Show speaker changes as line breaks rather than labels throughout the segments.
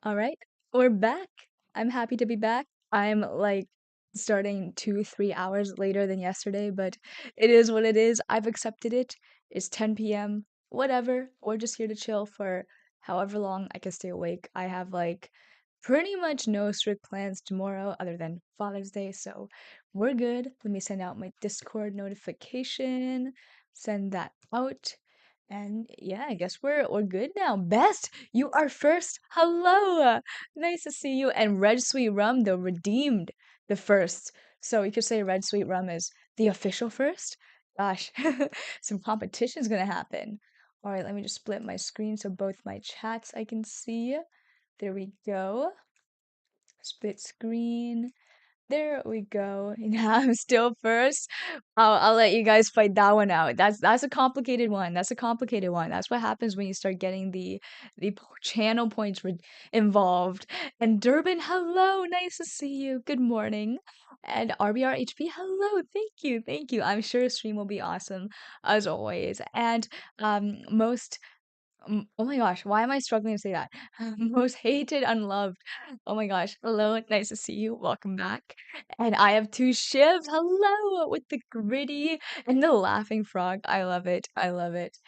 All right, we're back. I'm happy to be back. I'm like starting 2, 3 hours later than yesterday, but it is what it is. I've accepted it. It's 10 p.m. Whatever. We're just here to chill for however long I can stay awake. I have like pretty much no strict plans tomorrow other than Father's Day, so we're good. Let me send out my Discord notification, send that out. And yeah, I guess we're good now. Best, you are first. Hello. Nice to see you. And Red Sweet Rum, the redeemed, the first. So you could say Red Sweet Rum is the official first. Gosh, some competition's gonna happen. All right, let me just split my screen so both my chats I can see. There we go. Split screen. There we go. Now I'm still first. I'll let you guys fight that one out. That's a complicated one. That's a complicated one. That's what happens when you start getting the channel points involved. And Durbin, hello, nice to see you. Good morning. And RBRHP, hello. Thank you. I'm sure stream will be awesome as always. And most oh my gosh, why am I struggling to say that? Most hated, unloved. Oh my gosh. Hello, nice to see you. Welcome back. And I have two shivs. Hello, with the gritty and the laughing frog. I love it. I love it.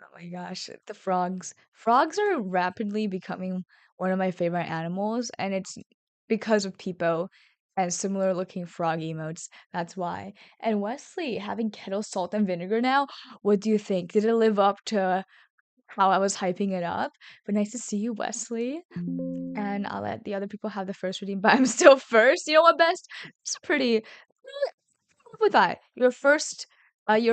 Oh my gosh, the frogs. Frogs are rapidly becoming one of my favorite animals, and it's because of Peepo and similar looking frog emotes. That's why. And Wesley, having kettle salt and vinegar now, what do you think? Did it live up to how I was hyping it up? But nice to see you, Wesley. And I'll let the other people have the first redeem, but I'm still first. You know what, Best? It's pretty with that. You're first, but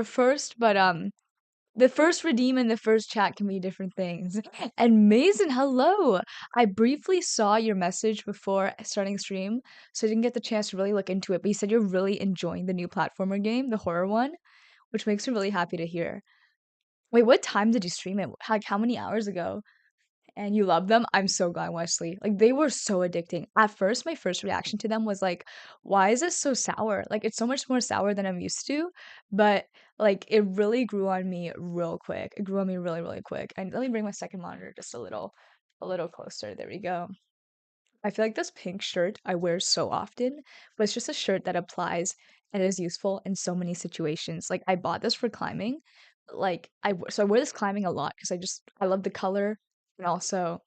the first redeem and the first chat can be different things. And Mason, hello. I briefly saw your message before starting stream, so I didn't get the chance to really look into it. But you said you're really enjoying the new platformer game, the horror one, which makes me really happy to hear. Wait, what time did you stream it? Like, how many hours ago? And you love them? I'm so glad, Wesley. Like, they were so addicting. At first, my first reaction to them was like, why is this so sour? Like, it's so much more sour than I'm used to. But like, it really grew on me real quick. It grew on me really, really quick. And let me bring my second monitor just a little closer. There we go. I feel like this pink shirt I wear so often, but it's just a shirt that applies and is useful in so many situations. Like, I bought this for climbing. Like, so I wear this climbing a lot because I love the color, and also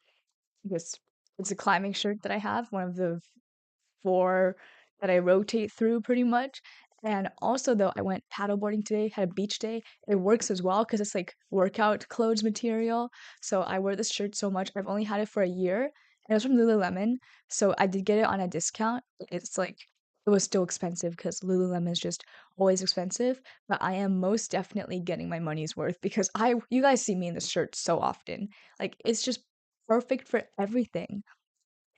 this it's a climbing shirt that I have, one of the four that I rotate through pretty much. And also, though, I went paddleboarding today, had a beach day. It works as well because it's like workout clothes material. So I wear this shirt so much. I've only had it for a year, and it was from Lululemon. So I did get it on a discount. It's like it was still expensive because Lululemon is just always expensive. But I am most definitely getting my money's worth because you guys see me in this shirt so often. Like, it's just perfect for everything.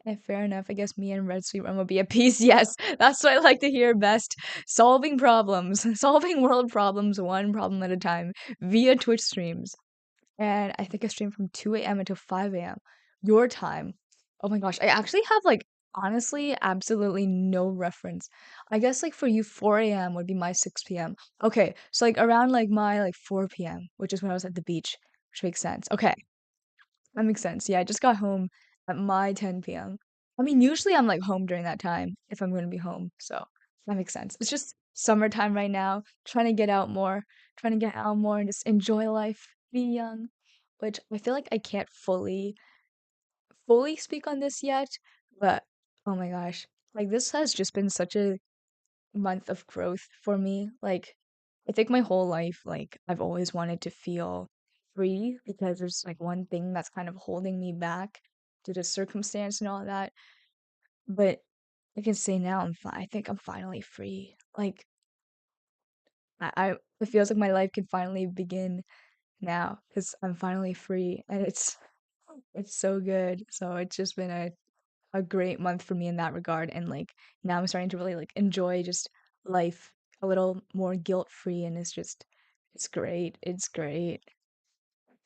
And fair enough. I guess me and Red Sweet Rum will be at peace. Yes, that's what I like to hear best. Solving problems, solving world problems one problem at a time via Twitch streams. And I think I stream from 2 a.m. until 5 a.m. Your time. Oh my gosh. I actually have like honestly absolutely no reference. I guess like for you 4 a.m. would be my 6 p.m. Okay, so like around like my like 4 p.m., which is when I was at the beach, which makes sense. Okay. That makes sense. Yeah, I just got home at my 10 p.m. I mean, usually I'm like home during that time if I'm going to be home. So that makes sense. It's just summertime right now, trying to get out more and just enjoy life, be young, which I feel like I can't fully speak on this yet, but oh my gosh. Like this has just been such a month of growth for me. Like, I think my whole life, like, I've always wanted to feel free because there's like one thing that's kind of holding me back due to circumstance and all that. But I can say now I think I'm finally free. Like, it feels like my life can finally begin now because I'm finally free and it's so good. So it's just been a great month for me in that regard, and like now I'm starting to really like enjoy just life a little more guilt free, and it's great. It's great.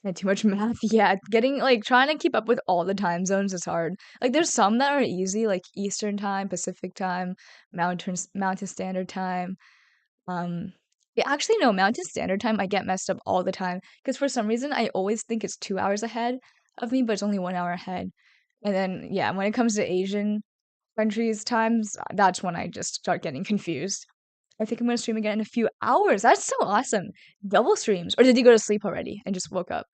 And too much math. Yeah, getting like trying to keep up with all the time zones is hard. Like there's some that are easy, like Eastern time, Pacific time, Mountain Standard Time. Yeah, actually no, Mountain Standard Time I get messed up all the time because for some reason I always think it's 2 hours ahead of me, but it's only 1 hour ahead. And then yeah, when it comes to Asian countries times, that's when I just start getting confused. I think I'm gonna stream again in a few hours. That's so awesome. Double streams. Or did you go to sleep already and just woke up?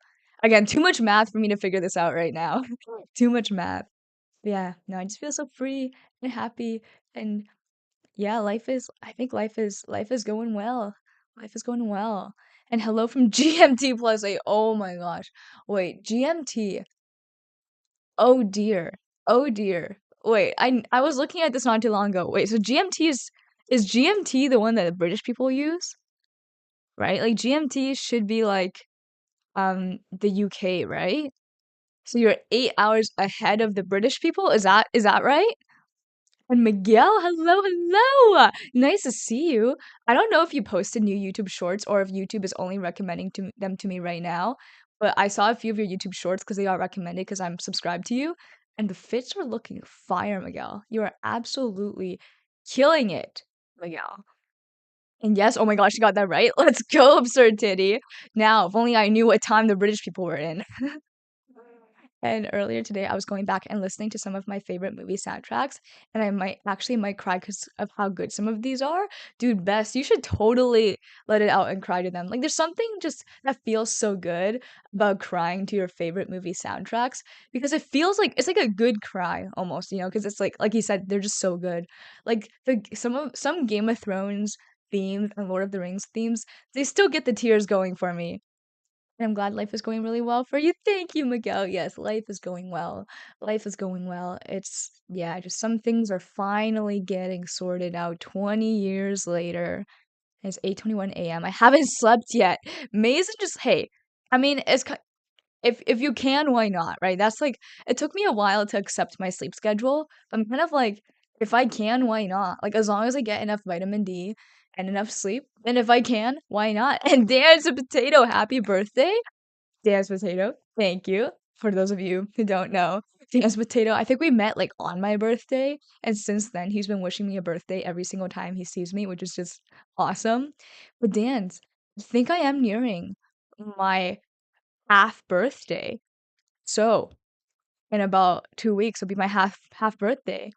Again, too much math for me to figure this out right now. Too much math. Yeah, no, I just feel so free and happy and yeah, life is going well. Life is going well. And hello from GMT plus 8. Oh my gosh. Wait, GMT. Oh dear. Oh dear. Wait, I was looking at this not too long ago. Wait, so GMT is GMT the one that the British people use? Right? Like GMT should be like the UK, right? So you're 8 hours ahead of the British people? Is that right? And Miguel, hello, hello. Nice to see you. I don't know if you posted new YouTube shorts or if YouTube is only recommending them to me right now, but I saw a few of your YouTube shorts because they got recommended because I'm subscribed to you, and the fits were looking fire, Miguel. You are absolutely killing it, Miguel. And yes, oh my gosh, you got that right. Let's go, Absurd Titty. Now, if only I knew what time the British people were in. And earlier today, I was going back and listening to some of my favorite movie soundtracks, and I might cry because of how good some of these are. Dude, Best, you should totally let it out and cry to them. Like, there's something just that feels so good about crying to your favorite movie soundtracks because it feels like it's like a good cry almost, because it's like you said, they're just so good. Like some Game of Thrones themes and Lord of the Rings themes, they still get the tears going for me. And I'm glad life is going really well for you. Thank you, Miguel. Yes, life is going well. Life is going well. It's, yeah, just some things are finally getting sorted out 20 years later. It's 8:21 a.m. I haven't slept yet. Mason just, hey, I mean, if you can, why not, right? That's like, it took me a while to accept my sleep schedule. I'm kind of like, if I can, why not? Like, as long as I get enough vitamin D and enough sleep, and if I can, why not? And Dance a Potato, happy birthday. Dance Potato, thank you. For those of you who don't know, Dance Potato, I think we met like on my birthday, and since then he's been wishing me a birthday every single time he sees me, which is just awesome. But Dance, I think I am nearing my half birthday. So in about 2 weeks will be my half birthday.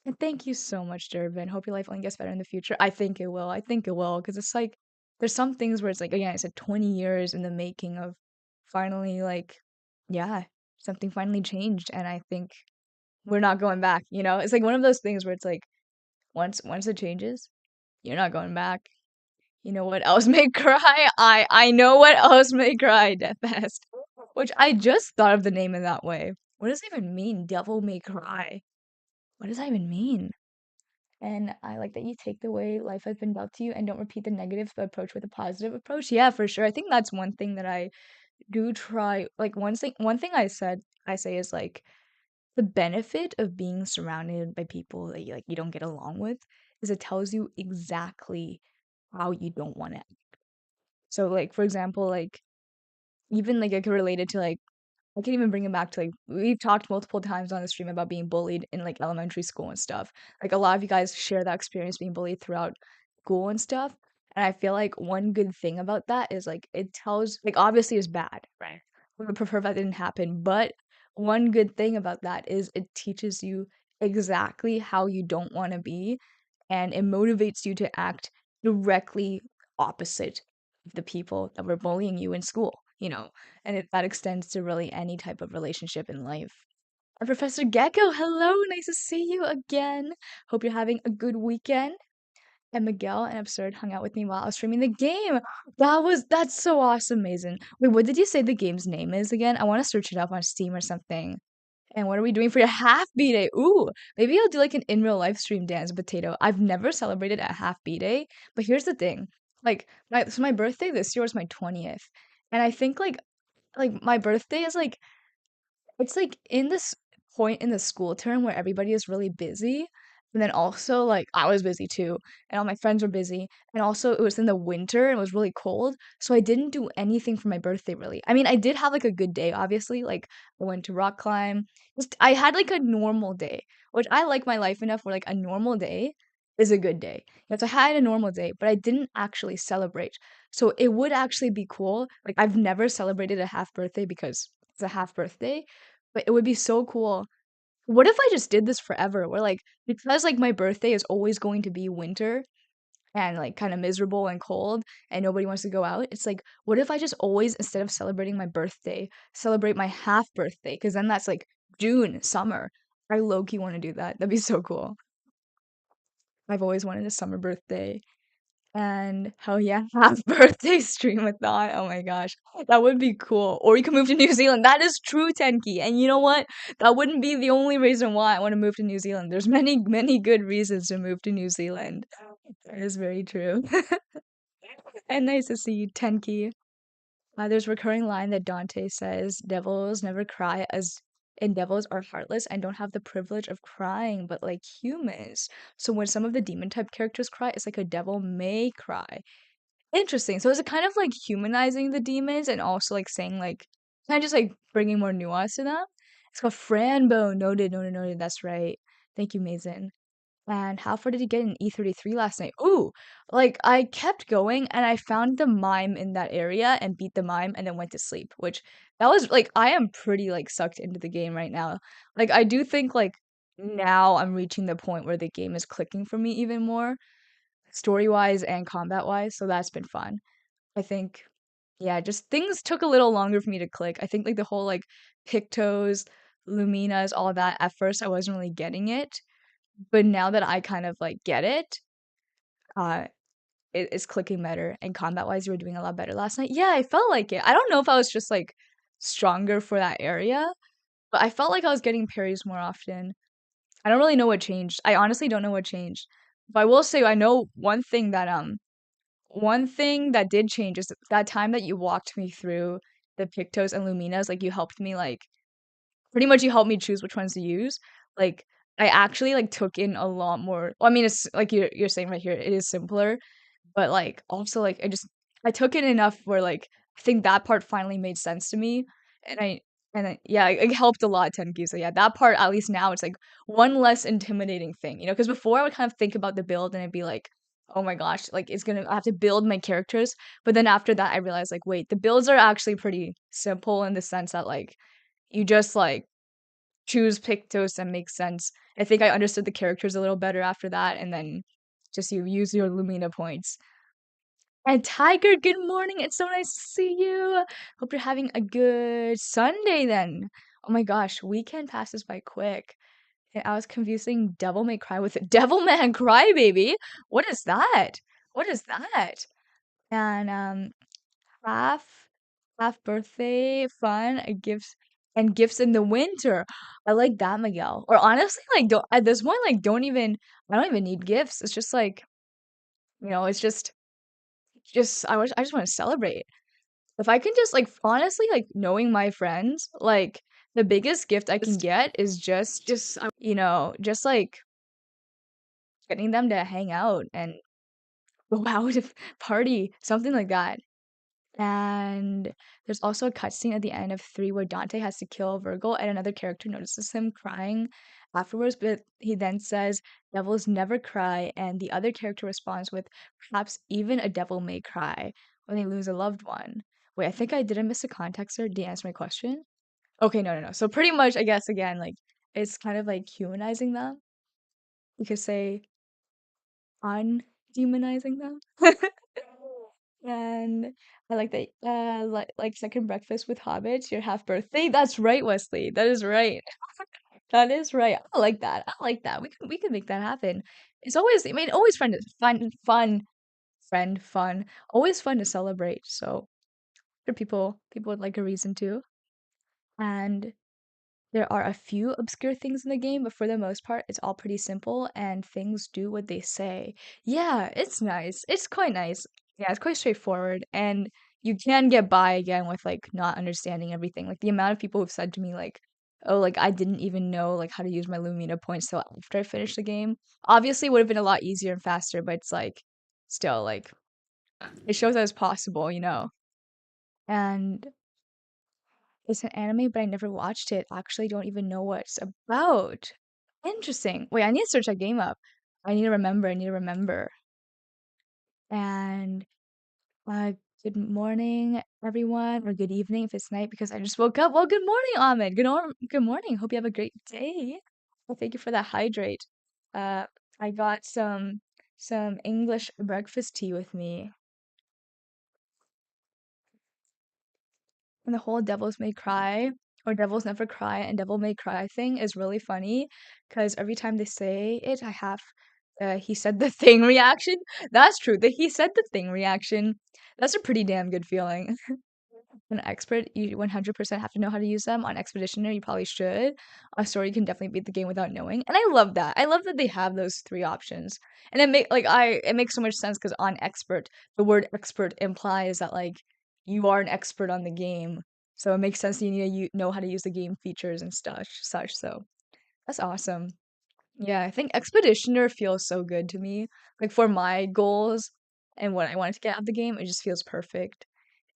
And thank you so much, Durbin. Hope your life only gets better in the future. I think it will. I think it will. Because it's like, there's some things where it's like, again, I said 20 years in the making of finally, like, yeah, something finally changed. And I think we're not going back, you know? It's like one of those things where it's like, once it changes, you're not going back. You know what else may cry? I know what else may cry, Death Fest. Which I just thought of the name in that way. What does it even mean? Devil may cry. What does that even mean? And I like that you take the way life has been dealt to you and don't repeat the negative, but approach with a positive approach. Yeah, for sure. I think that's one thing that I do try. Like one thing I say is like the benefit of being surrounded by people that you don't get along with is it tells you exactly how you don't want it. So like for example, like even like I could relate it to like I can even bring it back to like we've talked multiple times on the stream about being bullied in like elementary school and stuff. Like a lot of you guys share that experience being bullied throughout school and stuff. And I feel like one good thing about that is like it tells like obviously it's bad, right? We would prefer that didn't happen, but one good thing about that is it teaches you exactly how you don't want to be and it motivates you to act directly opposite of the people that were bullying you in school, and that extends to really any type of relationship in life. And Professor Gecko, hello, nice to see you again. Hope you're having a good weekend. And Miguel and Absurd hung out with me while I was streaming the game. That's so awesome, Mason. Wait, what did you say the game's name is again? I want to search it up on Steam or something. And what are we doing for your half B day? Ooh, maybe I'll do like an in real live stream Dance Potato. I've never celebrated a half B day, but here's the thing. Like my birthday this year was my 20th. And I think like my birthday is like it's like in this point in the school term where everybody is really busy. And then also like I was busy too, and all my friends were busy. And also it was in the winter and it was really cold. So I didn't do anything for my birthday really. I mean, I did have like a good day, obviously. Like I went to rock climb. I had like a normal day, which I like my life enough where like a normal day is a good day. So I had a normal day, but I didn't actually celebrate. So it would actually be cool. Like I've never celebrated a half birthday because it's a half birthday, But it would be so cool. What if I just did this forever? Where like because like my birthday is always going to be winter and like kind of miserable and cold and nobody wants to go out. It's like what if I just always instead of celebrating my birthday, celebrate my half birthday? Because then that's like June, summer. I low key want to do that. That'd be so cool. I've always wanted a summer birthday. And hell yeah, half birthday stream with that. Oh my gosh. That would be cool. Or you can move to New Zealand. That is true, Tenki. And you know what? That wouldn't be the only reason why I want to move to New Zealand. There's many, many good reasons to move to New Zealand. That is very true. And nice to see you, Tenki. There's a recurring line that Dante says, devils never cry as and devils are heartless and don't have the privilege of crying, but like humans. So when some of the demon type characters cry, it's like a devil may cry. Interesting. So is it kind of like humanizing the demons and also like saying like kind of just like bringing more nuance to them? It's called Franbo. Noted, noted, noted. That's right. Thank you, Mason. And how far did you get in E33 last night? Ooh, like I kept going and I found the mime in that area and beat the mime and then went to sleep, which that was like I am pretty like sucked into the game right now. Like I do think like now I'm reaching the point where the game is clicking for me even more, story-wise and combat-wise, so that's been fun. I think yeah, just things took a little longer for me to click. I think like the whole like Pictos, Luminas, all of that at first I wasn't really getting it, but now that I kind of like get it, uh, it's clicking better. And combat wise, you were doing a lot better last night. Yeah, I felt like it. I don't know if I was just like stronger for that area, but I felt like I was getting parries more often. I don't really know what changed. I honestly don't know what changed. But I will say I know one thing that did change is that time that you walked me through the Pictos and Luminas, like you helped me like pretty much you helped me choose which ones to use. Like I actually like took in a lot more. Well, I mean, it's like you're saying right here, it is simpler, but like also like I took in enough where like I think that part finally made sense to me, and yeah, it helped a lot, Tenki. So yeah, that part at least now it's like one less intimidating thing, you know, because before I would kind of think about the build and it'd be like, oh my gosh, like I have to build my characters, but then after that I realized like wait, the builds are actually pretty simple in the sense that like you just like choose Pictos and makes sense. I think I understood the characters a little better after that, and then just you use your Lumina points. And Tiger, good morning. It's so nice to see you. Hope you're having a good Sunday then. Oh my gosh, weekend passes by quick. And I was confusing Devil May Cry with Devil Man Crybaby. What is that? What is that? And half half birthday fun and gifts in the winter. I like that, Miguel. Or honestly, like don't at this point, like I don't even need gifts. It's just like, you know, it's just I just want to celebrate. If I can just like honestly, like knowing my friends, like the biggest gift I can get is just you know, just like getting them to hang out and go out and party, something like that. And there's also a cutscene at the end of 3 where Dante has to kill Virgil, and another character notices him crying afterwards, but he then says, devils never cry, and the other character responds with, perhaps even a devil may cry when they lose a loved one. Wait, I think I didn't miss a context there. Did you answer my question? Okay, no, no, no. So pretty much, I guess, again, like, it's kind of like humanizing them. You could say undemonizing them. And I like that, like second breakfast with hobbits, your half birthday. That's right, Wesley. That is right. That is right. I like that. I like that. We can make that happen. It's always, I mean, always fun. Always fun to celebrate. So for people would like a reason to. And there are a few obscure things in the game, but for the most part, it's all pretty simple and things do what they say. Yeah, it's nice. It's quite nice. Yeah, it's quite straightforward. And you can get by again with like not understanding everything. Like the amount of people who've said to me like, "Oh, like I didn't even know like how to use my Lumina points till after I finished the game." Obviously, it would have been a lot easier and faster, but it's like still like it shows that it's possible, you know. And it's an anime, but I never watched it. Actually, don't even know what it's about. Interesting. Wait, I need to search that game up. I need to remember. I need to remember. And Good morning, everyone, or good evening if it's night because I just woke up. Well, good morning, Ahmed. Good morning. Hope you have a great day. Well, thank you for that hydrate. Uh, I got some English breakfast tea with me, and the whole "Devils May Cry" or "Devils Never Cry" and "Devil May Cry" thing is really funny because every time they say it, I have he said the thing reaction. That's true. The he said the thing reaction. That's a pretty damn good feeling. An expert, you 100% have to know how to use them. On Expeditioner, you probably should. On Story, you can definitely beat the game without knowing. And I love that. I love that they have those three options. And it makes so much sense because on expert, the word expert implies that like you are an expert on the game. So it makes sense that you need to know how to use the game features and such. So that's awesome. Yeah, I think Expeditioner feels so good to me. Like for my goals and what I wanted to get out of the game, it just feels perfect.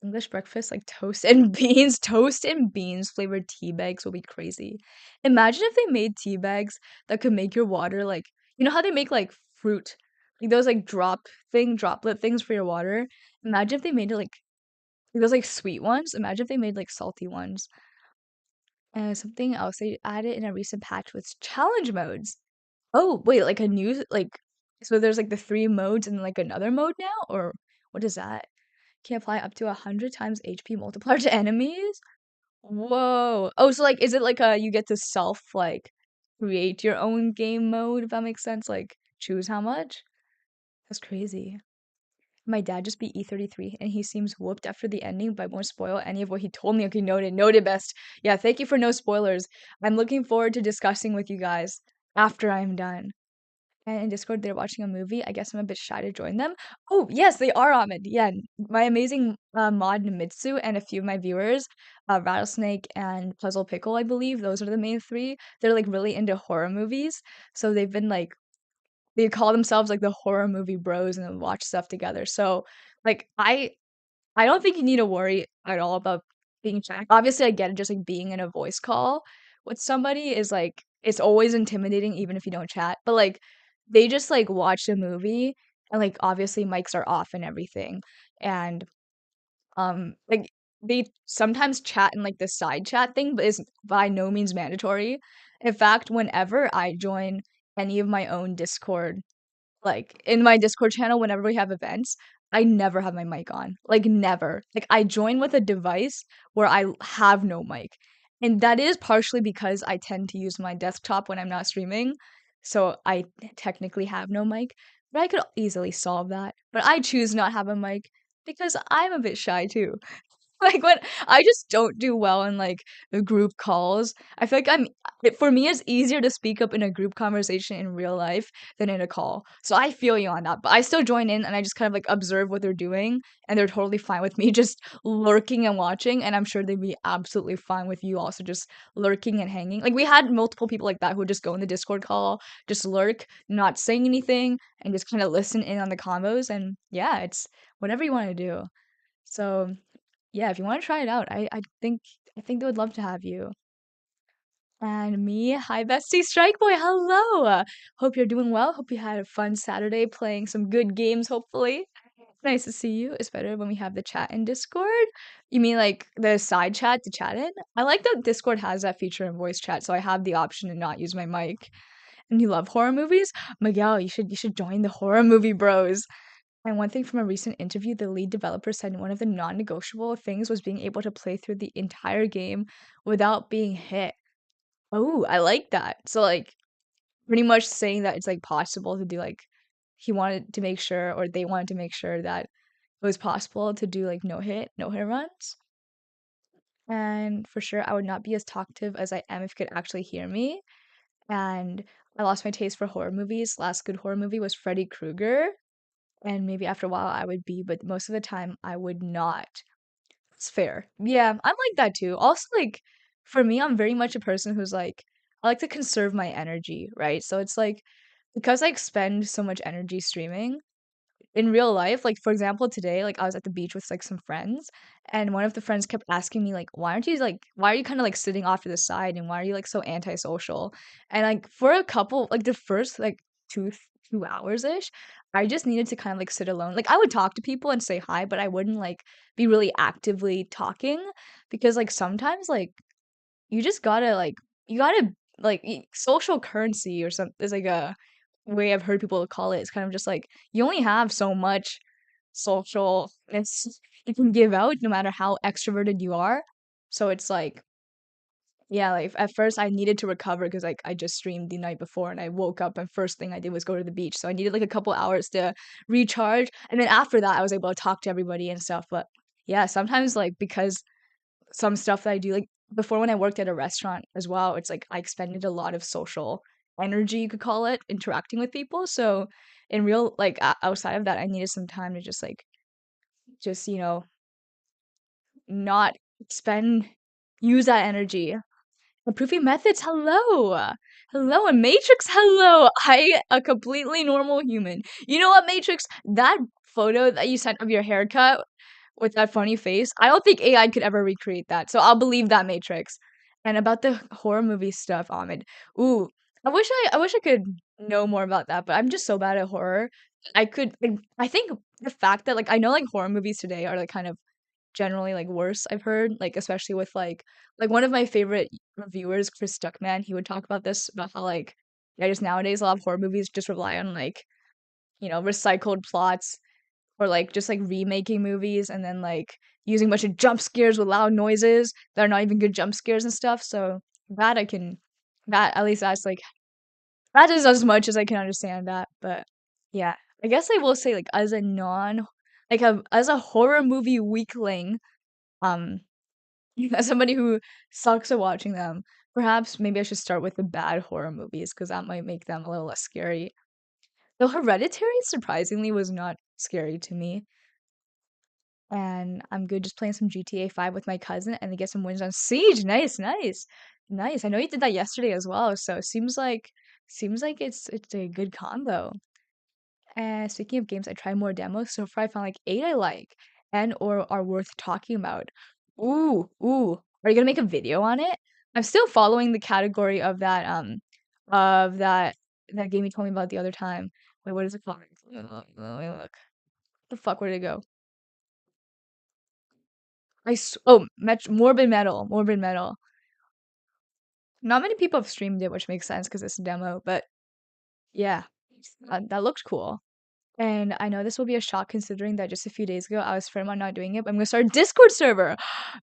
English breakfast, like toast and beans, toast and beans flavored tea bags will be crazy. Imagine if they made tea bags that could make your water like, you know how they make like fruit, like those like droplet things for your water. Imagine if they made it like those like sweet ones. Imagine if they made like salty ones. And something else they added in a recent patch was challenge modes. Oh, wait, like a new like so there's like the three modes and like another mode now, or what is that? Can apply up to 100 times HP multiplier to enemies? Whoa. Oh, so like is it like you get to self like create your own game mode, if that makes sense? Like choose how much? That's crazy. My dad just beat E33 and he seems whooped after the ending, but I won't spoil any of what he told me. Okay, noted best. Yeah, thank you for no spoilers. I'm looking forward to discussing with you guys after I'm done. And in Discord, they're watching a movie. I guess I'm a bit shy to join them. Oh, yes, they are, Ahmed. Yeah, my amazing mod Namitsu and a few of my viewers, Rattlesnake and Puzzle Pickle, I believe. Those are the main three. They're like really into horror movies. So they've been like, they call themselves like the horror movie bros and then watch stuff together. So like I don't think you need to worry at all about being jacked. Obviously, I get it, just like being in a voice call with somebody is like it's always intimidating even if you don't chat. But like they just like watch a movie and like obviously mics are off and everything. And like they sometimes chat in like the side chat thing, but it's by no means mandatory. In fact, whenever I join any of my own Discord like, in my Discord channel, whenever we have events, I never have my mic on. Like, never. Like, I join with a device where I have no mic. And that is partially because I tend to use my desktop when I'm not streaming. So I technically have no mic. But I could easily solve that. But I choose not have a mic because I'm a bit shy too. Like when I just don't do well in like the group calls. I feel like for me it's easier to speak up in a group conversation in real life than in a call. So I feel you on that. But I still join in and I just kind of like observe what they're doing and they're totally fine with me just lurking and watching and I'm sure they'd be absolutely fine with you also just lurking and hanging. Like we had multiple people like that who would just go in the Discord call, just lurk, not saying anything and just kind of listen in on the combos and yeah, it's whatever you want to do. So yeah, if you want to try it out, I think they would love to have you. And me, hi bestie Strike Boy, hello. Hope you're doing well. Hope you had a fun Saturday playing some good games, hopefully. Nice to see you. It's better when we have the chat in Discord. You mean like the side chat to chat in? I like that Discord has that feature in voice chat, so I have the option to not use my mic. And you love horror movies? Miguel, you should join the horror movie bros. And one thing from a recent interview, the lead developer said one of the non-negotiable things was being able to play through the entire game without being hit. Oh, I like that. So like pretty much saying that it's like possible to do like he wanted to make sure or they wanted to make sure that it was possible to do like no hit runs. And for sure I would not be as talkative as I am if you could actually hear me. And I lost my taste for horror movies. Last good horror movie was Freddy Krueger. And maybe after a while I would be, but most of the time I would not. It's fair. Yeah, I'm like that too. Also, like, for me, I'm very much a person who's like, I like to conserve my energy, right? So it's like, because I spend so much energy streaming in real life, like, for example, today, like, I was at the beach with like some friends, and one of the friends kept asking me, like, why are you kind of like sitting off to the side and why are you like so antisocial? And like, for a couple, like, the first like two 2 hours ish. I just needed to kind of like sit alone. Like I would talk to people and say hi, but I wouldn't like be really actively talking because like sometimes like you just gotta like you gotta like social currency or something is like a way I've heard people call it. It's kind of just like you only have so much socialness you can give out no matter how extroverted you are. So it's like yeah, like at first I needed to recover because like I just streamed the night before and I woke up and first thing I did was go to the beach. So I needed like a couple hours to recharge. And then after that I was able to talk to everybody and stuff. But yeah, sometimes like because some stuff that I do, like before when I worked at a restaurant as well, it's like I expended a lot of social energy, you could call it, interacting with people. So in real, like outside of that, I needed some time to just like, just, not spend, use that energy. Improving methods, hello. Hello, and Matrix, hello. I, a completely normal human. You know what, Matrix? That photo that you sent of your haircut with that funny face. I don't think AI could ever recreate that. So I'll believe that Matrix. And about the horror movie stuff, Ahmed. Ooh, I wish I could know more about that, but I'm just so bad at horror. I could like, I think the fact that like I know like horror movies today are like kind of generally like worse, I've heard, like especially with like one of my favorite reviewers, Chris Stuckman, he would talk about this about how like yeah, just nowadays a lot of horror movies just rely on like, recycled plots or like just like remaking movies and then like using a bunch of jump scares with loud noises that are not even good jump scares and stuff. So that I can that at least that's like that is as much as I can understand that. But yeah, I guess I will say like as a non like as a horror movie weakling, um as somebody who sucks at watching them, perhaps maybe I should start with the bad horror movies because that might make them a little less scary. Though Hereditary surprisingly was not scary to me. And I'm good just playing some GTA 5 with my cousin and then get some wins on Siege. Nice, nice. Nice. I know you did that yesterday as well, so it seems like it's a good combo. And speaking of games, I tried more demos. So far I found like 8 I like and or are worth talking about. Ooh, ooh. Are you gonna make a video on it? I'm still following the category of that game you told me about the other time. Wait, what is it called? Let me look. The fuck, where did it go? Morbid Metal, Morbid Metal. Not many people have streamed it, which makes sense because it's a demo, but yeah, that looked cool. And I know this will be a shock considering that just a few days ago I was firm on not doing it, but I'm gonna start a Discord server.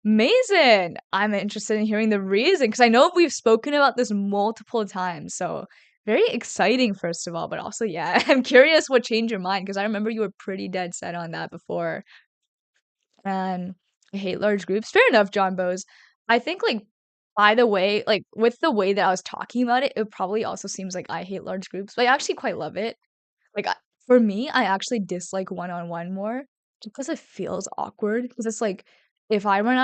Amazing! I'm interested in hearing the reason because I know we've spoken about this multiple times, so very exciting, first of all, but also, yeah, I'm curious what changed your mind because I remember you were pretty dead set on that before. And I hate large groups. Fair enough, John Bose. I think like by the way, like with the way that I was talking about it, it probably also seems like I hate large groups. But I actually quite love it. Like for me, I actually dislike one-on-one more just because it feels awkward. Because it's like if we run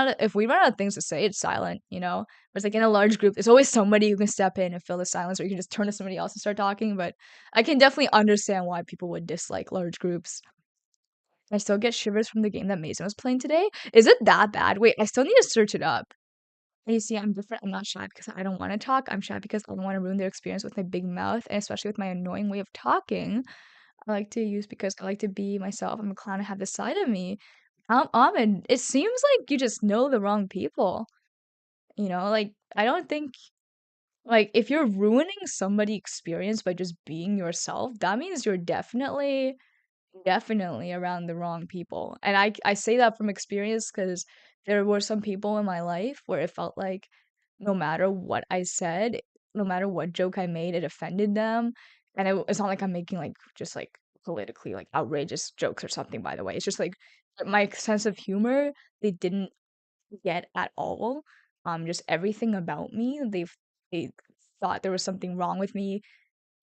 out of things to say, it's silent, you know? Whereas like in a large group, there's always somebody who can step in and fill the silence, or you can just turn to somebody else and start talking. But I can definitely understand why people would dislike large groups. I still get shivers from the game that Mason was playing today. Is it that bad? Wait, I still need to search it up. And you see, I'm different. I'm not shy because I don't want to talk. I'm shy because I don't want to ruin their experience with my big mouth and especially with my annoying way of talking. I like to use because I like to be myself. I'm a clown. I have this side of me. Ahmed, it seems like you just know the wrong people. Like I don't think like if you're ruining somebody's experience by just being yourself, that means you're definitely around the wrong people. And I say that from experience because there were some people in my life where it felt like no matter what I said, no matter what joke I made, it offended them. And it's not like I'm making like just like politically like outrageous jokes or something, by the way. It's just like my sense of humor, they didn't get at all. Just everything about me, they thought there was something wrong with me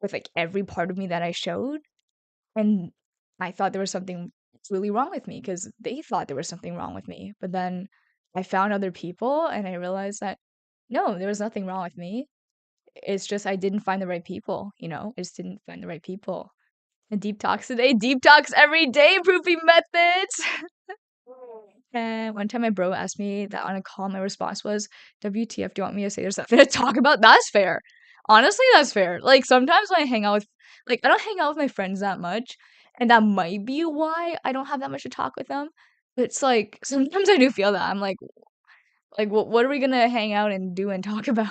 with like every part of me that I showed. And I thought there was something really wrong with me because they thought there was something wrong with me. But then I found other people and I realized that no, there was nothing wrong with me. It's just I didn't find the right people, I just didn't find the right people. And deep talks today, deep talks every day, improving methods. And one time my bro asked me that on a call, my response was, WTF, do you want me to say there's nothing to talk about? That's fair. Honestly, that's fair. Like sometimes when I hang out with Like, I don't hang out with my friends that much, and that might be why I don't have that much to talk with them. But it's like sometimes I do feel that. I'm like what are we gonna hang out and do and talk about?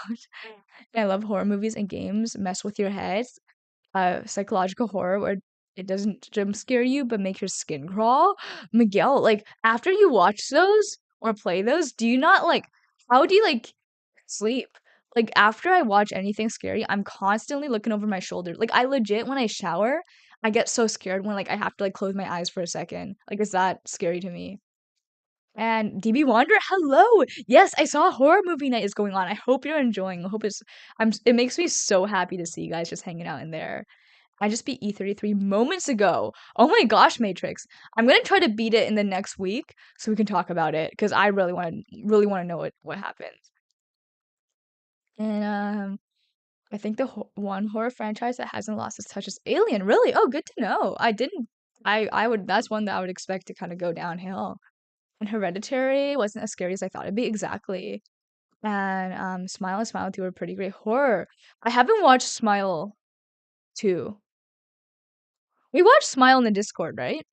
I love horror movies and games mess with your head. Psychological horror where it doesn't jump scare you but make your skin crawl. Miguel, like after you watch those or play those, do you not like how do you like sleep? Like after I watch anything scary, I'm constantly looking over my shoulder. Like I legit when I shower, I get so scared when like I have to like close my eyes for a second. Like it's that scary to me. And DB Wander, hello. Yes, I saw a horror movie night is going on. I hope you're enjoying. I hope it's it makes me so happy to see you guys just hanging out in there. I just beat E33 moments ago. Oh my gosh, Matrix. I'm gonna try to beat it in the next week so we can talk about it because I really want to know what happened. And I think the one horror franchise that hasn't lost its touch is Alien. Really? Oh, good to know. I didn't. I would. That's one that I would expect to kind of go downhill. And Hereditary wasn't as scary as I thought it'd be. Exactly. And Smile and Smile 2 were pretty great. Horror. I haven't watched Smile 2. We watched Smile in the Discord, right?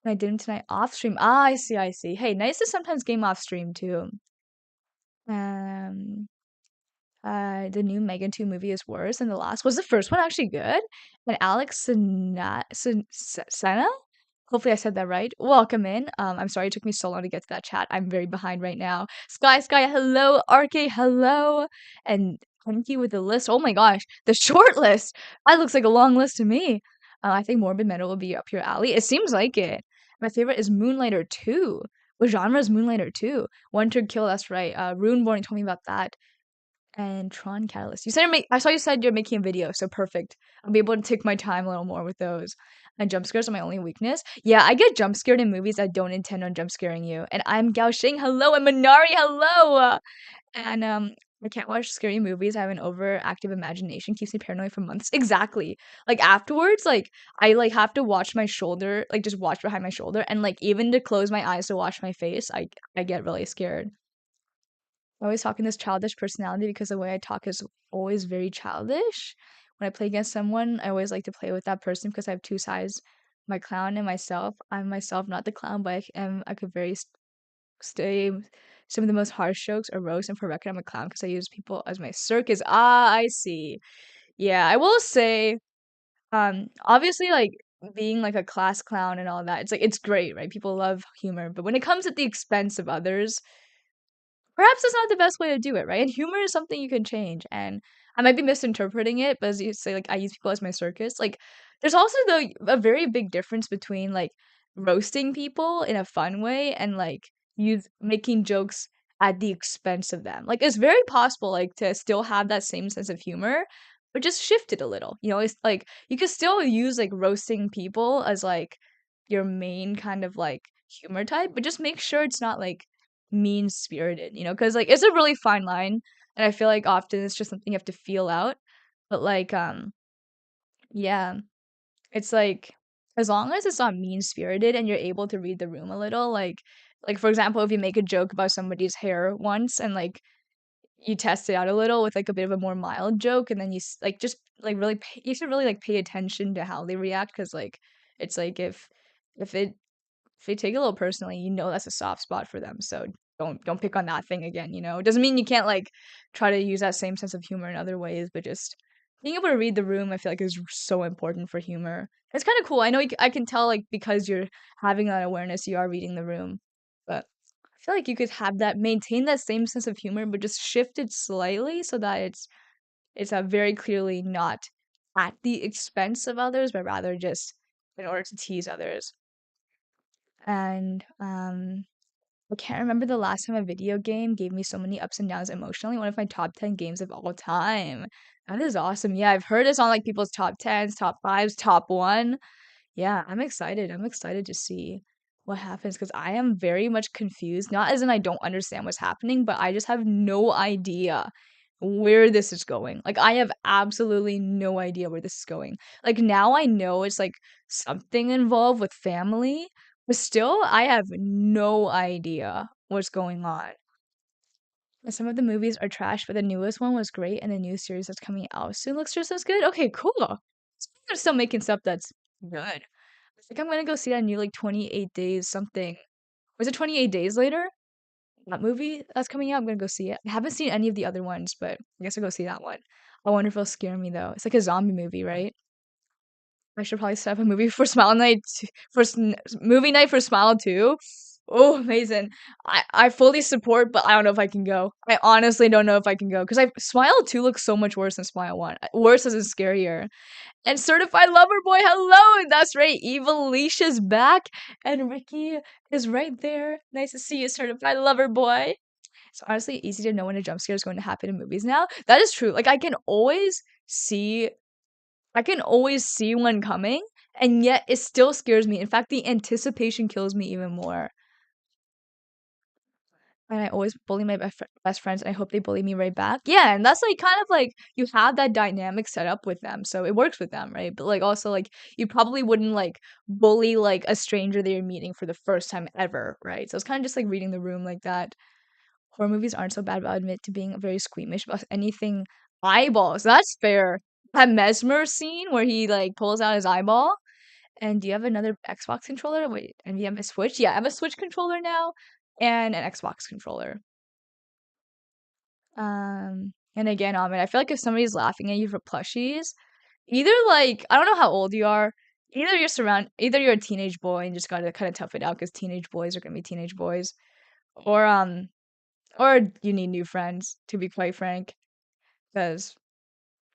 I didn't tonight off stream. Ah, I see, I see. Hey, nice to sometimes game off stream too. Um, the new Megan 2 movie is worse than the last. Was the first one actually good? And Alex Sena? Hopefully I said that right. Welcome in. I'm sorry it took me so long to get to that chat. I'm very behind right now. Sky, hello. RK, hello. And thank you with the list. Oh my gosh, the short list. That looks like a long list to me. I think Morbid Metal will be up your alley. It seems like it. My favorite is Moonlighter 2. What genre is Moonlighter 2? One Turd Kill, that's right. Runeborn told me about that. And Tron Catalyst. You said I saw you said you're making a video, so perfect. I'll be able to take my time a little more with those. And jump scares are my only weakness. Yeah, I get jump scared in movies that don't intend on jump scaring you. And I'm Gao Xing, hello, and Minari, hello. And I can't watch scary movies. I have an overactive imagination, keeps me paranoid for months. Exactly. Like afterwards, like I like have to watch my shoulder, like just watch behind my shoulder, and like even to close my eyes to watch my face, I get really scared. I always talk in this childish personality because the way I talk is always very childish. When I play against someone, I always like to play with that person because I have two sides, my clown and myself. I'm myself, not the clown, but I could very stay some of the most harsh jokes or roast. And for record, I'm a clown because I use people as my circus. Ah, I see. Yeah, I will say, obviously, like being like a class clown and all that, it's like it's great, right? People love humor, but when it comes at the expense of others, perhaps that's not the best way to do it, right? And humor is something you can change. And I might be misinterpreting it, but as you say, like I use people as my circus. Like there's also a very big difference between like roasting people in a fun way and like making jokes at the expense of them. Like it's very possible like to still have that same sense of humor, but just shift it a little. You know, it's like you can still use like roasting people as like your main kind of like humor type, but just make sure it's not like mean spirited, you know, because like it's a really fine line, and I feel like often it's just something you have to feel out. But like, yeah, it's like as long as it's not mean spirited and you're able to read the room a little, like for example, if you make a joke about somebody's hair once and like you test it out a little with like a bit of a more mild joke, and then like just like really you should really like pay attention to how they react because like it's like if it if they take it a little personally, you know that's a soft spot for them. So don't pick on that thing again, you know? It doesn't mean you can't like try to use that same sense of humor in other ways, but just being able to read the room, I feel like is so important for humor. It's kind of cool. I know I can tell like because you're having that awareness, you are reading the room. But I feel like you could have that maintain that same sense of humor, but just shift it slightly so that it's a very clearly not at the expense of others, but rather just in order to tease others. And I can't remember the last time a video game gave me so many ups and downs emotionally. One of my top 10 games of all time. That is awesome. Yeah, I've heard it's on like people's top 10s, top 5s, top 1. Yeah, I'm excited. I'm excited to see what happens because I am very much confused. Not as in I don't understand what's happening, but I just have no idea where this is going. Like I have absolutely no idea where this is going. Like now I know it's like something involved with family, but still I have no idea what's going on. And some of the movies are trash, but the newest one was great, and the new series that's coming out soon looks just as good. Okay, cool. They're still making stuff that's good. I think I'm gonna go see that new like 28 Days something. Was it 28 Days Later? That movie that's coming out. I'm gonna go see it. I haven't seen any of the other ones, but I guess I'll go see that one. I wonder if it'll scare me though. It's like a zombie movie, right? I should probably set up a movie for Smile Night movie night for Smile too. Oh, amazing! I fully support, but I don't know if I can go. I honestly don't know if I can go because I Smile 2 looks so much worse than Smile 1. Worse as in scarier. And Certified Lover Boy, hello! That's right, Evil Leisha's back, and Ricky is right there. Nice to see you, Certified Lover Boy. It's honestly easy to know when a jump scare is going to happen in movies now. That is true. Like see I can always see one coming, and yet it still scares me. In fact, the anticipation kills me even more. And I always bully my best friends, and I hope they bully me right back. Yeah, and that's like kind of like you have that dynamic set up with them, so it works with them, right? But like also like you probably wouldn't like bully like a stranger that you're meeting for the first time ever, right? So it's kind of just like reading the room like that. Horror movies aren't so bad, but I'll admit to being very squeamish about anything eyeballs. That's fair. That Mesmer scene where he like pulls out his eyeball. And do you have another Xbox controller? Wait, and you have a Switch? Yeah, I have a Switch controller now and an Xbox controller. And again, Ahmed, I feel like if somebody's laughing at you for plushies, either like I don't know how old you are, either you're a teenage boy and just gotta kind of tough it out because teenage boys are gonna be teenage boys, or or you need new friends to be quite frank. Because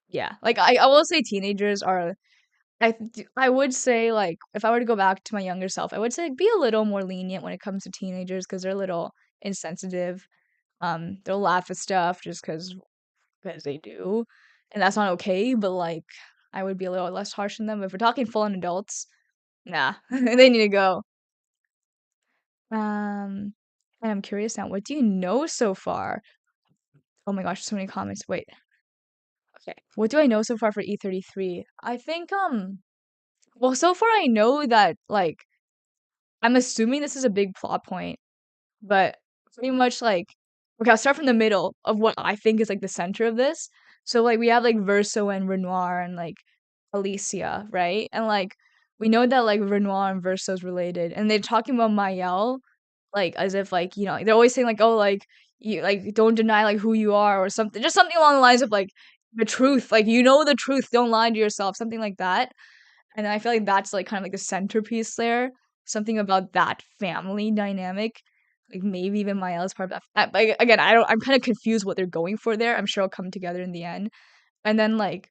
yeah, like I will say teenagers are I would say like if I were to go back to my younger self, I would say be a little more lenient when it comes to teenagers because they're a little insensitive. They'll laugh at stuff just because they do, and that's not okay. But like, I would be a little less harsh on them. If we're talking full-on adults, nah, they need to go. And I'm curious now, what do you know so far? Oh my gosh, so many comments. Wait, okay, what do I know so far for E33? I think well, so far I know that like I'm assuming this is a big plot point, but pretty much like okay, I'll start from the middle of what I think is like the center of this. So like we have like Verso and Renoir and like Alicia, right? And like we know that like Renoir and Verso's related, and they're talking about Mayel like as if like they're always saying like oh like you like don't deny like who you are or something, just something along the lines of like the truth, like the truth, don't lie to yourself, something like that. And I feel like that's like kind of like the centerpiece there. Something about that family dynamic. Like maybe even Mael is part of that. But again, I'm kind of confused what they're going for there. I'm sure it'll come together in the end. And then like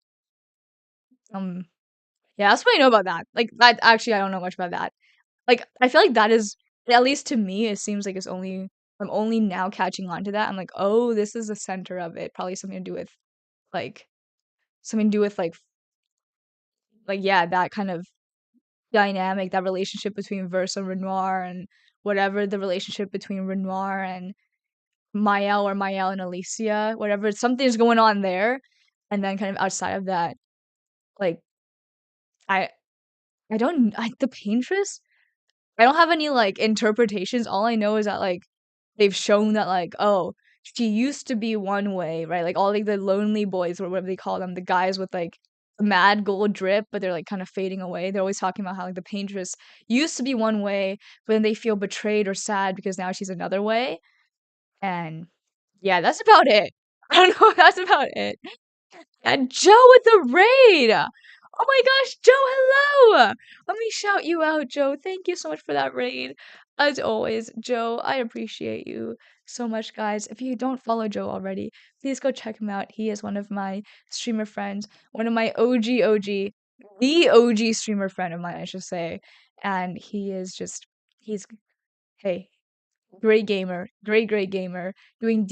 um yeah, that's what I know about that. Like that actually I don't know much about that. Like I feel like that is at least to me it seems like I'm only now catching on to that. I'm like, oh, this is the center of it. Probably something to do with like something to do with like yeah, that kind of dynamic, that relationship between Verse and Renoir and whatever the relationship between Renoir and Mael or Mael and Alicia, whatever, something's going on there. And then kind of outside of that, like I the Paintress, I don't have any like interpretations. All I know is that like they've shown that like, oh, she used to be one way, right? Like all like the lonely boys or whatever they call them, the guys with like mad gold drip, but they're like kind of fading away. They're always talking about how like the paintress used to be one way, but then they feel betrayed or sad because now she's another way. And yeah, that's about it. I don't know, that's about it. And Joe with the raid! Oh my gosh, Joe, hello! Let me shout you out, Joe. Thank you so much for that raid. As always, Joe, I appreciate you so much, guys. If you don't follow Joe already, please go check him out. He is one of my streamer friends, one of my the OG streamer friend of mine, I should say. And he's, hey, great gamer, great gamer, doing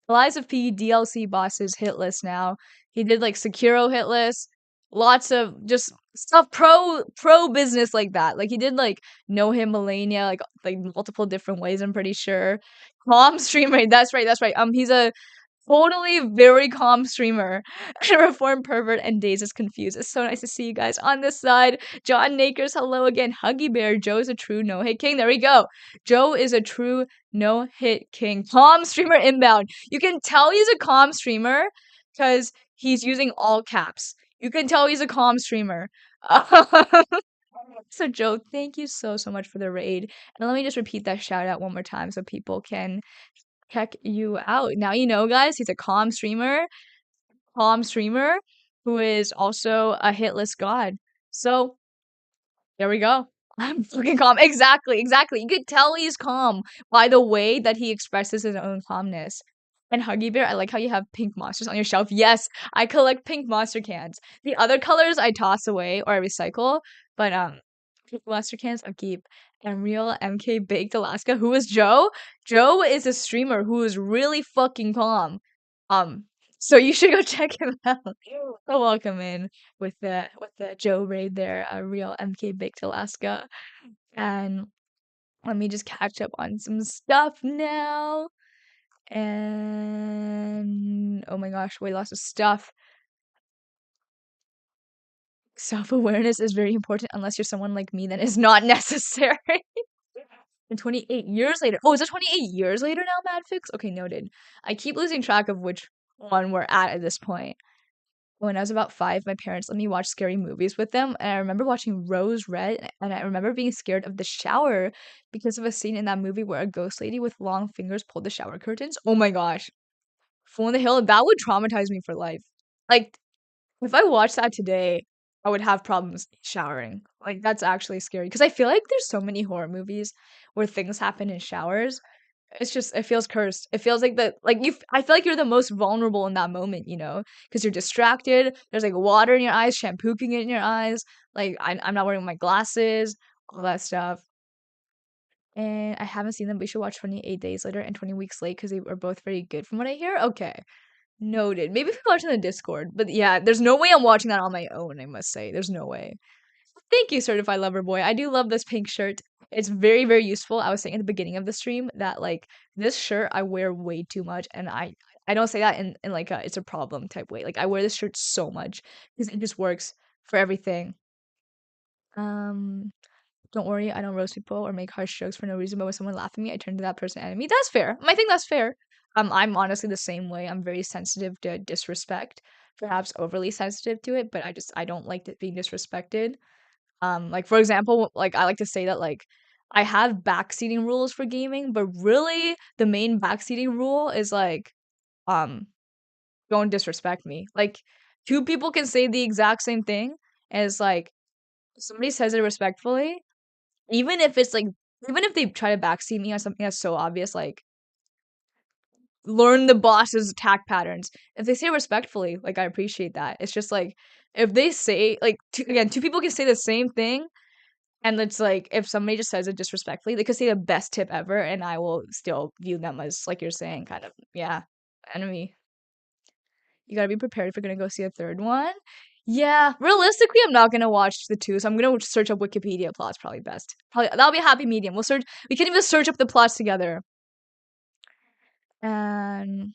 Lies of P DLC bosses hit list now. He did like Sekiro hit list, lots of just stuff pro business like that. Like he did like No Him Millennia like multiple different ways. I'm pretty sure. Calm streamer. That's right. He's a totally very calm streamer. Reformed pervert and Days is confused. It's so nice to see you guys on this side. John Nakers, hello again. Huggy Bear, Joe's a true no hit king. There we go. Joe is a true no hit king. Calm streamer inbound. You can tell he's a calm streamer because he's using all caps. You can tell he's a calm streamer. So Joe, thank you so much for the raid. And let me just repeat that shout out one more time so people can check you out. Now you know, guys, he's a calm streamer who is also a hitless god. So there we go. I'm fucking calm. Exactly, exactly. You could tell he's calm by the way that he expresses his own calmness. And Huggy Bear, I like how you have pink monsters on your shelf. Yes, I collect pink monster cans. The other colors I toss away or I recycle, but pink monster cans I keep. And real MK Baked Alaska. Who is Joe? Joe is a streamer who is really fucking calm. Um, so you should go check him out. So welcome in with the Joe raid there, a real MK Baked Alaska. And let me just catch up on some stuff now. And oh my gosh, weight loss of stuff. Self-awareness is very important unless you're someone like me, then it's not necessary. And 28 years later. Oh, is it 28 years later now, Madfix? Okay, noted. I keep losing track of which one we're at this point. When I was about 5, my parents let me watch scary movies with them, and I remember watching Rose Red, and I remember being scared of the shower because of a scene in that movie where a ghost lady with long fingers pulled the shower curtains. Oh my gosh. Fool in the Hill, that would traumatize me for life. Like, if I watched that today, I would have problems showering. Like, that's actually scary because I feel like there's so many horror movies where things happen in showers. It's just it feels cursed. It feels like I feel like you're the most vulnerable in that moment, you know, because you're distracted. There's like water in your eyes, shampoo can get in your eyes. Like I'm not wearing my glasses, all that stuff. And I haven't seen them, but you should watch 28 Days Later and 20 Weeks Late because they are both very good from what I hear. Okay. Noted. Maybe if we watch in the Discord. But yeah, there's no way I'm watching that on my own, I must say. There's no way. Thank you, Certified Lover Boy. I do love this pink shirt. It's very, very useful. I was saying at the beginning of the stream that like this shirt I wear way too much, and I don't say that in like a it's a problem type way. Like I wear this shirt so much because it just works for everything. Um, don't worry, I don't roast people or make harsh jokes for no reason, but when someone laughs at me, I turn to that person enemy. That's fair. I think that's fair. I'm honestly the same way. I'm very sensitive to disrespect, perhaps overly sensitive to it, but I don't like it being disrespected. Like for example, like I like to say that like I have backseating rules for gaming, but really the main backseating rule is like um don't disrespect me. Like two people can say the exact same thing as like somebody says it respectfully, even if it's like even if they try to backseat me on something that's so obvious, like learn the boss's attack patterns. If they say respectfully, like I appreciate that. It's just like if they say like two people can say the same thing. And it's like if somebody just says it disrespectfully, they could say the best tip ever, and I will still view them as like you're saying, kind of yeah, enemy. You gotta be prepared if you're gonna go see a third one. Yeah, realistically, I'm not gonna watch the two, so I'm gonna search up Wikipedia plots. Probably best. Probably that'll be a happy medium. We'll search. We can even search up the plots together. And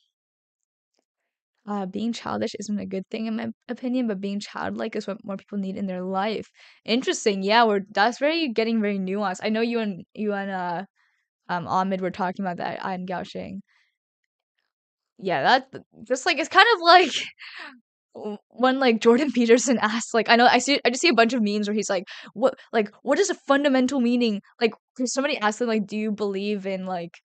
being childish isn't a good thing in my opinion, but being childlike is what more people need in their life. Interesting. Yeah, that's very getting very nuanced. I know you and Ahmed were talking about that I'm gouching. Yeah, that just like it's kind of like when like Jordan Peterson asks like I just see a bunch of memes where he's like what is a fundamental meaning like 'cause somebody asked him like do you believe in like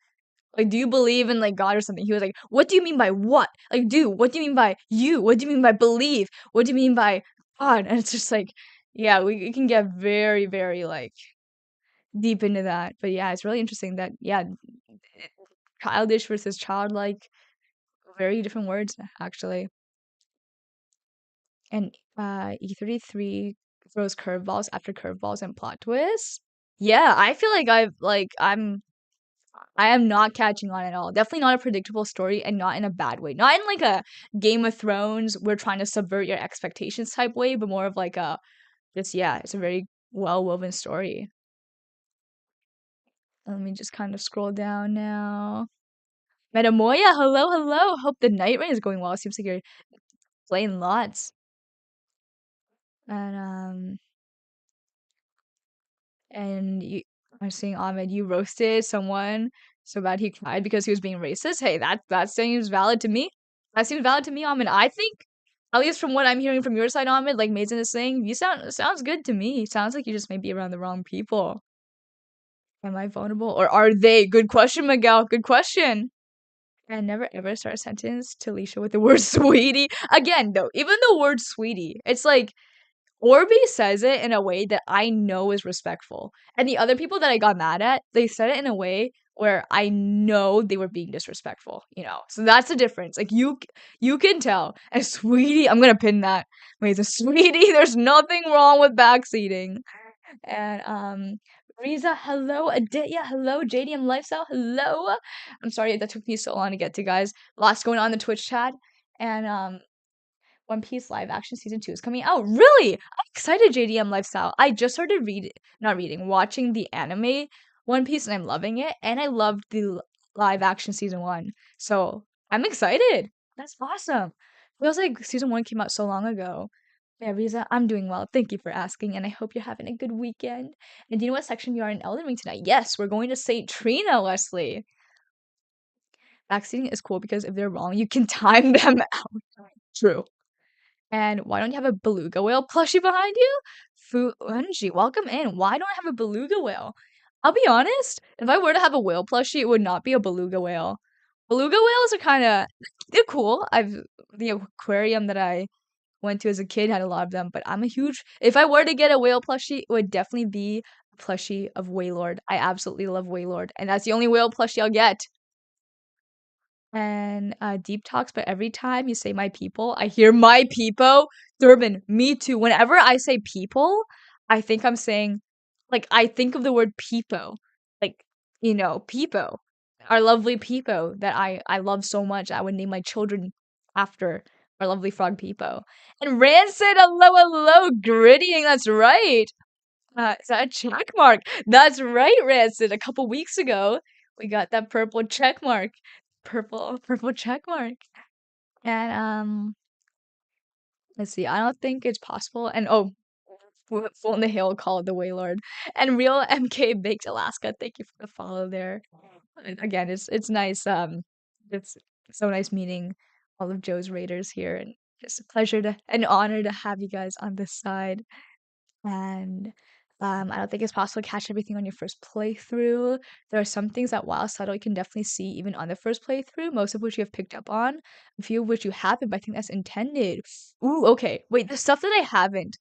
do you believe in like God or something? He was like, what do you mean by what? Like what do you mean by you? What do you mean by believe? What do you mean by God? And it's just like yeah, we can get very, very like deep into that. But yeah, it's really interesting that yeah, childish versus childlike, very different words actually. And E33 throws curveballs after curveballs and plot twists. Yeah, I feel like I am not catching on at all. Definitely not a predictable story and not in a bad way. Not in like a Game of Thrones, we're trying to subvert your expectations type way, but more of like a just yeah, it's a very well woven story. Let me just kind of scroll down now. Metamoya, hello, hello. Hope the night rain is going well. Seems like you're playing lots. And you I'm seeing Ahmed, you roasted someone so bad he cried because he was being racist. Hey, that seems valid to me. That seems valid to me, Ahmed. I think At least from what I'm hearing from your side on it, like Mason is saying, you sounds good to me. Sounds like you just may be around the wrong people. Am I vulnerable or are they? Good question, Miguel. Good question. And never ever start a sentence to Alicia with the word sweetie. Again, though, even the word sweetie, it's like Orby says it in a way that I know is respectful. And the other people that I got mad at, they said it in a way where I know they were being disrespectful, you know? So that's the difference. Like you can tell. And sweetie, I'm gonna pin that. Wait, the sweetie, there's nothing wrong with backseating. And Riza, hello. Aditya, hello. JDM Lifestyle, hello. I'm sorry that took me so long to get to, guys. Lots going on in the Twitch chat. And One Piece live action season 2 is coming out. Really? I'm excited, JDM Lifestyle. I just started watching the anime One Piece and I'm loving it. And I loved the live action season 1. So I'm excited. That's awesome. Feels like season 1 came out so long ago. Yeah, Riza, I'm doing well. Thank you for asking, and I hope you're having a good weekend. And do you know what section we are in Elden Ring tonight? Yes, we're going to St. Trina, Wesley. Backseating is cool because if they're wrong, you can time them out. True. And why don't you have a beluga whale plushie behind you? Fuunji, welcome in. Why don't I have a beluga whale? I'll be honest, if I were to have a whale plushie, it would not be a beluga whale. Beluga whales are kind of, they're cool. The aquarium that I went to as a kid had a lot of them, but if I were to get a whale plushie, it would definitely be a plushie of Waylord. I absolutely love Waylord, and that's the only whale plushie I'll get. And deep talks, but every time you say my people, I hear my people. Durbin, me too. Whenever I say people, I think I'm saying, like, I think of the word peepo. Like, peepo. Our lovely peepo that I love so much. I would name my children after our lovely frog peepo. And Rancid, hello, hello, grittying, that's right. Is that a check mark? That's right, Rancid. A couple weeks ago, we got that purple check mark. Purple check mark. And let's see. I don't think it's possible. And Full in the Hill called the Waylord. And Real MK Baked Alaska. Thank you for the follow there. And again, it's nice. It's so nice meeting all of Joe's Raiders here, and just a pleasure to an honor to have you guys on this side. And I don't think it's possible to catch everything on your first playthrough. There are some things that, while subtle, you can definitely see even on the first playthrough, most of which you have picked up on, a few of which you haven't, but I think that's intended. Ooh, okay. Wait, the stuff that I haven't.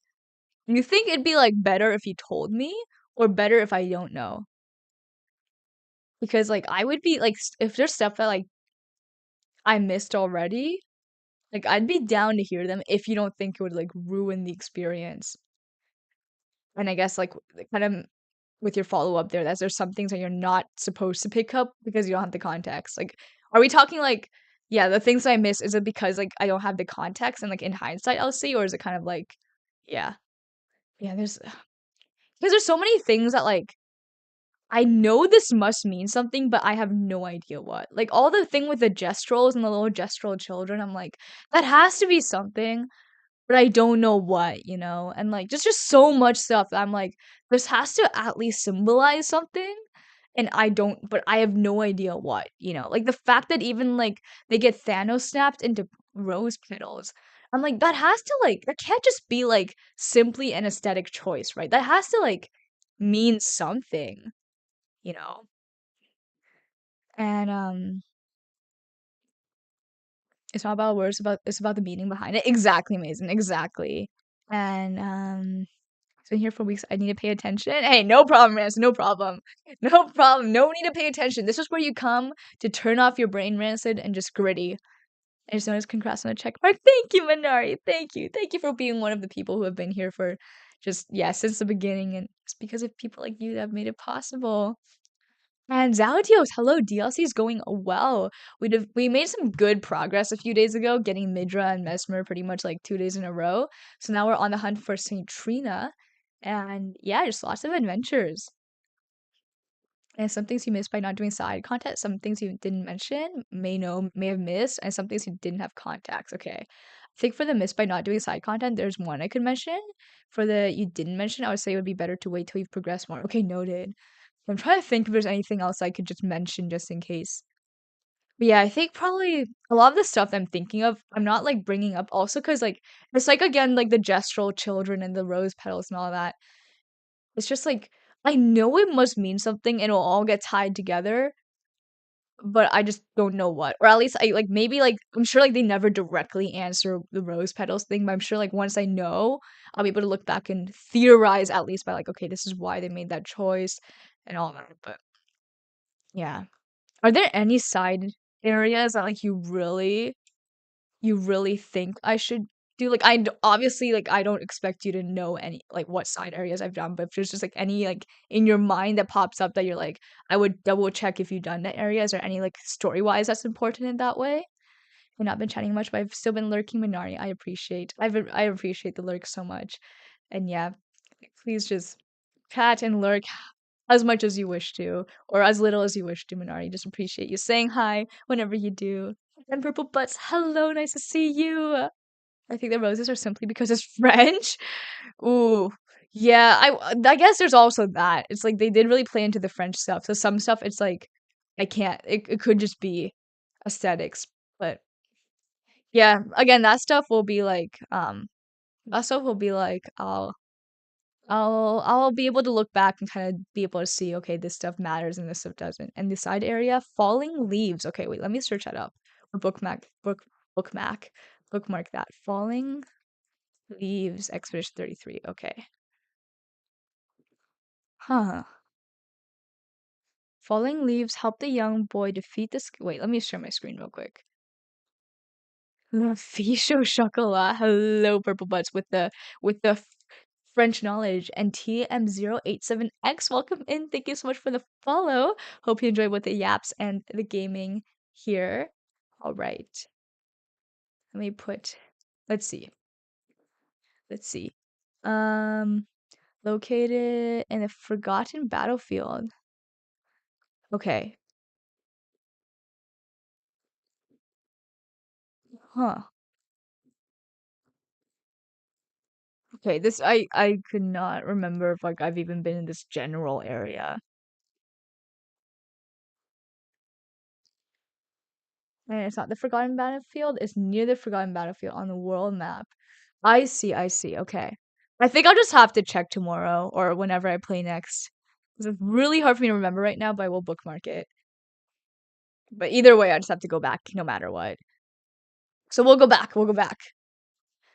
You think it'd be like better if you told me, or better if I don't know? Because like I would be like, if there's stuff that like I missed already, like I'd be down to hear them if you don't think it would like ruin the experience. And I guess like kind of with your follow-up there, that there's some things that you're not supposed to pick up because you don't have the context. Like, are we talking like, yeah, the things I miss, is it because like I don't have the context and like in hindsight I'll see, or is it kind of like, yeah, yeah, because there's so many things that like I know this must mean something, but I have no idea what. Like all the thing with the gestrals and the little gestral children, I'm like, that has to be something, but I don't know what, and like just so much stuff that I'm like, this has to at least symbolize something. And but I have no idea what, like the fact that even like they get Thanos snapped into rose petals. I'm like, that can't just be like simply an aesthetic choice, right? That has to like mean something, you know? And it's not about words, it's about the meaning behind it. Exactly, Mason, exactly. And it's been here for weeks. I need to pay attention. Hey, no problem, Rance. No problem. No problem. No need to pay attention. This is where you come to turn off your brain, Rancid, and just gritty. I just noticed congrats on the check mark. Thank you, Minari. Thank you. Thank you for being one of the people who have been here for since the beginning. And it's because of people like you that have made it possible. And Zalatios, hello, DLC is going well. We made some good progress a few days ago, getting Midra and Mesmer pretty much like 2 days in a row. So now we're on the hunt for St. Trina. And yeah, just lots of adventures. And some things you missed by not doing side content, some things you didn't mention, may have missed, and some things you didn't have contacts. Okay. I think for the miss by not doing side content, there's one I could mention. For the you didn't mention, I would say it would be better to wait till you've progressed more. Okay, noted. I'm trying to think if there's anything else I could just mention just in case. But yeah, I think probably a lot of the stuff I'm thinking of, I'm not like bringing up also because like it's like again like the gestural children and the rose petals and all that. It's just like I know it must mean something and it'll all get tied together, but I just don't know what. Or at least I like maybe like I'm sure like they never directly answer the rose petals thing, but I'm sure like once I know, I'll be able to look back and theorize at least by like, okay, this is why they made that choice and all that. But yeah. Are there any side areas that like you really think I should do? Like obviously like I don't expect you to know any like what side areas I've done, but if there's just like any like in your mind that pops up that you're like I would double check if you've done that areas or any like story wise that's important in that way. I've not been chatting much, but I've still been lurking Minari. I appreciate the lurk so much. And yeah, please just chat and lurk as much as you wish to, or as little as you wish to, Minari. Just appreciate you saying hi whenever you do. And Purple Butts, hello, nice to see you. I think the roses are simply because it's French. Ooh, yeah. I guess there's also that. It's like they did really play into the French stuff. So some stuff, it's like I can't. It could just be aesthetics, but yeah. Again, that stuff will be like that stuff will be like I'll be able to look back and kind of be able to see, okay, this stuff matters and this stuff doesn't. And the side area, falling leaves. Okay, wait, let me search that up. Or bookmark bookmark that. Falling leaves Expedition 33. Okay. Huh. Falling leaves help the young boy defeat the wait, let me share my screen real quick. Ficho Chocolat. Hello, Purple Butts with the French knowledge and TM087X. Welcome in. Thank you so much for the follow. Hope you enjoy both the yaps and the gaming here. All right. Let me put let's see. Let's see. Um Located in a forgotten battlefield. Okay. Huh. Okay, this I could not remember if like I've even been in this general area. And it's not the Forgotten Battlefield, it's near the Forgotten Battlefield on the world map. I see. Okay. I think I'll just have to check tomorrow or whenever I play next. It's really hard for me to remember right now, but I will bookmark it. But either way, I just have to go back no matter what. So we'll go back. We'll go back.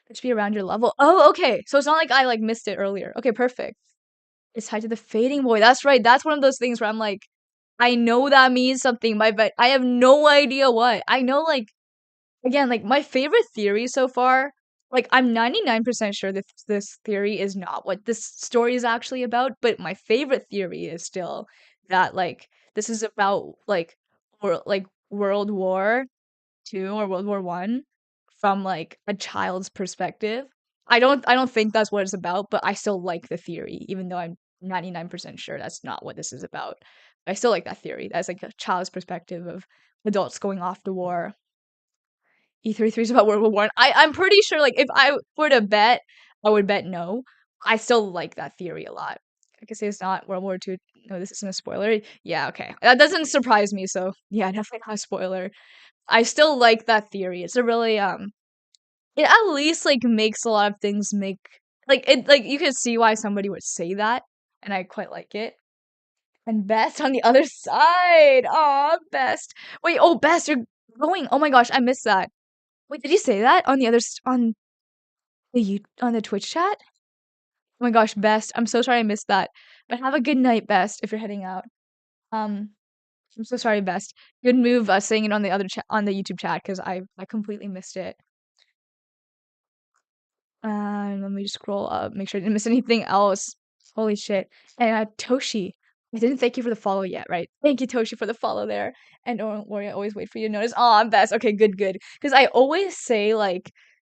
It should be around your level. Oh, okay. So it's not like I like missed it earlier. Okay, perfect. It's tied to the fading boy. That's right. That's one of those things where I'm like, I know that means something, but I have no idea what. I know like again, like my favorite theory so far, like I'm 99% sure that this theory is not what this story is actually about, but my favorite theory is still that like this is about like World War II or World War One from like a child's perspective. I don't think that's what it's about, but I still like the theory, even though I'm 99% sure that's not what this is about. I still like that theory. That's like a child's perspective of adults going off to war. E33 is about World War One. I'm pretty sure like if I were to bet, I would bet no. I still like that theory a lot. I could say it's not World War Two. No, this isn't a spoiler. Yeah, okay. That doesn't surprise me, so yeah, definitely not a spoiler. I still like that theory. It's a really it at least like makes a lot of things make like it like you can see why somebody would say that, and I quite like it. And Best on the other side. Aw, Best. Wait, oh Best, you're going. Oh my gosh, I missed that. Wait, did you say that on the on on the Twitch chat? Oh my gosh, Best. I'm so sorry I missed that. But have a good night, Best, if you're heading out. Um, I'm so sorry, Best. Good move saying it on the other chat on the YouTube chat because I completely missed it. Let me just scroll up, make sure I didn't miss anything else. Holy shit. And Toshi, I didn't thank you for the follow yet, right? Thank you, Toshi, for the follow there. And don't worry, I always wait for you to notice. Oh, I'm best. Okay, good, good. Because I always say like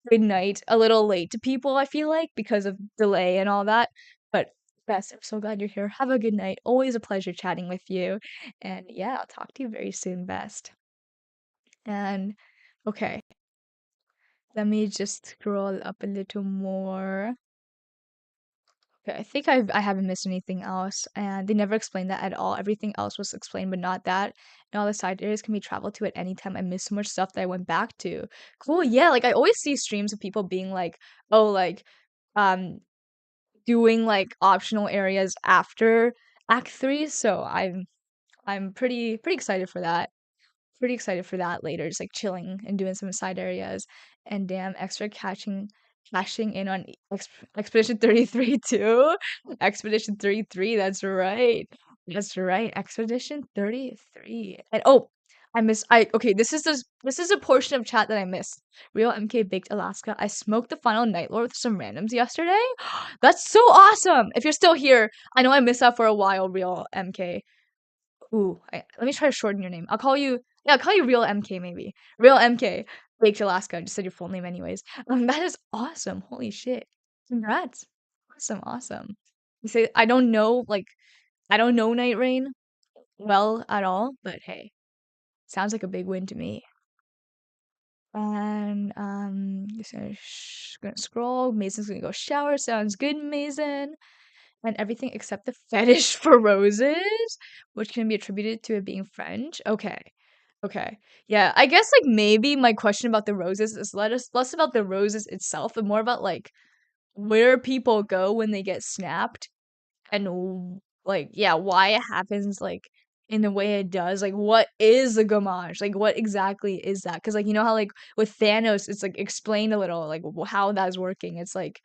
good night a little late to people, I feel like, because of delay and all that. But best, I'm so glad you're here. Have a good night. Always a pleasure chatting with you. And yeah, I'll talk to you very soon, best. And okay, let me just scroll up a little more. Okay, I think I haven't missed anything else, and they never explained that at all. Everything else was explained, but not that. And all the side areas can be traveled to at any time. I missed so much stuff that I went back to. Cool, yeah. Like I always see streams of people being like, "Oh, like, um, doing like optional areas after Act 3." So I'm pretty excited for that. Pretty excited for that later, just like chilling and doing some side areas. And damn, extra cashing in on Expedition 33 too. Expedition 33, that's right. That's right. Expedition 33. And oh, I okay, this is a portion of chat that I missed. Real MK Baked Alaska. I smoked the final Night Lord with some randoms yesterday. That's so awesome. If you're still here, I know I missed out for a while, Real MK. Ooh, let me try to shorten your name. I'll call you Real MK maybe. Real MK. Baked Alaska. I just said your full name anyways. That is awesome. Holy shit. Congrats. Awesome, awesome. You say I don't know Night Rain well at all, but hey, sounds like a big win to me. And just gonna scroll. Mason's gonna go shower. Sounds good, Mason. And everything except the fetish for roses, which can be attributed to it being French. Okay. Okay. Yeah, I guess like maybe my question about the roses is less about the roses itself and more about like where people go when they get snapped and like yeah, why it happens like in the way it does. Like what is a gamage? Like what exactly is that? Cuz like you know how like with Thanos it's like explained a little like how that's working. It's like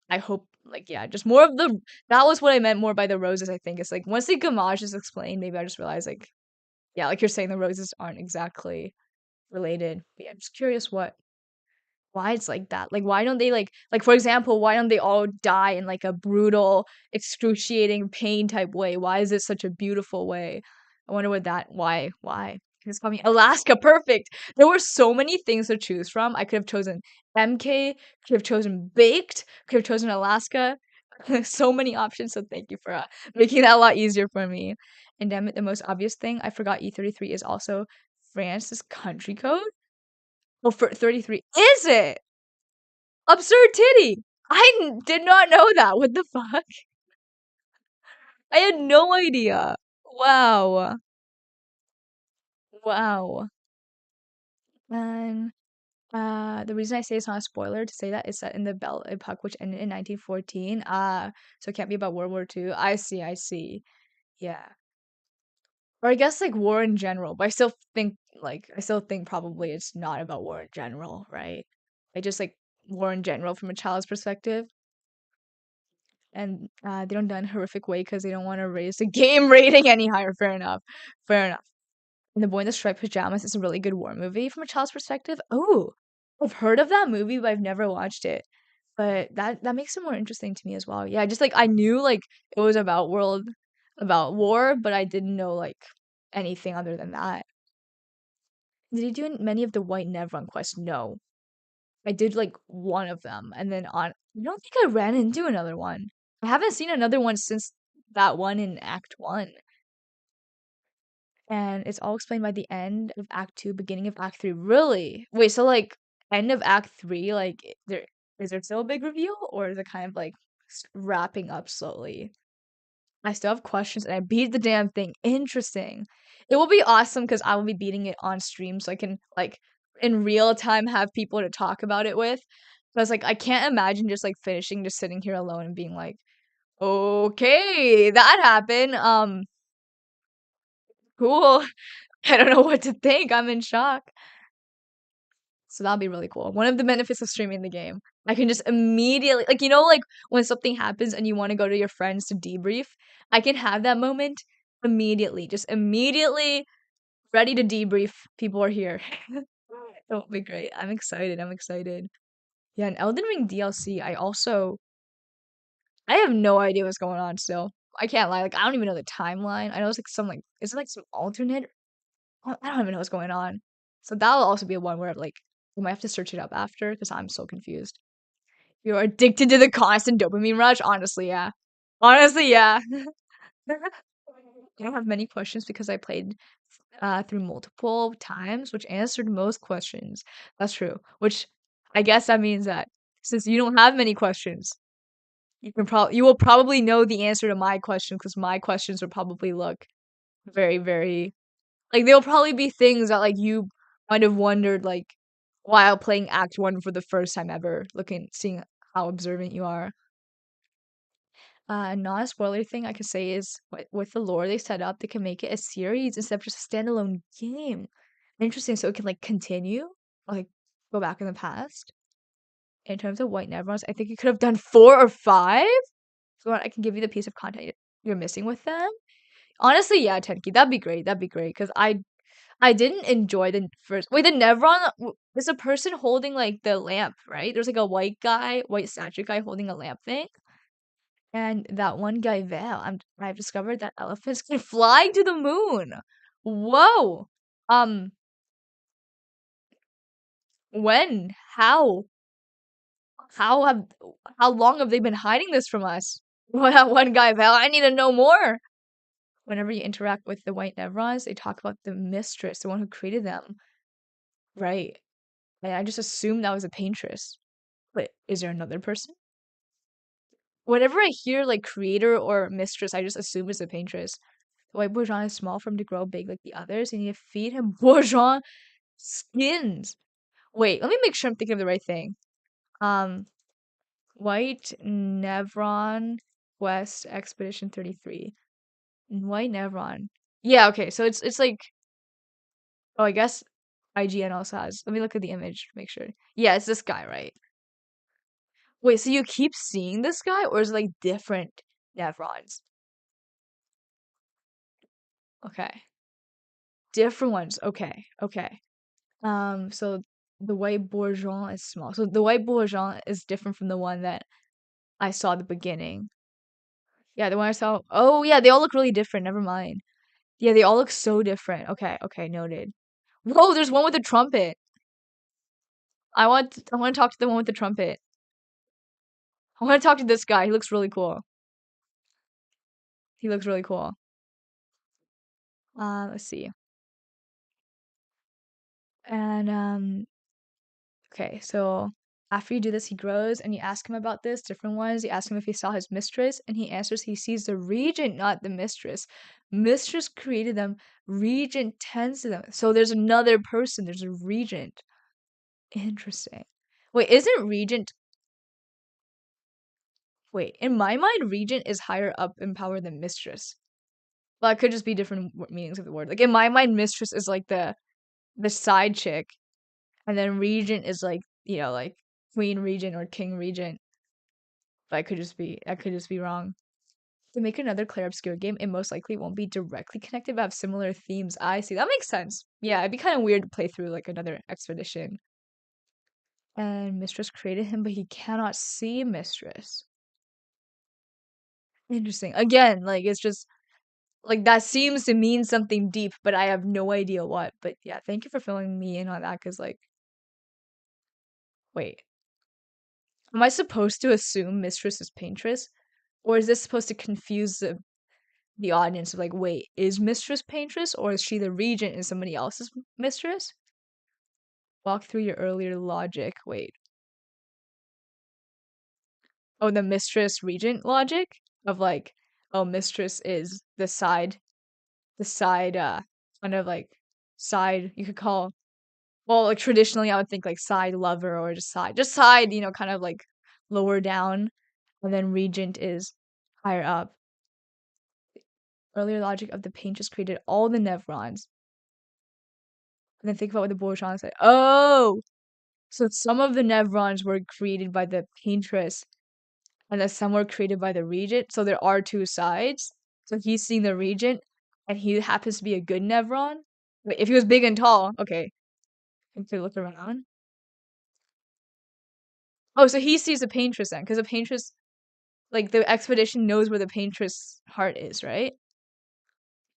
I hope, like, yeah, just more of the. That was what I meant more by the roses. I think it's like once the gamage is explained, maybe I just realized, like, yeah, like you're saying, the roses aren't exactly related. But yeah, I'm just curious why it's like that. Like, why don't they like for example, why don't they all die in like a brutal, excruciating pain type way? Why is it such a beautiful way? I wonder what that. Why? It's called me Alaska. Perfect. There were so many things to choose from. I could have chosen MK. Could have chosen baked. Could have chosen Alaska. So many options. So thank you for making that a lot easier for me. And damn it, the most obvious thing I forgot. E33 is also France's country code. Well, for 33, is it? Absurd titty. Did not know that. What the fuck? I had no idea. Wow. Wow. And the reason I say it's not a spoiler to say that is set in the Belle Epoque, which ended in 1914. So it can't be about World War II. I see, I see. Yeah. Or I guess like war in general, but I still think probably it's not about war in general, right? I just like war in general from a child's perspective. And they don't do it in a horrific way because they don't want to raise the game rating any higher. Fair enough. Fair enough. And The Boy in the Striped Pajamas is a really good war movie from a child's perspective. Oh, I've heard of that movie, but I've never watched it. But that makes it more interesting to me as well. Yeah, just like I knew like it was about war, but I didn't know like anything other than that. Did you do many of the White Nevron quests? No. I did like one of them, and then I don't think I ran into another one. I haven't seen another one since that one in Act 1. And it's all explained by the end of Act 2, beginning of Act 3. Really? Wait, so like end of Act 3, like there still a big reveal, or is it kind of like wrapping up slowly? I still have questions and I beat the damn thing. Interesting. It will be awesome because I will be beating it on stream so I can like in real time have people to talk about it with. Because like I can't imagine just like finishing just sitting here alone and being like, okay, that happened. Cool. I don't know what to think. I'm in shock. So that'll be really cool. One of the benefits of streaming the game. I can just immediately like like when something happens and you want to go to your friends to debrief, I can have that moment immediately. Just immediately ready to debrief. People are here. That'll be great. I'm excited. I'm excited. Yeah, and Elden Ring DLC, I have no idea what's going on still. I can't lie. Like I don't even know the timeline. I know it's like some like is it like some alternate I don't even know what's going on. So that'll also be one where like we might have to search it up after because I'm so confused. You're addicted to the constant dopamine rush? Honestly, yeah. Honestly, yeah. I don't have many questions because I played through multiple times, which answered most questions. That's true. Which I guess that means that since you don't have many questions, you will probably know the answer to my question because my questions will probably look very, very like there'll probably be things that like you might have wondered like while playing Act 1 for the first time ever, seeing how observant you are. Not a spoiler thing I could say is with the lore they set up, they can make it a series instead of just a standalone game. Interesting, so it can like continue, like go back in the past. In terms of White Nevrons, I think you could have done 4 or 5. So I can give you the piece of content you're missing with them. Honestly, yeah, Tenki, that'd be great. That'd be great because I didn't enjoy the first. Wait, the Nevron is a person holding like the lamp, right? There's like a white statue guy holding a lamp thing. And that one guy, Val, I've discovered that elephants can fly to the moon. Whoa. Um, when? How have how long have they been hiding this from us? Well, that one guy, Val, I need to know more. Whenever you interact with the white Nevrons, they talk about the mistress, the one who created them. Right. And I just assumed that was a paintress. But is there another person? Whenever I hear like creator or mistress, I just assume it's a paintress. The white bourgeon is small for him to grow big like the others. You need to feed him bourgeon skins. Wait, let me make sure I'm thinking of the right thing. Um, White Nevron Quest Expedition 33. White Nevron. Yeah, okay, so it's like oh I guess IGN also has. Let me look at the image to make sure. Yeah, it's this guy, right? Wait, so you keep seeing this guy, or is it like different Nevrons? Okay. Different ones. Okay. Okay. So the white bourgeon is small. So the white bourgeon is different from the one that I saw at the beginning. Yeah, the one I saw. Oh, yeah, they all look really different. Never mind. Yeah, they all look so different. Okay, okay, noted. Whoa, there's one with a trumpet. I want to talk to the one with the trumpet. I want to talk to this guy. He looks really cool. He looks really cool. Let's see. And okay, so after you do this, he grows and you ask him about this, different ones. You ask him if he saw his mistress, and he answers he sees the regent, not the mistress. Mistress created them, regent tends to them. So there's another person, there's a regent. Interesting. Wait, isn't regent wait, in my mind, regent is higher up in power than mistress. Well, it could just be different meanings of the word. Like in my mind, mistress is like the side chick, and then regent is like, like queen regent or king regent. But I could just be wrong. To make another Clair Obscur game, it most likely won't be directly connected but have similar themes. I see. That makes sense. Yeah, it'd be kind of weird to play through like another expedition. And Mistress created him, but he cannot see Mistress. Interesting. Again, like it's just like that seems to mean something deep, but I have no idea what. But yeah, thank you for filling me in on that because like wait, am I supposed to assume Mistress is Paintress? Or is this supposed to confuse the audience of like, wait, is Mistress Paintress or is she the regent and somebody else's mistress? Walk through your earlier logic. Wait. Oh, the mistress regent logic of like, oh, mistress is the side, kind of like side you could call. Well, like traditionally, I would think like side lover or just side, kind of like lower down, and then regent is higher up. Earlier logic of the paintress created all the nevrons. And then think about what the Bourgeon said. Oh, so some of the Nevrons were created by the Paintress, and then some were created by the Regent. So there are two sides. So he's seeing the Regent, and he happens to be a good Nevron. Wait, if he was big and tall, okay. I could look around. Oh, so he sees the Paintress then, because the Paintress, like the expedition knows where the Paintress heart is, right?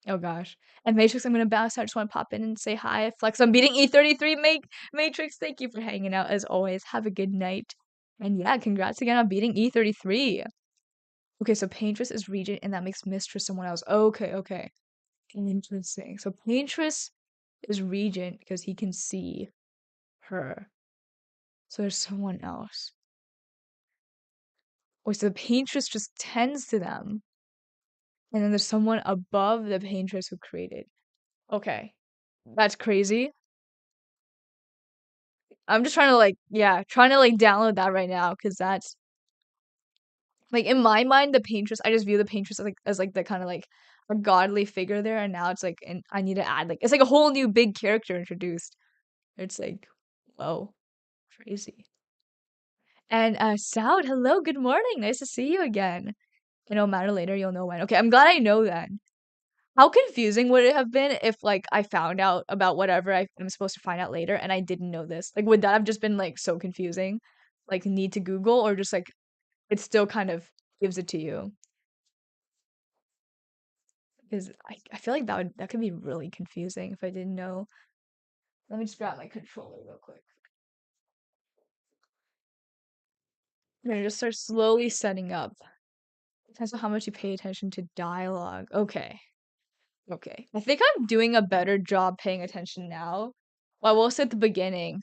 Oh gosh. And Matrix, I'm gonna bounce. I just want to pop in and say hi. Flex on beating E33. Matrix, thank you for hanging out as always. Have a good night. And yeah, congrats again on beating E33. Okay, so Paintress is Regent, and that makes Mistress someone else. Okay, okay. Interesting. So Paintress is Regent because he can see her. So there's someone else. Oh, so the paintress just tends to them. And then there's someone above the paintress who created. Okay. That's crazy. I'm just trying to like, yeah, trying to like download that right now because that's like in my mind, the paintress, I just view the paintress as like the kind of like a godly figure there, and now it's like, and I need to add like it's like a whole new big character introduced. It's like, whoa, crazy. And Soud, hello, good morning, nice to see you again. It don't matter later, you'll know when. Okay, I'm glad I know then. How confusing would it have been if like I found out about whatever I'm supposed to find out later and I didn't know this? Like, would that have just been like so confusing? Like, need to Google or just like it still kind of gives it to you? Because I feel like that could be really confusing if I didn't know. Let me just grab my controller real quick. I'm gonna just start slowly setting up. Depends on how much you pay attention to dialogue. Okay. Okay. I think I'm doing a better job paying attention now. Well, I will say at the beginning,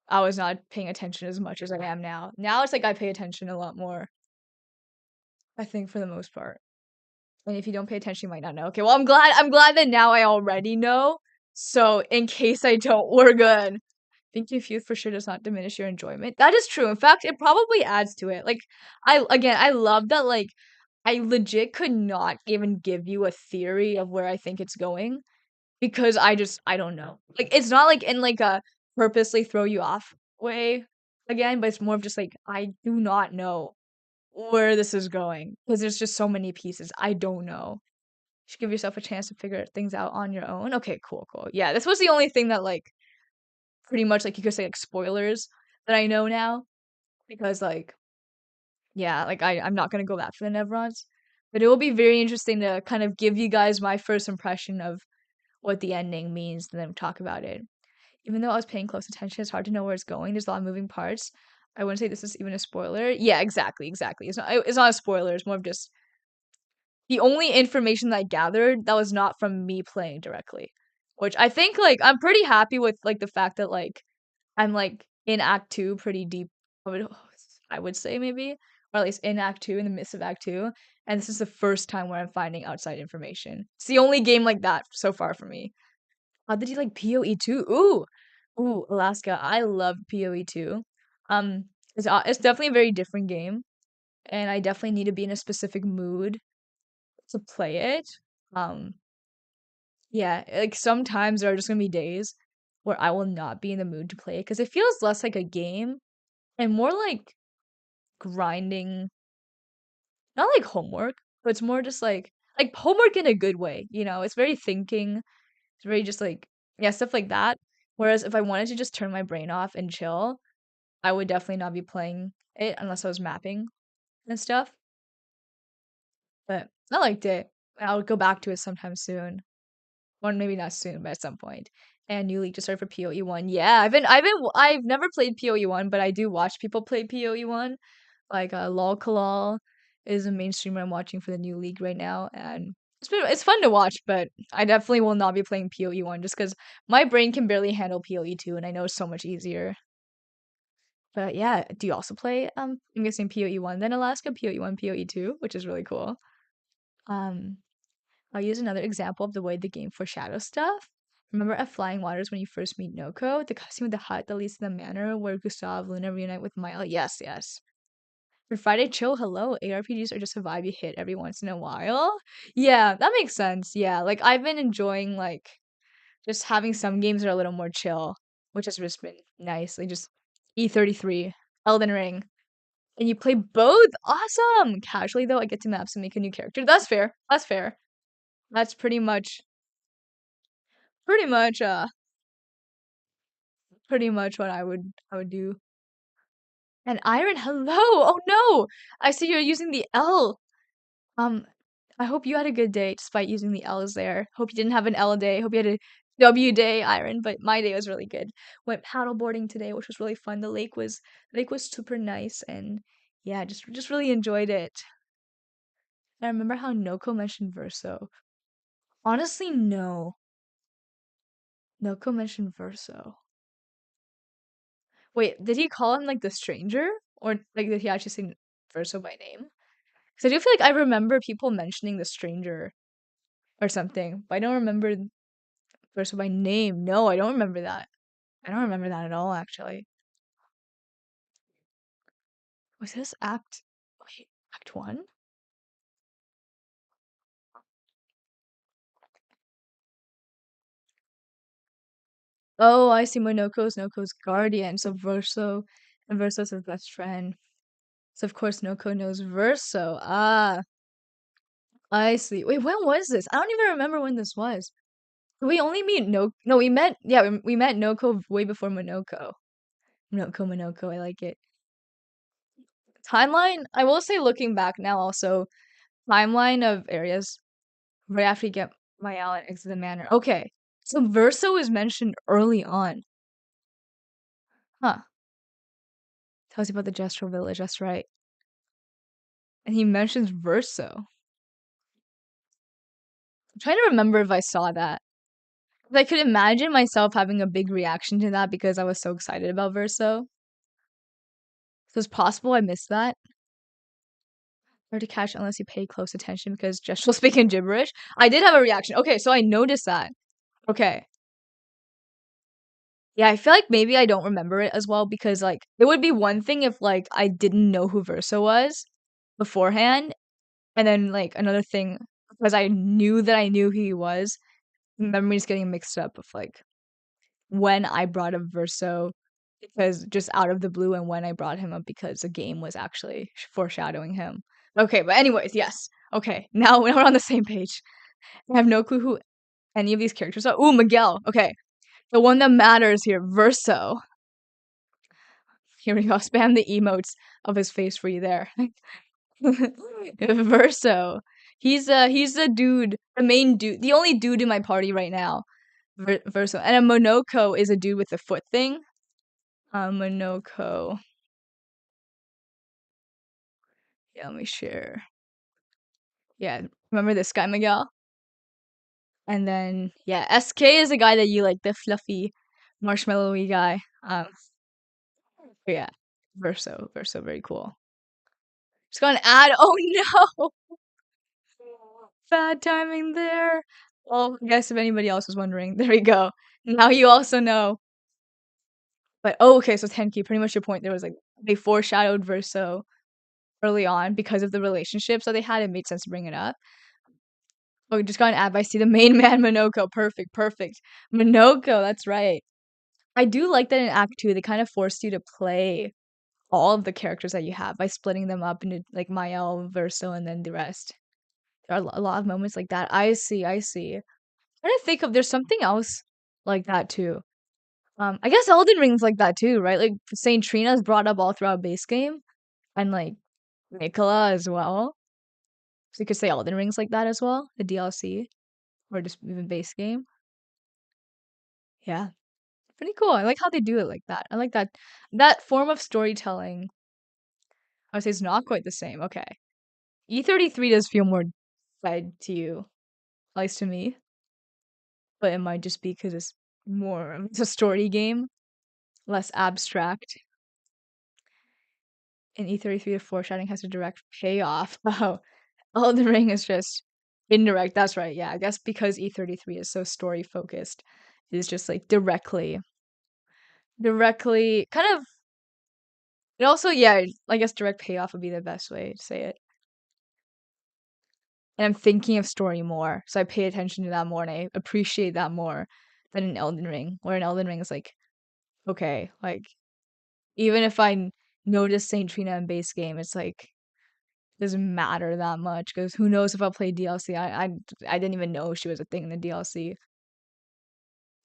I was not paying attention as much as I am now. Now it's like I pay attention a lot more, I think for the most part. And if you don't pay attention, you might not know. Okay, well I'm glad that now I already know. So in case I don't, we're good. Being confused for sure does not diminish your enjoyment. That is true. In fact, it probably adds to it. Like I love that like I legit could not even give you a theory of where I think it's going because I don't know. Like it's not like in like a purposely throw you off way again, but it's more of just like I do not know where this is going because there's just so many pieces. I don't know. You should give yourself a chance to figure things out on your own. Okay, cool, cool. Yeah, this was the only thing that like pretty much like you could say like spoilers that I know now because like yeah, like I'm not gonna go back for the Nevrons. But it will be very interesting to kind of give you guys my first impression of what the ending means and then talk about it. Even though I was paying close attention, it's hard to know where it's going. There's a lot of moving parts. I wouldn't say this is even a spoiler. Yeah, exactly, exactly. It's not a spoiler, it's more of just the only information that I gathered that was not from me playing directly. Which I think like I'm pretty happy with like the fact that like I'm like in Act Two pretty deep I would say maybe. Or at least in Act Two, in the midst of Act Two. And this is the first time where I'm finding outside information. It's the only game like that so far for me. How did you like PoE 2? Ooh. Ooh, Alaska. I love PoE 2. It's definitely a very different game, and I definitely need to be in a specific mood to play it. Um, yeah, like sometimes there are just gonna be days where I will not be in the mood to play it because it feels less like a game and more like grinding, not like homework, but it's more just like homework in a good way, you know? It's very thinking. It's very just like yeah, stuff like that. Whereas if I wanted to just turn my brain off and chill, I would definitely not be playing it unless I was mapping and stuff. But I liked it. I'll go back to it sometime soon. Or maybe not soon, but at some point. And New League just started for PoE 1. Yeah, I've never played PoE 1, but I do watch people play PoE 1. Like Lol Kalal is a main streamer I'm watching for the New League right now, and it's fun to watch, but I definitely will not be playing PoE 1 just because my brain can barely handle PoE 2, and I know it's so much easier. But yeah, do you also play I'm guessing PoE 1 then Alaska, PoE 1, PoE 2, which is really cool. Um I'll use another example of the way the game foreshadows stuff. Remember at Flying Waters when you first meet Noko, the cutscene with the hut that leads to the manor where Gustav Luna reunite with Milo? Yes, yes. For Friday Chill, hello. ARPGs are just a vibe you hit every once in a while. Yeah, that makes sense. Yeah, like I've been enjoying like just having some games that are a little more chill, which has just been nice. Like just E33, Elden Ring. And you play both? Awesome! Casually though, I get to maps and make a new character. That's fair. That's fair. That's pretty much pretty much what I would do. And Iron, hello! Oh no! I see you're using the L. Um, I hope you had a good day despite using the L's there. Hope you didn't have an L day. Hope you had a W day, Iron. But my day was really good. Went paddleboarding today, which was really fun. The lake was super nice, and yeah, just really enjoyed it. And I remember how Noko mentioned Verso. Honestly, no. Noko mentioned Verso. Wait, did he call him like the stranger? Or like did he actually say Verso by name? Because I do feel like I remember people mentioning the stranger or something, but I don't remember Verso by name. No, I don't remember that. I don't remember that at all, actually. Was this wait, Act 1? Oh, I see. Noko's guardian. So and Verso's his best friend. So of course Noko knows Verso. Ah, I see. Wait, when was this? I don't even remember when this was. We only meet no, we met, yeah, we met Noko way before Monoko. Monoko, I like it. Timeline, I will say looking back now also, timeline of areas right after you get Mayal and exit the manor. Okay, so Verso is mentioned early on. Huh. Tells you about the Gestural Village, that's right. And he mentions Verso. I'm trying to remember if I saw that. I could imagine myself having a big reaction to that because I was so excited about Verso. So it's possible I missed that. Hard to catch unless you pay close attention because Jess will speak in gibberish. I did have a reaction. Okay, so I noticed that. Okay. Yeah, I feel like maybe I don't remember it as well because like it would be one thing if like I didn't know who Verso was beforehand, and then like another thing because I knew that I knew who he was. Memories getting mixed up with like when I brought up Verso because just out of the blue and when I brought him up because the game was actually foreshadowing him. Okay, but anyways, yes. Okay, now we're on the same page. I have no clue who any of these characters are. Ooh, Miguel. Okay, the one that matters here, Verso. Here we go. Spam the emotes of his face for you there. Verso. He's the dude, the main dude, the only dude in my party right now. Verso. And a Monoko is a dude with the foot thing. Monoko. Yeah, let me share. Yeah, remember this guy, Miguel? And then yeah, SK is a guy that you like, the fluffy, marshmallowy guy. Yeah, Verso, very cool. Just got an ad. Oh no, bad timing there. Well, I guess if anybody else was wondering, there we go. Now you also know. But oh, okay, so Tenki, pretty much your point. There was like they foreshadowed Verso early on because of the relationships that they had. It made sense to bring it up. Oh, we just got an ad. I see the main man, Monoko. Perfect. Monoko, that's right. I do like that in Act 2, they kind of forced you to play all of the characters that you have by splitting them up into like Mael, Verso, and then the rest. There are a lot of moments like that. I see. I didn't think of there's something else like that too. I guess Elden Ring's like that too, right? Like Saint Trina's brought up all throughout base game, and like Nicola as well. So you could say Elden Ring's like that as well, the DLC, or just even base game. Yeah, pretty cool. I like how they do it like that. I like that form of storytelling. I would say it's not quite the same. Okay, E33 does feel more tied to you, at least to me, but it might just be because it's a story game, less abstract. In E33, the foreshadowing has a direct payoff. Oh, Elden Ring is just indirect. That's right. Yeah, I guess because E33 is so story focused, it is just like directly kind of. It also, yeah, I guess direct payoff would be the best way to say it. And I'm thinking of story more, so I pay attention to that more and I appreciate that more than in Elden Ring. Where in Elden Ring is like, okay, like even if I notice Saint Trina in base game, it's like doesn't matter that much because who knows if I'll play DLC. I didn't even know she was a thing in the DLC,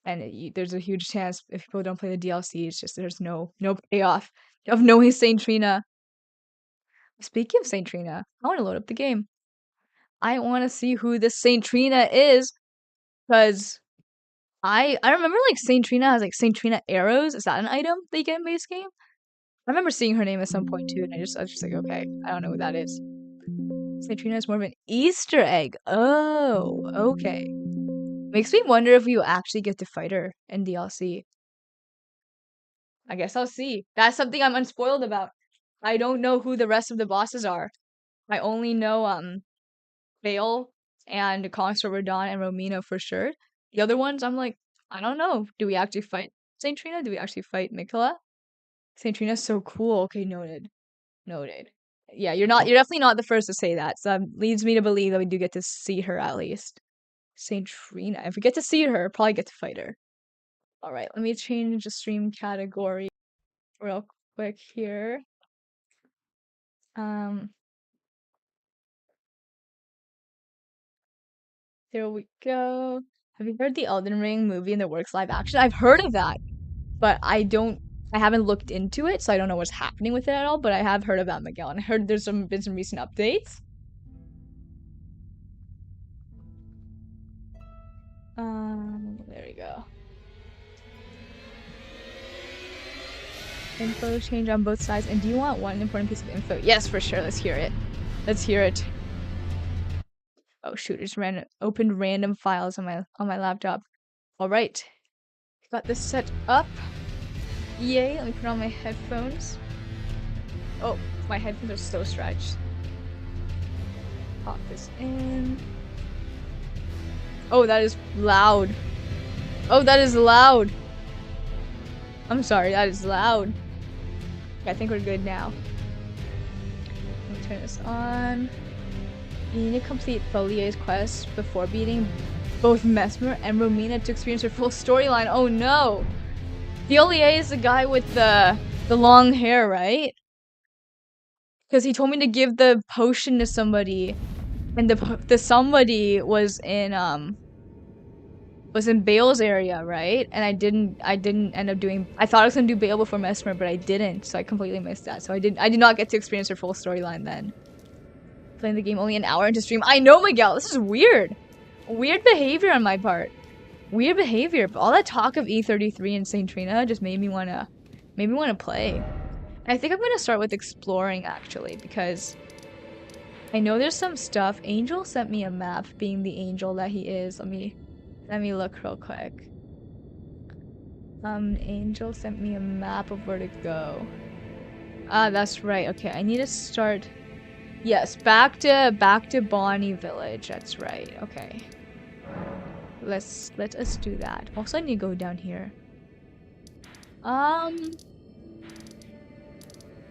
and there's a huge chance if people don't play the DLC, it's just there's no payoff of knowing Saint Trina. Speaking of Saint Trina, I want to load up the game. I want to see who this Saint Trina is because I remember like Saint Trina has like Saint Trina arrows. Is that an item that you get in base game? I remember seeing her name at some point too, and I was just like, okay, I don't know who that is. Saint Trina is more of an Easter egg. Oh, okay. Makes me wonder if you actually get to fight her in DLC. I guess I'll see. That's something I'm unspoiled about. I don't know who the rest of the bosses are. I only know Bale and Constable Radon and Romina for sure. The other ones, I'm like, I don't know. Do we actually fight Saint Trina? Do we actually fight Mikola? Saint Trina's so cool. Okay, noted. Noted. Yeah, you're definitely not the first to say that. So that leads me to believe that we do get to see her at least. Saint Trina. If we get to see her, probably get to fight her. All right, let me change the stream category real quick here. There we go. Have you heard the Elden Ring movie in the works live action? I've heard of that, but I haven't looked into it, so I don't know what's happening with it at all, but I have heard of that, Miguel, and I heard there's been some recent updates. There we go. Info change on both sides, and do you want one important piece of info? Yes, for sure, let's hear it. Let's hear it. Oh shoot, I just opened random files on my laptop. Alright. Got this set up. Yay, let me put on my headphones. Oh, my headphones are so stretched. Pop this in. Oh, that is loud. Oh, that is loud. I'm sorry, that is loud. Okay, I think we're good now. Let me turn this on. You need to complete Folier's quest before beating both Mesmer and Romina to experience her full storyline. Oh no! Folier is the guy with the long hair, right? Because he told me to give the potion to somebody, and the somebody was in Bale's area, right? And I didn't end up doing. I thought I was gonna do Bale before Mesmer, but I didn't, so I completely missed that. So I did not get to experience her full storyline then. Playing the game only an hour into stream. I know, Miguel. This is weird. Weird behavior on my part. Weird behavior. But all that talk of E33 and Saint Trina just made me wanna play. And I think I'm gonna start with exploring actually, because I know there's some stuff. Angel sent me a map, being the angel that he is. Let me look real quick. Angel sent me a map of where to go. Ah, that's right. Okay, I need to start. Yes, back to Bonnie Village. That's right. Okay. Let us do that. Also, I need to go down here.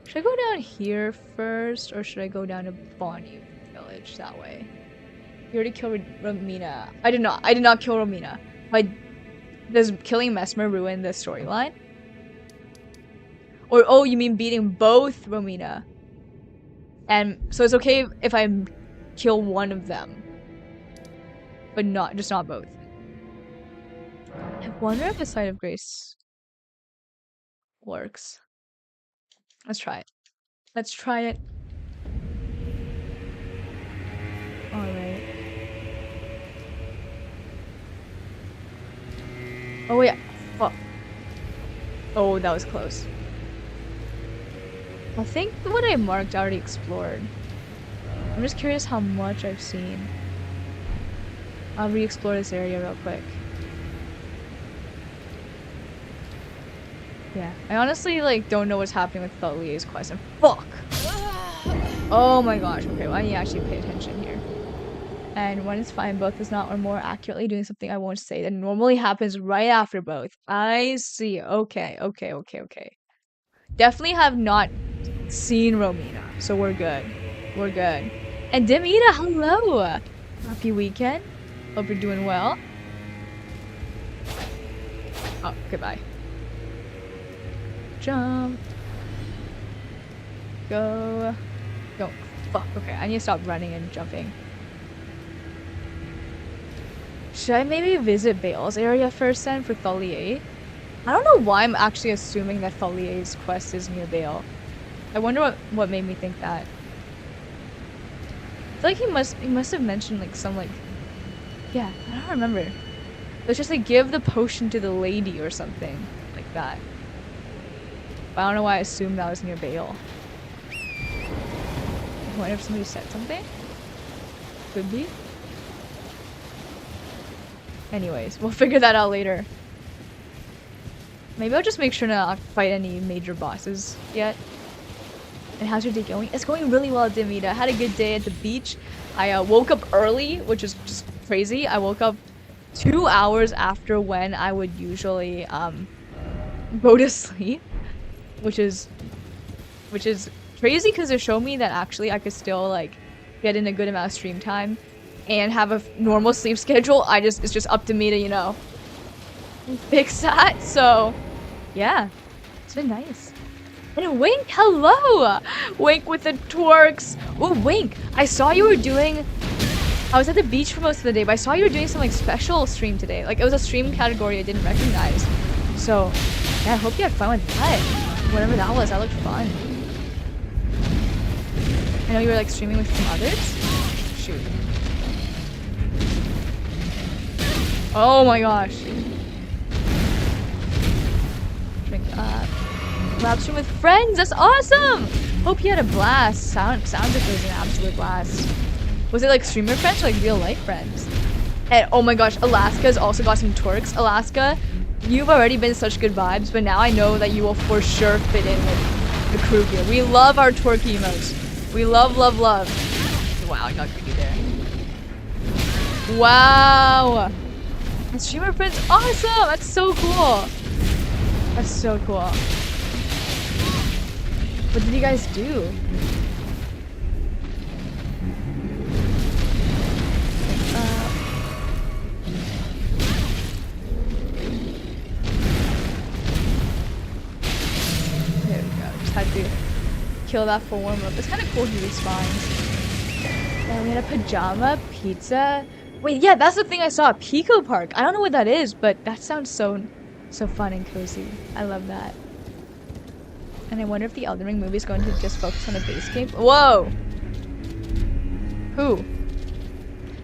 Should I go down here first, or should I go down to Bonnie Village that way? You already killed Romina. I did not kill Romina. Does killing Mesmer ruin the storyline? Or oh, you mean beating both Romina? And so it's okay if I kill one of them, but not both. I wonder if the Site of Grace works. Let's try it. Let's try it. Alright. Oh yeah. Fuck. Oh, that was close. I think what I marked I already explored. I'm just curious how much I've seen. I'll re-explore this area real quick. Yeah, I honestly don't know what's happening with Folier's quest. And fuck! Oh my gosh, okay, well I need to actually pay attention here. And when it's fine, both is not, or more accurately doing something I won't say that normally happens right after both. I see. Okay. Definitely have not seen Romina, so we're good. We're good. And Demita, hello! Happy weekend. Hope you're doing well. Oh, goodbye. Jump. Go. Go. Fuck, okay, I need to stop running and jumping. Should I maybe visit Bale's area first then for Tholier? I don't know why I'm actually assuming that Tholier's quest is near Bale. I wonder what made me think that. I feel like he must have mentioned yeah, I don't remember. Let's just give the potion to the lady or something like that. But I don't know why I assumed that was near Bale. I wonder if somebody said something? Could be. Anyways, we'll figure that out later. Maybe I'll just make sure to not fight any major bosses yet. And how's your day going? It's going really well, Demita. I had a good day at the beach. I woke up early, which is just crazy. I woke up 2 hours after when I would usually go to sleep, which is crazy because it showed me that actually I could still like get in a good amount of stream time and have a normal sleep schedule. It's just up to me to, you know, fix that. So yeah, it's been nice. And Wink, hello! Wink with the twerks. Oh, Wink, I saw you were doing... I was at the beach for most of the day, but I saw you were doing some like special stream today. Like it was a stream category I didn't recognize. So yeah, I hope you had fun with that. Whatever that was, that looked fun. I know you were like streaming with some others. Shoot. Oh my gosh. Drink up. Lab stream with friends. That's awesome. Hope you had a blast. Sounds like it was an absolute blast. Was it like streamer friends or like real life friends? And oh my gosh, Alaska's also got some twerks. Alaska, you've already been such good vibes, but now I know that you will for sure fit in with the crew here. We love our twerk emotes. We love, love, love. Wow, I got greedy there. Wow. And streamer friends, awesome. That's so cool. That's so cool. What did you guys do? There we go. Just had to kill that for warm-up. It's kind of cool he respawns. And we had a pajama pizza. Wait, yeah, that's the thing I saw. Pico Park. I don't know what that is, but that sounds so fun and cozy. I love that. And I wonder if the Elden Ring movie is going to just focus on the base game. Whoa! Who?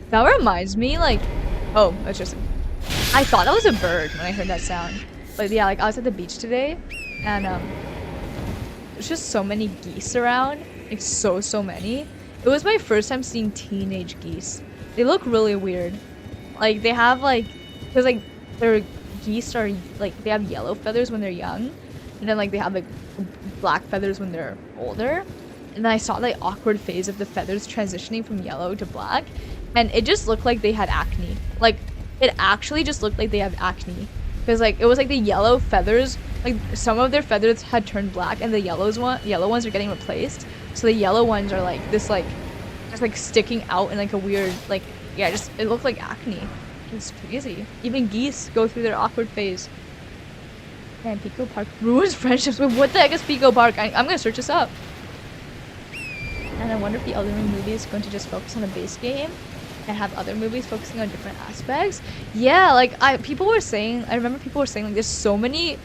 That reminds me, like... Oh, it's just... I thought that was a bird when I heard that sound. But yeah, like, I was at the beach today, and, there's just so many geese around. Like, so many. It was my first time seeing teenage geese. They look really weird. Like, they have, like... Because, like, their geese are, like, they have yellow feathers when they're young. And then, like, they have, like, black feathers when they're older. And then I saw the awkward phase of the feathers transitioning from yellow to black. And it just looked like they had acne. Like, it actually just looked like they have acne. Because, like, it was like the yellow feathers, like, some of their feathers had turned black and the yellow ones are getting replaced. So the yellow ones are, like, this, like, just, like, sticking out in, like, a weird, like, yeah, just, it looked like acne. It's crazy. Even geese go through their awkward phase. Man, Pico Park ruins friendships. Wait, what the heck is Pico Park? I'm gonna search this up. And I wonder if the Elden Ring movie is going to just focus on the base game and have other movies focusing on different aspects. Yeah, like people were saying, I remember people were saying like there's so many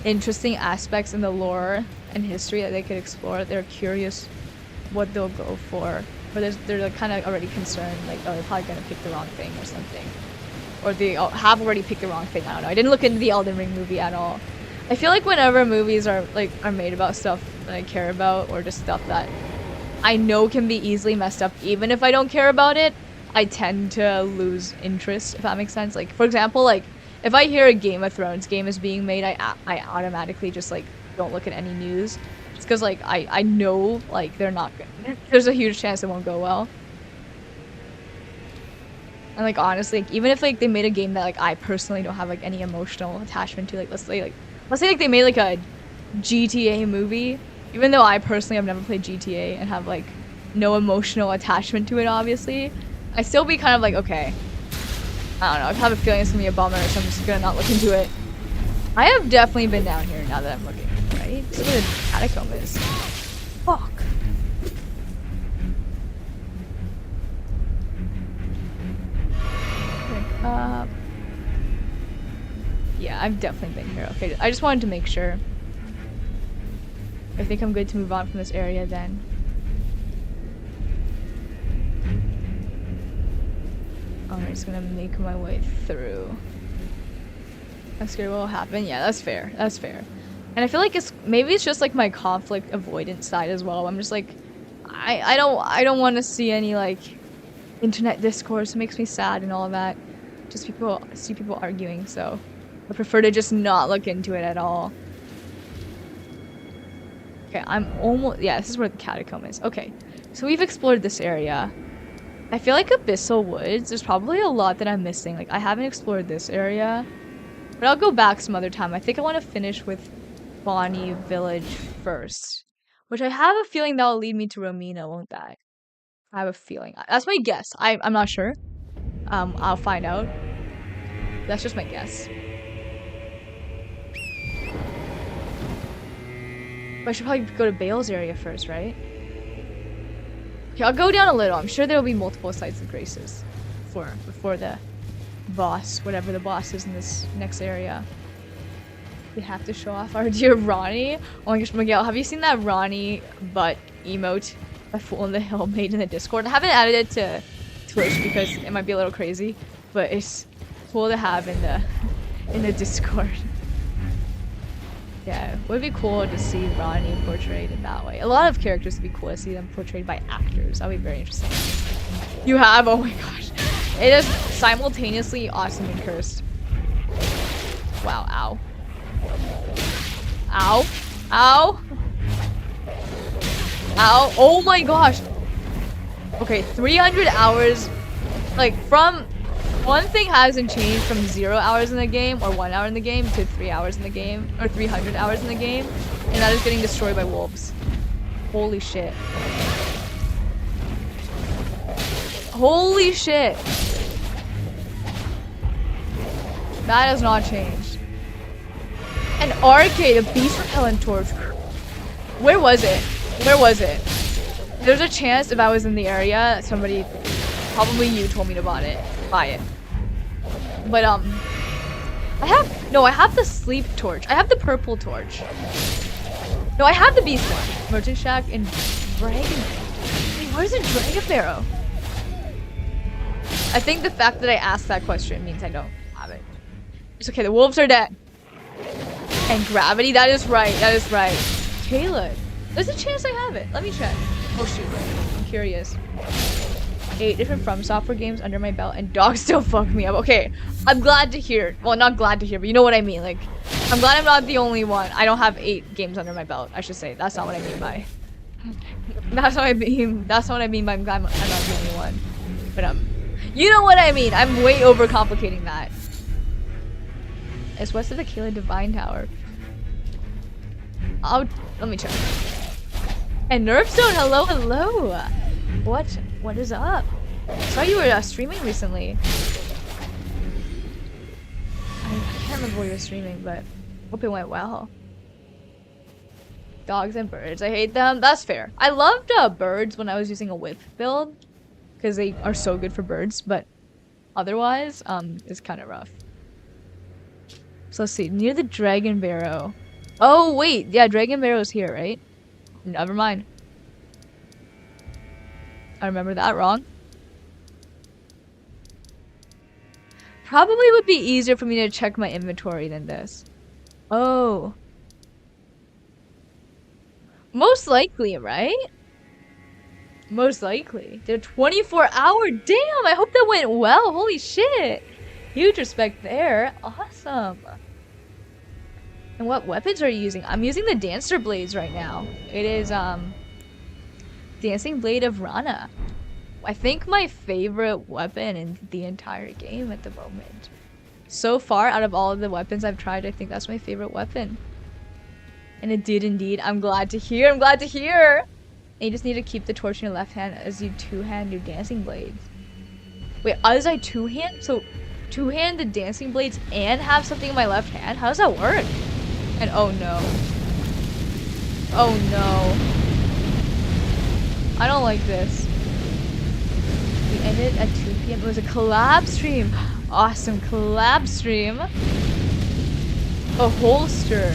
interesting aspects in the lore and history that they could explore. They're curious what they'll go for. But they're like, kind of already concerned, like, oh, they're probably gonna pick the wrong thing or something. Or they have already picked the wrong thing. I don't know. I didn't look into the Elden Ring movie at all. I feel like whenever movies are made about stuff that I care about, or just stuff that I know can be easily messed up, even if I don't care about it, I tend to lose interest, if that makes sense. Like, for example, like, if I hear a Game of Thrones game is being made, I automatically just, like, don't look at any news. Just because, like, I know, like, they're not good. There's a huge chance it won't go well. And, like, honestly, like, even if, like, they made a game that, like, I personally don't have, like, any emotional attachment to, like, let's say, like, they made, like, a GTA movie, even though I personally have never played GTA and have, like, no emotional attachment to it, obviously, I'd still be kind of like, okay, I don't know, I have a feeling it's gonna be a bummer, so I'm just gonna not look into it. I have definitely been down here now that I'm looking, right? This is where the catacomb is. Fuck. Yeah, I've definitely been here. Okay, I just wanted to make sure. I think I'm good to move on from this area then. I'm just gonna make my way through. I'm scared what will happen. Yeah, that's fair. That's fair. And I feel like maybe it's just like my conflict avoidance side as well. I'm just like, I don't want to see any like internet discourse. It makes me sad and all of that. Just see people arguing, so I prefer to just not look into it at all. Okay, I'm almost... Yeah, this is where the catacomb is. Okay, so we've explored this area. I feel like Abyssal Woods, there's probably a lot that I'm missing. Like, I haven't explored this area. But I'll go back some other time. I think I want to finish with Bonnie Village first. Which I have a feeling that'll lead me to Romina, won't that? I have a feeling. That's my guess. I'm not sure. I'll find out. That's just my guess. But I should probably go to Bale's area first, right? Okay, I'll go down a little. I'm sure there'll be multiple sites of graces before the boss, whatever the boss is in this next area. We have to show off our dear Ronnie. Oh my gosh, Miguel, have you seen that Ronnie butt emote that Fool on the Hill made in the Discord? I haven't added it to Twitch because it might be a little crazy, but it's cool to have in the Discord. Yeah, it would be cool to see Ronnie portrayed in that way. A lot of characters would be cool to see them portrayed by actors. That would be very interesting. You have? Oh my gosh. It is simultaneously awesome and cursed. Wow, ow. Ow. Ow. Ow. Oh my gosh. Okay, 300 hours. Like, from... One thing hasn't changed from 0 hours in the game, or 1 hour in the game, to 3 hours in the game, or 300 hours in the game, and that is getting destroyed by wolves. Holy shit. Holy shit. That has not changed. An arcade, a beast repellent torch. Where was it? Where was it? There's a chance if I was in the area, somebody, probably you, told me to buy it. But I have the sleep torch. I have the purple torch. No, I have the beast one. Merchant Shack and Dragon. Wait, where's the Dragon Barrow? I think the fact that I asked that question means I don't have it. It's okay, the wolves are dead. And gravity, that is right, that is right. Caleb, there's a chance I have it. Let me check. Oh shoot, I'm curious. 8 different From Software games under my belt, and dogs still fuck me up. Okay, I'm glad to hear. Well, not glad to hear, but you know what I mean. Like, I'm glad I'm not the only one. I don't have 8 games under my belt, I should say. That's not what I mean by... That's what I mean. That's not what I mean by I'm glad I'm not the only one. But, you know what I mean. I'm way overcomplicating that. It's west of the Kayla Divine Tower. Let me check. And Nerfstone, hello, hello. What is up? I saw you were streaming recently. I can't remember what you were streaming, but hope it went well. Dogs and birds, I hate them. That's fair. I loved birds when I was using a whip build because they are so good for birds, but otherwise, it's kind of rough. So let's see, near the Dragon Barrow. Oh wait, yeah, Dragon Barrow's here, right? Never mind. I remember that wrong. Probably would be easier for me to check my inventory than this. Oh. Most likely, right? Most likely. They're 24-hour. Damn, I hope that went well. Holy shit. Huge respect there. Awesome. And what weapons are you using? I'm using the Dancer Blades right now. It is, Dancing Blade of Rana. I think my favorite weapon in the entire game at the moment. So far, out of all of the weapons I've tried, I think that's my favorite weapon. And it did indeed. I'm glad to hear. I'm glad to hear. And you just need to keep the torch in your left hand as you two-hand your dancing blades. Wait, as I two-hand? So, two-hand the dancing blades and have something in my left hand? How does that work? And oh no. Oh no. I don't like this. We ended at 2 p.m. It was a collab stream. Awesome collab stream. A holster.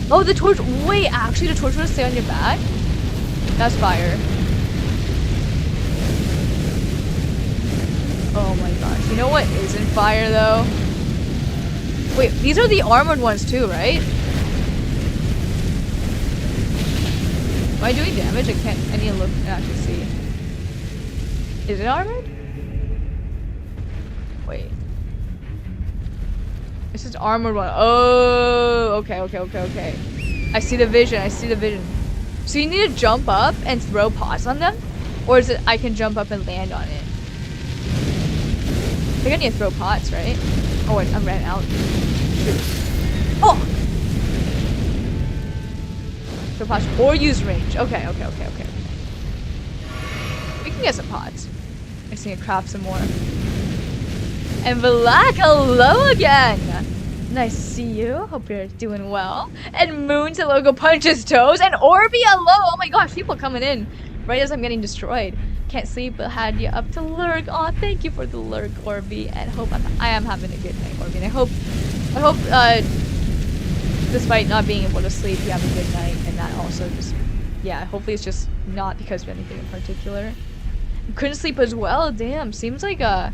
Oh, the torch. Wait, actually, the torch will stay on your back? That's fire. Oh my gosh. You know what isn't fire, though? Wait, these are the armored ones, too, right? Am I doing damage? I can't. I need to look and actually see. Is it armored? Wait. This is armored one. Oh, okay. I see the vision. I see the vision. So you need to jump up and throw pots on them? Or is it I can jump up and land on it? I think I need to throw pots, right? Oh, wait, I'm ran out. Oh! Throw pots or use range. Okay. We can get some pots. I just need to craft some more. And Black, hello again! Nice to see you. Hope you're doing well. And Moon's hello, go punch his toes. And Orby, hello! Oh my gosh, people coming in right as I'm getting destroyed. Can't sleep, but had you up to lurk. Aw, thank you for the lurk, Orby. And hope I am having a good night, Orby. And I hope, despite not being able to sleep, you have a good night. And that also just, yeah, hopefully it's just not because of anything in particular. Couldn't sleep as well. Damn, seems like an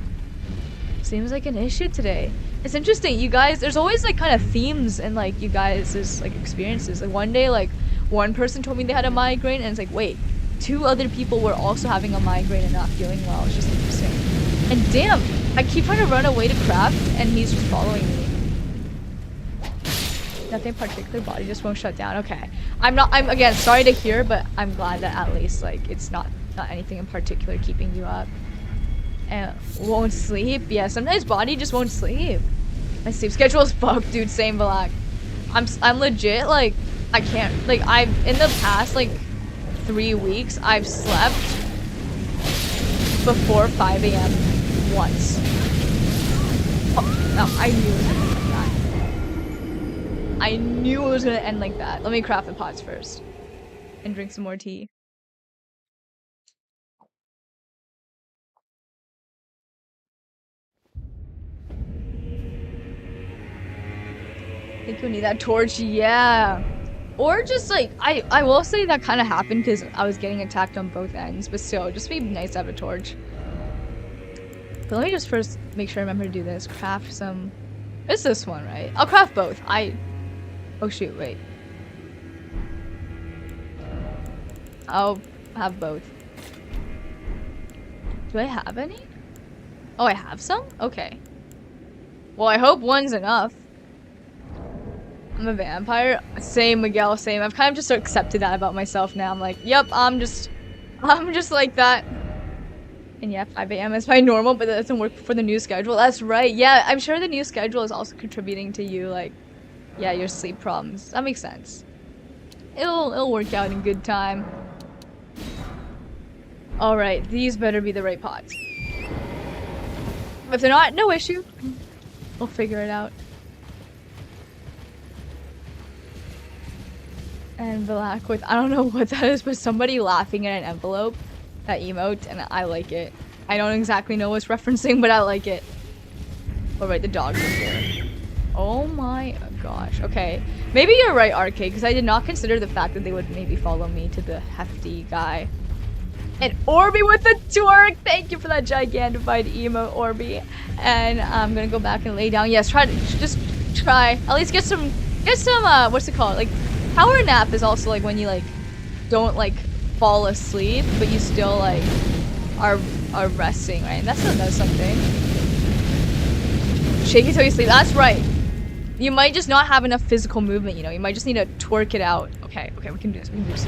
issue today. It's interesting, you guys, there's always like kind of themes in like you guys' like experiences. Like one day, like one person told me they had a migraine and it's like, wait, 2 other people were also having a migraine and not feeling well. It's just interesting. And damn, I keep trying to run away to craft and he's just following me. Nothing particular, body just won't shut down. Okay. I'm again sorry to hear, but I'm glad that at least like it's not anything in particular keeping you up. And won't sleep. Yeah, sometimes body just won't sleep. My sleep schedule is fucked, dude. Same Black. I'm legit like I can't like I've in the past like 3 weeks I've slept before 5 a.m. once. Oh, no, I knew it was gonna end like that. I knew it was gonna end like that. Let me craft the pots first and drink some more tea. I think you'll need that torch, yeah. Or just like, I will say that kind of happened because I was getting attacked on both ends, but still, just be nice to have a torch. But let me just first make sure I remember to do this. Craft some, it's this one, right? I'll craft both. Oh shoot, wait. I'll have both. Do I have any? Oh, I have some? Okay. Well, I hope one's enough. I'm a vampire. Same, Miguel, same. I've kind of just accepted that about myself now. I'm like, yep, I'm just like that. And yeah, 5 a.m. is my normal, but that doesn't work for the new schedule. That's right. Yeah, I'm sure the new schedule is also contributing to you, like, yeah, your sleep problems. That makes sense. It'll work out in good time. All right, these better be the right pots. If they're not, no issue. We'll figure it out. And Black with, I don't know what that is, but somebody laughing in an envelope. That emote, and I like it. I don't exactly know what's referencing, but I like it. Oh, right, the dogs are here. Oh my gosh. Okay. Maybe you're right, Arcade, because I did not consider the fact that they would maybe follow me to the hefty guy. And Orby with the twerk! Thank you for that gigantified emote, Orby. And I'm gonna go back and lay down. Yes, just try. At least get some, what's it called? Like, power nap is also like when you like, don't like fall asleep, but you still like, are resting, right? And that still does something. Shake it till you sleep, that's right. You might just not have enough physical movement, you know? You might just need to twerk it out. Okay, we can do this,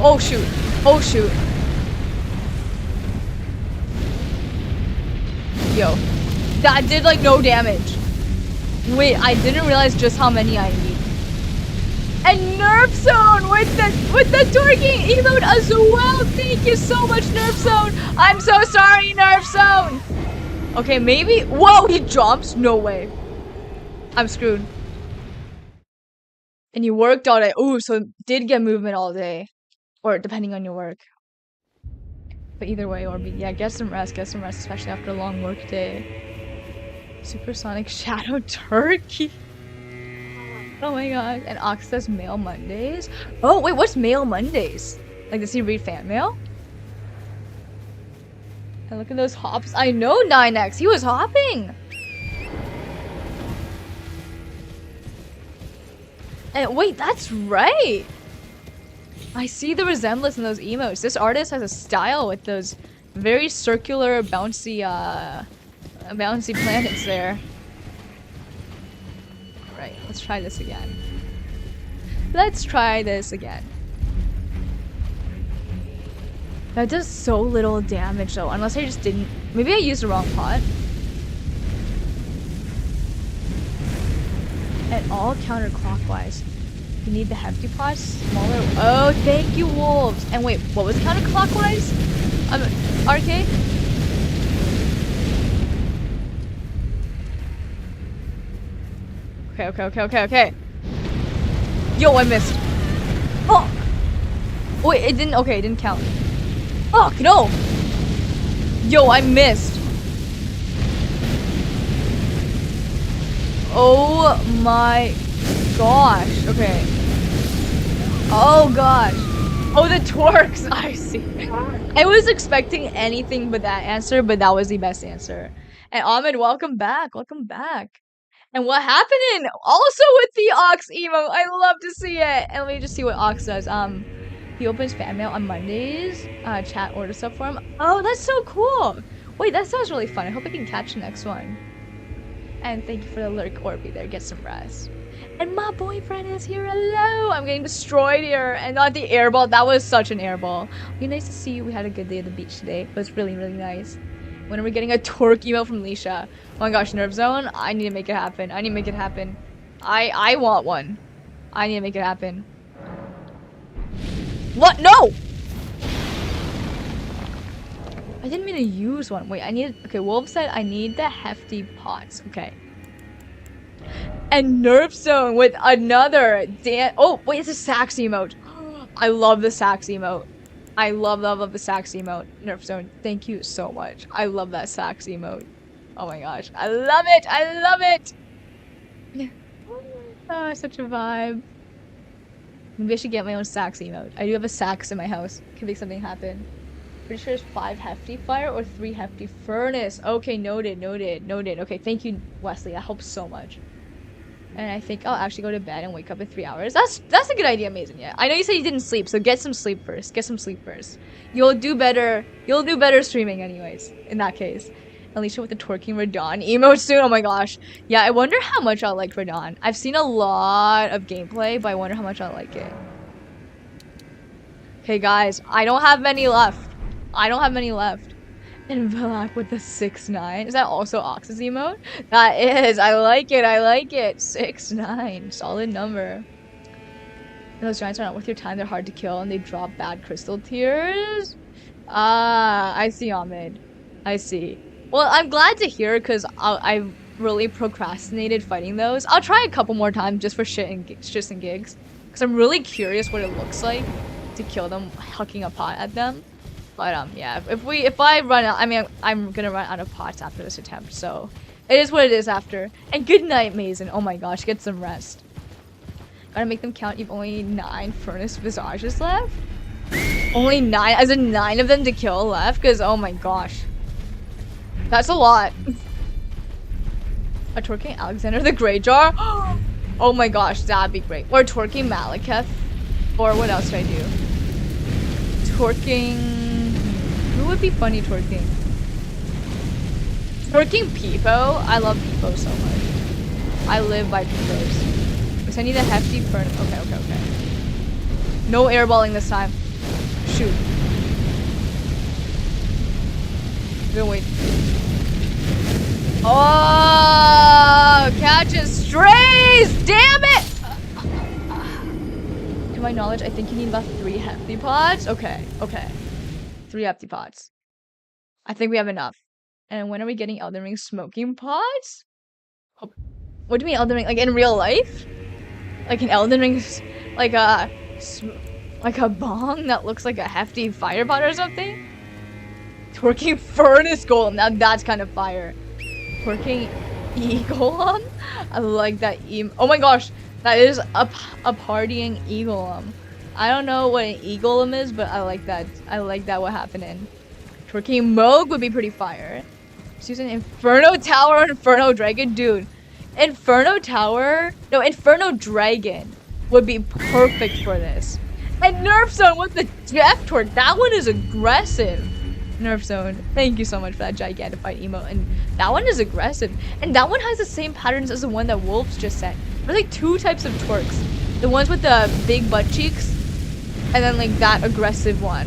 Oh shoot, oh shoot. Yo, that did like no damage. Wait, I didn't realize just how many I need. And Nerf Zone with the twerking emote as well. Thank you so much, Nerf Zone. I'm so sorry, Nerf Zone. Okay, maybe. Whoa, he jumps. No way. I'm screwed. And you worked all day. Ooh, so did get movement all day, or depending on your work. But either way, Orby, yeah, get some rest, especially after a long work day. Supersonic Shadow Turkey. Oh my god. And Ox says Mail Mondays. Oh, wait, what's Mail Mondays? Like, does he read fan mail? And look at those hops. I know 9X. He was hopping. And wait, that's right. I see the resemblance in those emotes. This artist has a style with those very circular, bouncy planets there. Right, let's try this again. That does so little damage though, unless I just didn't. Maybe I used the wrong pot. And all counterclockwise. You need the hefty pots, smaller. Oh, thank you, wolves. And wait, what was counterclockwise? RK? Okay. Yo, I missed. Fuck. Wait, it didn't. Okay, it didn't count. Fuck, no. Yo, I missed. Oh my gosh. Okay. Oh gosh. Oh, the twerks. I see. I was expecting anything but that answer, but that was the best answer. And Ahmed, welcome back. Welcome back. And what happened also with the Ox emote? I love to see it. And let me just see what Ox does. He opens fan mail on Mondays. Chat order stuff for him. Oh, that's so cool. Wait, that sounds really fun. I hope I can catch the next one. And thank you for the lurk, Orby. There, get some rest. And my boyfriend is here. Hello. I'm getting destroyed here. And not the airball. That was such an airball. Be nice to see you. We had a good day at the beach today. It was really, really nice. When are we getting a twerk email from Leisha? Oh my gosh, Nerve Zone. I need to make it happen. I need to make it happen. I want one. I need to make it happen. What? No! I didn't mean to use one. Wait, I need... Okay, Wolf said I need the hefty pots. Okay. And Nerf Zone with another oh, wait, it's a sax emote. I love the sax emote. I love the sax emote. Nerf Zone, thank you so much. I love that sax emote. Oh my gosh. I love it! I love it! Oh, such a vibe. Maybe I should get my own sax emote. I do have a sax in my house. Could make something happen. Pretty sure it's 5 hefty fire or 3 hefty furnace. Okay, noted. Okay, thank you, Wesley. That helps so much. And I think I'll actually go to bed and wake up in 3 hours. That's a good idea, Mason. Yeah, I know you said you didn't sleep, so get some sleep first. You'll do better streaming anyways, in that case. Alicia with the twerking Radon emote soon. Oh my gosh. Yeah, I wonder how much I'll like Radon. I've seen a lot of gameplay, but I wonder how much I'll like it. Okay, guys, I don't have many left. And Vilak with the 6'9". Is that also Ox's emote? That is. I like it. 6'9". Solid number. Those giants are not worth your time. They're hard to kill and they drop bad crystal tears. Ah, I see, Ahmed. I see. Well, I'm glad to hear because I really procrastinated fighting those. I'll try a couple more times just for shits and gigs. Because I'm really curious what it looks like to kill them hucking a pot at them. But yeah, if I run out, I mean, I'm gonna run out of pots after this attempt, so it is what it is after. And good night, Mason. Oh my gosh, get some rest. Gotta make them count. You've only 9 furnace visages left. Only 9, as in 9 of them to kill left. Cause oh my gosh, that's a lot. A twerking Alexander the Grey Jar. Oh my gosh, that'd be great. Or twerking Malekith. Or what else should I do? Twerking. Who would be funny twerking? Twerking Peepo? I love Peepo so much. I live by Peepos. So I need a hefty fern. Okay. No airballing this time. Shoot. I'm gonna wait. Oh, catching strays! Damn it! To my knowledge, I think you need about 3 hefty pods. Okay. 3 hefty pods. I think we have enough. And when are we getting Elden Ring smoking pods? Oh, what do you mean Elden Ring? Like in real life? Like an Elden Ring, like a bong that looks like a hefty fire pot or something? Twerking furnace golem. Now that's kind of fire. Twerking e-golem? I like that oh my gosh. That is a partying e-golem. I don't know what an e-golem is, but I like that. What happening. Twerking Moog would be pretty fire. Just using Inferno Tower and Inferno Dragon. Dude, Inferno Dragon would be perfect for this. And Nerf Zone with the Death Twerk. That one is aggressive. Nerf Zone, thank you so much for that Gigantified emote. And that one is aggressive. And that one has the same patterns as the one that Wolves just sent. There's like 2 types of twerks. The ones with the big butt cheeks. And then like that aggressive one.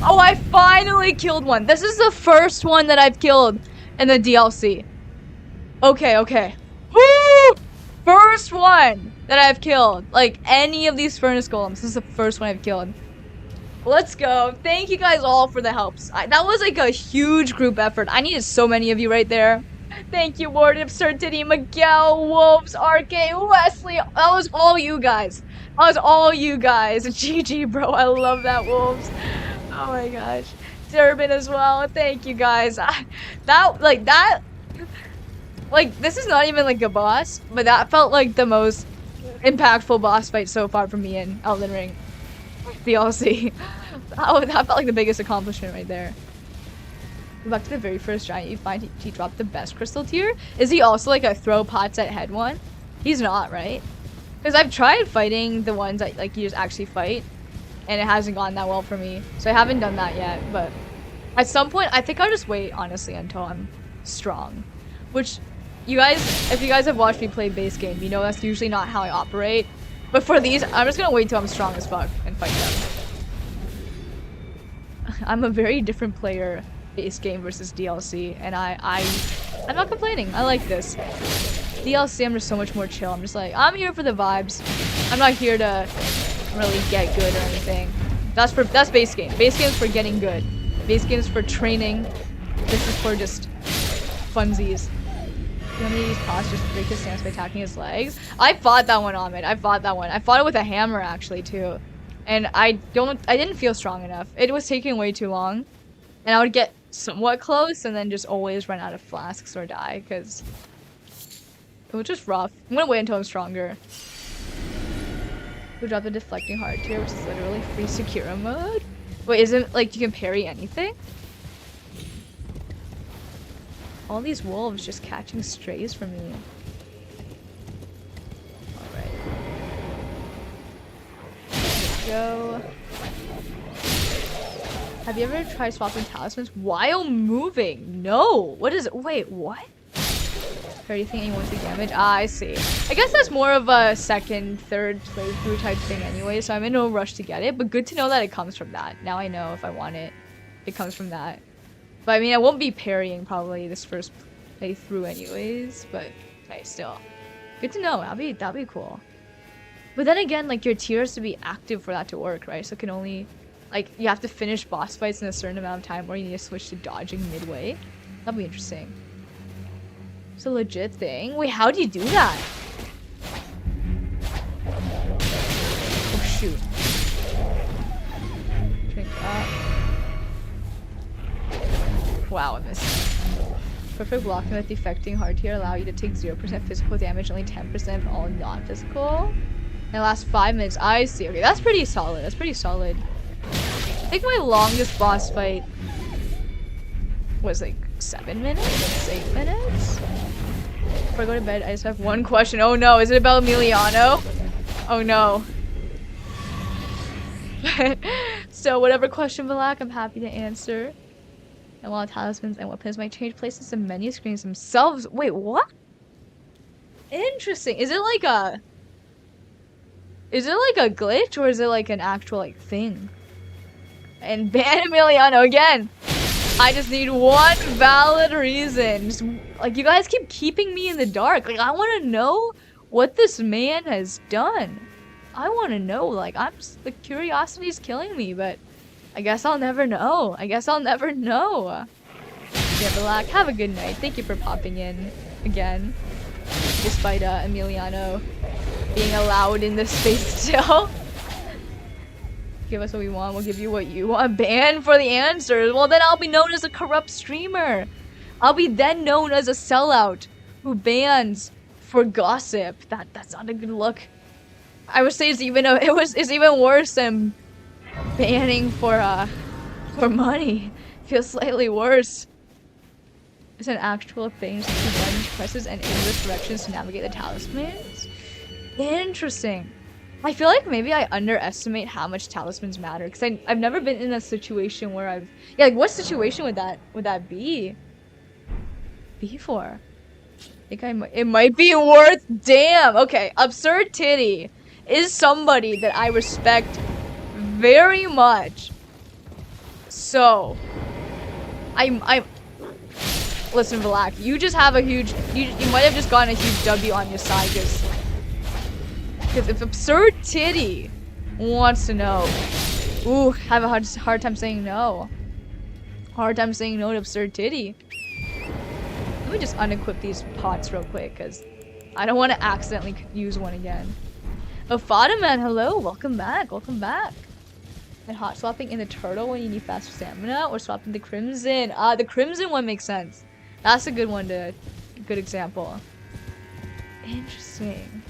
Oh, I finally killed one. This is the first one that I've killed in the DLC. Okay, okay. Woo! First one that I've killed. Like, any of these furnace golems. This is the first one I've killed. Let's go. Thank you guys all for the helps. That was like a huge group effort. I needed so many of you right there. Thank you, Warden, Absurdity, Miguel, Wolves, RK, Wesley. That was all you guys. That was all you guys. GG, bro. I love that, Wolves. Oh my gosh. Durbin as well. Thank you guys. This is not even like a boss, but that felt like the most impactful boss fight so far for me in Elden Ring DLC. That felt like the biggest accomplishment right there. Go back to the very first giant you find. He dropped the best crystal tier. Is he also like a throw pots at head one? He's not, right? Because I've tried fighting the ones that like you just actually fight, and it hasn't gone that well for me. So I haven't done that yet. But at some point, I think I'll just wait honestly until I'm strong. Which, you guys, if you guys have watched me play base game, you know that's usually not how I operate. But for these, I'm just gonna wait till I'm strong as fuck and fight them. I'm a very different player base game versus DLC, and I'm not complaining. I like this. DLC, I'm just so much more chill. I'm just like, I'm here for the vibes. I'm not here to really get good or anything. That's base game. Base game's for getting good. Base game's for training. This is for just funsies. You want me to use Pos just to break his stance by attacking his legs? I fought that one, Ahmed. I fought that one. I fought it with a hammer actually too. And I didn't feel strong enough. It was taking way too long. And I would get somewhat close and then just always run out of flasks or die because it was just rough. I'm gonna wait until I'm stronger. We drop the deflecting heart tier, which is literally free Sekiro mode. Wait, isn't like you can parry anything? All these wolves just catching strays from me. Alright. Let's go. Have you ever tried swapping talismans while moving? No! What is it? Wait, what? Anything you want to damage? Ah, I see. I guess that's more of a second, third playthrough type thing anyway, so I'm in no rush to get it, but good to know that it comes from that. Now I know if I want it, it comes from that. But I mean, I won't be parrying probably this first playthrough anyways, but okay, still. Good to know. That'd be cool. But then again, like your tier has to be active for that to work, right? So it can only, like, you have to finish boss fights in a certain amount of time or you need to switch to dodging midway. That'd be interesting. It's a legit thing. Wait, how do you do that? Oh shoot. Drink up. Wow, I missed. Perfect blocking with defecting hard tier allow you to take 0% physical damage, only 10% of all non-physical. And it lasts 5 minutes. I see. Okay, that's pretty solid. That's pretty solid. I think my longest boss fight was like 7 minutes? 8 minutes? Before I go to bed, I just have one question. Oh no, is it about Emiliano? Oh no. So whatever question, Balak, I'm happy to answer. And while talismans and weapons might change places, the menu screens themselves. Wait, what? Interesting. Is it like a glitch or is it like an actual like thing? And ban Emiliano again. I just need one valid reason. Just, like, you guys keep keeping me in the dark. Like, I want to know what this man has done. I want to know. Like, the curiosity's killing me, but I guess I'll never know. I guess I'll never know. Yeah, Black, have a good night. Thank you for popping in again. Despite Emiliano being allowed in this space still. Give us what we want, we'll give you what you want. Ban for the answers. Well, then I'll be known as a corrupt streamer. I'll be then known as a sellout who bans for gossip. That's not a good look. I would say it's even worse than banning for money. Feels slightly worse. It's an actual thing. So one presses and inverse directions to navigate the talismans. Interesting. I feel like maybe I underestimate how much talismans matter because I've never been in a situation where like what situation would that be for? I think it might be worth. Damn. Okay, Absurd Titty is somebody that I respect very much. So, I'm. Listen, relax. You just have a huge. You might have just gotten a huge W on your side, because if Absurd Titty wants to know, ooh, have a hard time saying no. Hard time saying no to Absurd Titty. Let me just unequip these pots real quick, because I don't want to accidentally use one again. Oh, Fadaman, hello, welcome back, welcome back. And hot swapping in the turtle when you need fast stamina, or swapping the crimson. The crimson one makes sense. That's a good one good example. Interesting.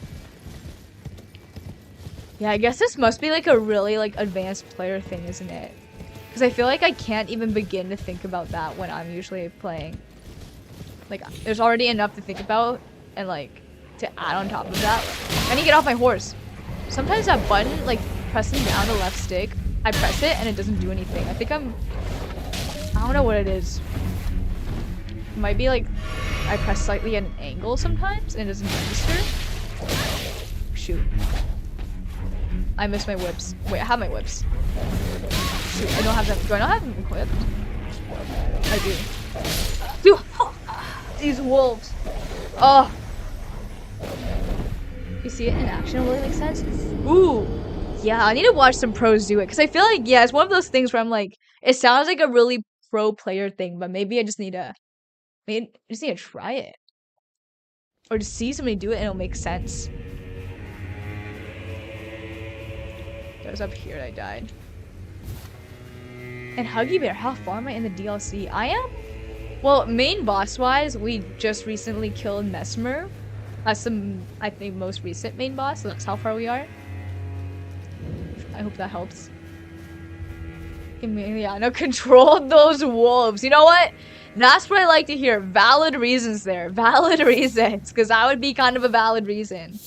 Yeah, I guess this must be like a really like advanced player thing, isn't it? Because I feel like I can't even begin to think about that when I'm usually playing. Like, there's already enough to think about, and like, to add on top of that. I need to get off my horse. Sometimes that button, like, pressing down the left stick, I press it and it doesn't do anything. I don't know what it is. It might be like, I press slightly at an angle sometimes and it doesn't register. Shoot. I missed my whips. Wait, I have my whips. Shoot, I don't have them. Do I not have them equipped? I do. Dude, oh, these wolves. Oh. You see it in action really makes sense? Ooh. Yeah, I need to watch some pros do it. Because I feel like, yeah, it's one of those things where I'm like, it sounds like a really pro player thing, but maybe I just need to try it. Or to see somebody do it and it'll make sense. That was up here and I died. And Huggy Bear, how far am I in the DLC? I am? Well, main boss-wise, we just recently killed Mesmer. That's the, I think, most recent main boss, so that's how far we are. I hope that helps. Emiliano controlled those wolves. You know what? That's what I like to hear. Valid reasons there. Valid reasons. Because that would be kind of a valid reason.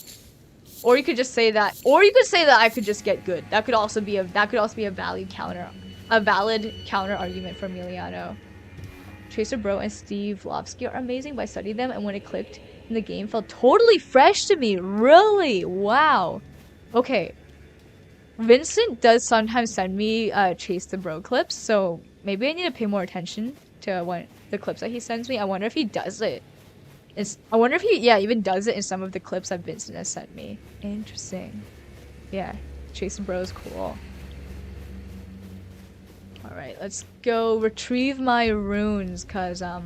Or you could just say that. Or you could say that I could just get good. That could also be a valid counter. A valid counter argument for Emiliano. Tracer Bro and Steve Lovsky are amazing, but I studied them, and when it clicked in the game, felt totally fresh to me. Really? Wow. Okay. Vincent does sometimes send me Chase the Bro clips, so maybe I need to pay more attention to the clips that he sends me. I wonder if he does it. I wonder if he, even does it in some of the clips that Vincent has sent me. Interesting. Yeah, Chase the Bro is cool. Alright, let's go retrieve my runes, cause I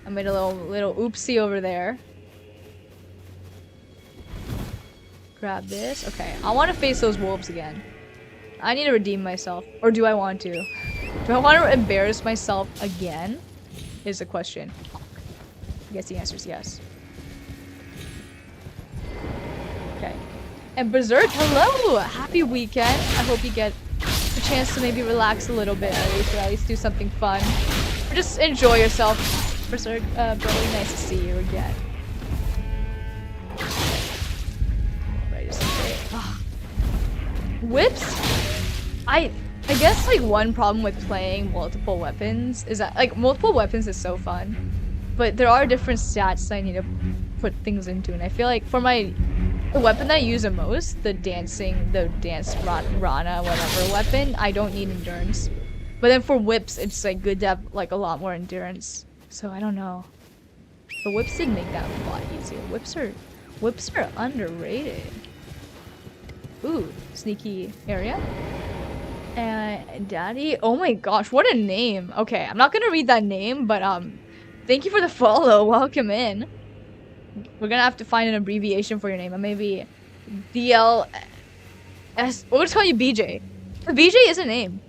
made a little oopsie over there. Grab this. Okay, I want to face those wolves again. I need to redeem myself. Or do I want to? Do I want to embarrass myself again? Is the question. I guess the answer is yes. Okay. And Berserk, hello! Happy weekend. I hope you get a chance to maybe relax a little bit or at least do something fun. Or just enjoy yourself. Berserk, really nice to see you again. Whips? I guess like one problem with playing multiple weapons is that like multiple weapons is so fun, but there are different stats that I need to put things into, and I feel like for the weapon that I use the most, the dance Rana whatever weapon, I don't need endurance. But then for whips, it's like good to have like a lot more endurance. So I don't know. The whips did make that a lot easier. Whips are underrated. Ooh, sneaky area. And Daddy, oh my gosh, what a name. Okay, I'm not gonna read that name, but thank you for the follow. Welcome in. We're gonna have to find an abbreviation for your name. Maybe DLS. We're gonna call you BJ. BJ is a name.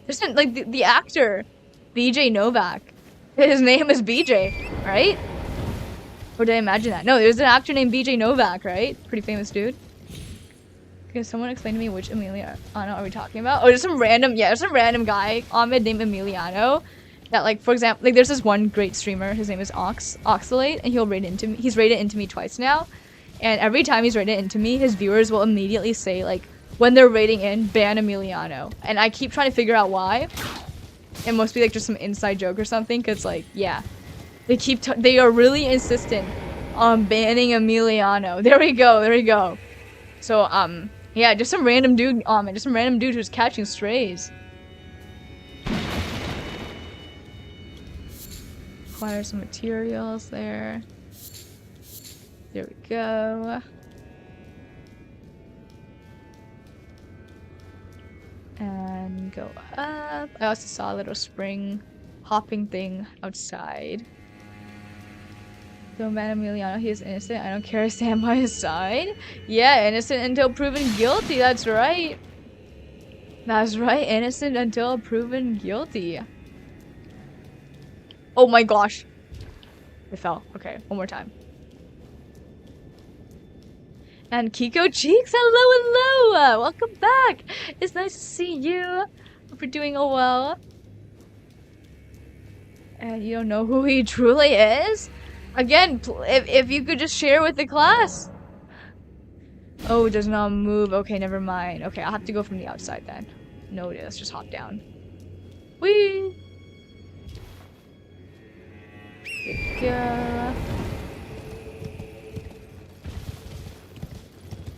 There's like the actor BJ Novak. His name is BJ, right? Or did I imagine that? No, there's an actor named BJ Novak, right? Pretty famous dude. Can someone explain to me which Emiliano are we talking about? Oh, there's some random guy, Ahmed, named Emiliano. That, like, for example, like, there's this one great streamer, his name is Oxalate, and he's rated into me twice now. And every time he's rated into me, his viewers will immediately say, like, when they're rating in, ban Emiliano. And I keep trying to figure out why. It must be, like, just some inside joke or something, because, like, yeah. They are really insistent on banning Emiliano. There we go. So, yeah, just some random dude, who's catching strays. acquire some materials there. There we go. And go up. I also saw a little spring hopping thing outside. Don't ban Emiliano, he is innocent. I don't care, I stand by his side. Yeah, innocent until proven guilty, that's right. That's right, innocent until proven guilty. Oh my gosh. It fell. Okay, one more time. And Kiko Cheeks, hello, hello! Welcome back! It's nice to see you. Hope you're doing well. And you don't know who he truly is? Again, if you could just share with the class. Oh, it does not move. Okay, never mind. Okay, I'll have to go from the outside then. No, let's just hop down. Whee! There we go.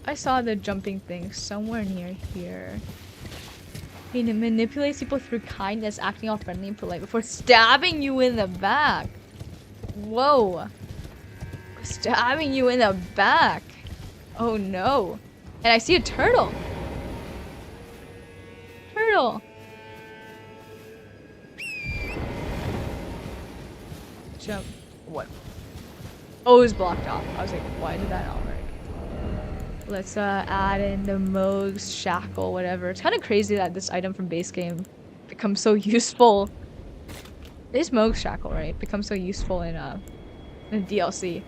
I saw the jumping thing somewhere near here. He manipulates people through kindness, acting all friendly and polite before stabbing you in the back. Whoa. Stabbing you in the back. Oh no. And I see a turtle. Turtle. Jump. What? Oh, it was blocked off. I was like, why did that not work? Let's add in the Moog's shackle, whatever. It's kind of crazy that this item from base game becomes so useful. It is Moog's shackle, right? Becomes so useful in DLC.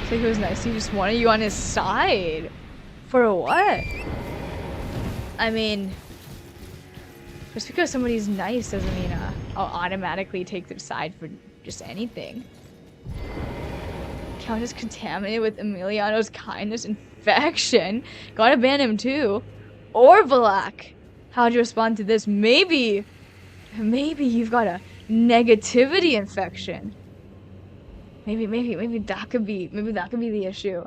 So he was nice. He just wanted you on his side. For what? I mean, just because somebody's nice doesn't mean I'll automatically take their side for just anything. Count as contaminated with Emiliano's kindness infection. Gotta ban him too. Or Valak. How'd you respond to this? Maybe you've got a negativity infection. Maybe that could be the issue.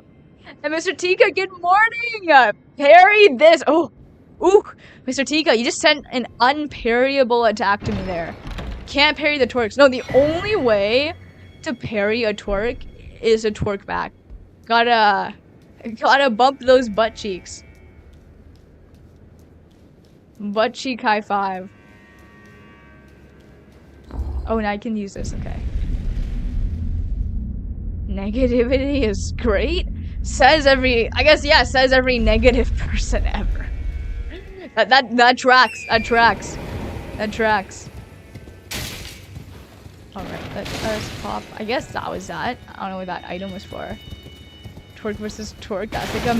And Mr. Tika, good morning! Parry this! Oh! Ooh! Mr. Tika, you just sent an unparryable attack to me there. Can't parry the twerks. No, the only way to parry a twerk is a twerk back. Gotta bump those butt cheeks. Butt cheek high five. Oh, and I can use this, okay. Negativity is great? Says every negative person ever. That tracks. Alright, let's pop. I guess that was that. I don't know what that item was for. Twerk versus twerk. That's like a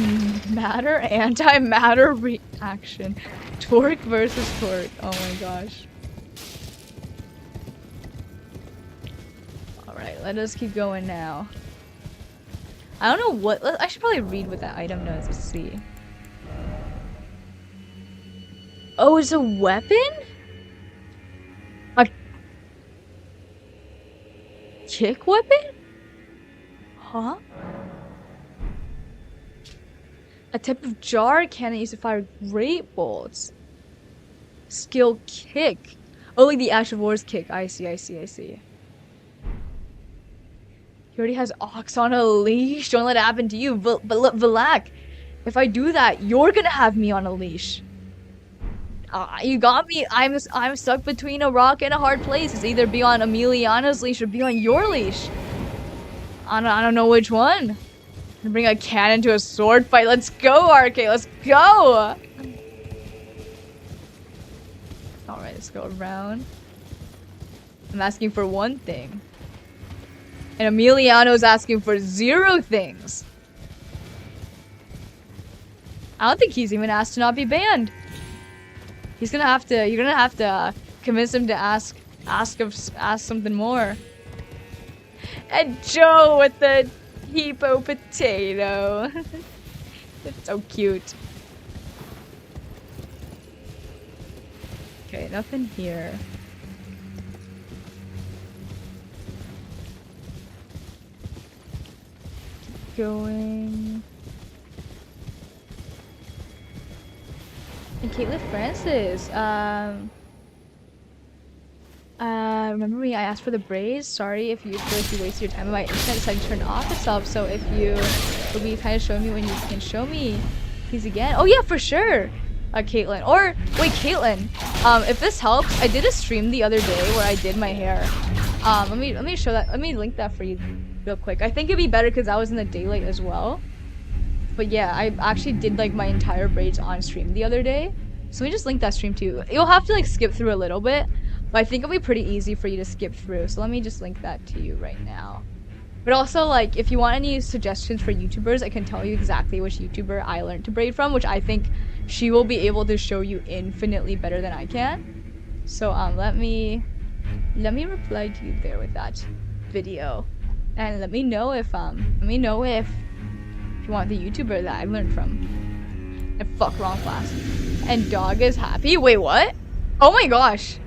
anti-matter reaction. Twerk versus twerk. Oh my gosh. Alright, let us keep going now. I don't know what. I should probably read what that item does. Let's see. Oh, it's a weapon? A kick weapon? Huh? A type of jar cannon used to fire great bolts. Skill kick. Oh, like the Ash of War's kick. I see. He already has Ox on a leash. Don't let it happen to you. But look, Valak, if I do that, you're gonna have me on a leash. You got me. I'm stuck between a rock and a hard place. It's either be on Emiliano's leash or be on your leash. I don't know which one. Bring a cannon to a sword fight. Let's go, RK. Let's go. Alright, let's go around. I'm asking for one thing. And Emiliano's asking for 0 things. I don't think he's even asked to not be banned. He's gonna have to. You're gonna have to convince him to ask something more. And Joe with the Hippo potato. It's so cute. Okay, nothing here. Keep going. And Caitlin Francis, remember me, I asked for the braids. Sorry if you feel like you wasted your time. My internet decided to turn off itself, so if you will be kind of showing me when you can show me, please again. Oh yeah, for sure. Caitlin. Or, wait, Caitlin. If this helps, I did a stream the other day where I did my hair. Let me show that. Let me link that for you real quick. I think it'd be better because I was in the daylight as well. But yeah, I actually did like my entire braids on stream the other day. So let me just link that stream too. You'll have to like skip through a little bit, but I think it'll be pretty easy for you to skip through. So let me just link that to you right now. But also, like, if you want any suggestions for YouTubers, I can tell you exactly which YouTuber I learned to braid from, which I think she will be able to show you infinitely better than I can. So let me reply to you there with that video, and let me know if you want the YouTuber that I learned from. And fuck, wrong class. And dog is happy. Wait, what? Oh my gosh.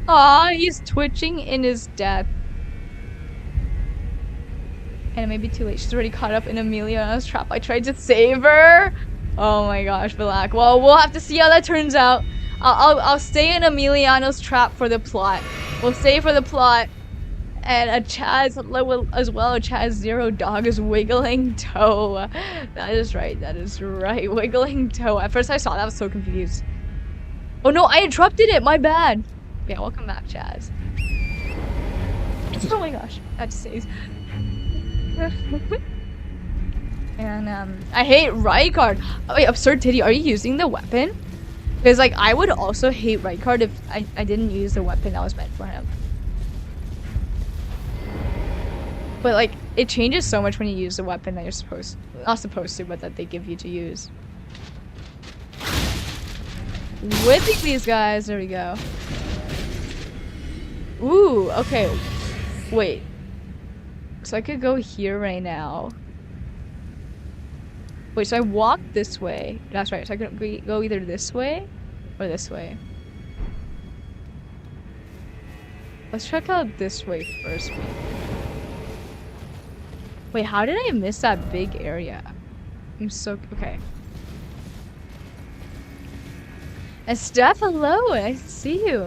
Aw, he's twitching in his death. And it may be too late. She's already caught up in Emiliana's trap. I tried to save her. Oh my gosh, Black. Well, we'll have to see how that turns out. I'll stay in Emiliano's trap for the plot. We'll stay for the plot. And Chaz as well. Chaz Zero Dog is wiggling toe. That is right. That is right. Wiggling toe. At first I saw that, I was so confused. Oh no, I interrupted it. My bad. Yeah, welcome back, Chaz. Oh my gosh, that saves. And I hate Rykard. Oh wait, Absurd Titty, are you using the weapon? Because like I would also hate Rykard if I didn't use the weapon that was meant for him. But like it changes so much when you use the weapon that you're not supposed to, but that they give you to use. Whipping these guys, there we go. Ooh, okay. Wait. So I could go here right now. Wait, so I walk this way. That's right, so I could go either this way or this way. Let's check out this way first, maybe. Wait, how did I miss that big area? I'm so... okay. And Steph, hello! Nice to see you.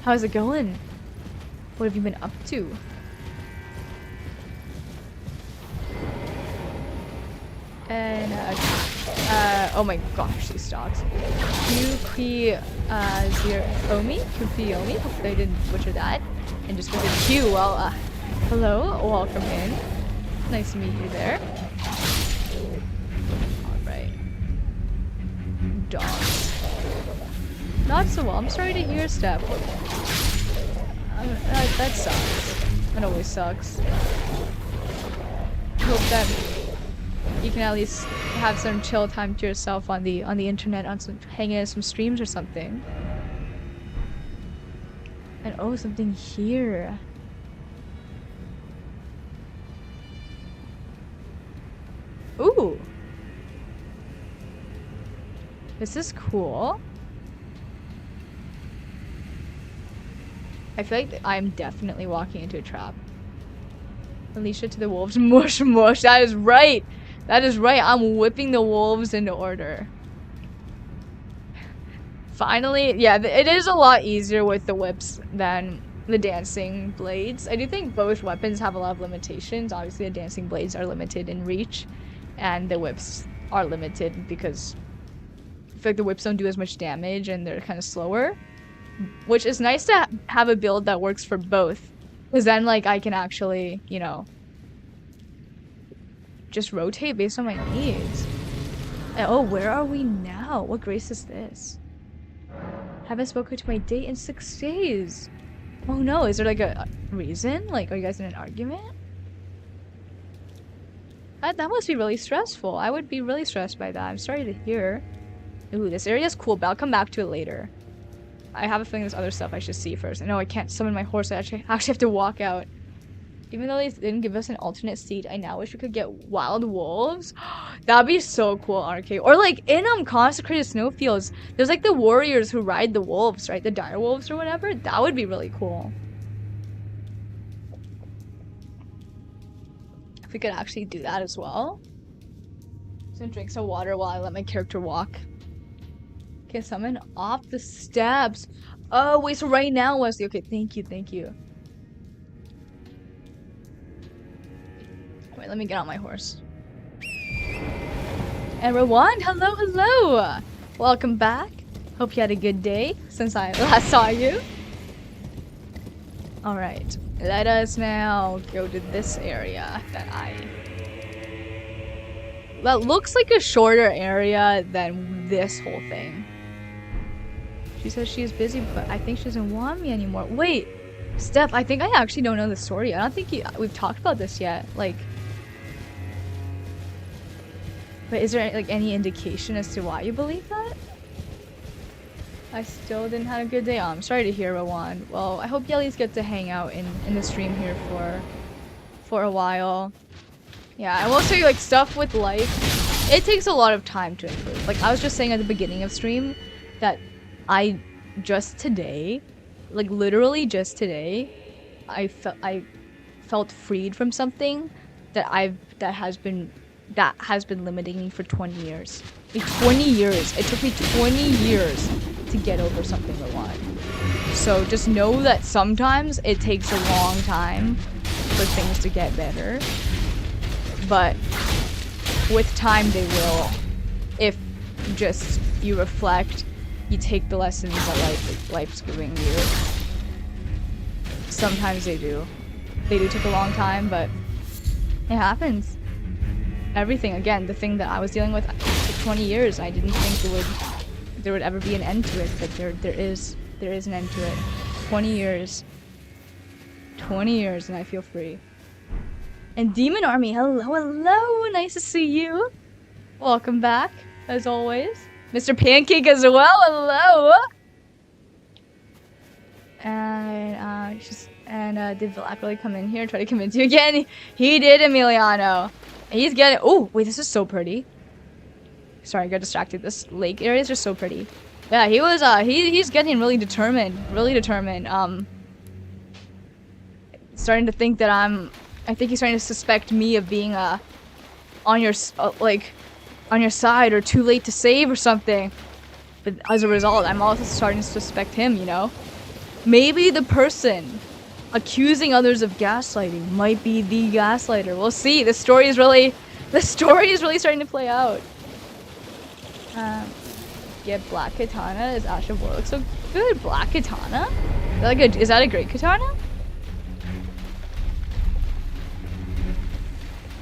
How's it going? What have you been up to? And, oh my gosh, these dogs. Qyomi? Hopefully I didn't butcher that. And just visit Q, well, hello, welcome in. Nice to meet you there. Alright. Dogs. Not so well. I'm sorry to hear, Steph. That sucks. That always sucks. I hope that you can at least have some chill time to yourself on the internet, on some hanging out some streams or something. And oh, something here. Ooh. This is cool. I feel like I'm definitely walking into a trap. Alicia to the wolves. Mush mush. That is right. That is right. I'm whipping the wolves into order. Finally, yeah, it is a lot easier with the whips than the dancing blades. I do think both weapons have a lot of limitations. Obviously, the dancing blades are limited in reach, and the whips are limited because I feel like the whips don't do as much damage and they're kind of slower. Which is nice to have a build that works for both. Because then, like, I can actually, you know, just rotate based on my needs. And, oh, where are we now? What grace is this? Haven't spoken to my date in 6 days. Oh no, is there like a reason? Like, are you guys in an argument? That must be really stressful. I would be really stressed by that. I'm sorry to hear. Ooh, this area is cool, but I'll come back to it later. I have a feeling there's other stuff I should see first. I know I can't summon my horse. I actually have to walk out. Even though they didn't give us an alternate seat, I now wish we could get wild wolves. That'd be so cool, RK. Or like in consecrated snowfields, there's like the warriors who ride the wolves, right? The dire wolves or whatever. That would be really cool. If we could actually do that as well. Just gonna drink some water while I let my character walk. Okay, summon off the steps. Oh, wait, so right now, Wesley. Okay, thank you, thank you. Wait, let me get on my horse. Everyone, hello, hello! Welcome back. Hope you had a good day since I last saw you. Alright, let us now go to this area that looks like a shorter area than this whole thing. She says she is busy, but I think she doesn't want me anymore. Wait, Steph, I think I actually don't know the story. I don't think we've talked about this yet. Like, but is there like any indication as to why you believe that? I still didn't have a good day. Oh, I'm sorry to hear, Rowan. Well, I hope Yellies get to hang out in the stream here for a while. Yeah, I will say, like, stuff with life, it takes a lot of time to improve. Like, I was just saying at the beginning of stream that I just today, like literally just today, I felt freed from something that has been limiting me for 20 years. Like 20 years. It took me 20 years to get over something I want. So just know that sometimes it takes a long time for things to get better. But with time they will. If you reflect, you take the lessons that life's giving you. Sometimes they do. They do take a long time, but it happens. Everything, again, the thing that I was dealing with for 20 years, I didn't think there would ever be an end to it, but there is an end to it. 20 years. 20 years and I feel free. And Demon Army, hello, hello, nice to see you. Welcome back, as always. Mr. Pancake as well, hello. And did Black really come in here and try to convince you again? He did, Emiliano. He's getting, oh, wait, this is so pretty. Sorry, I got distracted. This lake area is just so pretty. Yeah, he was, he's getting really determined, starting to think that I think he's starting to suspect me of being, on your side or too late to save or something. But as a result, I'm also starting to suspect him, you know? Maybe the person accusing others of gaslighting might be the gaslighter. We'll see. The story is really starting to play out. Yeah, Black Katana is Ash of War. Looks so good. Black Katana? Is that a great katana?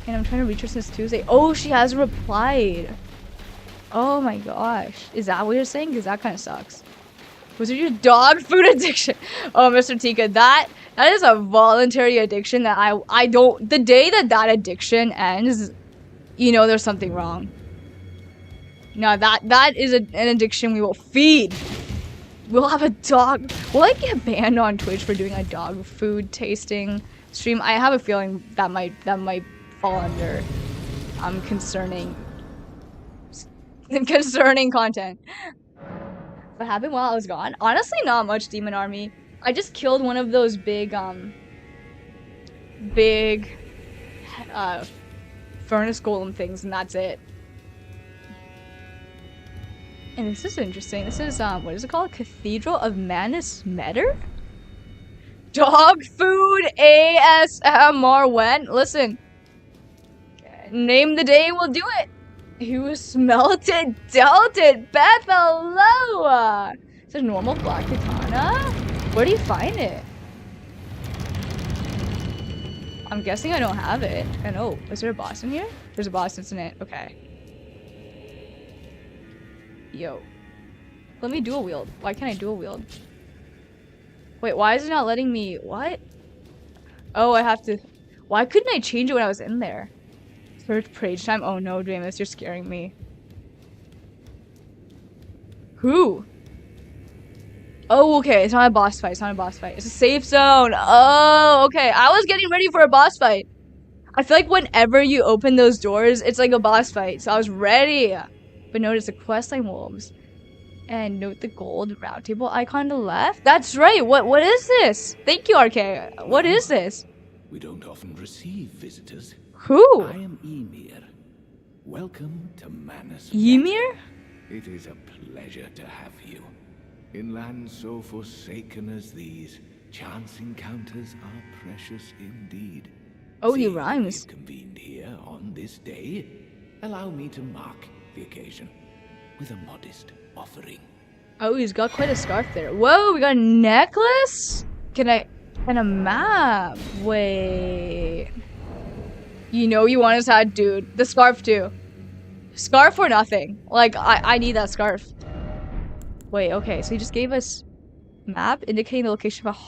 And I'm trying to reach her since Tuesday. Oh, she has replied. Oh my gosh. Is that what you're saying? Because that kind of sucks. Was it your dog food addiction? Oh, Mr. Tika, that is a voluntary addiction that I don't... The day that addiction ends, you know there's something wrong. No, that is an addiction we will feed. We'll have a dog... Will I get banned on Twitch for doing a dog food tasting stream? I have a feeling that might fall under concerning content. What happened while I was gone? Honestly, not much, Demon Army. I just killed one of those big furnace golem things, and that's it. And this is interesting. This is what is it called? Cathedral of Manus Metter? Dog food ASMR when? Listen. Name the day, we'll do it. You smelt it, dealt it. Beth, hello. Is it a normal black katana? Where do you find it? I'm guessing I don't have it. And oh, is there a boss in here? There's a boss, isn't it? Okay. Yo. Let me dual wield. Why can't I dual wield? Wait, why is it not letting me? What? Oh, I have to. Why couldn't I change it when I was in there? Third page time. Oh no, Dramus, you're scaring me. Who? Oh, okay. It's not a boss fight. It's not a boss fight. It's a safe zone. Oh, okay. I was getting ready for a boss fight. I feel like whenever you open those doors, it's like a boss fight. So I was ready. But notice the questline wolves. And note the gold round table icon to the left. That's right. What is this? Thank you, RK. What is this?
We don't often receive visitors.
Who?
I am Ymir. Welcome to Manus.
Ymir?
It is a pleasure to have you. In lands so forsaken as these, chance encounters are precious indeed.
Oh, he
Seeing that we
rhymes.
have convened here on this day, allow me to mark the occasion with a modest offering.
Oh, he's got quite a scarf there. Whoa, we got a necklace? And a map. Wait. You know you want us to add, dude. The scarf too. Scarf or nothing. Like, I need that scarf. Wait, okay, so he just gave us map indicating the location of a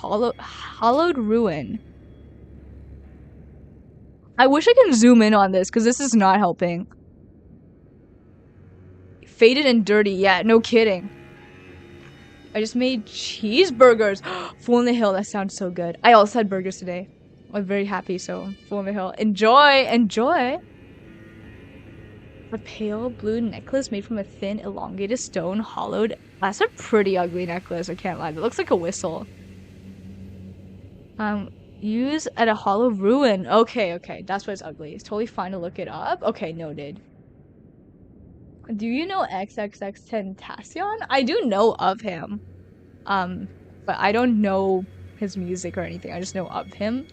hollowed ruin. I wish I can zoom in on this, because this is not helping. Faded and dirty, yeah, no kidding. I just made cheeseburgers. Full in the hill, that sounds so good. I also had burgers today. I'm very happy, so full in the hill. Enjoy, enjoy. A pale blue necklace made from a thin, elongated stone, hollowed. That's a pretty ugly necklace, I can't lie. It looks like a whistle. Use at a hollow ruin. Okay, that's why it's ugly. It's totally fine to look it up. Okay, noted. Do you know XXX Tentacion? I do know of him. But I don't know his music or anything. I just know of him.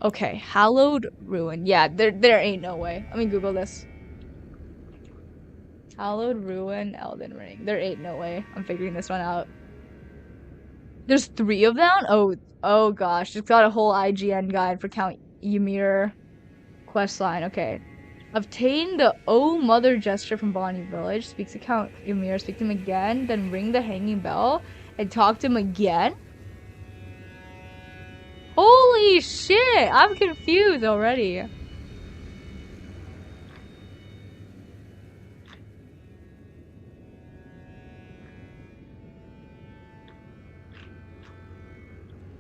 Okay, hallowed ruin. Yeah, there ain't no way. Let me Google this. Hallowed ruin, Elden Ring. There ain't no way. I'm figuring this one out. There's 3 of them? Oh gosh. It's got a whole IGN guide for Count Ymir questline. Okay. Obtain the Oh Mother gesture from Bonnie Village. Speak to Count Ymir. Speak to him again. Then ring the hanging bell and talk to him again. Holy shit! I'm confused already.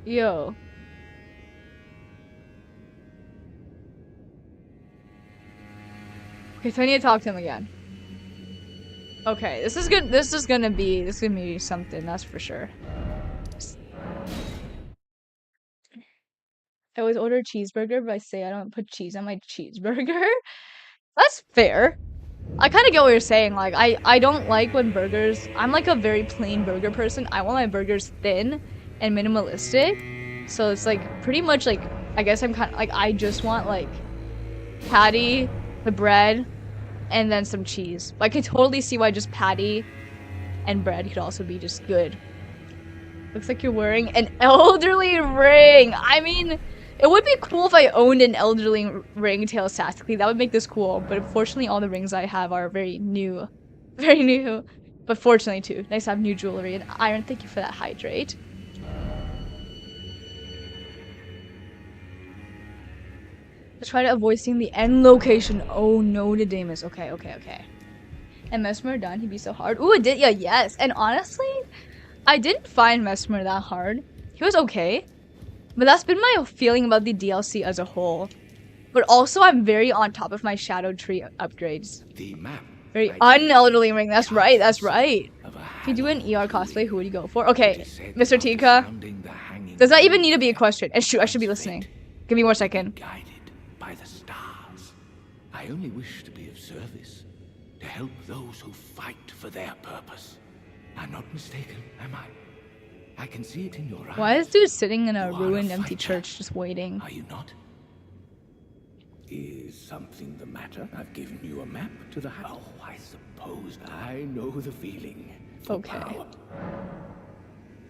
Yo. Okay, so I need to talk to him again. Okay, this is good. This is gonna be something, that's for sure. I always order a cheeseburger, but I say I don't put cheese on my cheeseburger. That's fair. I kind of get what you're saying. Like, I don't like when burgers. I'm like a very plain burger person. I want my burgers thin and minimalistic. So it's like pretty much like I guess I'm kind of like I just want like patty, the bread, and then some cheese. I could totally see why just patty and bread could also be just good. Looks like you're wearing an elderly ring. I mean, it would be cool if I owned an elderly ring tactically. That would make this cool. But unfortunately, all the rings I have are very new. Very new. But fortunately, too. Nice to have new jewelry. And iron, thank you for that hydrate. Let's try to avoid seeing the end location. Oh, no, Nidamus. Okay. And Mesmer done. He'd be so hard. Ooh, it did. Yeah, yes. And honestly, I didn't find Mesmer that hard. He was okay. But that's been my feeling about the DLC as a whole. But also, I'm very on top of my Shadow Tree upgrades.
The map.
Very un-elderly ring. That's right. If you do an ER cosplay, who would you go for? Okay, Mr. Tika. Does that even need to be a question? And shoot, I should be listening. Give me 1 second.
Guided by the stars. I only wish to be of service, to help those who fight for their purpose. I'm not mistaken, am I? I can see it in your eyes.
Why is dude sitting in a ruined, empty church just waiting?
Are you not? Is something the matter? I've given you a map to the house. Oh, I suppose I know the feeling.
Okay.
Power.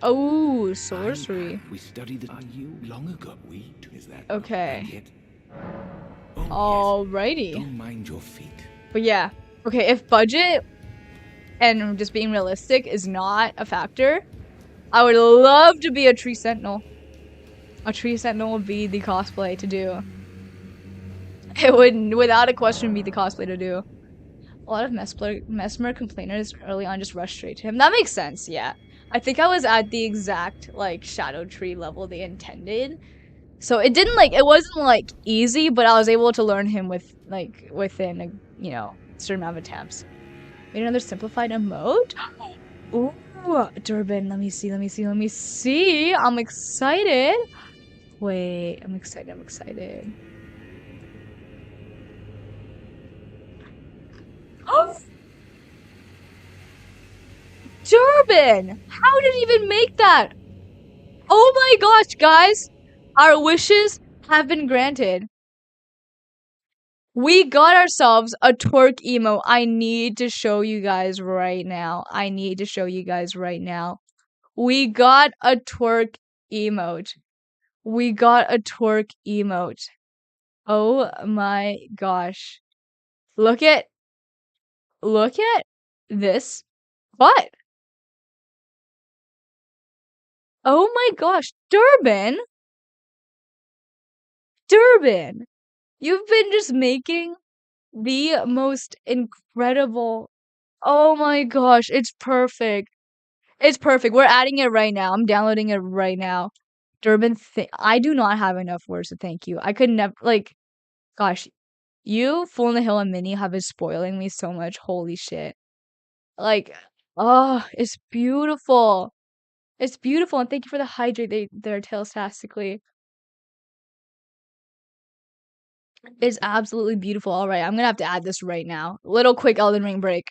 Oh, sorcery.
We studied it on you long ago. Is that
okay?
Oh,
alrighty.
Yes. Don't mind your feet.
But yeah, okay. If budget and just being realistic is not a factor, I would love to be a tree sentinel. A tree sentinel would be the cosplay to do. It would, without a question, be the cosplay to do. A lot of Mesmer complainers early on just rushed straight to him. That makes sense, yeah. I think I was at the exact, like, Shadow Tree level they intended. So it didn't, like, it wasn't, like, easy, but I was able to learn him with, like, within, a, you know, certain amount of attempts. Made another simplified emote? Ooh, Durbin, let me see. I'm excited. Wait, I'm excited. Durban! How did he even make that? Oh my gosh, guys! Our wishes have been granted. We got ourselves a twerk emo. I need to show you guys right now. I need to show you guys right now. We got a twerk emote. We got a twerk emote. Oh my gosh. Look at this. What? Oh my gosh, Durban. Durban. You've been just making the most incredible. Oh my gosh, it's perfect. It's perfect. We're adding it right now. I'm downloading it right now. Durban, I do not have enough words to thank you. I could never, like, gosh, you, Fool in the Hill, and Minnie have been spoiling me so much. Holy shit. Like, oh, it's beautiful. It's beautiful. And thank you for the hydrate. They're tailtastically. It's absolutely beautiful. All right, I'm gonna have to add this right now. Little quick Elden Ring break.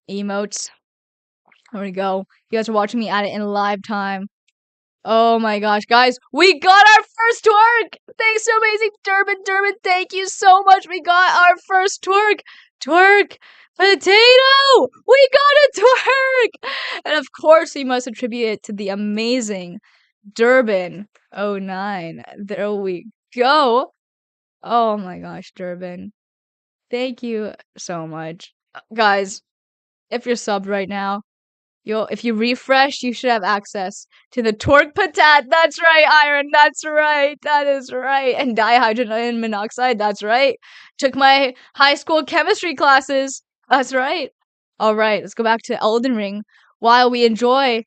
Emotes. There we go. You guys are watching me add it in live time. Oh my gosh, guys, we got our first twerk! Thanks so amazing, Durban, thank you so much. We got our first twerk! Twerk! Potato! We got a twerk! And of course, we must attribute it to the amazing Durban09. There we go. Oh my gosh, Durban. Thank you so much. Guys, if you're subbed right now, if you refresh, you should have access to the torque patat. That's right, iron. That's right. That is right. And dihydrogen monoxide. That's right. Took my high school chemistry classes. That's right. All right, let's go back to Elden Ring while we enjoy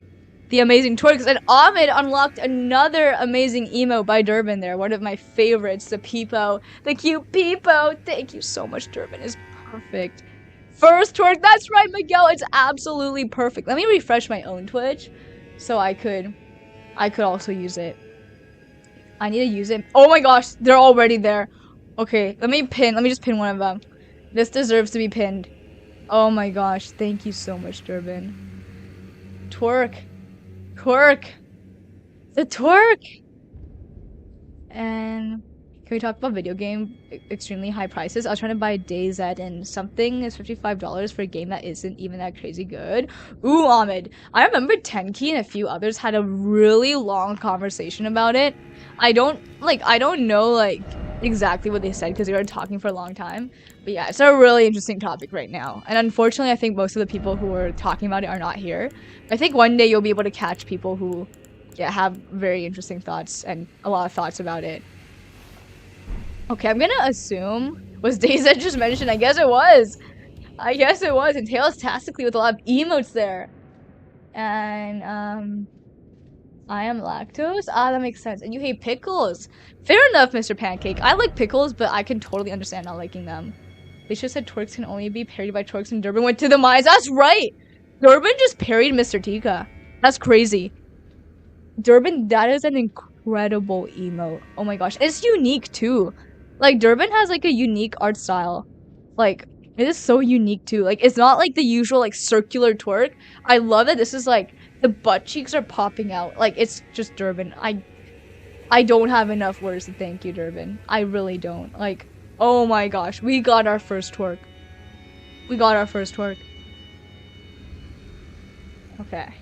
the amazing twerks. And Ahmed unlocked another amazing emo by Durban there. One of my favorites, the Peepo. The cute Peepo. Thank you so much, Durban. Is perfect. First twerk. That's right, Miguel. It's absolutely perfect. Let me refresh my own Twitch so I could also use it. I need to use it. Oh my gosh, they're already there. Okay, let me just pin one of them. This deserves to be pinned. Oh my gosh, thank you so much, Durban. Twerk. Twerk. The twerk. And can we talk about video game extremely high prices? I was trying to buy DayZ and something is $55 for a game that isn't even that crazy good. Ooh, Ahmed. I remember Tenki and a few others had a really long conversation about it. I don't know exactly what they said because they were talking for a long time. But yeah, it's a really interesting topic right now. And unfortunately, I think most of the people who were talking about it are not here. I think one day you'll be able to catch people who have very interesting thoughts and a lot of thoughts about it. Okay, I'm gonna assume, was DayZ just mentioned? I guess it was. I guess it was. And tailtastically with a lot of emotes there. And, I am lactose? Ah, that makes sense. And you hate pickles. Fair enough, Mr. Pancake. I like pickles, but I can totally understand not liking them. They should have said twerks can only be parried by twerks and Durban went to the mines. That's right! Durban just parried Mr. Tika. That's crazy. Durban, that is an incredible emote. Oh my gosh. It's unique too. Like, Durban has like a unique art style. Like, it is so unique too. Like, it's not like the usual like circular twerk. I love it. This is like, the butt cheeks are popping out. Like, it's just Durban. I don't have enough words to thank you, Durban. I really don't. Like, oh my gosh. We got our first twerk. We got our first twerk. Okay.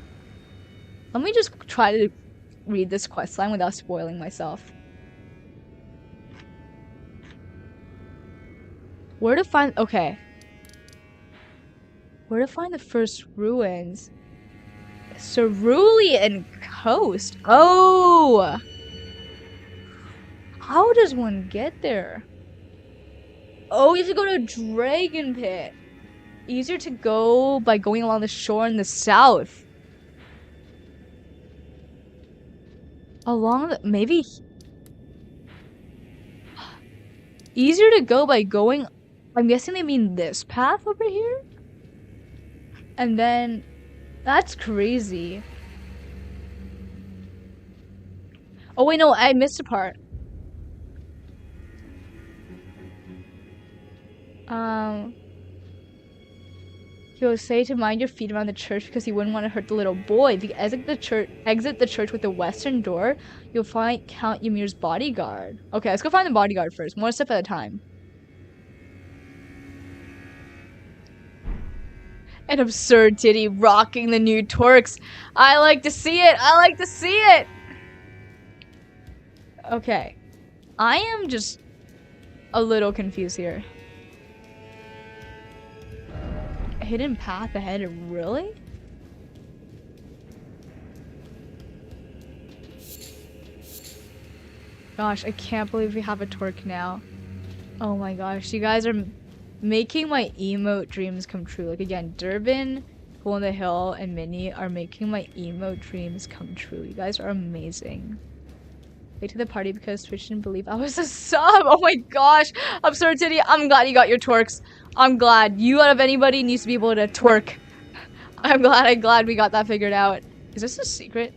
Let me just try to read this questline without spoiling myself. Where to find Where to find the first ruins? Cerulean Coast. Oh! How does one get there? Oh, you have to go to Dragon Pit. Easier to go by going along the shore in the south. Maybe easier to go by going. I'm guessing they mean this path over here. And then that's crazy. Oh wait, no, I missed a part. He will say to mind your feet around the church because he wouldn't want to hurt the little boy. If you exit the church with the western door, you'll find Count Ymir's bodyguard. Okay, let's go find the bodyguard first. One step at a time. An absurd titty rocking the new Torx. I like to see it. I like to see it. Okay. I am just a little confused here. A hidden path ahead, really? Gosh, I can't believe we have a Torque now. Oh my gosh, you guys are making my emote dreams come true. Like again, Durbin, Hole in the Hill, and Minnie are making my emote dreams come true. You guys are amazing. Wait to the party because Twitch didn't believe I was a sub. Oh my gosh, Absurd Titty, I'm glad you got your Torques. I'm glad. You out of anybody needs to be able to twerk. I'm glad we got that figured out. Is this a secret?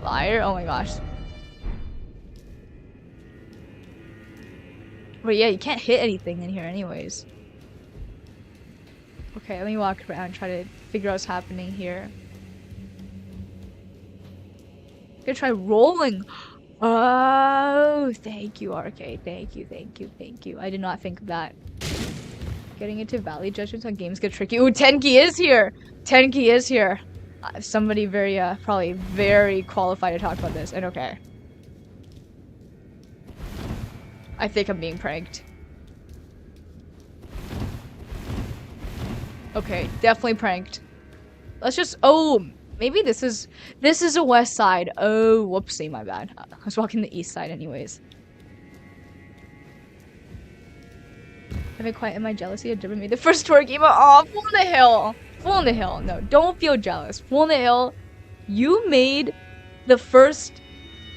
Liar? Oh my gosh. But yeah, you can't hit anything in here anyways. Okay, let me walk around and try to figure out what's happening here. I'm gonna try rolling. Oh, thank you, RK. Thank you. I did not think of that. Getting into value judgments on games get tricky. Ooh, Tenki is here! Tenki is here! Somebody very, probably very qualified to talk about this, and okay. I think I'm being pranked. Okay, definitely pranked. Let's just, oh, maybe this is a west side. Oh, whoopsie, my bad. I was walking the east side anyways. Am I jealousy of Durbin made the first tour game? Oh, Fool in the Hill! Fool in the Hill. No, don't feel jealous. Fool in the Hill, you made the first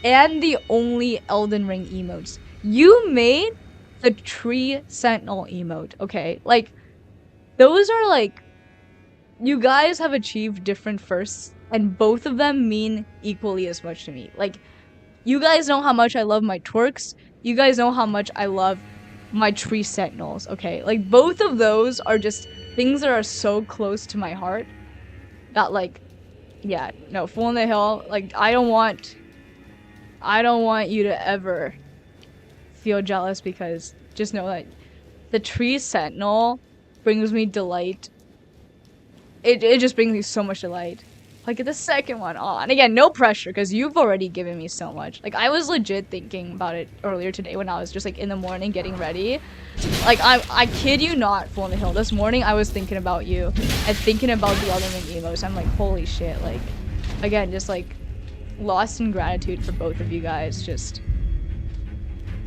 and the only Elden Ring emotes. You made the Tree Sentinel emote, okay? Like, those are like, you guys have achieved different firsts, and both of them mean equally as much to me. Like, you guys know how much I love my twerks. You guys know how much I love my Tree Sentinels, okay? Like, both of those are just things that are so close to my heart that, like, yeah, no, Fool in the Hill, like, I don't want you to ever feel jealous, because just know that the Tree Sentinel brings me delight. It just brings me so much delight. Like, get the second one on. Again, no pressure, because you've already given me so much. Like, I was legit thinking about it earlier today when I was just, like, in the morning getting ready. Like, I kid you not, Fool in the Hill. This morning, I was thinking about you and thinking about the Elden Ring emotes. I'm like, holy shit. Like, again, just, like, lost in gratitude for both of you guys. Just...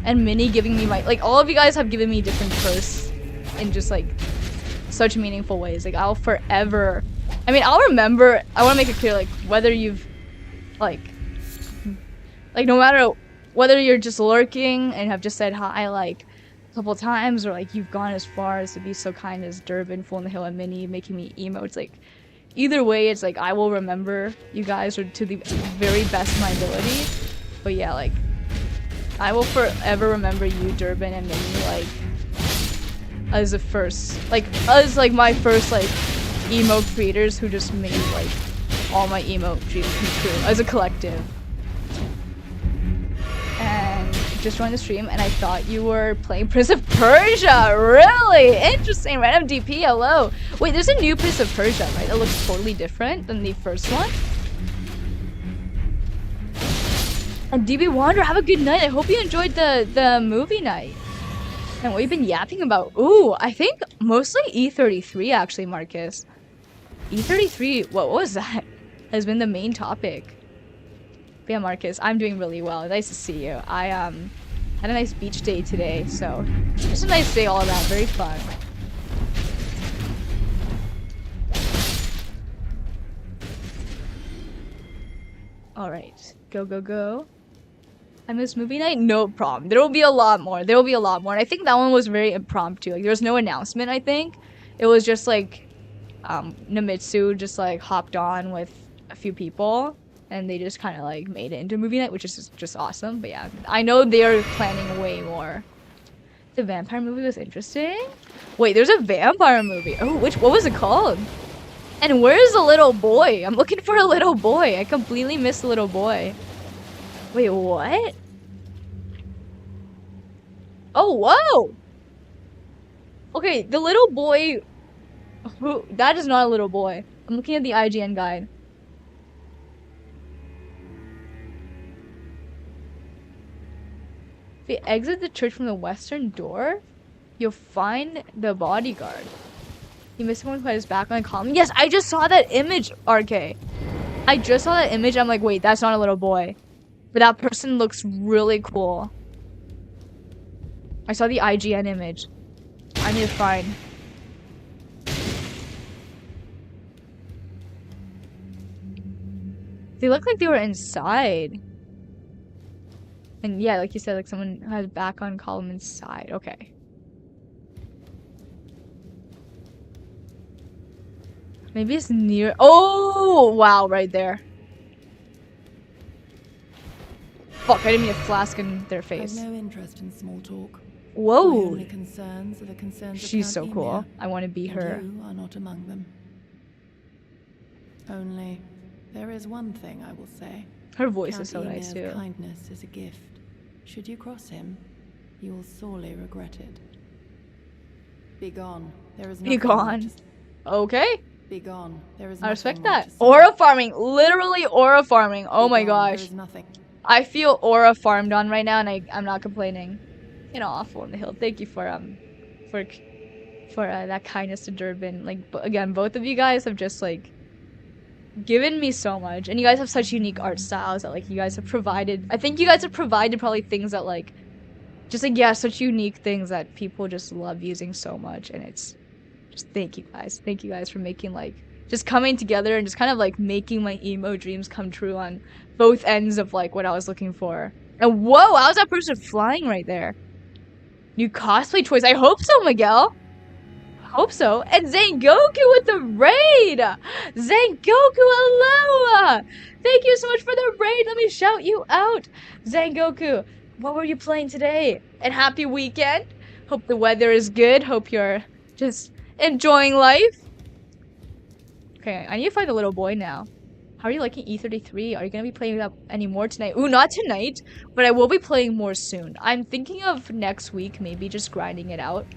And Minnie giving me my... Like, all of you guys have given me different firsts in just, like, such meaningful ways. Like, I'll forever... I mean, I'll remember... I want to make it clear, like, whether you've... Like, no matter whether you're just lurking and have just said hi, like, a couple times, or, like, you've gone as far as to be so kind as Durbin, Fool in the Hill, and Minnie making me emotes, like... Either way, it's, like, I will remember you guys to the very best of my ability. But, yeah, like... I will forever remember you, Durbin, and Minnie, like, as the first, like, as, like, my first, like, emo creators who just made, like, all my emo dreams come true, as a collective. And just joined the stream, and I thought you were playing Prince of Persia! Really? Interesting! Random DP, hello! Wait, there's a new Prince of Persia, right? That looks totally different than the first one? And DB Wander, have a good night. I hope you enjoyed the movie night. And what you've been yapping about. Ooh, I think mostly E33 actually, Marcus. E33, what was that? Has been the main topic. But yeah, Marcus, I'm doing really well. Nice to see you. I had a nice beach day today, so just a nice day all around. Very fun. Alright, go. I missed movie night? No problem. There will be a lot more. And I think that one was very impromptu. Like, there was no announcement, I think. It was just, like, Namitsu just, like, hopped on with a few people. And they just kind of, like, made it into movie night, which is just awesome. But, yeah, I know they're planning way more. The vampire movie was interesting? Wait, there's a vampire movie. Oh, what was it called? And where's the little boy? I'm looking for a little boy. I completely missed the little boy. Wait, what? Oh, whoa! Okay, the little boy... that is not a little boy. I'm looking at the IGN guide. If you exit the church from the western door, you'll find the bodyguard. You missed someone who had his back on the column. Yes, I just saw that image, RK. I just saw that image. I'm like, wait, that's not a little boy. But that person looks really cool. I saw the IGN image. I need to find. They look like they were inside. And yeah, like you said, like someone has back on column inside. Okay. Maybe it's near. Oh, wow, right there. Fuck, I didn't mean a flask in their face.
I have no interest in small talk.
Whoa.
My only concerns are the concerns of
She's so
Count
cool.
Ymir,
I want to be her.
and you are not among them. Only, there is one thing I will say.
Her voice
Count
is so nice
Ymir's
too.
kindness is a gift. Should you cross him, you will sorely regret it. Be gone. There is
Be
nothing more
gone.
to say.
Okay.
Be gone. There is
I respect
nothing more
that.
to say.
Aura farming. Literally aura farming. Oh
Be
my
gone.
gosh.
There is nothing.
I feel aura farmed on right now, and I'm not complaining. You know, awful on the hill. Thank you for that kindness to Durbin. Like again, both of you guys have just like given me so much, and you guys have such unique art styles that like you guys have provided. I think you guys have provided probably things that like, just like yeah, such unique things that people just love using so much, and it's just thank you guys. Thank you guys for making like just coming together and just kind of like making my emo dreams come true on both ends of like what I was looking for. And whoa, how's that person flying right there? New cosplay choice. I hope so, Miguel. I hope so. And Zangoku with the raid. Zangoku, hello. Thank you so much for the raid. Let me shout you out. Zangoku, what were you playing today? And happy weekend. Hope the weather is good. Hope you're just enjoying life. Okay, I need to find the little boy now. How are you liking E33? Are you gonna be playing that any more tonight? Ooh, not tonight, but I will be playing more soon. I'm thinking of next week, maybe just grinding it out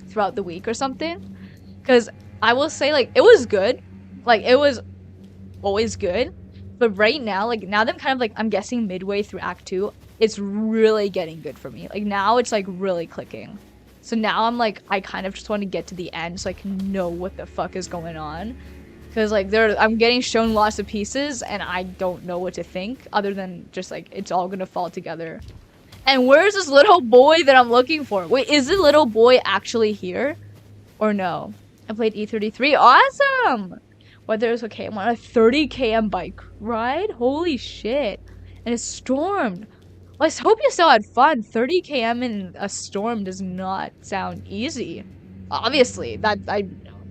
throughout the week or something. Because I will say, like, it was good. Like, it was always good. But right now, like, now that I'm kind of, like, I'm guessing midway through Act 2, it's really getting good for me. Like, now it's, like, really clicking. So now I'm, like, I kind of just want to get to the end so I can know what the fuck is going on. Because, like, I'm getting shown lots of pieces, and I don't know what to think, other than just, like, it's all gonna fall together. And where's this little boy that I'm looking for? Wait, is the little boy actually here? Or no? I played E33. Awesome! Weather is okay. I'm on a 30 km bike ride? Holy shit. And it stormed. Well, I hope you still had fun. 30 km in a storm does not sound easy. Obviously,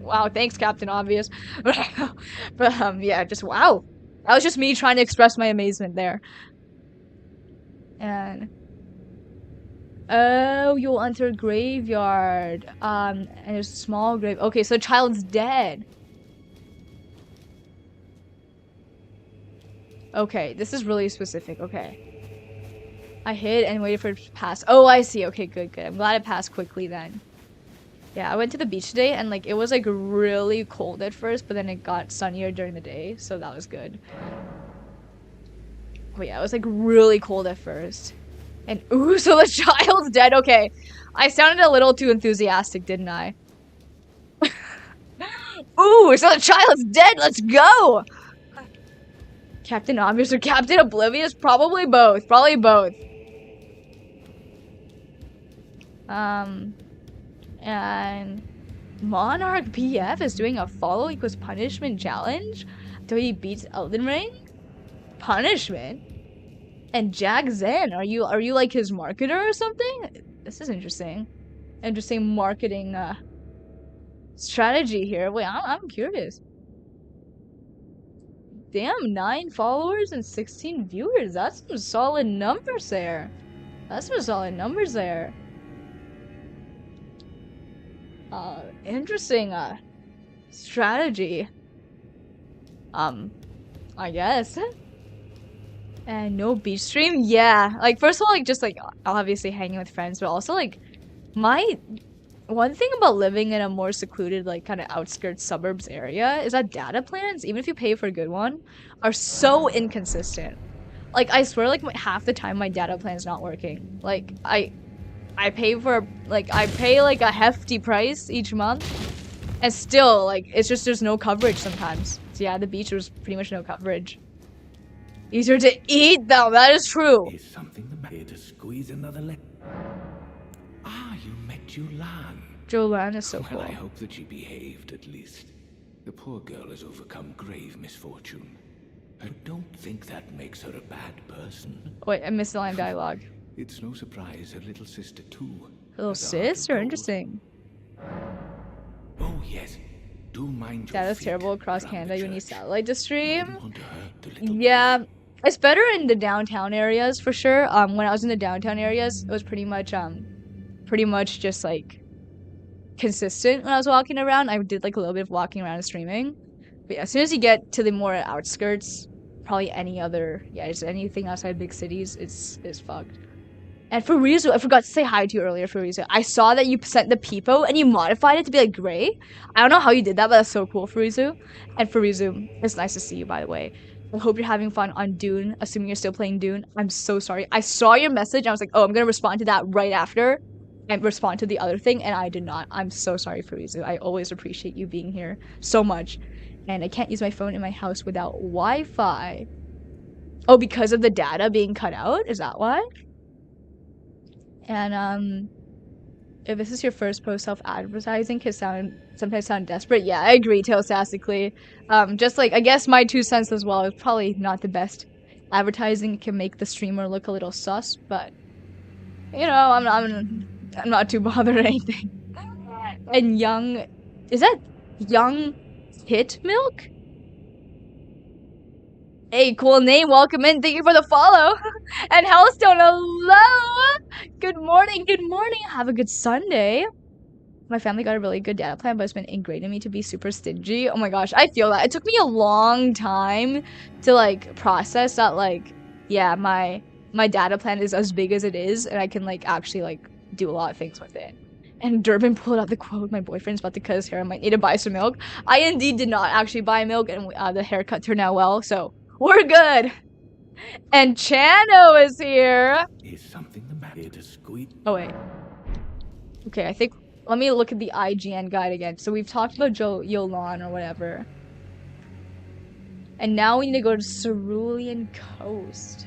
wow, thanks, Captain Obvious. But, yeah, just wow. That was just me trying to express my amazement there. And... oh, you'll enter a graveyard. And there's a small grave. Okay, so the child's dead. Okay, this is really specific. Okay. I hid and waited for it to pass. Oh, I see. Okay, good, good. I'm glad it passed quickly then. Yeah, I went to the beach today and like it was like really cold at first, but then it got sunnier during the day, so that was good. Oh yeah, it was like really cold at first. And ooh, so the child's dead. Okay. I sounded a little too enthusiastic, didn't I? Ooh, so the child's dead. Let's go. Captain Obvious or Captain Oblivious? Probably both. Probably both. And Monarch PF is doing a follow equals punishment challenge until he beats Elden Ring? Punishment? And Jack Zen, are you like his marketer or something? This is interesting. Interesting marketing strategy here. Wait, I'm curious. Damn, 9 followers and 16 viewers. That's some solid numbers there. That's some solid numbers there. Interesting, strategy. I guess. And no beach stream? Yeah. Like, first of all, like, just, like, obviously hanging with friends, but also, like, my one thing about living in a more secluded, like, kind of outskirts suburbs area is that data plans, even if you pay for a good one, are so inconsistent. Like, I swear, like, half the time my data plan's not working. Like, I pay for, like, I pay, like, a hefty price each month, and still, like, it's just there's no coverage sometimes. So yeah, the beach was pretty much no coverage. Easier to eat, though, that is true.
Is something the matter to squeeze another leg? Ah, you met Julan.
Jolan is so
Well,
cool.
I hope that she behaved at least. The poor girl has overcome grave misfortune. I don't think that makes her a bad person.
Wait, I missed the line of dialogue.
It's no surprise her little sister too.
Little
has a heart of
sister,
gold.
interesting.
Oh yes, do mind your
That is
feet
terrible across
around
Canada.
the
You need
church.
satellite to
You
stream.
wouldn't want to hurt the little
Yeah,
boy.
it's better in the downtown areas for sure. When I was in the downtown areas, it was pretty much just like consistent when I was walking around. I did like a little bit of walking around and streaming. But yeah, as soon as you get to the more outskirts, probably just anything outside big cities, it's fucked. And for Rizu, I forgot to say hi to you earlier for Rizu. I saw that you sent the peepo and you modified it to be like gray. I don't know how you did that, but that's so cool for Rizu. And for Rizu, it's nice to see you, by the way. I hope you're having fun on Dune, assuming you're still playing Dune. I'm so sorry. I saw your message. I was like, oh, I'm going to respond to that right after and respond to the other thing, and I did not. I'm so sorry for Rizu. I always appreciate you being here so much. And I can't use my phone in my house without Wi-Fi. Oh, because of the data being cut out? Is that why? And if this is your first post, self-advertising can sometimes sound desperate. Yeah, I agree, teletastically. Just like I guess my 2 cents as well is probably not the best. Advertising can make the streamer look a little sus, but you know, I'm not too bothered or anything. And is that young hit milk? Hey, cool name. Welcome in. Thank you for the follow. And Hellstone, hello. Good morning. Good morning. Have a good Sunday. My family got a really good data plan, but it's been ingrained in me to be super stingy. Oh my gosh, I feel that. It took me a long time to like process that. Like, yeah, my data plan is as big as it is, and I can like actually like do a lot of things with it. And Durbin pulled out the quote, my boyfriend's about to cut his hair, I might need to buy some milk. I indeed did not actually buy milk, and the haircut turned out well, so we're good. And Chano is here.
Is something the matter to squeeze?
Oh wait. Okay, I think let me look at the IGN guide again. So we've talked about Yolan or whatever. And now we need to go to Cerulean Coast.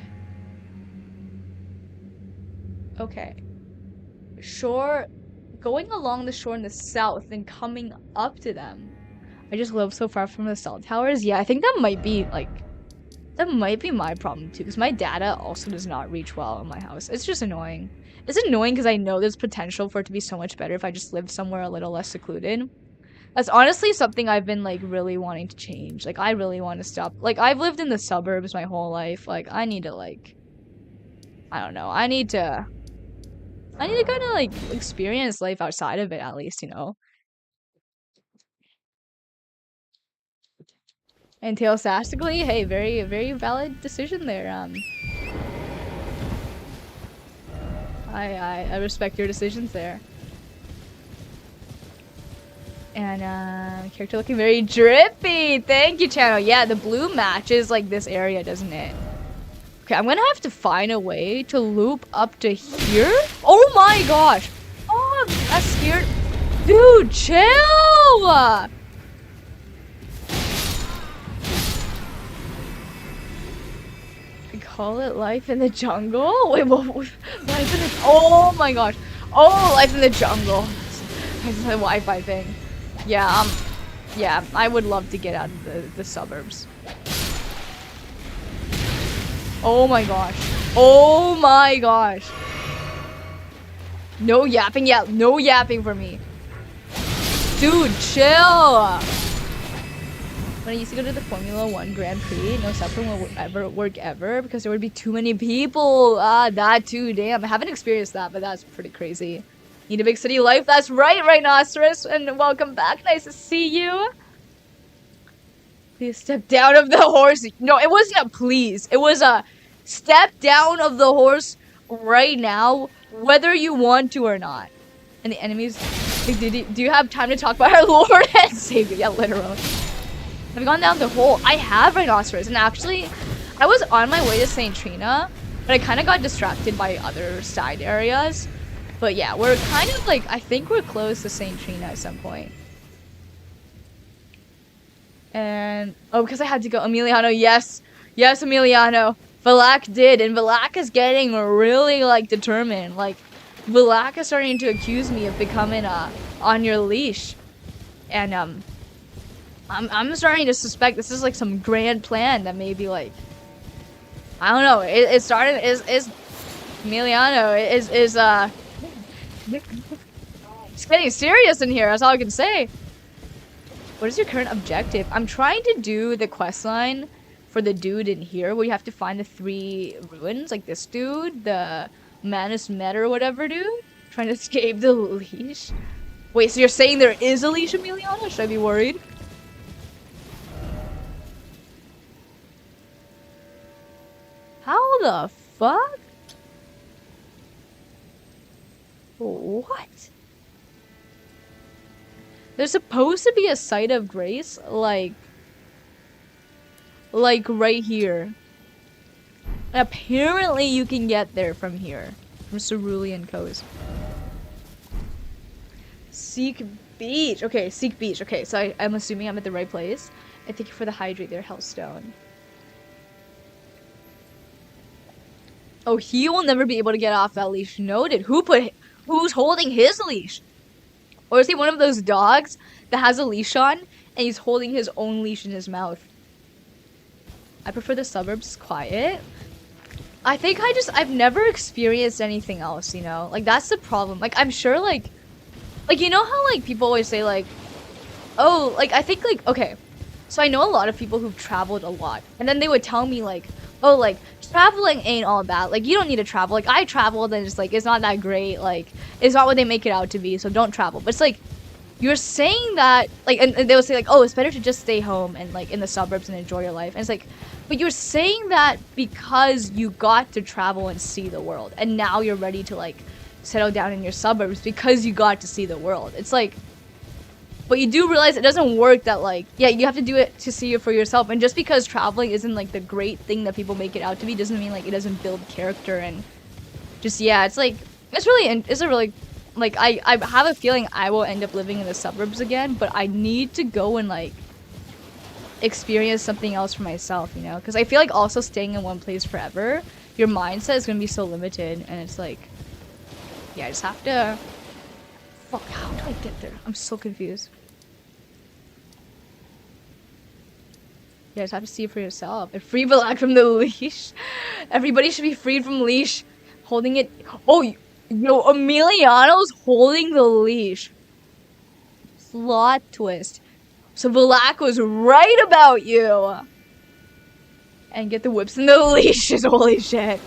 Okay. Shore, going along the shore in the south and coming up to them. I just live so far from the cell towers. Yeah, I think that might be my problem too, because my data also does not reach well in my house. It's just annoying. It's annoying because I know there's potential for it to be so much better if I just lived somewhere a little less secluded. That's honestly something I've been like really wanting to change. Like I really want to stop. Like I've lived in the suburbs my whole life. Like I need to like, I don't know. I need to kind of like experience life outside of it at least, you know. And teletastically, hey, very, very valid decision there. I respect your decisions there. And character looking very drippy. Thank you, channel. Yeah, the blue matches like this area, doesn't it? Okay, I'm gonna have to find a way to loop up to here. Oh my gosh! Oh, that's scared. Dude, chill! Call it life in the jungle? Wait, what? Life in the... Oh my gosh. Oh, life in the jungle. It's the Wi-Fi thing. Yeah, yeah, I would love to get out of the suburbs. Oh my gosh. Oh my gosh. No yapping, yeah, no yapping for me. Dude, chill. When I used to go to the Formula 1 Grand Prix, no cell phone will ever work ever because there would be too many people. Ah, that too, damn. I haven't experienced that, but that's pretty crazy. Need a big city life? That's right, Rhinoceros, and welcome back. Nice to see you. Please step down of the horse. No, it wasn't a please. It was a step down of the horse right now, whether you want to or not. And the enemies, like, do you have time to talk about our Lord and Savior? Yeah, literally. I've gone down the hole. I have Rhinoceros, and actually, I was on my way to St. Trina, but I kind of got distracted by other side areas. But yeah, we're kind of like, I think we're close to St. Trina at some point. And, oh, because I had to go. Emiliano, yes. Yes, Emiliano. Valak did, and Valak is getting really, like, determined. Like, Valak is starting to accuse me of becoming, on your leash. And, I'm starting to suspect this is, like, some grand plan that maybe, like, I don't know. It started, Emiliano, it's getting serious in here, that's all I can say. What is your current objective? I'm trying to do the quest line for the dude in here where you have to find the 3 ruins, like this dude, the Manus Met or whatever dude. Trying to escape the leash. Wait, so you're saying there is a leash, Emiliano? Should I be worried? How the fuck? What? There's supposed to be a site of grace, like right here. Apparently you can get there from here. From Cerulean Coast. Seek Beach. Okay, Seek Beach. Okay, so I'm assuming I'm at the right place. I thank you for the hydrate there, Hellstone. Oh, he will never be able to get off that leash. Noted. Who's holding his leash? Or is he one of those dogs that has a leash on and he's holding his own leash in his mouth? I prefer the suburbs quiet. I think I've never experienced anything else, you know? Like, that's the problem. Like, I'm sure, like, you know how, like, people always say, like, oh, like, I think, like, okay. So I know a lot of people who've traveled a lot. And then they would tell me, like, oh, like, traveling ain't all bad. Like, you don't need to travel. Like, I traveled and it's like, it's not that great. Like, it's not what they make it out to be, so don't travel. But it's like, you're saying that, like, and they would say, like, oh, it's better to just stay home and, like, in the suburbs and enjoy your life. And it's like, but you're saying that because you got to travel and see the world. And now you're ready to, like, settle down in your suburbs because you got to see the world. It's like, but you do realize it doesn't work that, like, yeah, you have to do it to see it for yourself. And just because traveling isn't, like, the great thing that people make it out to be doesn't mean, like, it doesn't build character and just, yeah, it's like, it's a really, like, I have a feeling I will end up living in the suburbs again, but I need to go and, like, experience something else for myself, you know? Because I feel like also staying in one place forever, your mindset is going to be so limited, and it's like, yeah, I just have to, fuck, how do I get there? I'm so confused. You guys have to see it for yourself. And free Valak from the leash. Everybody should be freed from leash. Holding it. Oh, yo, Emiliano's holding the leash. Plot twist. So Valak was right about you. And get the whips and the leashes. Holy shit.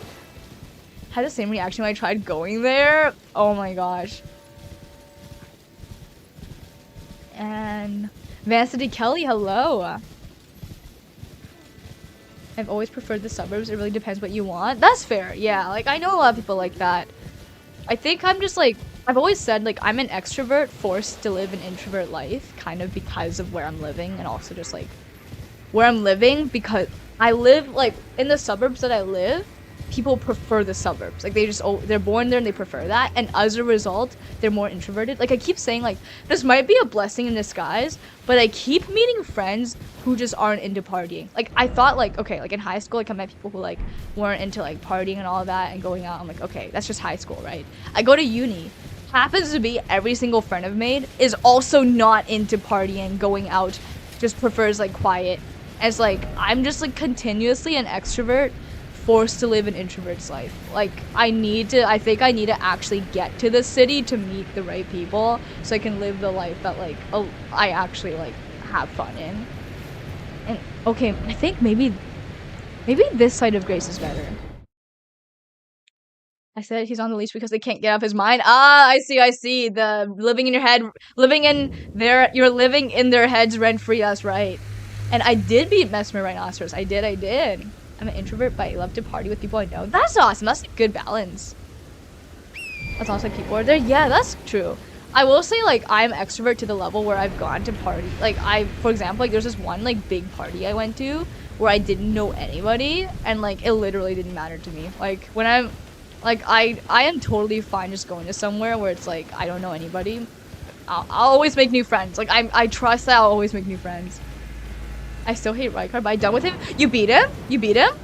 Had the same reaction when I tried going there. Oh my gosh. And Vancity Kelly, hello. I've always preferred the suburbs. It really depends what you want. That's fair. Yeah, like, I know a lot of people like that. I think I'm just, like, I've always said, like, I'm an extrovert forced to live an introvert life, kind of because of where I'm living, and also just, like, where I'm living, because I live, like, in the suburbs that I live, people prefer the suburbs. Like, they're born there and they prefer that, and as a result, they're more introverted. Like, I keep saying, like, this might be a blessing in disguise, but I keep meeting friends who just aren't into partying. Like, I thought, like, okay, like, in high school, like, I met people who, like, weren't into, like, partying and all of that and going out. I'm like, okay, that's just high school, right? I go to uni. Happens to be every single friend I've made is also not into partying, going out, just prefers, like, quiet. And it's like, I'm just, like, continuously an extrovert forced to live an introvert's life. Like, I think I need to actually get to the city to meet the right people so I can live the life that, like, I actually, like, have fun in. And, okay, I think maybe this side of Grace is better. I said he's on the leash because they can't get off his mind. Ah, I see. The living in your head, you're living in their heads rent free. That's right. And I did beat Mesmer Rhinoceros. I did. I'm an introvert, but I love to party with people I know. That's awesome. That's a good balance. As long as like people are there. Yeah, that's true. I will say like I'm extrovert to the level where I've gone to party. Like for example, like there's this one like big party I went to where I didn't know anybody, and like it literally didn't matter to me. Like when I'm like I am totally fine just going to somewhere where it's like I don't know anybody. I'll always make new friends. Like I trust that I'll always make new friends. I still hate Rykard, but I'm done with him. You beat him?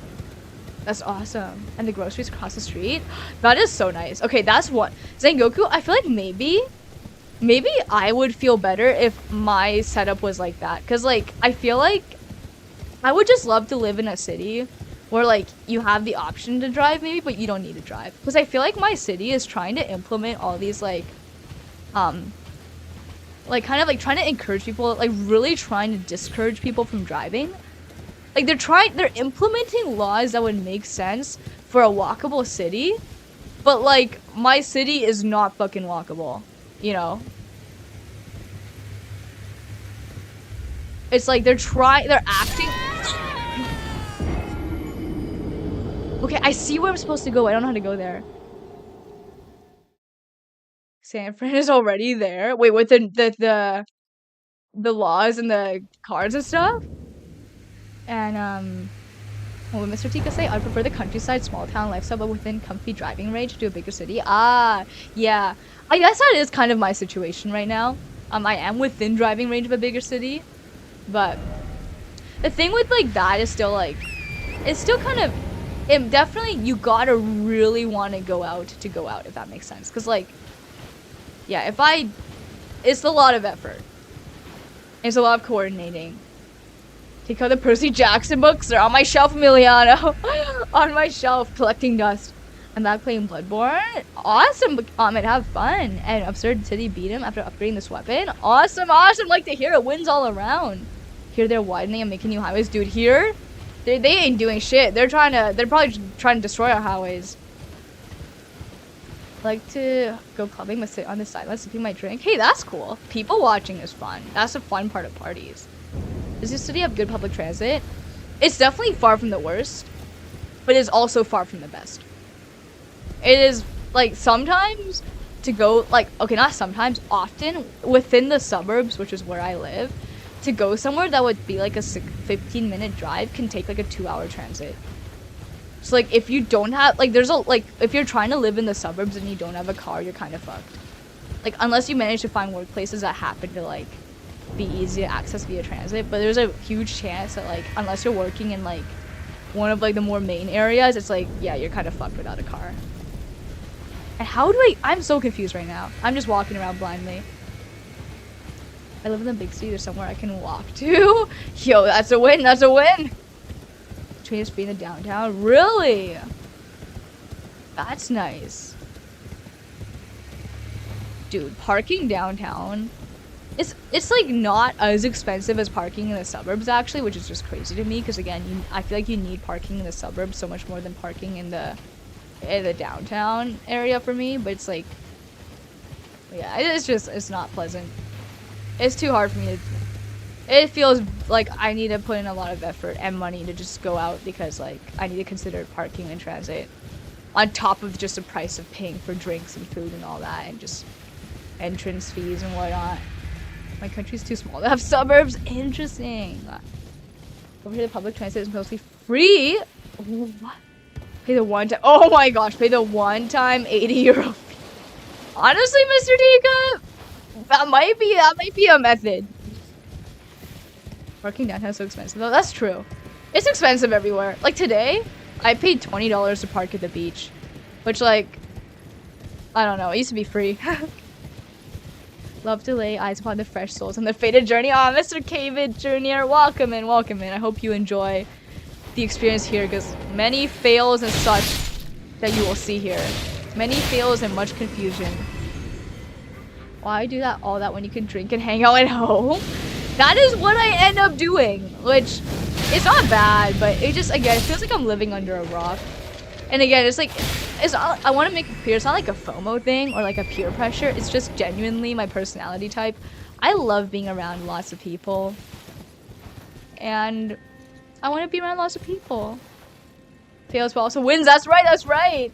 That's awesome. And the groceries across the street? That is so nice. Okay, that's what. Zangoku, I feel like maybe I would feel better if my setup was like that. Because, like, I feel like I would just love to live in a city where, like, you have the option to drive maybe, but you don't need to drive. Because I feel like my city is trying to implement all these, like, kind of, like, trying to encourage people, like, really trying to discourage people from driving. Like, they're implementing laws that would make sense for a walkable city, but, like, my city is not fucking walkable, you know? It's like they're acting. Okay, I see where I'm supposed to go. I don't know how to go there. San Fran is already there. Wait, with the laws and the cars and stuff? And, what would Mr. Tika say? I'd prefer the countryside, small town lifestyle, but within comfy driving range to a bigger city. Ah, yeah. I guess that is kind of my situation right now. I am within driving range of a bigger city, but the thing with, like, that is still, like, it's still kind of, it definitely, you gotta really want to go out, if that makes sense. Because, like, yeah, it's a lot of effort. It's a lot of coordinating. Take out the Percy Jackson books. They're on my shelf, Emiliano. On my shelf, collecting dust. I'm back playing Bloodborne. Awesome, Ahmed. Have fun. And Absurd City beat him after upgrading this weapon. Awesome. Like to hear it. Wins all around. Here they're widening and making new highways. Dude, here, they ain't doing shit. They're probably trying to destroy our highways. I like to go clubbing but sit on the sidelines sipping my drink. Hey, that's cool. People watching is fun. That's the fun part of parties. Does this city have good public transit? It's definitely far from the worst, but it's also far from the best. It is, like, sometimes to go, like, okay, not sometimes, often, within the suburbs, which is where I live, to go somewhere that would be, like, a 15-minute drive can take, like, a 2-hour transit. So, like, if you don't have, like, if you're trying to live in the suburbs and you don't have a car, you're kind of fucked. Like, unless you manage to find workplaces that happen to, like, be easy to access via transit, but there's a huge chance that, like, unless you're working in, like, one of, like, the more main areas, it's like, yeah, you're kind of fucked without a car. And how do I'm so confused right now. I'm just walking around blindly. I live in the big city. There's somewhere I can walk to. Yo, that's a win. Train is free in the downtown. Really? That's nice. Dude, parking downtown, it's like not as expensive as parking in the suburbs actually, which is just crazy to me because again, I feel like you need parking in the suburbs so much more than parking in the downtown area for me, but it's like, yeah, it's not pleasant. It's too hard for me to, it feels like I need to put in a lot of effort and money to just go out because, like, I need to consider parking and transit on top of just the price of paying for drinks and food and all that and just entrance fees and whatnot. My country's too small to have suburbs. Interesting. Over here, the public transit is mostly free. What? Pay the one time. Oh my gosh, pay the one time 80 euro fee. Honestly, Mr. Tika, that might be a method. Parking downtown is so expensive though. That's true. It's expensive everywhere. Like today, I paid $20 to park at the beach, which, like, I don't know. It used to be free. Love to lay eyes upon the fresh souls on the fated journey. Aw, Mr. Cavid Jr., welcome in. I hope you enjoy the experience here, because many fails and such that you will see here. Many fails and much confusion. Why do all that when you can drink and hang out at home? That is what I end up doing, which it's not bad, but it just, again, it feels like I'm living under a rock. And again, it's like, I want to make it clear, it's not like a FOMO thing or like a peer pressure. It's just genuinely my personality type. I love being around lots of people. And I want to be around lots of people. Tails also wins. That's right. That's right.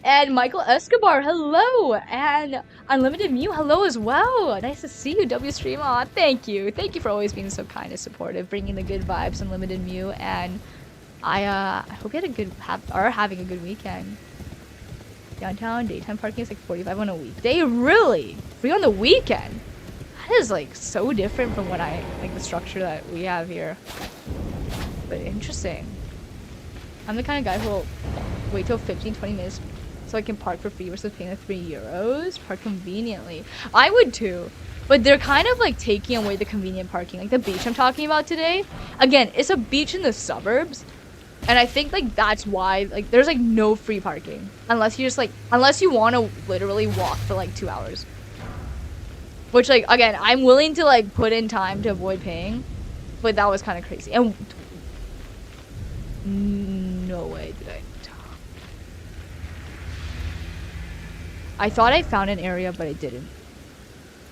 And Michael Escobar, hello. And Unlimited Mew, hello as well. Nice to see you, W Stream. Aw, thank you. Thank you for always being so kind and supportive, bringing the good vibes, Unlimited Mew. And I hope you had are having a good weekend. Downtown, daytime parking is like 45 on a weekday. Really? Free on the weekend? That is like so different from what the structure that we have here. But interesting. I'm the kind of guy who will wait till 15-20 minutes so I can park for free versus paying the €3. Park conveniently. I would too. But they're kind of like taking away the convenient parking. Like the beach I'm talking about today. Again, it's a beach in the suburbs. And I think like that's why like there's like no free parking. Unless you just like, unless you want to literally walk for like 2 hours. Which like, again, I'm willing to like put in time to avoid paying. But that was kind of crazy. And no way did I thought I found an area, but I didn't.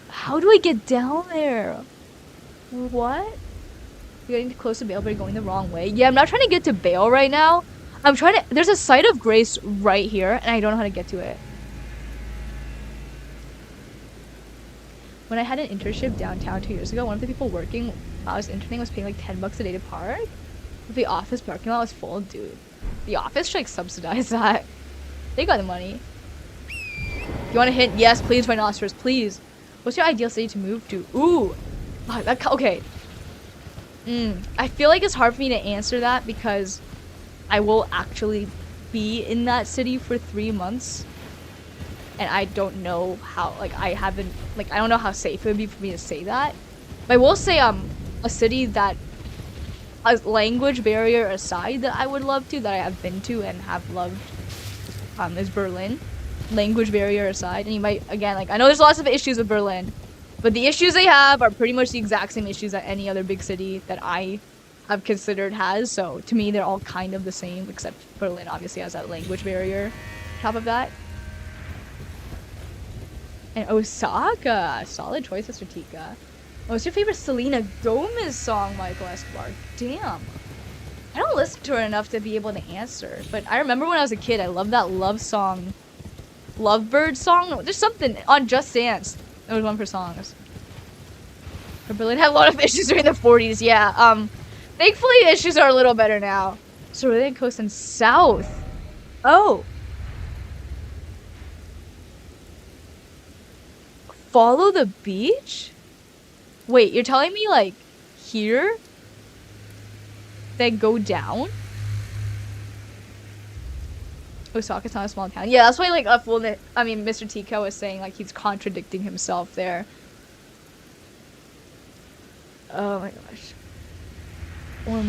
How do I get down there? What? You're getting too close to Bale, but you're going the wrong way. Yeah, I'm not trying to get to Bale right now. I'm trying to... There's a site of grace right here, and I don't know how to get to it. When I had an internship downtown 2 years ago, one of the people working while I was interning was paying like $10 a day to park. The office parking lot was full, dude. The office should like subsidize that. They got the money. You want a hint? Yes, please, Rhinoceros, please. What's your ideal city to move to? Ooh. Okay. I feel like it's hard for me to answer that because I will actually be in that city for 3 months. And I don't know how, like, I don't know how safe it would be for me to say that. But I will say, a city that, a language barrier aside, that I would love to, that I have been to and have loved, is Berlin. Language barrier aside, and you might, again, like, I know there's lots of issues with Berlin, but the issues they have are pretty much the exact same issues that any other big city that I have considered has, so to me they're all kind of the same, except Berlin obviously has that language barrier on top of that. And Osaka, solid choice, Mr. Tika. What's your favorite Selena Gomez song, Michael Escobar? Damn. I don't listen to her enough to be able to answer, but I remember when I was a kid, I loved that love song. Lovebird song? There's something on Just Dance. There was one for songs. Berlin had a lot of issues during the 40s, yeah. Thankfully issues are a little better now. Cerulean Coast and South. Oh. Follow the beach? Wait, you're telling me like here? Then go down? Osaka's not a small town. Yeah, that's why like Mr. Tika was saying like he's contradicting himself there. Oh my gosh. Or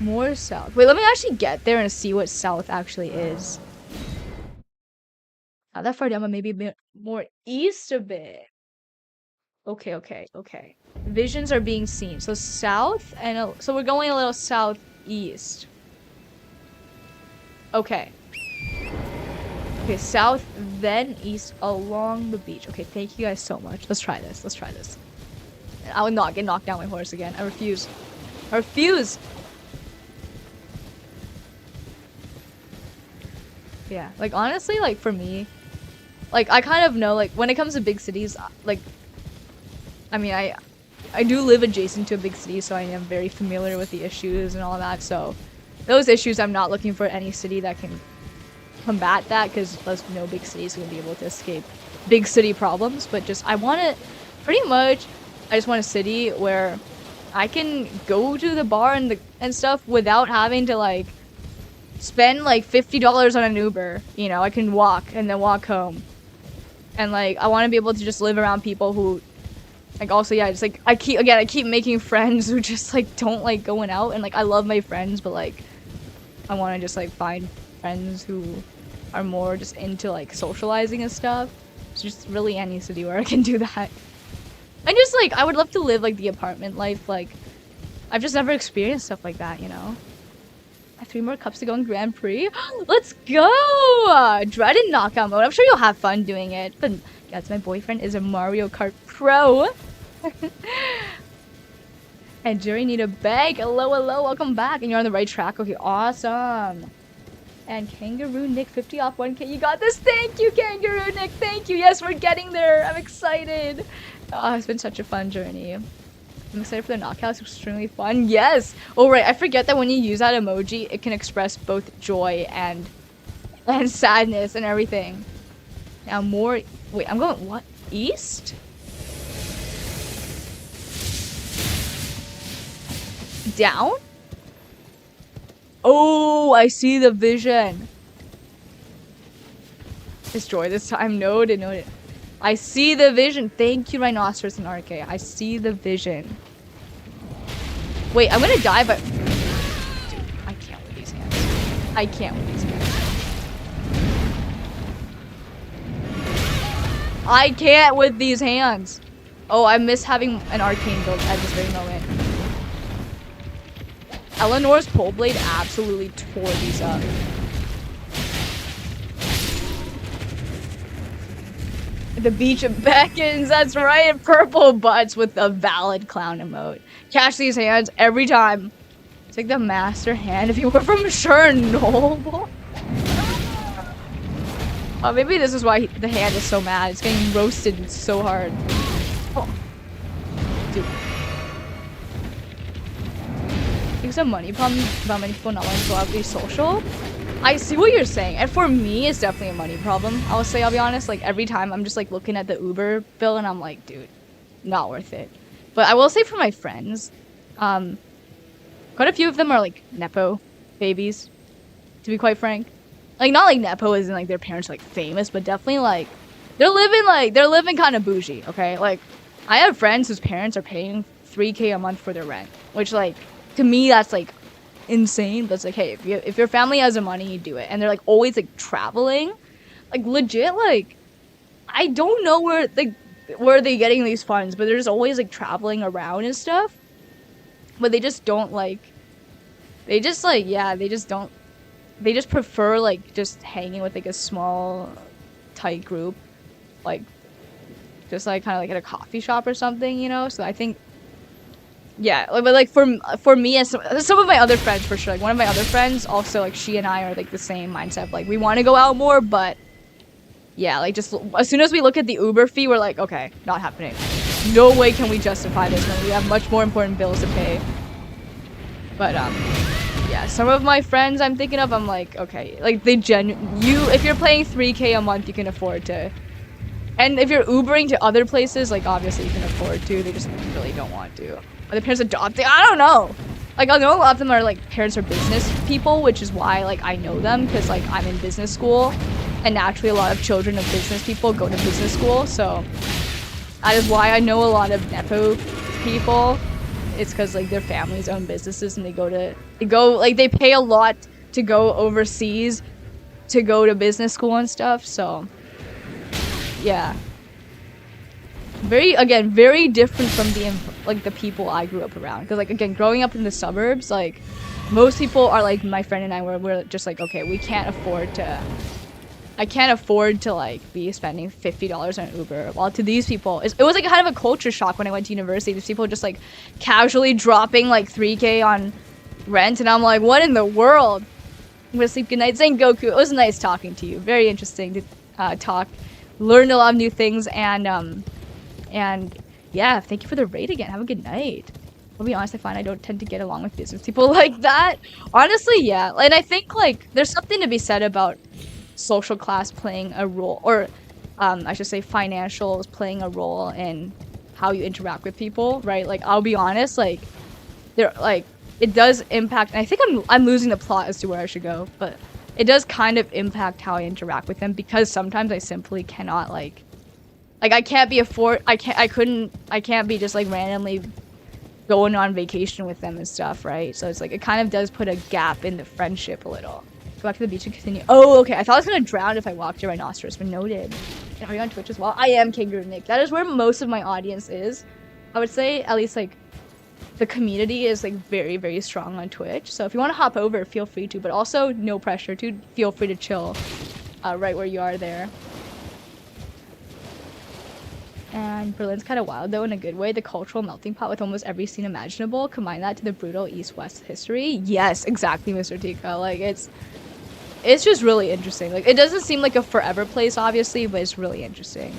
more south. Wait, let me actually get there and see what south actually is. Not that far down, but maybe a bit more east a bit. Okay. Visions are being seen. So south and so we're going a little southeast. Okay, south, then east along the beach. Okay, thank you guys so much. Let's try this. I will not get knocked down by horse again. I refuse. Yeah, like honestly, like for me, like I kind of know, like when it comes to big cities, like, I mean, I do live adjacent to a big city, so I am very familiar with the issues and all that, so those issues, I'm not looking for any city that can combat that, because there's no big cities going to be able to escape big city problems, but just, I just want a city where I can go to the bar and stuff without having to, like, spend, like, $50 on an Uber, you know, I can walk and then walk home, and, like, I want to be able to just live around people who, like, also, yeah, just, like, I keep making friends who just, like, don't like going out, and, like, I love my friends, but, like, I want to just, like, find friends who are more just into, like, socializing and stuff. It's just really any city where I can do that. And just, like, I would love to live, like, the apartment life. Like, I've just never experienced stuff like that, you know? 3 more cups to go in Grand Prix. Let's go! Dreaded knockout mode. I'm sure you'll have fun doing it. But yes, my boyfriend is a Mario Kart Pro. And Jerry need a bag. Hello, hello, welcome back. And you're on the right track. Okay, awesome. And Kangaroo Nick, 50 off 1K. You got this. Thank you, Kangaroo Nick. Thank you. Yes, we're getting there. I'm excited. Oh, it's been such a fun journey. I'm excited for the knockouts. Extremely fun. Yes. Oh, right. I forget that when you use that emoji, it can express both joy and sadness and everything. Now more. Wait, I'm going what? East? Down? Oh, I see the vision. Destroy this time. Noted, noted. I see the vision. Thank you, Rhinoceros and RK. I see the vision. Wait, I'm gonna die, but... Dude, I can't with these hands. I can't with these hands. I can't with these hands. Oh, I miss having an arcane build at this very moment. Eleanor's pole blade absolutely tore these up. The beach beckons, that's right. Purple butts with a valid clown emote. Catch these hands every time. It's like the master hand if you were from Chernobyl. Oh, maybe this is why the hand is so mad. It's getting roasted so hard. Oh. Dude. There's a money problem about many people not wanting to go out to be social. I see what you're saying, and for me, it's definitely a money problem. I'll be honest, like every time I'm just like looking at the Uber bill and I'm like, dude, not worth it. But I will say for my friends, quite a few of them are like Nepo babies, to be quite frank. Like not like Nepo isn't like their parents are, like famous, but definitely like they're living kind of bougie, okay? Like I have friends whose parents are paying $3K a month for their rent, which like to me that's like insane, but it's like, hey, if your family has the money, you do it. And they're like always like traveling, like legit, like I don't know where they getting these funds, but they're just always like traveling around and stuff. But they just don't like, they just like, yeah, they just prefer like just hanging with like a small tight group, like just like kind of like at a coffee shop or something, you know. So I think, yeah, but like for me and some of my other friends for sure, like one of my other friends also, like she and I are like the same mindset, like we want to go out more, but yeah, like just as soon as we look at the Uber fee, we're like, okay, not happening. No way can we justify this when we have much more important bills to pay. But yeah, some of my friends I'm thinking of, I'm like, okay, like they if you're paying $3K a month, you can afford to. And if you're Ubering to other places, like obviously you can afford to, they just really don't want to. Are the parents adopting? I don't know. Like I know a lot of them are like parents are business people, which is why like I know them because like I'm in business school, and naturally a lot of children of business people go to business school, so that is why I know a lot of Nepo people. It's because like their families own businesses and they pay a lot to go overseas to go to business school and stuff. So yeah. Very different from the people I grew up around. Because like again, growing up in the suburbs, like most people are like my friend and I we're just like, okay, I can't afford to like be spending $50 on Uber. While to these people, it was like kind of a culture shock when I went to university. These people just like casually dropping like $3K on rent, and I'm like, what in the world? I'm gonna sleep good night. Saying Goku. It was nice talking to you. Very interesting to talk. Learned a lot of new things, and yeah, thank you for the raid again. Have a good night. I'll be honest, I find I don't tend to get along with business people like that. Honestly, yeah. And I think like there's something to be said about social class playing a role, or I should say financials playing a role in how you interact with people, right? Like I'll be honest, like they're like it does impact, and I think I'm losing the plot as to where I should go, but it does kind of impact how I interact with them, because sometimes I simply cannot like I can't be I can't be just like randomly going on vacation with them and stuff, right? So it's like it kind of does put a gap in the friendship a little. Go back to the beach and continue. Oh, okay. I thought I was gonna drown if I walked to Rhinoceros, but noted. And are you on Twitch as well? I am Kangaroo Nick. That is where most of my audience is. I would say at least like the community is like very, very strong on Twitch. So if you want to hop over, feel free to, but also no pressure to, feel free to chill right where you are there. And Berlin's kind of wild though in a good way. The cultural melting pot with almost every scene imaginable. Combine that to the brutal East-West history. Yes, exactly, Mr. Tika. Like it's just really interesting. Like it doesn't seem like a forever place, obviously, but it's really interesting.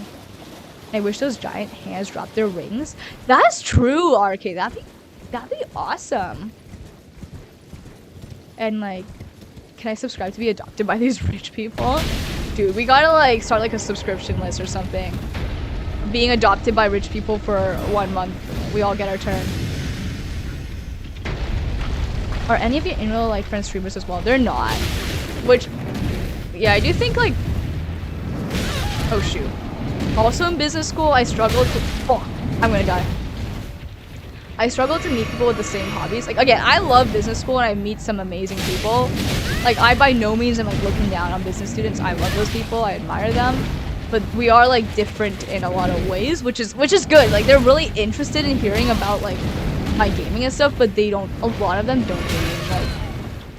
I wish those giant hands dropped their rings. That's true, RK. That'd be awesome. And like, can I subscribe to be adopted by these rich people? Dude, we gotta like start like a subscription list or something. Being adopted by rich people for 1 month. We all get our turn. Are any of your in real life friends streamers as well? They're not. Which, yeah, I do think like, oh shoot. Also in business school, I struggled to, oh, I'm gonna die. I struggled to meet people with the same hobbies. Like, again, I love business school and I meet some amazing people. Like, I by no means am like looking down on business students. I love those people, I admire them. But we are like different in a lot of ways, which is good. Like, they're really interested in hearing about like my gaming and stuff, but they don't, a lot of them don't game.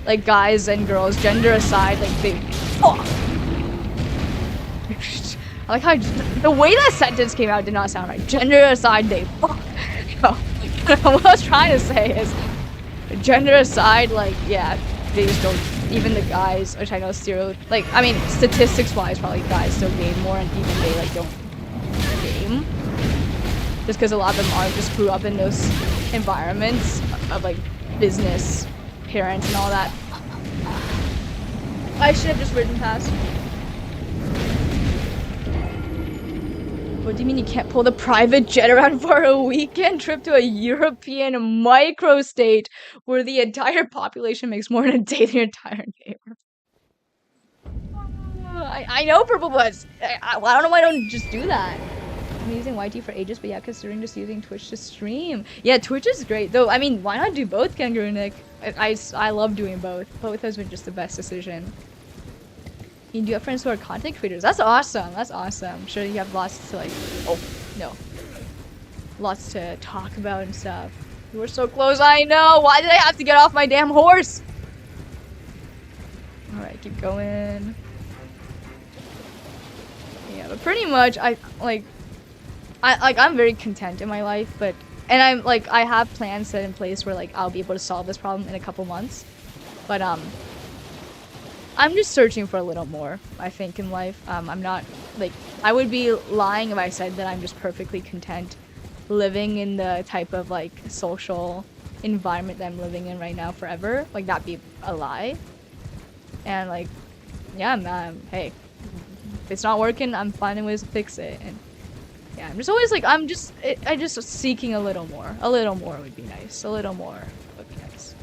Like guys and girls, gender aside, like they, oh. I like how the way that sentence came out did not sound right. Gender aside, they fuck. No. What I was trying to say is, gender aside, like, yeah, they just don't, even the guys, which I know like, I mean, statistics-wise, probably guys still game more, and even they, like, don't game. Just because a lot of them are, just grew up in those environments of, like, business, parents, and all that. I should have just ridden past. What do you mean you can't pull the private jet around for a weekend trip to a European microstate where the entire population makes more in a day than your entire neighbor? I know Purple Bloods. I don't know why I don't just do that. I've been using YT for ages, but yeah, considering just using Twitch to stream. Yeah, Twitch is great, though. I mean, why not do both, Kangaroo Nick? I love doing both. Both has been just the best decision. You do have friends who are content creators. That's awesome. That's awesome. I'm sure you have lots to like, oh, no. Lots to talk about and stuff. You were so close, I know. Why did I have to get off my damn horse? Alright, keep going. Yeah, but pretty much, I'm very content in my life, but, and I'm like, I have plans set in place where like, I'll be able to solve this problem in a couple months. But, I'm just searching for a little more, I think, in life. I'm not, like, I would be lying if I said that I'm just perfectly content living in the type of, like, social environment that I'm living in right now forever. Like, that'd be a lie. And, like, yeah, hey, if it's not working, I'm finding ways to fix it. And, yeah, I'm just always, like, I'm just seeking a little more. A little more would be nice. A little more would be nice.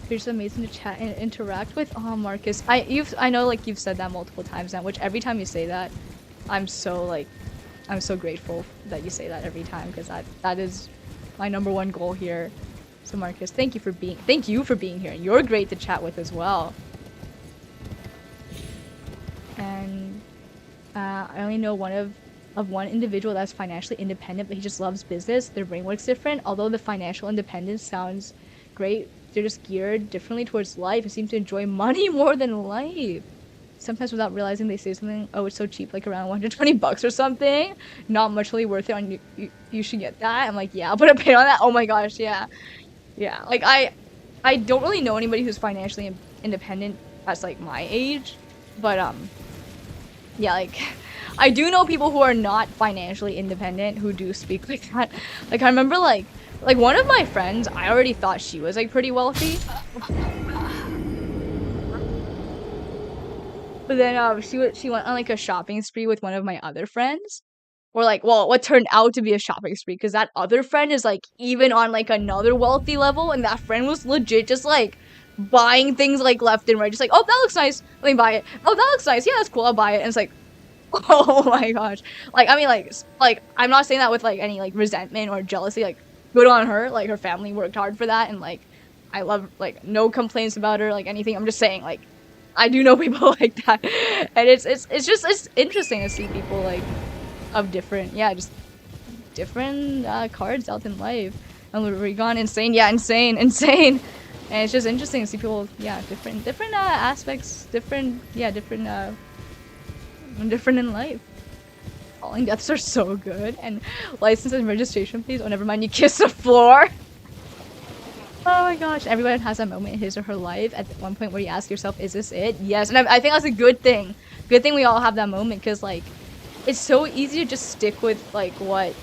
You're just amazing to chat and interact with. Oh, Marcus, I know like you've said that multiple times now, which every time you say that, I'm so grateful that you say that every time, because that is my #1 goal here. So Marcus, thank you for being here. You're great to chat with as well. And I only know one individual that's financially independent, but he just loves business. Their brain works different. Although the financial independence sounds great, they're just geared differently towards life and seem to enjoy money more than life. Sometimes without realizing they say something, oh, it's so cheap, like around 120 bucks or something. Not much really worth it on you should get that. I'm like, yeah, I'll put a pin on that. Oh my gosh, yeah. Yeah, like I don't really know anybody who's financially independent that's like my age, but yeah, like I do know people who are not financially independent who do speak like that. Like I remember like one of my friends, I already thought she was like pretty wealthy. But then she went on like a shopping spree with one of my other friends. Or like, well, what turned out to be a shopping spree, because that other friend is like even on like another wealthy level, and that friend was legit just like buying things like left and right, just like, oh, that looks nice, let me buy it. Oh, that looks nice, yeah, that's cool, I'll buy it. And it's like, oh my gosh. Like, I mean, like I'm not saying that with like any like resentment or jealousy. Like, good on her. Like, her family worked hard for that, and like I love, like, no complaints about her, like anything. I'm just saying, like, I do know people like that, and it's interesting to see people like of different, yeah, just different cards dealt in life. And we've gone insane, yeah, insane. And it's just interesting to see people, yeah, different aspects, different in life. Falling deaths are so good. And license and registration, please. Oh, never mind, you kiss the floor. Oh my gosh, everyone has that moment in his or her life at one point where you ask yourself, is this it? Yes, and I think that's a good thing. Good thing we all have that moment, because, like, it's so easy to just stick with, like, what...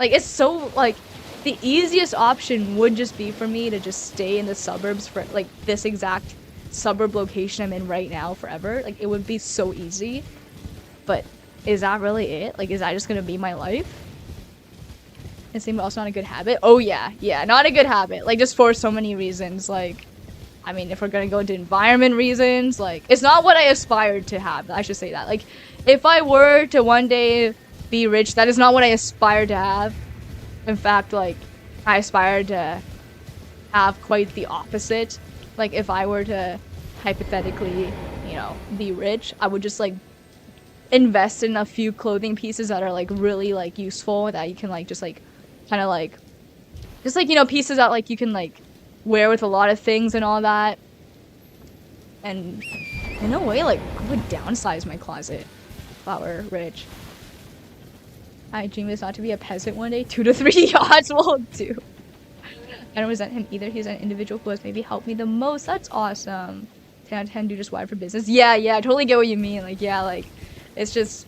Like, it's so, like, the easiest option would just be for me to just stay in the suburbs for, like, this exact suburb location I'm in right now forever. Like, it would be so easy. But is that really it? Like, is that just gonna be my life? And same, but also not a good habit. Oh yeah, not a good habit. Like, just for so many reasons. Like, I mean, if we're gonna go into environment reasons, like, it's not what I aspired to have. I should say that. Like, if I were to one day be rich, that is not what I aspired to have. In fact, like, I aspired to have quite the opposite. Like, if I were to hypothetically, you know, be rich, I would just, like, invest in a few clothing pieces that are, like, really, like, useful, that you can, like, just, like, kind of, like, just, like, you know, pieces that, like, you can, like, wear with a lot of things and all that. And in a way, like, I would downsize my closet if I were rich. My dream is not to be a peasant one day. 2 to 3 yachts will do. I don't resent him either. He's an individual who has maybe helped me the most. That's awesome. 10 out of 10 do just wide for business. Yeah, I totally get what you mean. Like, yeah, like, it's just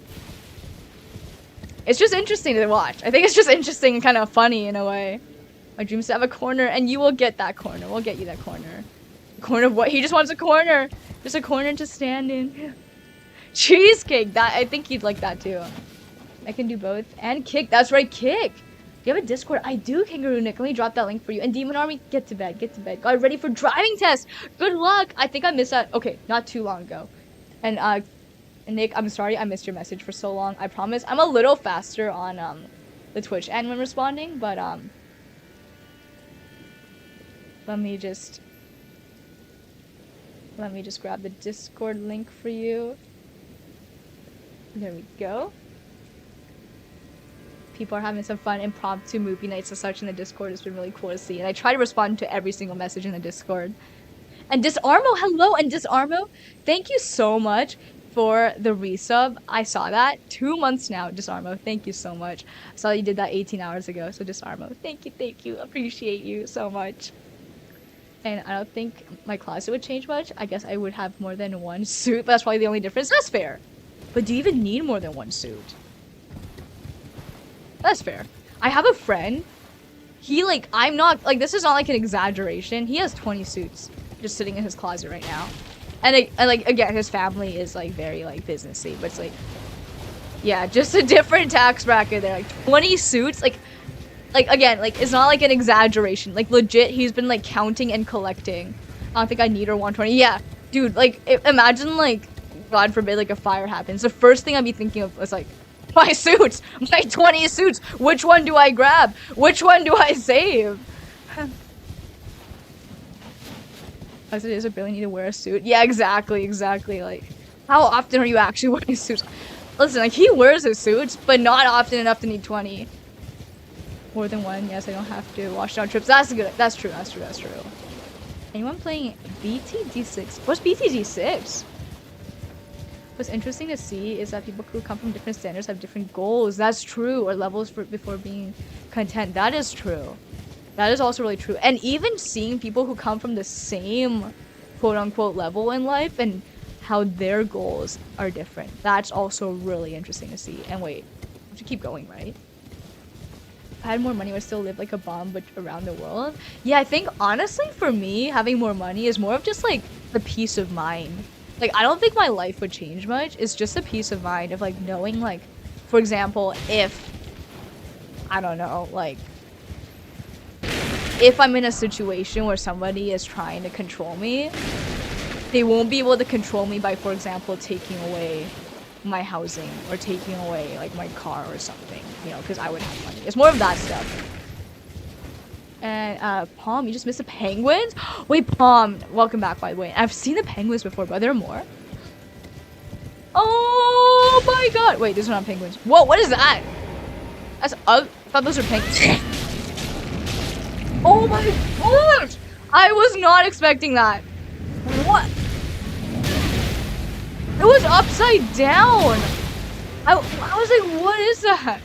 interesting to watch. I think it's just interesting and kind of funny in a way. My dream is to have a corner, and you will get that corner. We'll get you that corner. A corner of what? He just wants a corner. Just a corner to stand in. Cheesecake. That, I think he'd like that too. I can do both. And kick. That's right, kick. Do you have a Discord? I do, Kangaroo Nick. Let me drop that link for you. And Demon Army, get to bed. Get to bed. Got ready for driving test. Good luck. I think I missed that. Okay, not too long ago. And Nick, I'm sorry I missed your message for so long. I promise. I'm a little faster on the Twitch end when responding, but let me just grab the Discord link for you. There we go. People are having some fun impromptu movie nights and such in the Discord. It's been really cool to see. And I try to respond to every single message in the Discord. And Disarmo, hello! And Disarmo, thank you so much for the resub. I saw that. 2 months now, Disarmo. Thank you so much. I saw you did that 18 hours ago. So Disarmo, thank you. Appreciate you so much. And I don't think my closet would change much. I guess I would have more than one suit. But that's probably the only difference. That's fair. But do you even need more than one suit? That's fair. I have a friend. He, like, I'm not, like, this is not, like, an exaggeration. He has 20 suits just sitting in his closet right now. And, like, again, his family is, like, very, like, businessy. But it's, like, yeah, just a different tax bracket there. Like, 20 suits, like, again, like, it's not, like, an exaggeration. Like, legit, he's been, like, counting and collecting. I don't think I need or want 20. Yeah, dude, like, imagine, like, God forbid, like, a fire happens. The first thing I'd be thinking of was, like, my suits! My 20 suits! Which one do I grab? Which one do I save? As it is, a billion need to wear a suit. Yeah, exactly. Like, how often are you actually wearing suits? Listen, like, he wears his suits, but not often enough to need 20. More than one, yes, I don't have to wash down trips. That's good. That's true. Anyone playing BTD6? What's BTD6? What's interesting to see is that people who come from different standards have different goals. That's true. Or levels before being content. That is true. That is also really true. And even seeing people who come from the same quote-unquote level in life and how their goals are different. That's also really interesting to see. And wait, I have to keep going, right? If I had more money, I would still live like a bomb, but around the world. Yeah, I think honestly for me, having more money is more of just like the peace of mind. Like, I don't think my life would change much. It's just a peace of mind of, like, knowing, like, for example, if, I don't know, like, if I'm in a situation where somebody is trying to control me, they won't be able to control me by, for example, taking away my housing or taking away, like, my car or something, you know, because I would have money. It's more of that stuff. And, Palm, you just missed the penguins? Wait, Palm, welcome back, by the way. I've seen the penguins before, but are there more? Oh my god! Wait, these are not penguins. Whoa, what is that? That's thought those were pink. Oh my gosh! I was not expecting that. What? It was upside down. I was like, what is that?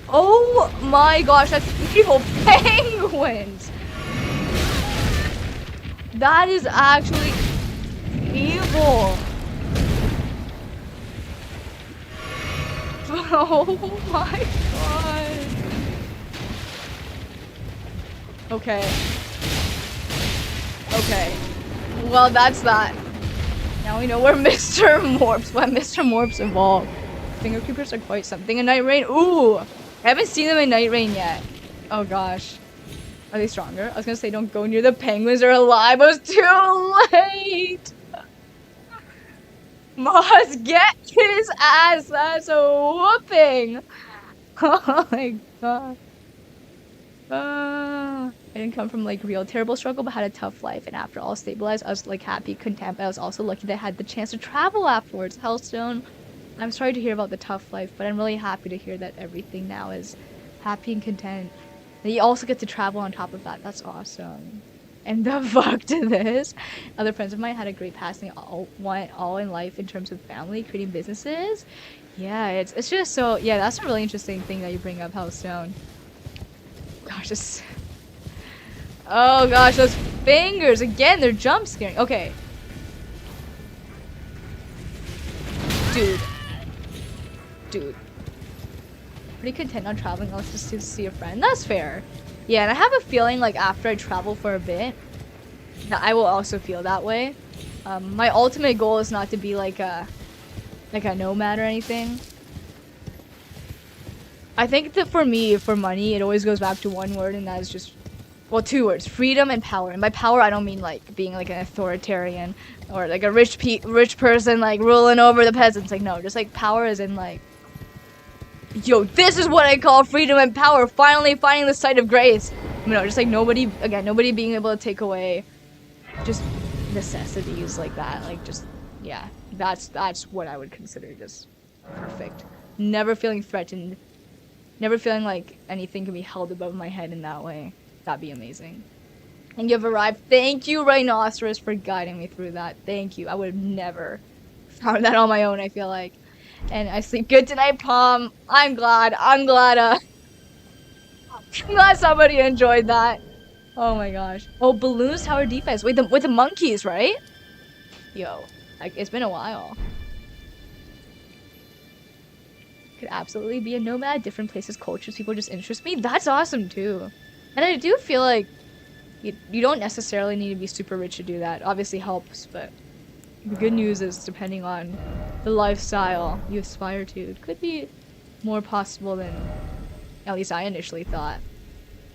Oh my gosh, that's evil penguins. That is actually evil. Oh my god. Okay. Okay. Well, that's that. Now we know where Mr. Morp's evolved. Finger creepers are quite something. A Night Rain. Ooh! I haven't seen them in Night Rain yet. Oh gosh. Are they stronger? I was gonna say don't go near the penguins, they're alive. I was too late! Must get his ass! That's a whooping! Oh my god. I didn't come from like real terrible struggle, but had a tough life, and after all stabilized, I was like happy, content, but I was also lucky that I had the chance to travel afterwards. Hellstone, I'm sorry to hear about the tough life, but I'm really happy to hear that everything now is happy and content. And you also get to travel on top of that. That's awesome. And the fuck to this? Other friends of mine had a great past and went all in life in terms of family, creating businesses. Yeah, it's just so, yeah, that's a really interesting thing that you bring up, Hellstone. Gosh, this... Oh gosh, those fingers! Again, they're jump scaring. Okay. Dude. Pretty content on traveling else just to see a friend. That's fair. Yeah, and I have a feeling like after I travel for a bit, that I will also feel that way. My ultimate goal is not to be like a nomad or anything. I think that for me, for money, it always goes back to one word, and that is just, well, two words: freedom and power. And by power, I don't mean like being like an authoritarian or like a rich person like ruling over the peasants. Like no, just like power is in like, yo, this is what I call freedom and power. Finally finding the sight of grace. You know, just like nobody being able to take away just necessities like that. Like just, yeah, that's what I would consider just perfect. Never feeling threatened. Never feeling like anything can be held above my head in that way. That'd be amazing. And you've arrived. Thank you, Rhinoceros, for guiding me through that. Thank you. I would have never found that on my own, I feel like. And I sleep good tonight, Palm. I'm glad somebody enjoyed that. Oh my gosh. Oh, Balloons Tower Defense. Wait, with the monkeys, right? Yo, like, it's been a while. Could absolutely be a nomad. Different places, cultures, people just interest me. That's awesome too. And I do feel like you don't necessarily need to be super rich to do that. Obviously helps, but the good news is depending on the lifestyle you aspire to, it could be more possible than at least I initially thought.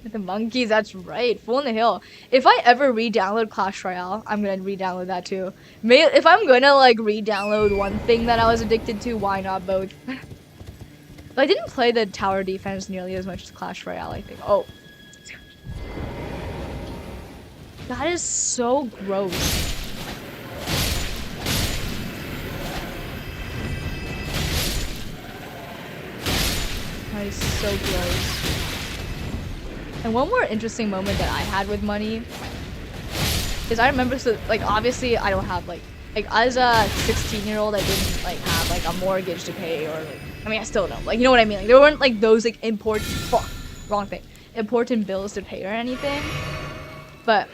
With the monkeys, that's right. Fool in the Hill. If I ever re-download Clash Royale, I'm gonna re-download that too. If I'm gonna like re-download one thing that I was addicted to, why not both? But I didn't play the tower defense nearly as much as Clash Royale, I think. Oh. That is so gross. That is so gross. And one more interesting moment that I had with money is I remember, so like obviously I don't have like as a 16-year-old I didn't like have like a mortgage to pay, or like, I mean I still don't, like, you know what I mean, like there weren't like those like important bills to pay or anything. But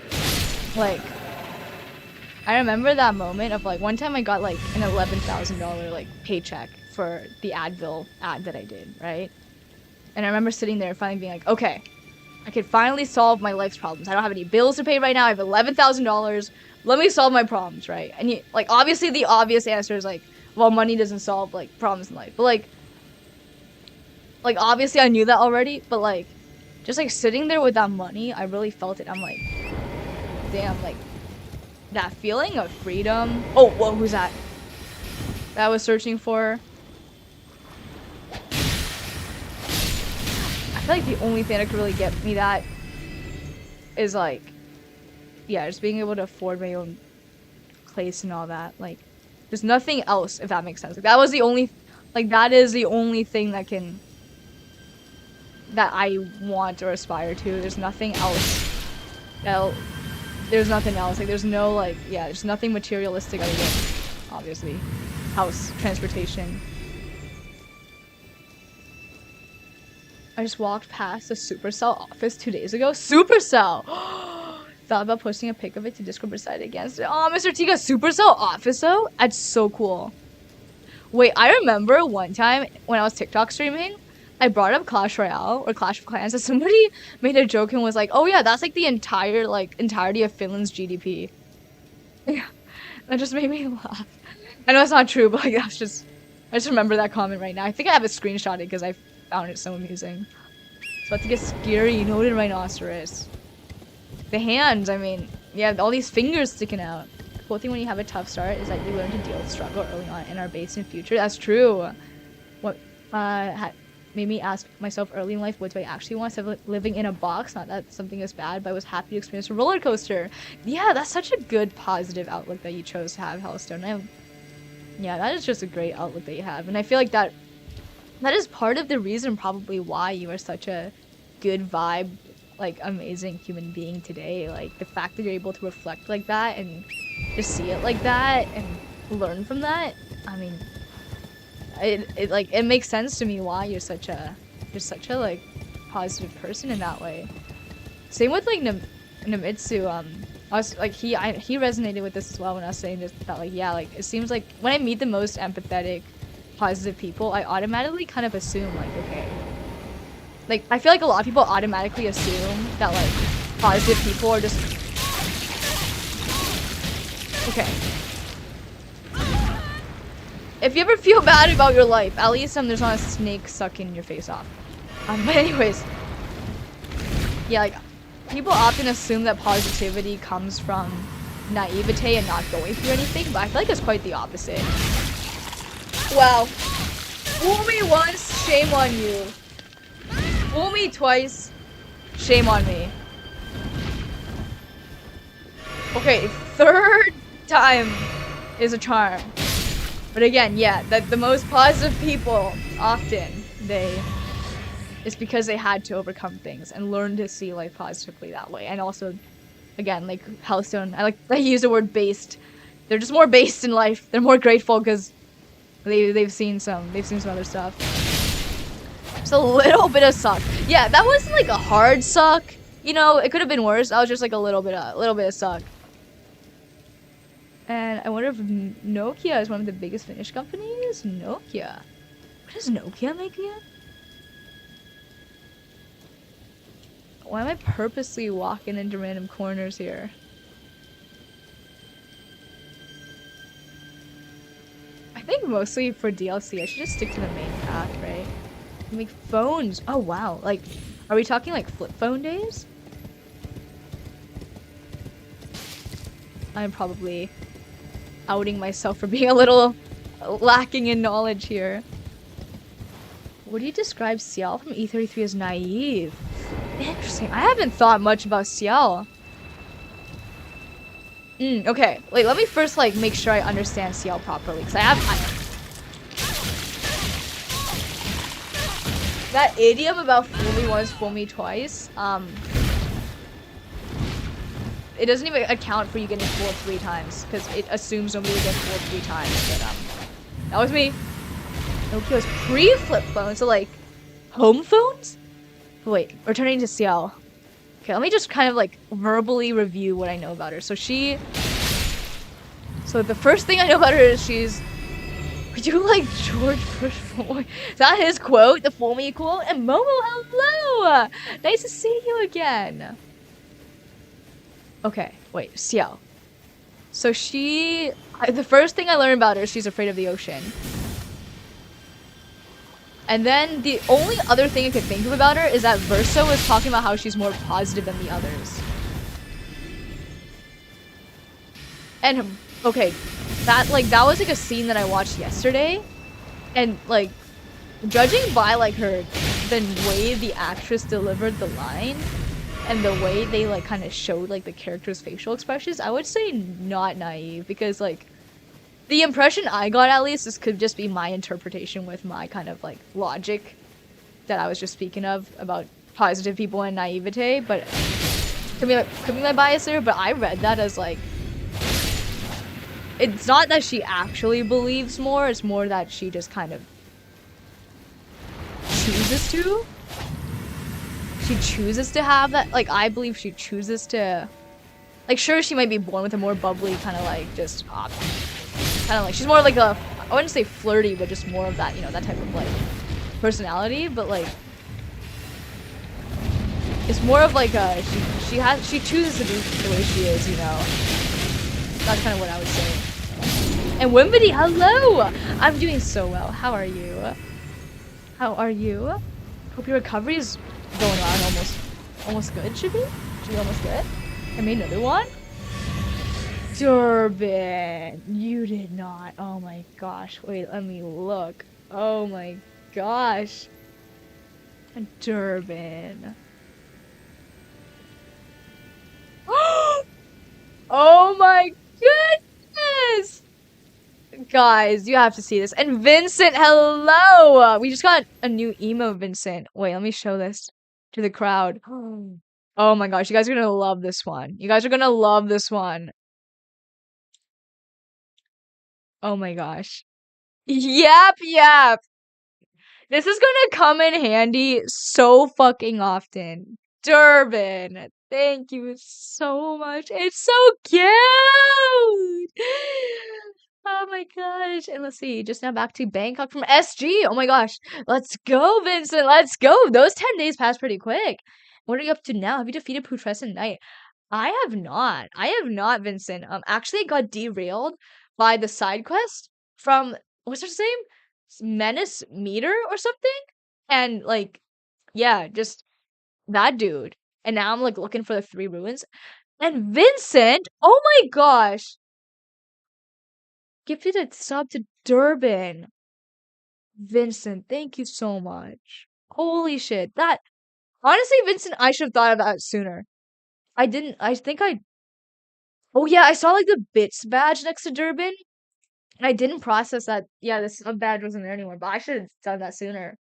like I remember that moment of like one time I got like an $11,000 like paycheck for the Advil ad that I did, right? And I remember sitting there finally being like, okay, I could finally solve my life's problems. I don't have any bills to pay right now. I have $11,000. Let me solve my problems, right? And you, like, obviously the obvious answer is like, well, money doesn't solve like problems in life. But like obviously I knew that already. But like, just like sitting there with that money, I really felt it. I'm like, damn, like that feeling of freedom. Oh, whoa, who's that? That I was searching for. I feel like the only thing that could really get me that is like, yeah, just being able to afford my own place and all that. Like, there's nothing else, if that makes sense. Like, that was the only, like, that is the only thing that can that I want or aspire to. There's nothing else. There's nothing else. Like, there's no, like, yeah, there's nothing materialistic other than, obviously, house, transportation. I just walked past the Supercell office 2 days ago. Supercell! Thought about posting a pic of it to Discord, but decided against it. Oh, Mr. Tiga, Supercell office though? That's so cool. Wait, I remember one time when I was TikTok streaming, I brought up Clash Royale or Clash of Clans, and somebody made a joke and was like, "Oh yeah, that's like the entirety of Finland's GDP." Yeah, that just made me laugh. I know it's not true, but like I just remember that comment right now. I think I have it screenshotted because I found it so amusing. It's about to get scary. Noted rhinoceros. The hands, I mean, yeah, all these fingers sticking out. The cool thing when you have a tough start is that you learn to deal with struggle early on and are based in future. That's true. What made me ask myself early in life, what do I actually want? Instead of living in a box, not that something is bad, but I was happy to experience a roller coaster. Yeah, that's such a good positive outlook that you chose to have, Hellstone. Yeah, that is just a great outlook that you have. And I feel like that is part of the reason probably why you are such a good vibe, like amazing human being today. Like the fact that you're able to reflect like that and just see it like that and learn from that. I mean, it makes sense to me why you're such a like positive person in that way. Same with like Namitsu. I was like he resonated with this as well when I was saying this, that like, yeah, like it seems like when I meet the most empathetic, positive people, I automatically kind of assume like, okay, like I feel like a lot of people automatically assume that like positive people are just okay. If you ever feel bad about your life, at least there's not a snake sucking your face off. But anyways, yeah, like people often assume that positivity comes from naivete and not going through anything, but I feel like it's quite the opposite. Wow. Fool me once, shame on you. Fool me twice, shame on me. Okay, third time is a charm. But again, yeah, that the most positive people often it's because they had to overcome things and learn to see life positively that way. And also, again, like Hellstone, I use the word based. They're just more based in life. They're more grateful because they've seen some other stuff. Just a little bit of suck. Yeah, that wasn't like a hard suck. You know, it could have been worse. I was just like a little bit of suck. And I wonder if Nokia is one of the biggest Finnish companies? Nokia. What does Nokia make again? Why am I purposely walking into random corners here? I think mostly for DLC, I should just stick to the main path, right? Make phones. Oh, wow. Like, are we talking like flip phone days? I'm probably outing myself for being a little lacking in knowledge here. Would you describe Ciel from E33 as naive? Interesting. I haven't thought much about Ciel. Okay. Wait, let me first like make sure I understand Ciel properly, because that idiom about fool me once, fool me twice, it doesn't even account for you getting fooled 3 times, because it assumes nobody would get fooled 3 times, but that was me. Nokia's pre-flip phone, so like, home phones? Wait, returning to Ciel. Okay, let me just kind of like verbally review what I know about her. So the first thing I know about her is she's, would you like George Bush boy? Is that his quote? The fool me quote? And Momo, hello! Nice to see you again. Okay, wait, Ciel. So the first thing I learned about her is she's afraid of the ocean. And then the only other thing I could think of about her is that Verso was talking about how she's more positive than the others. And, okay, that was like a scene that I watched yesterday. And, like, judging by, like, the way the actress delivered the line, and the way they, like, kind of showed, like, the character's facial expressions, I would say not naive, because, like, the impression I got, at least, this could just be my interpretation with my kind of, like, logic that I was just speaking of about positive people and naivete, but could be my bias there, but I read that as like, it's not that she actually believes more, it's more that she just kind of chooses to. She chooses to have that, like, I believe she chooses to, like, sure, she might be born with a more bubbly kind of like, just, kind of like, she's more like a, I wouldn't say flirty, but just more of that, you know, that type of like personality, but like, it's more of like a, she chooses to be the way she is, you know. That's kind of what I would say. And Wimbledon, hello! I'm doing so well. How are you? How are you? Hope your recovery is going on almost good, should be? Should be almost good. I made another one. Durbin, you did not. Oh my gosh. Wait, let me look. Oh my gosh. Durbin. Oh my goodness! Guys, you have to see this. And Vincent, hello! We just got a new emo Vincent. Wait, let me show this to the crowd. Oh my gosh, you guys are gonna love this one. You guys are gonna love this one. Oh my gosh. Yap, yap. This is gonna come in handy so fucking often. Durbin, thank you so much. It's so cute. Oh my gosh. And let's see, just now back to Bangkok from SG. Oh my gosh. Let's go, Vincent. Let's go. Those 10 days passed pretty quick. What are you up to now? Have you defeated Putrescent Knight? I have not. I have not, Vincent. Actually, I got derailed by the side quest from, what's her name? Menace Meter or something? And like, yeah, just that dude. And now I'm like looking for the 3 ruins. And Vincent, oh my gosh, gifted a sub to Durbin. Vincent, thank you so much. Holy shit. That, honestly, Vincent, I should have thought of that sooner. I didn't, I think I, oh yeah, I saw like the bits badge next to Durbin. And I didn't process that. Yeah, this badge wasn't there anymore, but I should have done that sooner.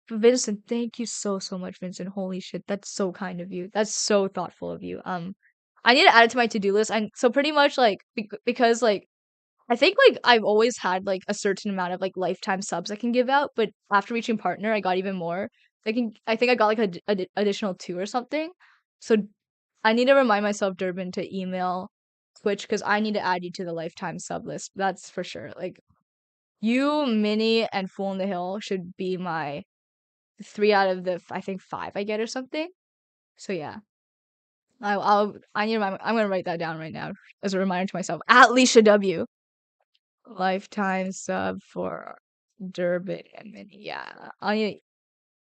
But Vincent, thank you so much, Vincent. Holy shit, that's so kind of you. That's so thoughtful of you. I need to add it to my to-do list. And so pretty much like because like I think like I've always had like a certain amount of like lifetime subs I can give out, but after reaching partner, I got even more. I think I got like a additional 2 or something. So I need to remind myself, Durbin, to email Twitch because I need to add you to the lifetime sub list. That's for sure. Like you, Minnie, and Fool in the Hill should be my 3 out of the I think 5 I get or something. So yeah, I need to I'm gonna write that down right now as a reminder to myself. At Leisha W, lifetime sub for Durbin and Minnie. Yeah, I need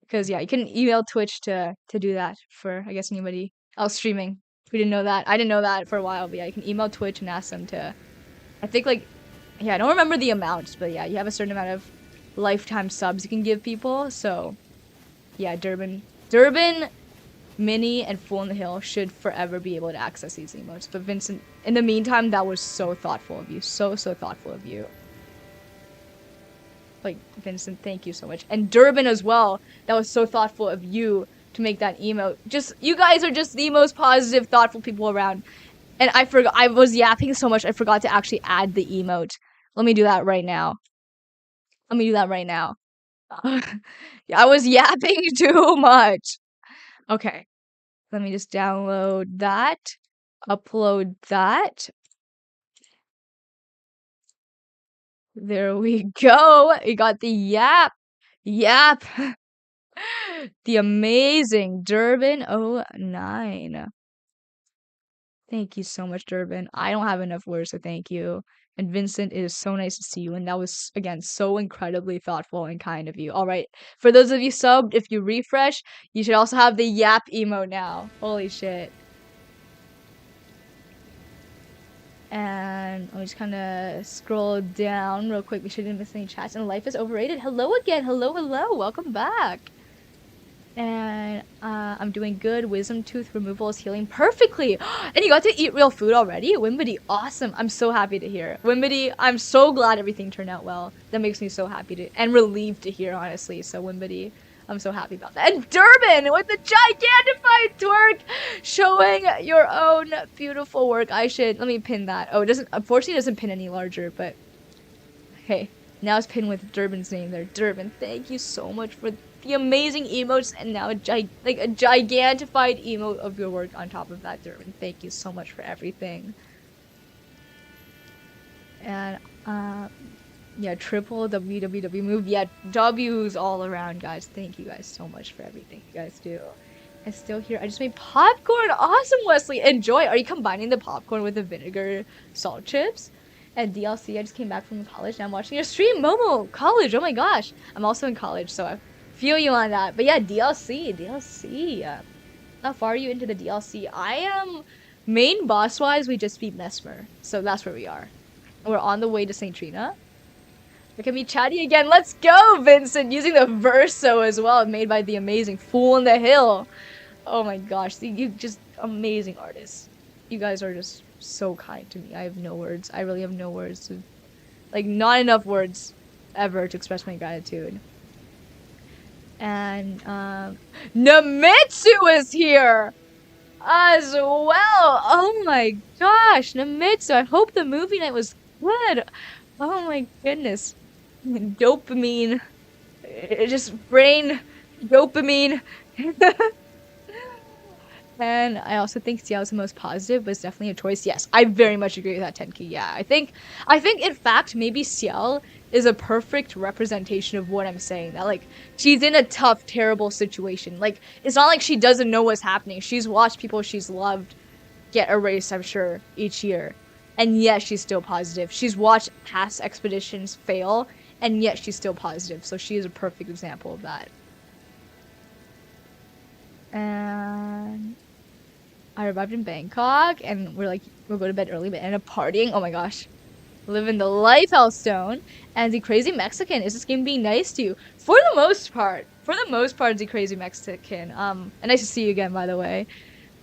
because yeah, you can email Twitch to do that for I guess anybody else streaming. We didn't know that. I didn't know that for a while, but yeah, you can email Twitch and ask them to. I think like yeah, I don't remember the amounts, but yeah, you have a certain amount of lifetime subs you can give people. So yeah, Durbin, Minnie, and Fool in the Hill should forever be able to access these emotes. But Vincent, in the meantime, that was so thoughtful of you. So thoughtful of you. Like, Vincent, thank you so much. And Durbin as well. That was so thoughtful of you to make that emote. Just, you guys are just the most positive, thoughtful people around. And I was yapping so much, I forgot to actually add the emote. Let me do that right now. Yeah, I was yapping too much. Okay. Let me just download that. Upload that. There we go. We got the yap. Yap. The amazing Durbin 09. Thank you so much, Durbin. I don't have enough words to thank you. And Vincent, it is so nice to see you. And that was, again, so incredibly thoughtful and kind of you. All right. For those of you subbed, if you refresh, you should also have the yap emote now. Holy shit. And I'll just kind of scroll down real quick. We shouldn't miss any chats. And life is overrated. Hello again. Hello. Welcome back. And I'm doing good. Wisdom tooth removal is healing perfectly. And you got to eat real food already? Wimbledon, awesome. I'm so happy to hear. Wimbledon, I'm so glad everything turned out well. That makes me so happy to and relieved to hear, honestly. So Wimbledon, I'm so happy about that. And Durban with the gigantified twerk, showing your own beautiful work. Let me pin that. Oh, it doesn't, unfortunately, it doesn't pin any larger, but hey, now it's pinned with Durban's name there. Durban, thank you so much for the amazing emotes, and now a gigantified emote of your work on top of that, Durban. Thank you so much for everything. And yeah, triple WWW move. Yeah, W's all around, guys. Thank you guys so much for everything you guys do. And still here, I just made popcorn. Awesome, Wesley. Enjoy. Are you combining the popcorn with the vinegar salt chips? And DLC, I just came back from college. Now I'm watching your stream. Momo, college. Oh my gosh. I'm also in college, so I feel you on that. But yeah, DLC. How far are you into the DLC? I am, main boss-wise, we just beat Mesmer. So that's where we are. We're on the way to St. Trina. Look at me chatty again. Let's go, Vincent. Using the verso as well, made by the amazing Fool in the Hill. Oh my gosh, you just amazing artists. You guys are just so kind to me. I have no words. I really have no words. Like, not enough words ever to express my gratitude. And Namitsu is here as well. Oh my gosh, Namitsu. I hope the movie night was good. Oh my goodness. Dopamine. It just brain dopamine. And I also think Xiao is the most positive, but it's definitely a choice. Yes, I very much agree with that, Tenki. Yeah, I think in fact maybe Xiao is a perfect representation of what I'm saying. That like she's in a tough, terrible situation. Like it's not like she doesn't know what's happening. She's watched people she's loved get erased, I'm sure, each year. And yet she's still positive. She's watched past expeditions fail, and yet she's still positive. So she is a perfect example of that. And I arrived in Bangkok, and we'll go to bed early, but end up partying. Oh my gosh. Living the life, Hellstone. And the crazy Mexican, is this game being nice to you? For the most part, the crazy Mexican. And nice to see you again, by the way.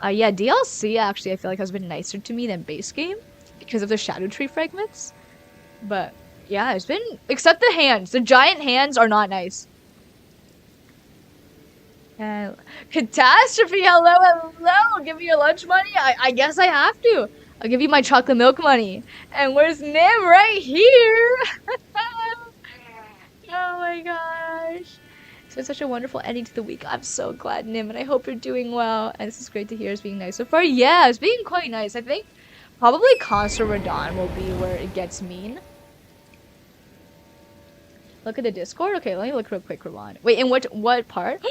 Yeah, DLC actually I feel like has been nicer to me than base game because of the Shadow Tree fragments. But yeah, it's been, except the hands. The giant hands are not nice. And Catastrophe, hello. Give me your lunch money. I guess I have to. I'll give you my chocolate milk money. And where's Nim? Right here. Oh my gosh. So it's such a wonderful ending to the week. I'm so glad, Nim, and I hope you're doing well. And this is great to hear. It's being nice so far. Yeah, it's being quite nice. I think probably Concert Radon will be where it gets mean. Look at the Discord. Okay, let me look real quick, Rawan. Wait, in what part?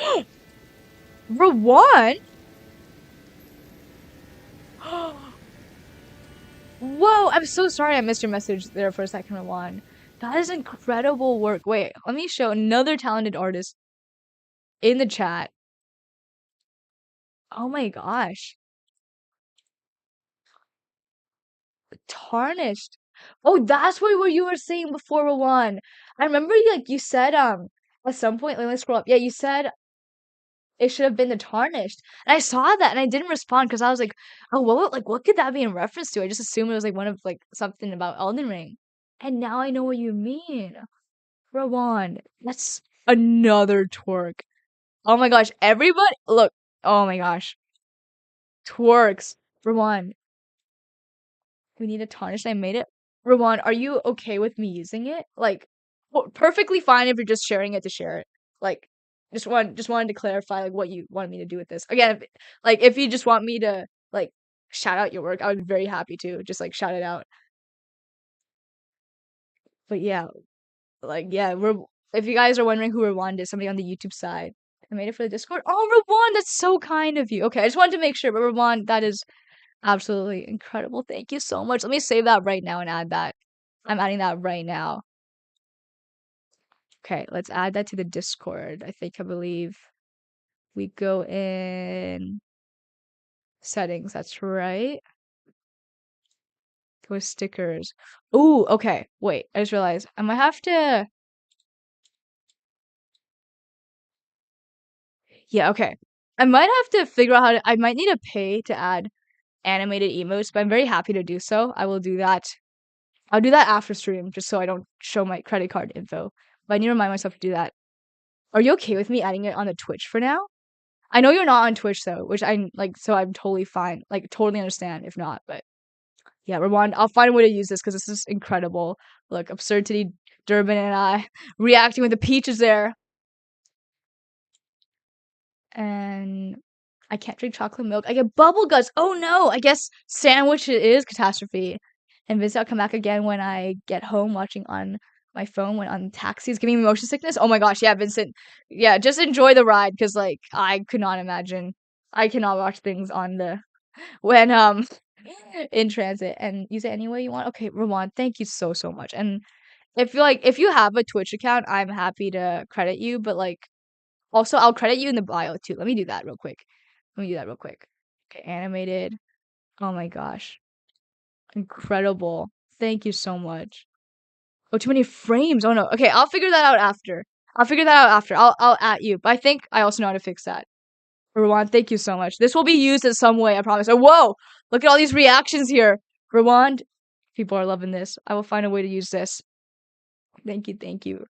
Rawan? Whoa, I'm so sorry I missed your message there for a second, Rawan. That is incredible work. Wait, let me show another talented artist in the chat. Oh my gosh. Tarnished. Oh, that's what you were saying before, Rawan. I remember you said at some point, let me scroll up. Yeah, you said it should have been the Tarnished. And I saw that and I didn't respond because I was like, oh, what could that be in reference to? I just assumed it was like one of like something about Elden Ring. And now I know what you mean. Rawan, that's another twerk. Oh my gosh, everybody look. Oh my gosh. Twerks. Rawan, we need a tarnish. I made it. Rawan, are you okay with me using it? Like, perfectly fine if you're just sharing it to share it. Like, just wanted to clarify like what you wanted me to do with this. Again, if you just want me to like shout out your work, I would be very happy to just like shout it out. But yeah, we're, if you guys are wondering who Rawan is, somebody on the YouTube side. I made it for the Discord. Oh, Rawan, that's so kind of you. Okay, I just wanted to make sure, but Rawan, that is absolutely incredible. Thank you so much. Let me save that right now and add that. I'm adding that right now. Okay, let's add that to the Discord. I believe we go in settings. That's right. Go with stickers. Ooh, okay. Wait, I just realized I might have to. Yeah, okay. I might have to figure out how to. I might need to pay to add animated emotes, but I'm very happy to do so. I will do that. I'll do that after stream, just so I don't show my credit card info. But I need to remind myself to do that. Are you okay with me adding it on the Twitch for now? I know you're not on Twitch though, which I like, so I'm totally fine. Like, totally understand if not, but yeah, Ramon, I'll find a way to use this because this is incredible. Look, Absurdity, Durbin, and I reacting with the peaches there. And I can't drink chocolate milk. I get bubble guts. Oh no, I guess sandwich it is catastrophe. And Vincent, I'll come back again when I get home watching on my phone when on taxis giving me motion sickness. Oh my gosh, yeah, Vincent. Yeah, just enjoy the ride because like I could not imagine. I cannot watch things on the when in transit and use it any way you want. Okay, Rawan, thank you so much. And if you have a Twitch account, I'm happy to credit you, but like also I'll credit you in the bio too. Let me do that real quick. Let me do that real quick. Okay, animated. Oh my gosh. Incredible. Thank you so much. Oh, too many frames. Oh no. Okay, I'll figure that out after. I'll figure that out after. I'll at you. But I think I also know how to fix that. Rwan, thank you so much. This will be used in some way, I promise. Oh, whoa! Look at all these reactions here. Rwan, people are loving this. I will find a way to use this. Thank you, thank you.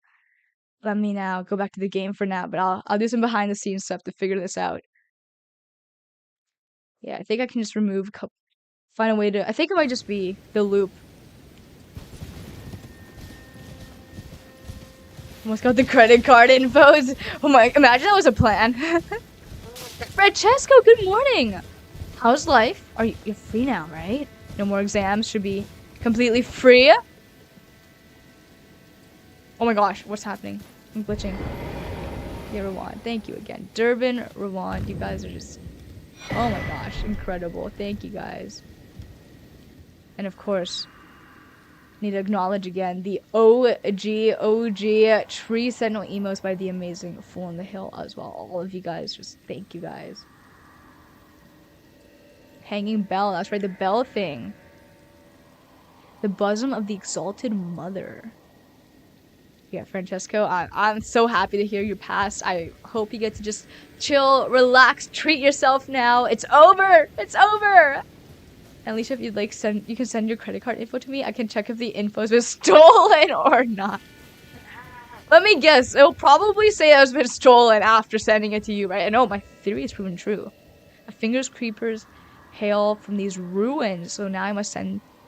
Let me now go back to the game for now, but I'll do some behind the scenes stuff to figure this out. Yeah, I think I can just remove find a way to I think it might just be the loop. Almost got the credit card infos. Oh my, imagine that was a plan. Francesco, good morning. How's life? You're free now, right? No more exams, should be completely free. Oh my gosh, what's happening? I'm glitching. Yeah, Rwan, thank you again. Durbin, Rwan, you guys are just, oh my gosh, incredible. Thank you guys. And of course, need to acknowledge again the OG Tree Sentinel emos by the amazing Fool on the Hill as well. All of you guys, just thank you guys. Hanging bell, that's right, the bell thing. The bosom of the exalted mother. Yeah, Francesco, I'm so happy to hear you passed. I hope you get to just chill, relax, treat yourself now. It's over! It's over! And Alicia, if you'd like, you can send your credit card info to me. I can check if the info's been stolen or not. Let me guess. It'll probably say it has been stolen after sending it to you, right? I know, my theory is proven true. My fingers creepers hail from these ruins. So now I must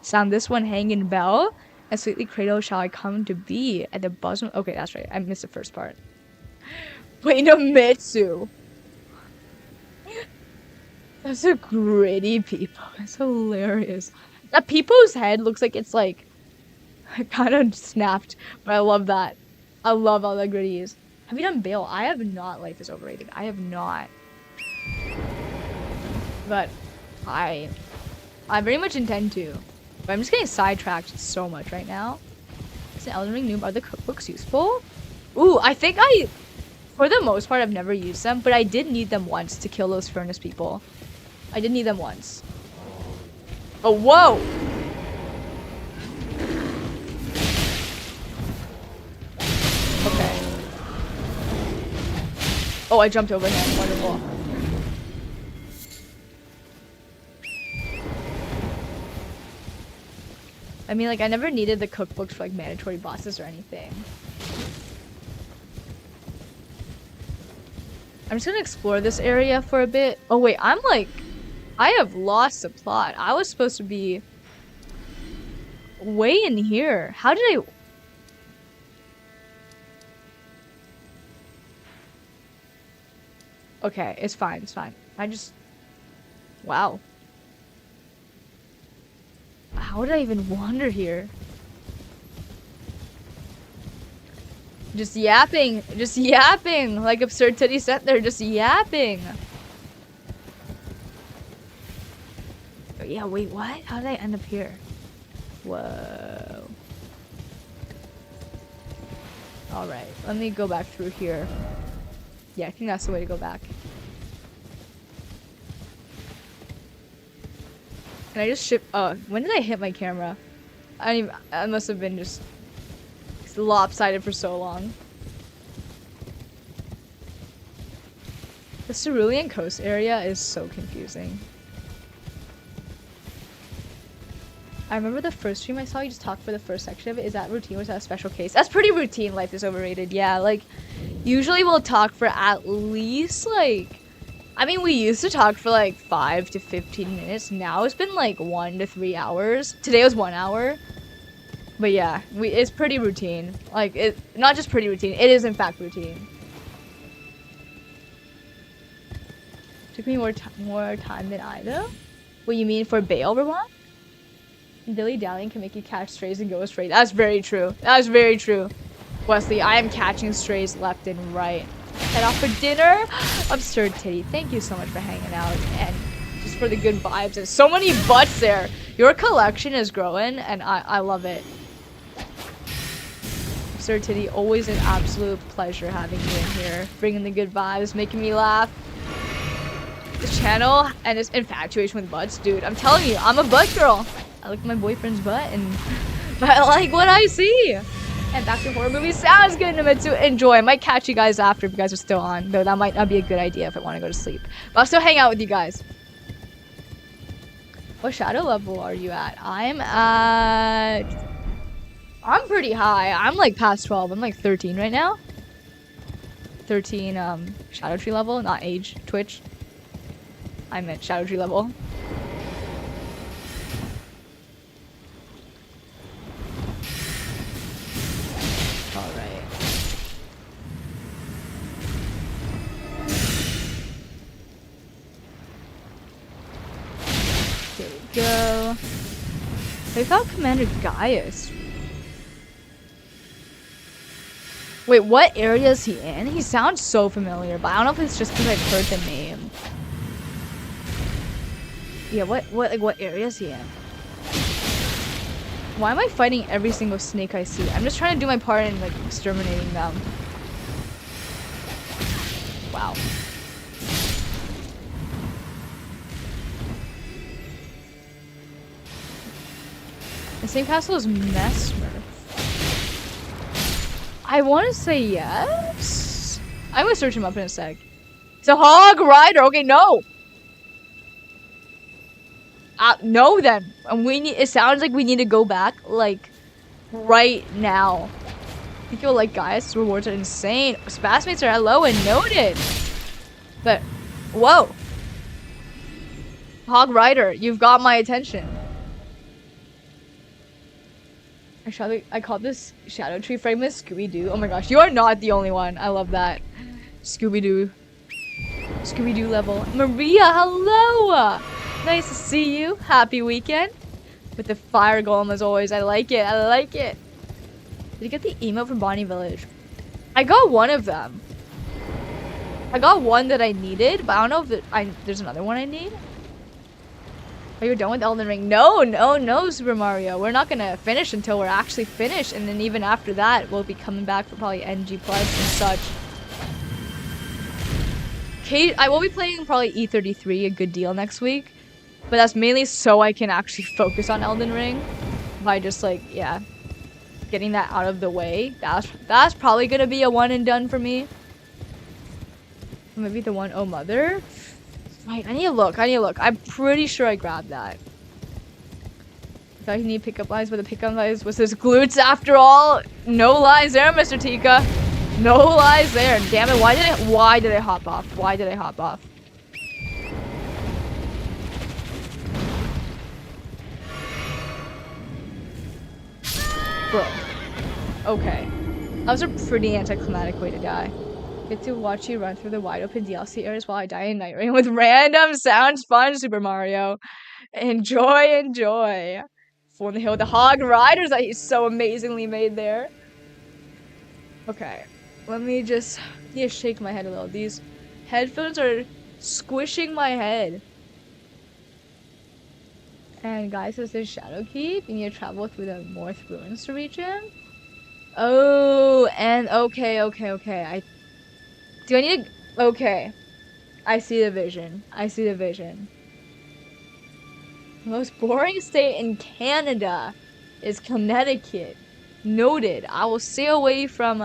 sound this one hanging bell. And sweetly cradle shall I come to be at the bosom. Okay, that's right. I missed the first part. Wait, no, Mitsu. That's a gritty people. It's hilarious. That people's head looks like it's like kind of snapped, but I love that. I love all that gritty is. Have you done Bale? I have not. Life is overrated. I have not. But I very much intend to. But I'm just getting sidetracked so much right now. Is an Elden Ring noob? Are the cookbooks useful? Ooh, I think for the most part, I've never used them, but I did need them once to kill those furnace people. I did need them once. Oh, whoa! Okay. Oh, I jumped over him. Wonderful. I mean, like, I never needed the cookbooks for, like, mandatory bosses or anything. I'm just gonna explore this area for a bit. Oh, wait, I have lost the plot. I was supposed to be way in here. How did I... Okay, it's fine, it's fine. I just... Wow. How did I even wander here? Just yapping, like Absurd Titty sent there, just yapping. Yeah, wait, what? How did I end up here? Whoa. Alright, let me go back through here. Yeah, I think that's the way to go back. Can I just ship? Oh, when did I hit my camera? I must have been just lopsided for so long. The Cerulean Coast area is so confusing. I remember the first stream I saw you just talk for the first section of it. Is that routine or is that a special case? That's pretty routine. Life is overrated. Yeah, like usually we'll talk for at least like, I mean, we used to talk for like 5 to 15 minutes. Now it's been like 1 to 3 hours. Today was 1 hour. But yeah, it's pretty routine. Like, it not just pretty routine, it is in fact routine. Took me more time than I though. What you mean for bail, Vermont? Dilly-dallying can make you catch strays and go astray. That's very true. That's very true. Wesley, I am catching strays left and right. Head off for dinner? Absurd Titty, thank you so much for hanging out and just for the good vibes. There's so many butts there. Your collection is growing and I love it. Absurd Titty, always an absolute pleasure having you in here. Bringing the good vibes, making me laugh. This channel and this infatuation with butts, dude, I'm telling you, I'm a butt girl. I look at my boyfriend's butt and I like what I see. And back to horror movies sounds good to enjoy. I might catch you guys after if you guys are still on, though that might not be a good idea if I want to go to sleep. But I'll still hang out with you guys. What shadow level are you at? I'm pretty high. I'm like past 12. I'm like 13 right now. 13 shadow tree level, not age, Twitch. I meant shadow tree level. Alright. There we go. They found Commander Gaius. Wait, what area is he in? He sounds so familiar, but I don't know if it's just because I've heard the name. Yeah, what area is he in? Why am I fighting every single snake I see? I'm just trying to do my part in like exterminating them. Wow. The same castle as Mesmer. I want to say yes. I'm gonna search him up in a sec. It's a hog rider. Okay, no. No then. And it sounds like we need to go back, like, right now. I think you'll like Gaius. Rewards are insane. Spasmates are hello and noted. But, whoa. Hog Rider, you've got my attention. I call this Shadow Tree fragment Scooby-Doo. Oh my gosh, you are not the only one. I love that. Scooby-Doo. Scooby-Doo level. Maria, hello! Nice to see you. Happy weekend. With the fire golem as always. I like it. I like it. Did you get the emote from Bonnie Village? I got one of them. I got one that I needed, but I don't know if there's another one I need. Are you done with Elden Ring? No, Super Mario. We're not gonna finish until we're actually finished, and then even after that, we'll be coming back for probably NG Plus and such. I will be playing probably E33 a good deal next week. But that's mainly so I can actually focus on Elden Ring. By just like, yeah, getting that out of the way. That's probably gonna be a one and done for me. Maybe the one, oh mother. Right, I need to look. I'm pretty sure I grabbed that. I thought you need pickup lines, but the pickup lines was his glutes after all. No lies there, Mr. Tika. No lies there. Damn it, why did I hop off? Why did I hop off? Bro. Okay. That was a pretty anticlimactic way to die. Get to watch you run through the wide open DLC areas while I die in Night Rain with random sounds. Fun, Super Mario. Enjoy, enjoy. Full on the hill, the hog riders that he's so amazingly made there. Okay. Let me just shake my head a little. These headphones are squishing my head. And guys, this is Shadowkeep. You need to travel through the North Ruins to reach him. Oh, and okay. Do I need to... Okay. I see the vision. The most boring state in Canada is Connecticut. Noted. I will stay away from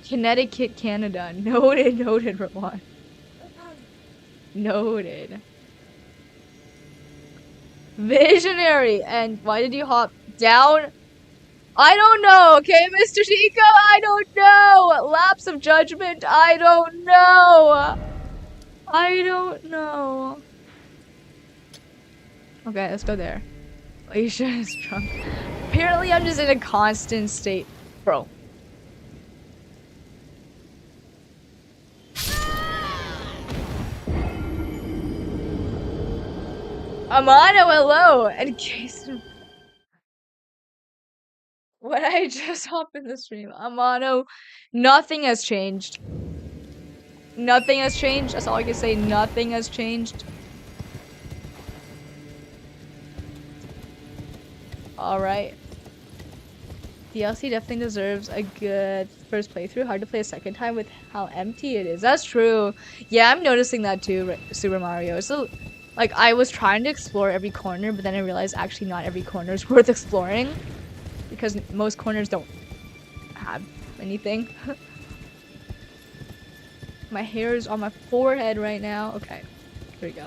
Connecticut, Canada. Noted, Ramon. Noted. Visionary. And why did you hop down? I don't know, okay, Mr. Chico? I don't know. Lapse of judgment. I don't know. I don't know. Okay, let's go there. Alicia is drunk. Apparently, I'm just in a constant state. Bro. Amano, hello! In case... When I just hop in the stream, Amano, nothing has changed. Nothing has changed. That's all I can say. Nothing has changed. Alright. DLC definitely deserves a good first playthrough. Hard to play a second time with how empty it is. That's true. Yeah, I'm noticing that too, Super Mario. So, like, I was trying to explore every corner, but then I realized actually not every corner is worth exploring. Because most corners don't have anything. My hair is on my forehead right now. Okay, here we go.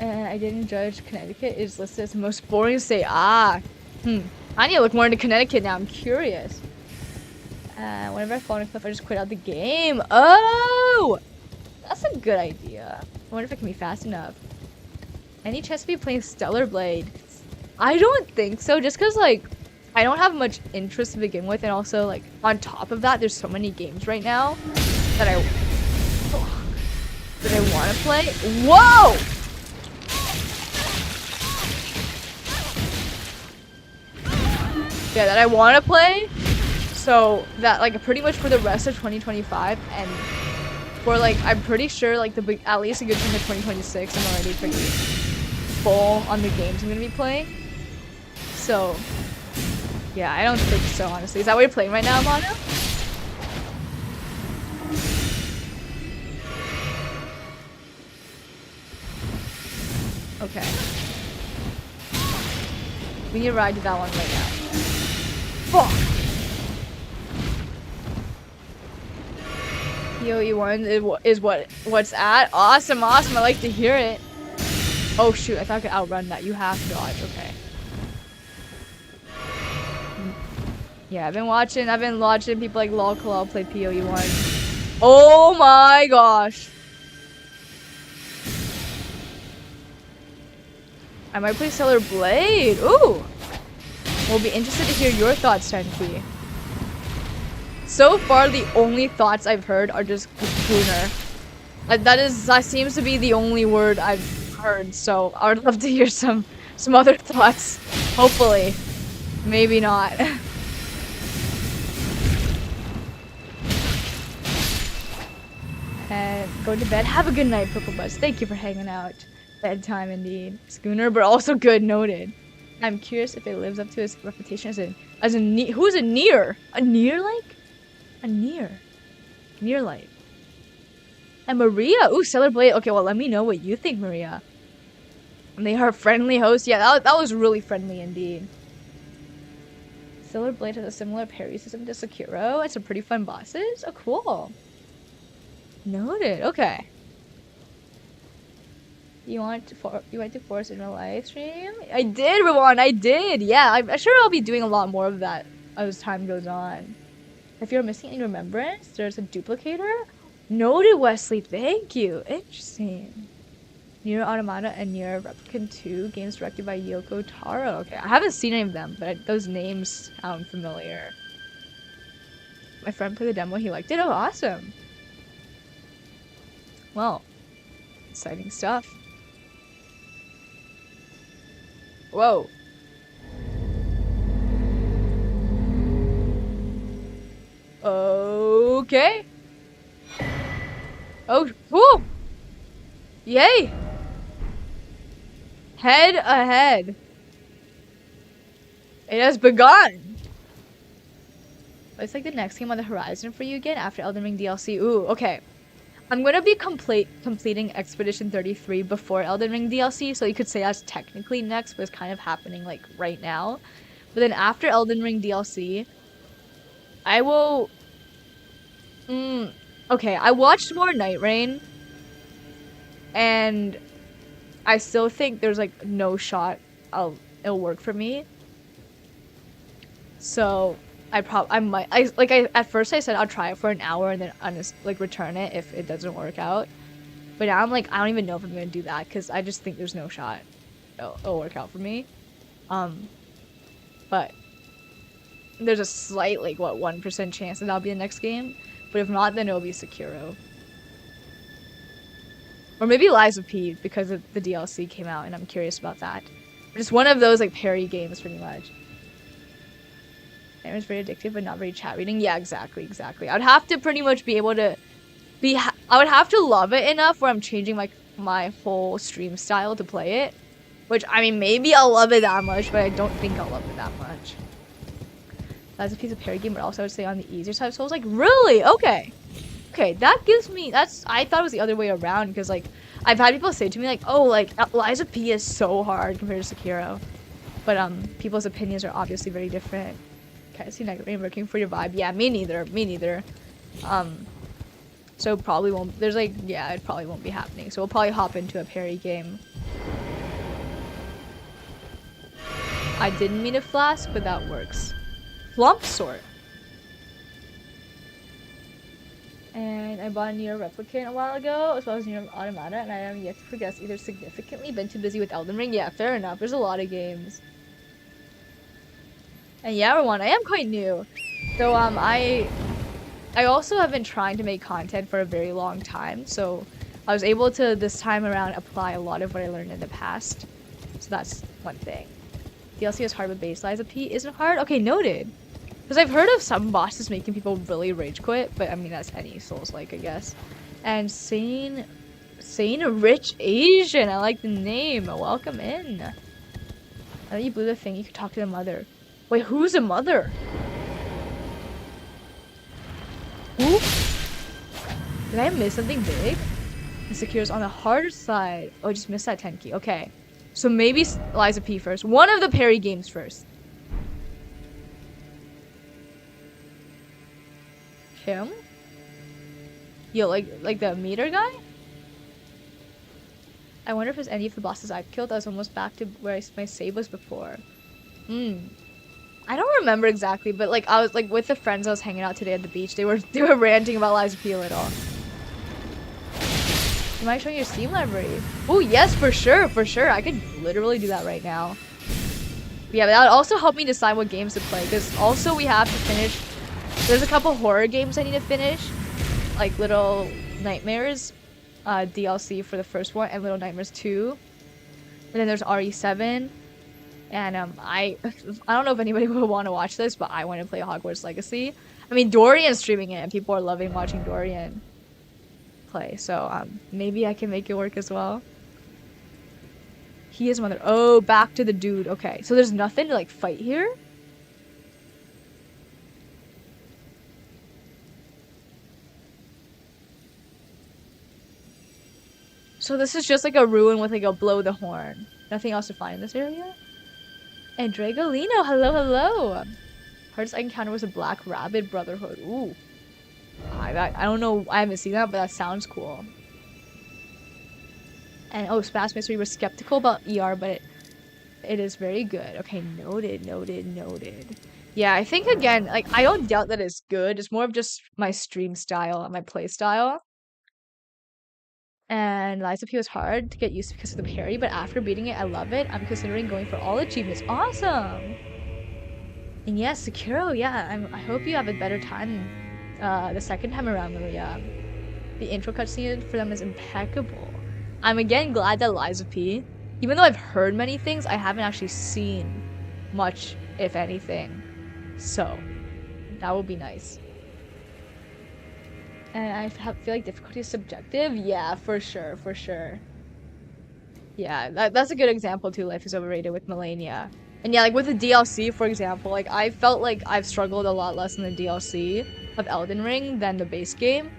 And I didn't judge Connecticut is listed as the most boring state. I need to look more into Connecticut now. I'm curious. Whenever I fall in a cliff, I just quit out the game. Oh! That's a good idea. I wonder if it can be fast enough. Any chance to be playing Stellar Blade? I don't think so, just because, like, I don't have much interest to begin with, and also, like, on top of that, there's so many games right now that I want to play. Whoa! Yeah, that I want to play, so that, like, pretty much for the rest of 2025, and for, like, I'm pretty sure, like, at least a good chunk of 2026, I'm already pretty full on the games I'm gonna be playing. So, yeah, I don't think so, honestly. Is that what you're playing right now, Mono? Okay. We need to ride to that one right now. Fuck! PoE1 is what's at? Awesome, awesome. I like to hear it. Oh shoot, I thought I could outrun that. You have to dodge, okay. Yeah, I've been watching people like LOL play PoE1. Oh my gosh. I might play Stellar Blade. Ooh. We'll be interested to hear your thoughts, Tenki. So far, the only thoughts I've heard are just Gooner. That seems to be the only word I've heard, so I would love to hear some other thoughts. Hopefully. Maybe not. And go to bed. Have a good night, Purple Buzz. Thank you for hanging out. Bedtime indeed. Schooner, but also good, noted. I'm curious if it lives up to its reputation as a who's a near? A near like? A near. Near light. And Maria! Ooh, Stellar Blade. Okay, well, let me know what you think, Maria. And they are friendly hosts. Yeah, that was really friendly indeed. Stellar Blade has a similar parry system to Sekiro and some pretty fun bosses. Oh, cool. Noted. Okay. You went to Forest in a live stream? I did, Rawan. I did. Yeah, I'm sure I'll be doing a lot more of that as time goes on. If you're missing any remembrance, there's a duplicator. Noted, Wesley. Thank you. Interesting. Nier Automata and Nier Replicant 2, games directed by Yoko Taro. Okay, I haven't seen any of them, but those names sound familiar. My friend played the demo. He liked it. Oh, awesome. Well, exciting stuff. Whoa. Okay. Oh, whoo! Yay! Head ahead. It has begun. It's like the next game on the horizon for you again after Elden Ring DLC. Ooh, okay. I'm gonna be completing Expedition 33 before Elden Ring DLC, so you could say that's technically next, but it's kind of happening like right now. But then after Elden Ring DLC, I will... okay, I watched more Night Rain, and I still think there's like no shot it'll work for me. So at first I said I'll try it for an hour and then like return it if it doesn't work out. But now I'm like, I don't even know if I'm gonna do that because I just think there's no shot it'll work out for me. But there's a slight like 1% chance that that'll be the next game. But if not, then it'll be Sekiro. Or maybe Lies of P because the DLC came out and I'm curious about that. But it's one of those like parry games pretty much. It's very addictive but not very chat reading. Yeah, exactly. I'd have to pretty much be able to I would have to love it enough where I'm changing my whole stream style to play it. Which, I mean, maybe I'll love it that much, but I don't think I'll love it that much. That's a piece of parry game, but also I would say on the easier side. So I was like, really? Okay. Okay, that gives me, I thought it was the other way around, because, like, I've had people say to me, like, oh, like, Lies of P is so hard compared to Sekiro. But, people's opinions are obviously very different. Okay, I see Night Rain working for your vibe. Yeah, me neither. So probably won't, there's like, yeah, it probably won't be happening. So we'll probably hop into a parry game. I didn't mean a flask, but that works. Flump sort. And I bought a Nier Replicant a while ago, as well as Nier Automata, and I am yet to progress either significantly. Been too busy with Elden Ring. Yeah, fair enough. There's a lot of games. And yeah, Rowan, I am quite new. So, I also have been trying to make content for a very long time, so I was able to, this time around, apply a lot of what I learned in the past. So that's one thing. DLC is hard with base. Lies of P isn't hard? Okay, noted. Because I've heard of some bosses making people really rage quit, but I mean, that's any Souls-like, I guess. And Sane Rich Asian, I like the name. Welcome in. Now that you blew the thing, you could talk to the mother. Wait, who's the mother? Who? Did I miss something big? Secure's on the harder side. Oh, I just missed that 10 key. Okay. So maybe Lies of P first. One of the parry games first. Him? Yo, like the meter guy? I wonder if it's any of the bosses I've killed. I was almost back to where my save was before. I don't remember exactly, but like I was like with the friends I was hanging out today at the beach. They were ranting about Lies of P a little. Am I showing your Steam library? Oh yes, for sure. I could literally do that right now. But yeah, but that would also help me decide what games to play, because also we have to finish. There's a couple horror games I need to finish, like Little Nightmares, DLC for the first one, and Little Nightmares 2. And then there's RE7. And I don't know if anybody will want to watch this, but I want to play Hogwarts Legacy. I mean, Dorian's streaming it, and people are loving watching Dorian play. So maybe I can make it work as well. He is mother. Oh, back to the dude. Okay, so there's nothing to like fight here. So this is just like a ruin with like a blow the horn. Nothing else to find in this area. And Dragolino, hello. Hardest I encountered was a Black Rabbit Brotherhood. Ooh. I don't know, I haven't seen that, but that sounds cool. And oh, Spaz Mystery was skeptical about ER, but it is very good. Okay, noted. Yeah, I think again, like I don't doubt that it's good. It's more of just my stream style and my play style. And Lies of P was hard to get used to because of the parry, but after beating it, I love it. I'm considering going for all achievements. Awesome! And yes, Sekiro, yeah, I hope you have a better time the second time around, Maria. The intro cutscene for them is impeccable. I'm again glad that Lies of P, even though I've heard many things, I haven't actually seen much, if anything. So, that will be nice. And I feel like difficulty is subjective. Yeah, for sure. Yeah, that's a good example too. Life is overrated with Melania. And yeah, like with the DLC, for example, like I felt like I've struggled a lot less in the DLC of Elden Ring than the base game.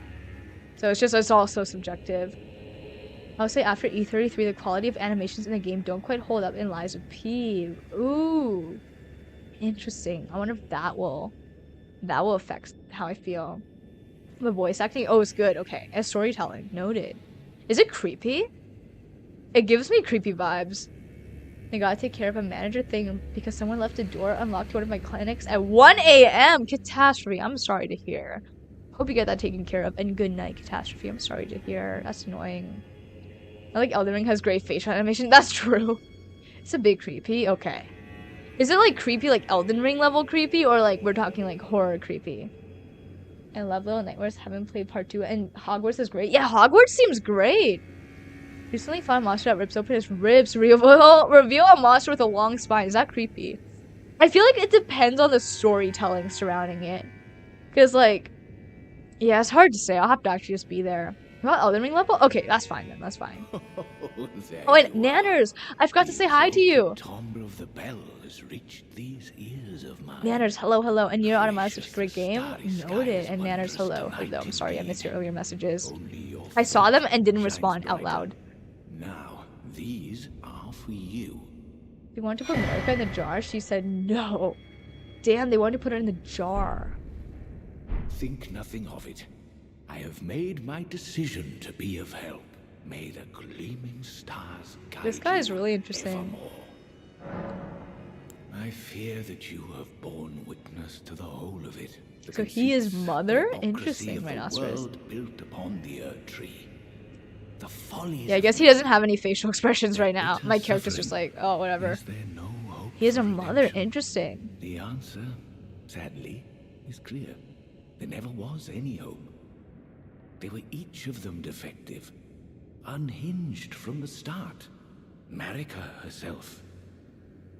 So it's all so subjective. I would say after E33, the quality of animations in the game don't quite hold up in Lies of P. Ooh, interesting. I wonder if that will affect how I feel. The voice acting, oh, it's good. Okay, and storytelling, noted. Is it creepy? It gives me creepy vibes. I gotta take care of a manager thing because someone left a door unlocked to one of my clinics at 1 a.m. Catastrophe. I'm sorry to hear. Hope you get that taken care of. And good night, Catastrophe. I'm sorry to hear. That's annoying. I like Elden Ring has great facial animation. That's true. It's a bit creepy. Okay. Is it like creepy, like Elden Ring level creepy, or like we're talking like horror creepy? I love Little Nightmares. Haven't played part 2, and Hogwarts is great. Yeah, Hogwarts seems great. Recently found a monster that rips open his ribs. Reveal a monster with a long spine. Is that creepy? I feel like it depends on the storytelling surrounding it. Because, like, yeah, it's hard to say. I'll have to actually just be there. About Elden Ring level? Okay, that's fine then. That's fine. Oh, wait, Nanners! I forgot to say hi to you!
Timbre of the bell has reached these ears of mine.
Nanners, hello, hello. And Nier Automata is such a great game. Noted. And Nanners, hello, hello. I'm sorry, I missed your earlier messages. I saw them and didn't respond out loud.
Now, these are for you.
They wanted to put Marika in the jar? She said no. Damn, they wanted to put her in the jar.
Think nothing of it. I have made my decision to be of help. May the gleaming stars guide
This guy is
you
really interesting.
evermore. I fear that you have borne witness to the whole of it. The
So he is
conceits,
mother?
the hypocrisy
Interesting,
of the
Rhinoceros.
world built upon the Erdtree. The follies
Yeah, I
of
guess he
man.
doesn't have any facial expressions right now.
Bitter
My character's just
suffering.
like, oh, whatever.
Is there no hope
He is a
for
mother.
redemption?
Interesting.
The answer, sadly, is clear. There never was any hope. They were each of them defective, unhinged from the start. Marika herself,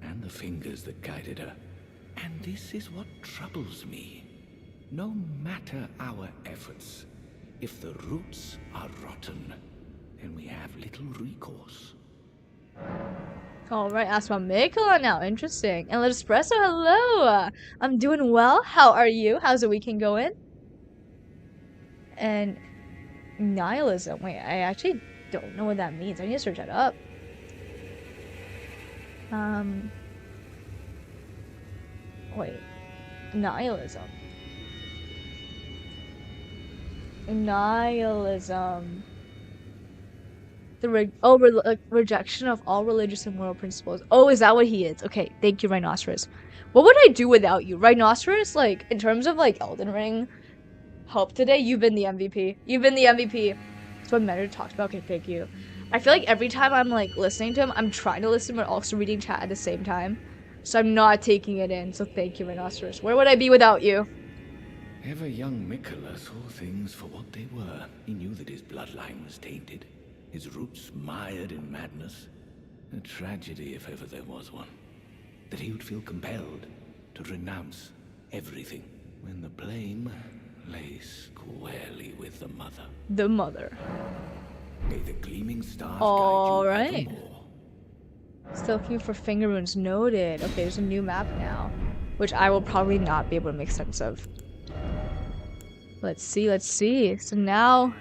and the fingers that guided her. And this is what troubles me. No matter our efforts, if the roots are rotten, then we have little recourse.
Alright, ask about Mikola now. Interesting. And Espresso, hello! I'm doing well. How are you? How's the weekend going? And nihilism. Wait, I actually don't know what that means. I need to search that up. Wait. Nihilism. Nihilism. The rejection of all religious and moral principles. Oh, is that what he is? Okay, thank you, Rhinoceros. What would I do without you? Rhinoceros, like, in terms of, like, Elden Ring help today, you've been the MVP. You've been the MVP. That's what Meta talked about. Okay, thank you. I feel like every time I'm, like, listening to him, I'm trying to listen, but also reading chat at the same time. So I'm not taking it in, so thank you, Rhinoceros. Where would I be without you?
Ever young Mikola saw things for what they were. He knew that his bloodline was tainted, his roots mired in madness. A tragedy if ever there was one. That he would feel compelled to renounce everything when the blame lay squarely with the mother.
The mother.
May the gleaming stars
All
guide you
right.
evermore.
Still looking for finger runes. Noted. Okay, there's a new map now, which I will probably not be able to make sense of. Let's see, let's see. So now...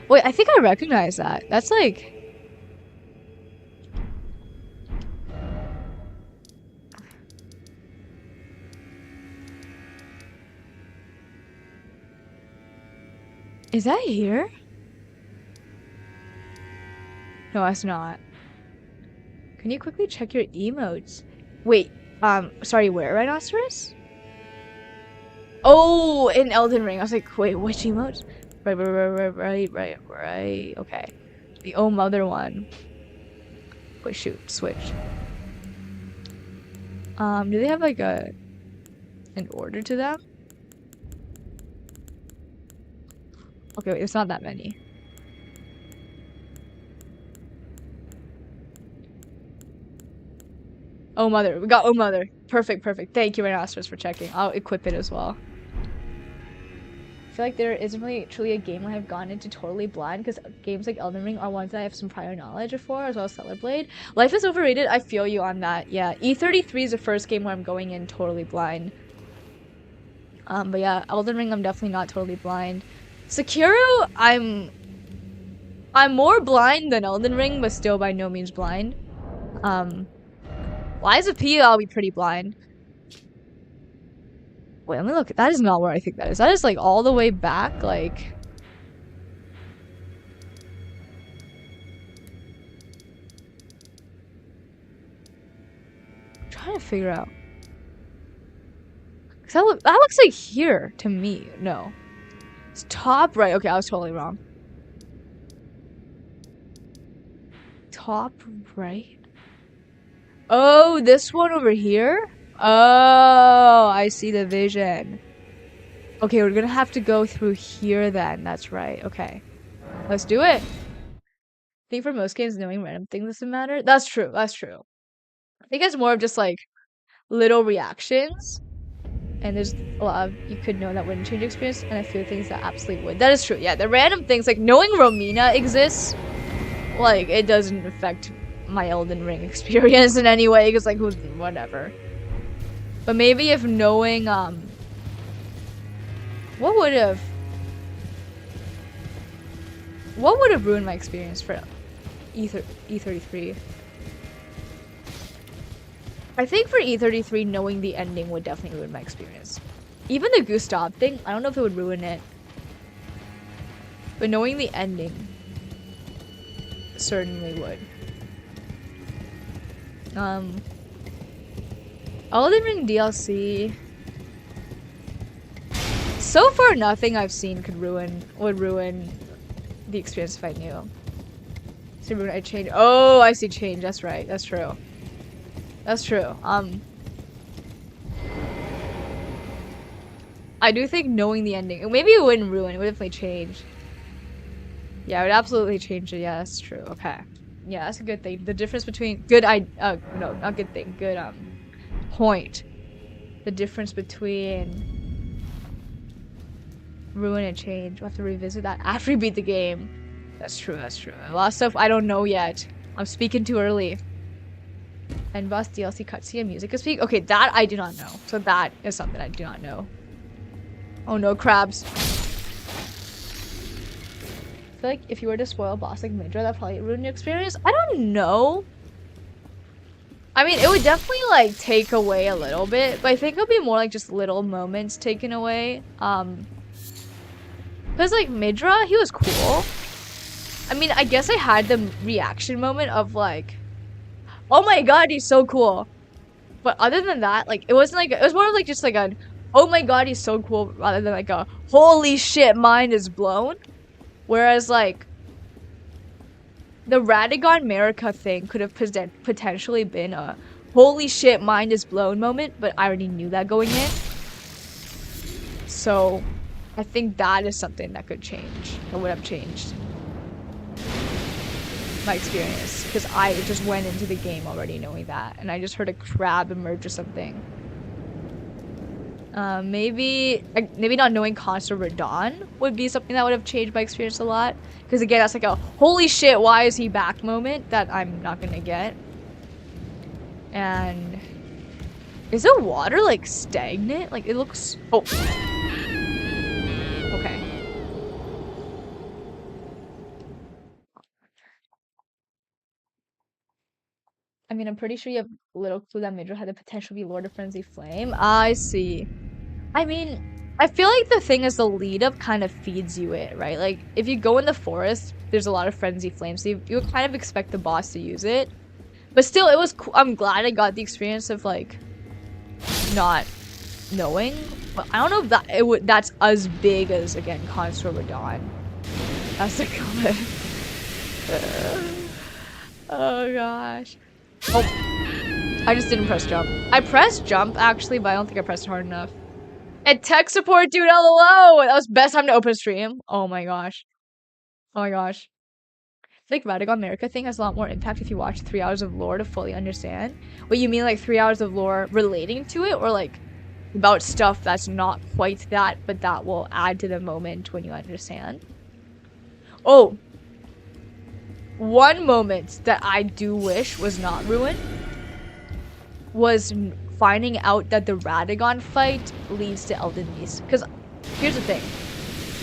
Wait, I think I recognize that. That's like... Is that here? No, that's not. Can you quickly check your emotes? Wait, sorry, where, Rhinoceros? Oh, in Elden Ring. I was like, wait, which emotes? Right. Okay. The Oh Mother one. Wait, shoot, switch. Do they have like an order to them? Okay, wait, it's not that many. Oh Mother, we got Oh Mother. Perfect. Thank you, Rhinoceros, for checking. I'll equip it as well. I feel like there isn't really truly a game where I've gone into totally blind, because games like Elden Ring are ones that I have some prior knowledge for, as well as Stellar Blade. Life is overrated. I feel you on that. Yeah, E33 is the first game where I'm going in totally blind. But yeah, Elden Ring, I'm definitely not totally blind. Sekiro, I'm more blind than Elden Ring, but still by no means blind. Lies of P, I'll be pretty blind. Wait, let me look. That is not where I think that is. That is like all the way back, like... trying to figure out. Cause that looks like here to me. No. It's top right. Okay, I was totally wrong. Top right. Oh, this one over here? Oh, I see the vision. Okay, we're gonna have to go through here then. That's right. Okay. Let's do it. I think for most games, knowing random things doesn't matter. That's true. That's true. I think it's more of just like little reactions. And there's a lot of you could know that wouldn't change experience, and a few things that absolutely would. That is true. Yeah, the random things, like knowing Romina exists, like it doesn't affect my Elden Ring experience in any way, because like whatever. But maybe if knowing what would have ruined my experience for E33? I think for E33, knowing the ending would definitely ruin my experience. Even the Gustav thing, I don't know if it would ruin it. But knowing the ending certainly would. Elden Ring DLC. So far, nothing I've seen would ruin the experience if I knew. So ruin I change. Oh, I see change. That's right. That's true. That's true. I do think knowing the ending, maybe it wouldn't ruin. It would definitely change. Yeah, it would absolutely change it. Yeah, that's true. Okay. Yeah, that's a good thing. The difference between no, not good thing. Good point. The difference between ruin and change. We'll have to revisit that after we beat the game. That's true. That's true. A lot of stuff I don't know yet. I'm speaking too early. And boss DLC cutscene and music is speak. Okay, that I do not know. So that is something I do not know. Oh no, crabs. I feel like if you were to spoil a boss like Midra, that probably ruin your experience. I don't know. I mean, it would definitely like take away a little bit, but I think it would be more like just little moments taken away. Cause like Midra, he was cool. I mean, I guess I had the reaction moment of like, oh my god, he's so cool. But other than that, like, it wasn't like, it was more of like just like a, oh my god, he's so cool, rather than like a, holy shit, mind is blown. Whereas like, the Radagon America thing could have potentially been a, holy shit, mind is blown moment, but I already knew that going in. So, I think that is something that could change, or would have changed my experience, because I just went into the game already knowing that, and I just heard a crab emerge or something. Maybe not knowing Consort Radahn would be something that would have changed my experience a lot, because again, that's like a holy shit, why is he back moment that I'm not gonna get. And is the water like stagnant? Like it looks. Oh. Okay. I mean, I'm pretty sure you have little clue that Midra had the potential to be Lord of Frenzy Flame. I see. I mean, I feel like the thing is the lead up kind of feeds you it, right? Like, if you go in the forest, there's a lot of Frenzy Flame, so you would kind of expect the boss to use it. But still, it was cool. I'm glad I got the experience of, like, not knowing. But I don't know if that's as big as, again, Consort Radahn. That's the comment. Oh, gosh. Oh, I just didn't press jump. I pressed jump, actually, but I don't think I pressed hard enough. And tech support, dude, hello! That was best time to open stream. Oh my gosh. Oh my gosh. I feel like Radagon America thing has a lot more impact if you watch 3 hours of lore to fully understand. What you mean, like 3 hours of lore relating to it, or like about stuff that's not quite that, but that will add to the moment when you understand? Oh. One moment that I do wish was not ruined was finding out that the Radagon fight leads to Elden Beast. Because here's the thing.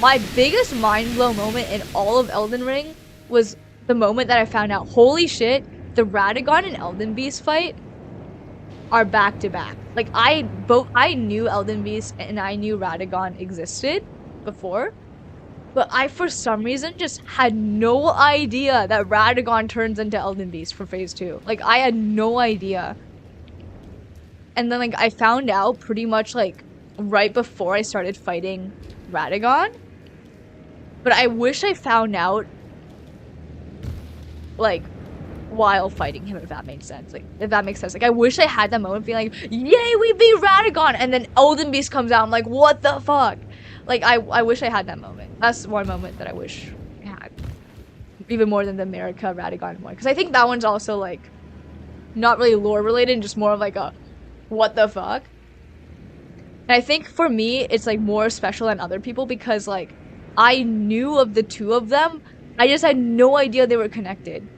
My biggest mind blow moment in all of Elden Ring was the moment that I found out, holy shit, the Radagon and Elden Beast fight are back to back. Like I knew Elden Beast and I knew Radagon existed before. But I, for some reason, just had no idea that Radagon turns into Elden Beast for Phase 2. Like, I had no idea. and then like I found out pretty much like right before I started fighting Radagon. But I wish I found out like while fighting him, if that makes sense. Like, if that makes sense. Like, I wish I had that moment being like, yay, we beat Radagon! And then Elden Beast comes out. I'm like, what the fuck? Like, I wish I had that moment. That's one moment that I wish I had. Even more than the America Radagon one. Because I think that one's also, like, not really lore related, and just more of like a, what the fuck? And I think for me, it's, like, more special than other people because, like, I knew of the two of them. I just had no idea they were connected.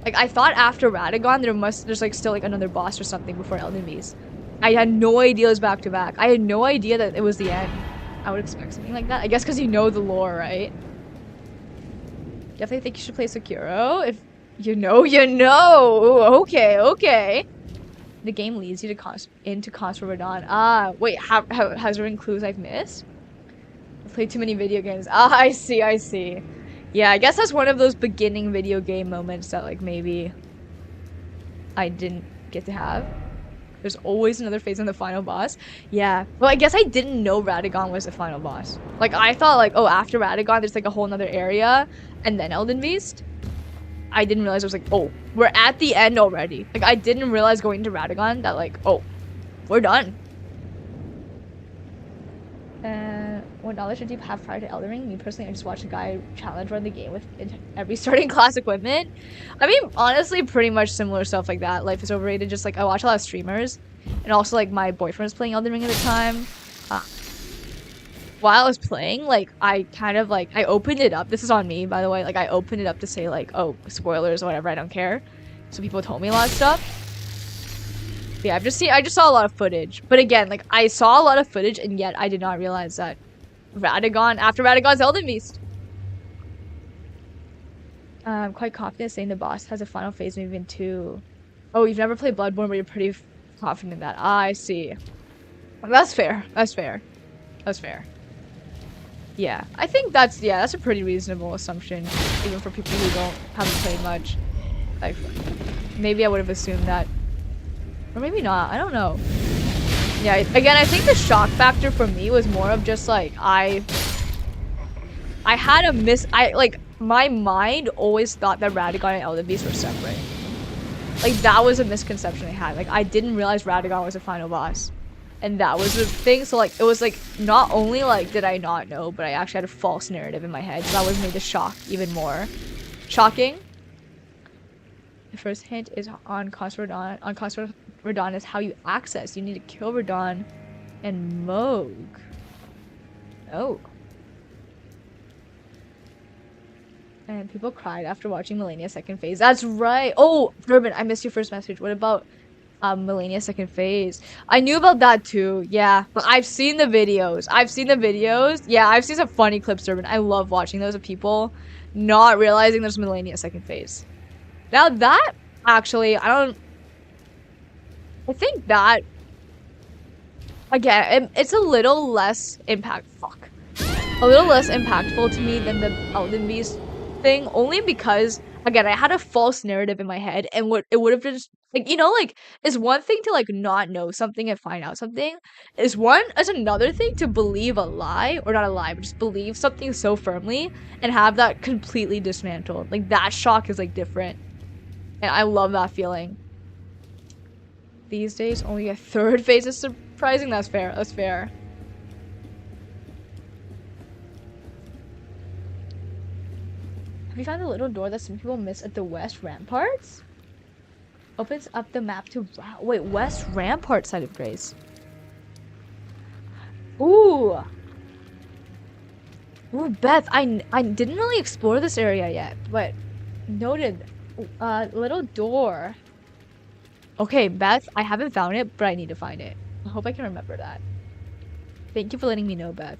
Like, I thought after Radagon, there's, like, still, like, another boss or something before Elden Beast. I had no idea it was back-to-back. I had no idea that it was the end. I would expect something like that. I guess because you know the lore, right? Definitely think you should play Sekiro. If you know, you know! Okay, okay. The game leads you to into Contra Radon. Ah, wait, has there been clues I've missed? I've played too many video games. Ah, I see, I see. Yeah, I guess that's one of those beginning video game moments that, like, maybe I didn't get to have. There's always another phase in the final boss. Yeah. Well, I guess I didn't know Radagon was the final boss. Like, I thought, like, oh, after Radagon, there's, like, a whole nother area, and then Elden Beast. I didn't realize I was like, oh, we're at the end already. Like, I didn't realize going to Radagon that, like, oh, we're done. What knowledge did you have prior to Elden Ring? Me personally, I just watched a guy challenge run the game with every starting class equipment. I mean, honestly, pretty much similar stuff like that. Life is overrated. Just like I watch a lot of streamers, and also like my boyfriend was playing Elden Ring at the time. While I was playing, like I kind of like I opened it up. This is on me, by the way. Like I opened it up to say like, oh, spoilers or whatever. I don't care. So people told me a lot of stuff. Yeah, I just saw a lot of footage. But again, like I saw a lot of footage and yet I did not realize that after Radagon's Elden Beast. I'm quite confident saying the boss has a final phase, maybe even 2. Oh, you've never played Bloodborne, but you're pretty confident in that. Ah, I see. That's fair. That's fair. That's fair. Yeah, I think that's a pretty reasonable assumption, even for people who haven't played much. Like, maybe I would have assumed that. Or maybe not, I don't know. Yeah, again, I think the shock factor for me was more of just like, I had like, my mind always thought that Radagon and Elden Beast were separate. Like, that was a misconception I had. Like, I didn't realize Radagon was the final boss. And that was the thing, so like, it was like, not only like, did I not know, but I actually had a false narrative in my head, so that was made the shock even more shocking. The first hint is on Contra Radon is how you access. You need to kill Radon and Moog. Oh. And people cried after watching Millennia Second Phase. That's right. Oh, Durban, I missed your first message. What about Millennia Second Phase? I knew about that too. Yeah, but I've seen the videos. Yeah, I've seen some funny clips, Durban. I love watching those of people not realizing there's Millennia Second Phase. Now that, actually, I think that, again, it's a little less a little less impactful to me than the Elden Beast thing, only because, again, I had a false narrative in my head, and it would have just, like, you know, like, it's one thing to, like, not know something and find out something, is another thing to believe a lie, or not a lie, but just believe something so firmly, and have that completely dismantled. Like, that shock is, like, different. And I love that feeling. These days, only a third phase is surprising. That's fair. That's fair. Have you found the little door that some people miss at the West Ramparts? Opens up the map to... Wait, West Rampart side of Grace. Ooh. Ooh, Beth, I didn't really explore this area yet, but noted. Little door. Okay, Beth, I haven't found it, but I need to find it. I hope I can remember that. Thank you for letting me know, Beth.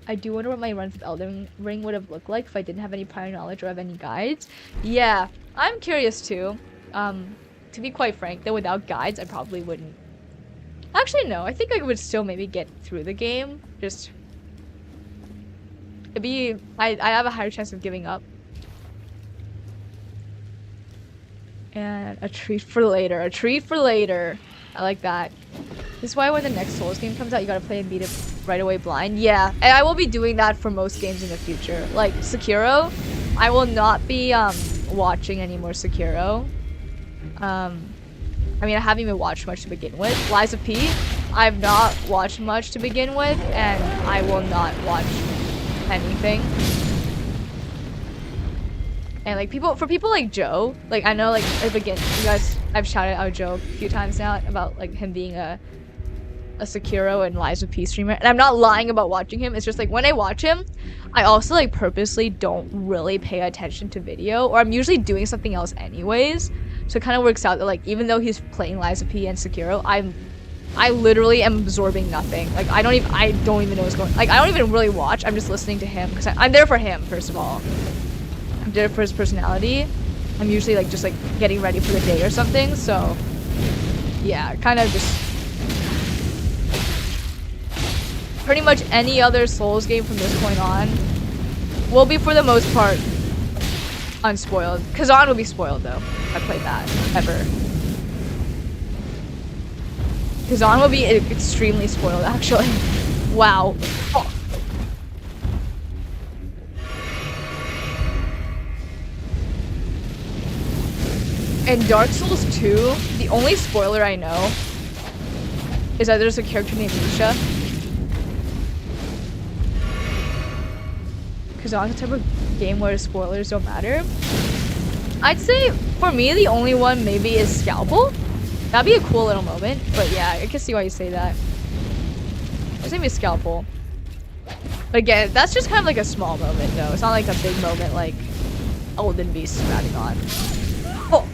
I do wonder what my runs of Elden Ring would have looked like if I didn't have any prior knowledge or have any guides. Yeah, I'm curious too. To be quite frank, though, without guides, I probably wouldn't. Actually, no, I think I would still maybe get through the game. Just... I have a higher chance of giving up. And a treat for later. I like that. This is why when the next Souls game comes out, you gotta play and beat it right away blind. Yeah, and I will be doing that for most games in the future. Like Sekiro, I will not be watching any more Sekiro. I mean, I haven't even watched much to begin with. Lies of P, I've not watched much to begin with, and I will not watch anything. And like for people like Joe, like I know like again, you guys, I've shouted out Joe a few times now about like him being a Sekiro and Lies of P streamer, and I'm not lying about watching him. It's just like when I watch him, I also like purposely don't really pay attention to video, or I'm usually doing something else anyways. So it kind of works out that like even though he's playing Lies of P and Sekiro, I literally am absorbing nothing. Like I don't even know what's going. Like I don't even really watch. I'm just listening to him because I'm there for him. First of all, I'm there for his personality. I'm usually like just like getting ready for the day or something. So yeah, kind of just. Pretty much any other Souls game from this point on will be, for the most part, unspoiled. Kazan will be spoiled, though. If I played that, ever. Kazan will be extremely spoiled, actually. Wow. Oh. In Dark Souls 2, the only spoiler I know is that there's a character named Misha. Because on the type of game where spoilers don't matter. I'd say, for me, the only one maybe is Scalpel. That'd be a cool little moment. But yeah, I can see why you say that. There's maybe a Scalpel. But again, that's just kind of like a small moment, though. It's not like a big moment like Elden Beast grabbing on. Oh!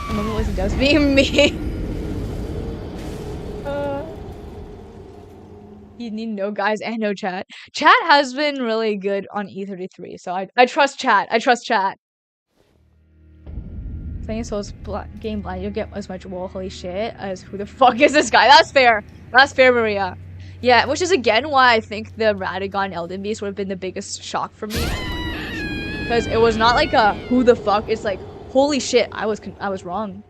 The moment was just being me. You need no guys and no chat. Chat has been really good on E33, so I trust chat. I trust chat. Playing Souls game blind, you'll get as much whoa, holy shit as who the fuck is this guy? That's fair. That's fair, Maria. Yeah, which is again why I think the Radagon Elden Beast would have been the biggest shock for me. Because it was not like a who the fuck, it's like holy shit, I was wrong.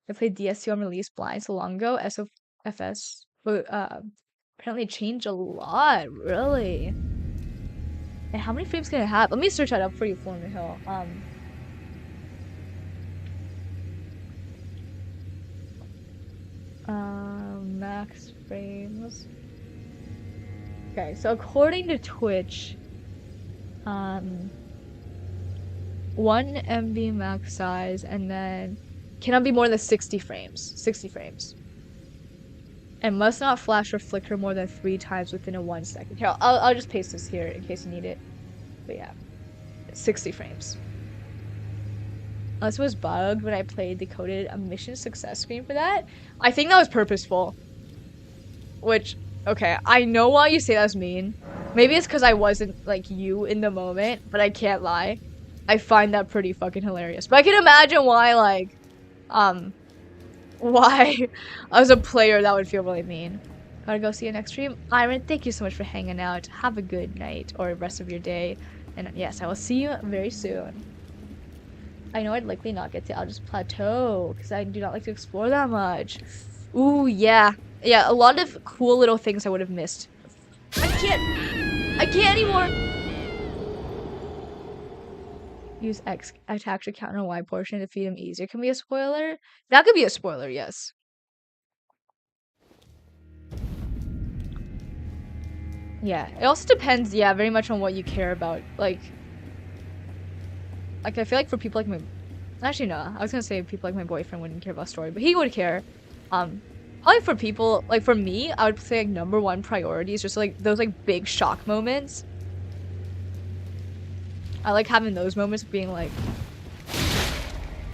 I played DSC on release blind so long ago, SOFS. But apparently changed a lot, really. And how many frames can it have? Let me search that up for you, Floor Hill. Max frames. Okay, so according to Twitch, 1 MB max size, and then cannot be more than 60 frames. 60 frames. And must not flash or flicker more than 3 times within a 1 second. Here, I'll just paste this here in case you need it. But yeah, 60 frames. Unless it was bugged when I played the coded a mission success screen for that. I think that was purposeful. Which, okay, I know why you say that's mean. Maybe it's because I wasn't like you in the moment, but I can't lie. I find that pretty fucking hilarious. But I can imagine why, like, why as a player that would feel really mean. Gotta go see you next stream. Iron, thank you so much for hanging out. Have a good night or rest of your day. And yes, I will see you very soon. I know I'd likely not get to I'll just plateau because I do not like to explore that much. Ooh, yeah. Yeah, a lot of cool little things I would have missed. I can't anymore. Use X attack to counter Y portion to feed him easier. Can be a spoiler? That could be a spoiler, yes. Yeah, it also depends, yeah, very much on what you care about. Like I feel like for people like my... Actually, no. I was gonna say people like my boyfriend wouldn't care about story, but he would care. Probably for people... Like, for me, I would say, like, #1 priority is just, like, those, like, big shock moments. I like having those moments of being, like...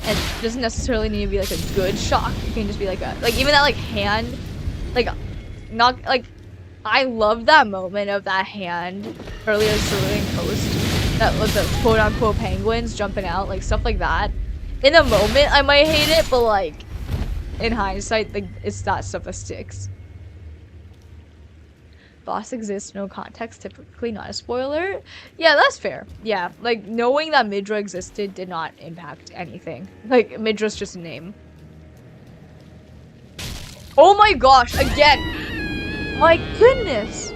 And it doesn't necessarily need to be, like, a good shock. It can just be, like, a... Like, even that, like, hand... Like, not... Like, I love that moment of that hand earlier in Cerulean Coast. That was the quote-unquote penguins jumping out, like stuff like that. In the moment, I might hate it, but like, in hindsight, like, it's that stuff that sticks. Boss exists, no context, typically not a spoiler. Yeah, that's fair. Yeah, like, knowing that Midra existed did not impact anything. Like, Midra's just a name. Oh my gosh, again! My goodness!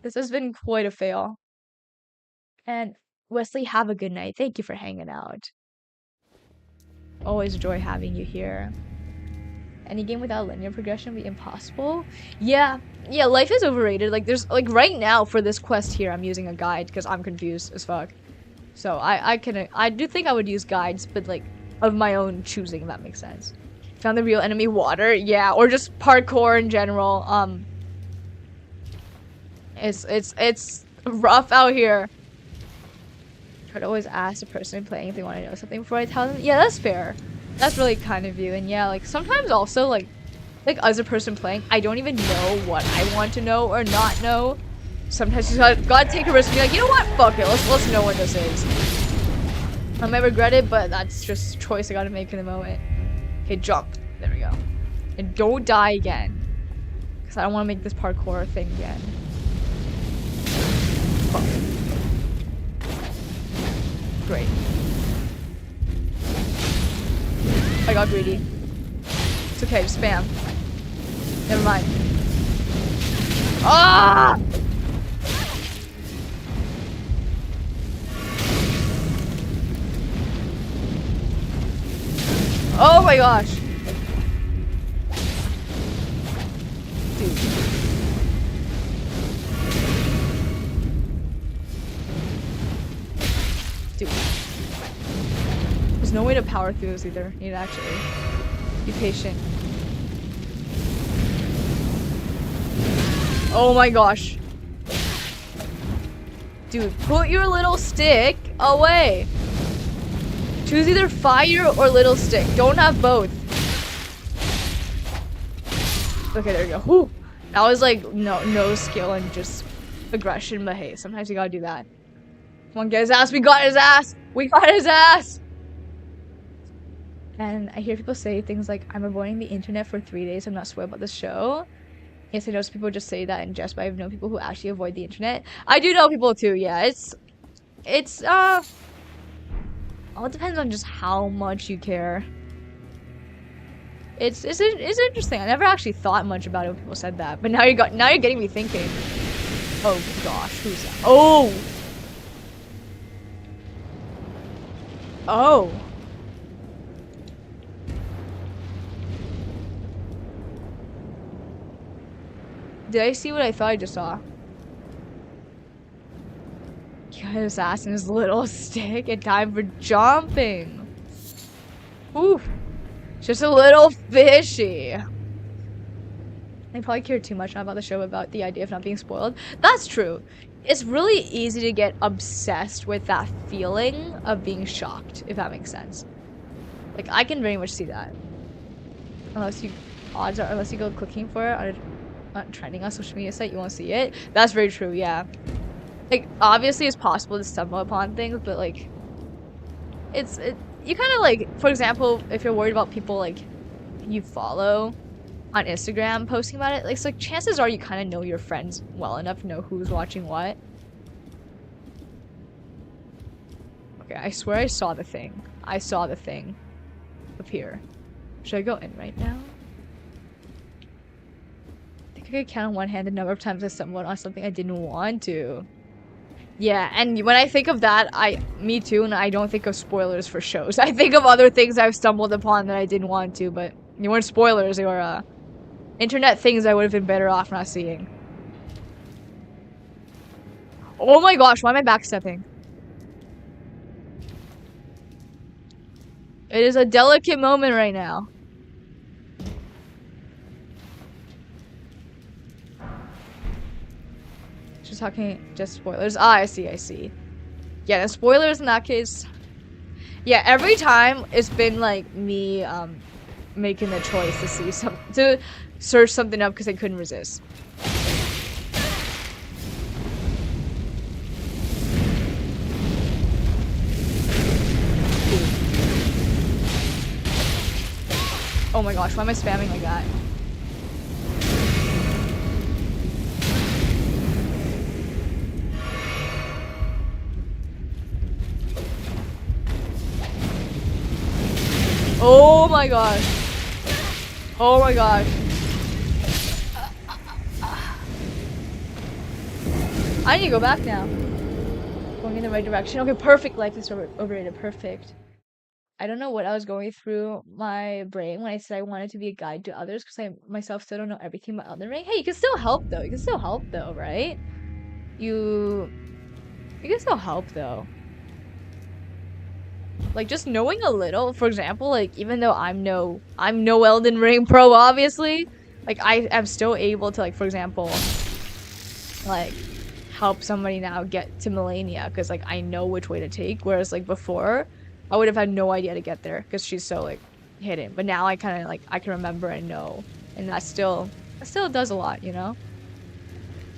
This has been quite a fail. And Wesley, have a good night. Thank you for hanging out. Always enjoy having you here. Any game without linear progression would be impossible? Yeah, life is overrated. Like, there's, like, right now for this quest here, I'm using a guide because I'm confused as fuck. So I do think I would use guides, but like, of my own choosing, if that makes sense. Found the real enemy water? Yeah, or just parkour in general. It's rough out here. Try to always ask the person playing if they want to know something before I tell them. Yeah, that's fair. That's really kind of you. And yeah, like sometimes also like as a person playing, I don't even know what I want to know or not know. Sometimes you gotta take a risk and be like, you know what? Fuck it. Let's know what this is. I might regret it, but that's just a choice I gotta make in the moment. Okay, jump. There we go. And don't die again. Because I don't want to make this parkour thing again. Fuck. Great. I got greedy. It's okay, just spam. Never mind. Ah! Oh my gosh. Dude. Dude. There's no way to power through this either. You need to actually be patient. Oh my gosh. Dude, put your little stick away. Choose either fire or little stick. Don't have both. Okay, there we go. Whew. That was like no skill and just aggression, but hey, sometimes you gotta do that. Come on, get his ass. We got his ass. We got his ass. And I hear people say things like, I'm avoiding the internet for 3 days. I'm not spoiled about the show. Yes, I know people just say that in jest, but I've known people who actually avoid the internet. I do know people too, yeah. It's all depends on just how much you care. It's interesting. I never actually thought much about it when people said that, but now you're getting me thinking. Oh gosh, who's that? Oh. Oh. Did I see what I thought I just saw? Got his ass in his little stick and time for jumping. Ooh. Just a little fishy. They probably care too much about the show about the idea of not being spoiled. That's true. It's really easy to get obsessed with that feeling of being shocked, if that makes sense. Like, I can very much see that. Unless you go clicking for it on trending on social media site, you won't see it. That's very true, yeah. Like, obviously it's possible to stumble upon things, but like, you kind of like, for example, if you're worried about people like you follow on Instagram posting about it, like, it's like chances are you kind of know your friends well enough to know who's watching what. Okay, I swear I saw the thing. I saw the thing appear. Should I go in right now? I think I could count on one hand the number of times I stumbled on something I didn't want to. Yeah, and when I think of that, me too, and I don't think of spoilers for shows. I think of other things I've stumbled upon that I didn't want to, but they weren't spoilers, they were, internet things I would have been better off not seeing. Oh my gosh, why am I backstepping? It is a delicate moment right now. Just talking, just spoilers. Ah, I see. Yeah, the spoilers in that case. Yeah, every time it's been like me, making the choice to search something up because I couldn't resist. Oh my gosh, why am I spamming like that? Oh my gosh. Oh my gosh. I need to go back now. Going in the right direction. Okay, perfect. Life is overrated. Perfect. I don't know what I was going through my brain when I said I wanted to be a guide to others because I myself still don't know everything about Elden Ring. Hey, you can still help though. You can still help though, right? You can still help though. Like just knowing a little, for example, like even though I'm no Elden Ring pro, obviously, like I am still able to, like, for example, like help somebody now get to Melania because like I know which way to take, whereas like before I would have had no idea to get there because she's so like hidden. But now I kind of like I can remember and know, and that still does a lot, you know.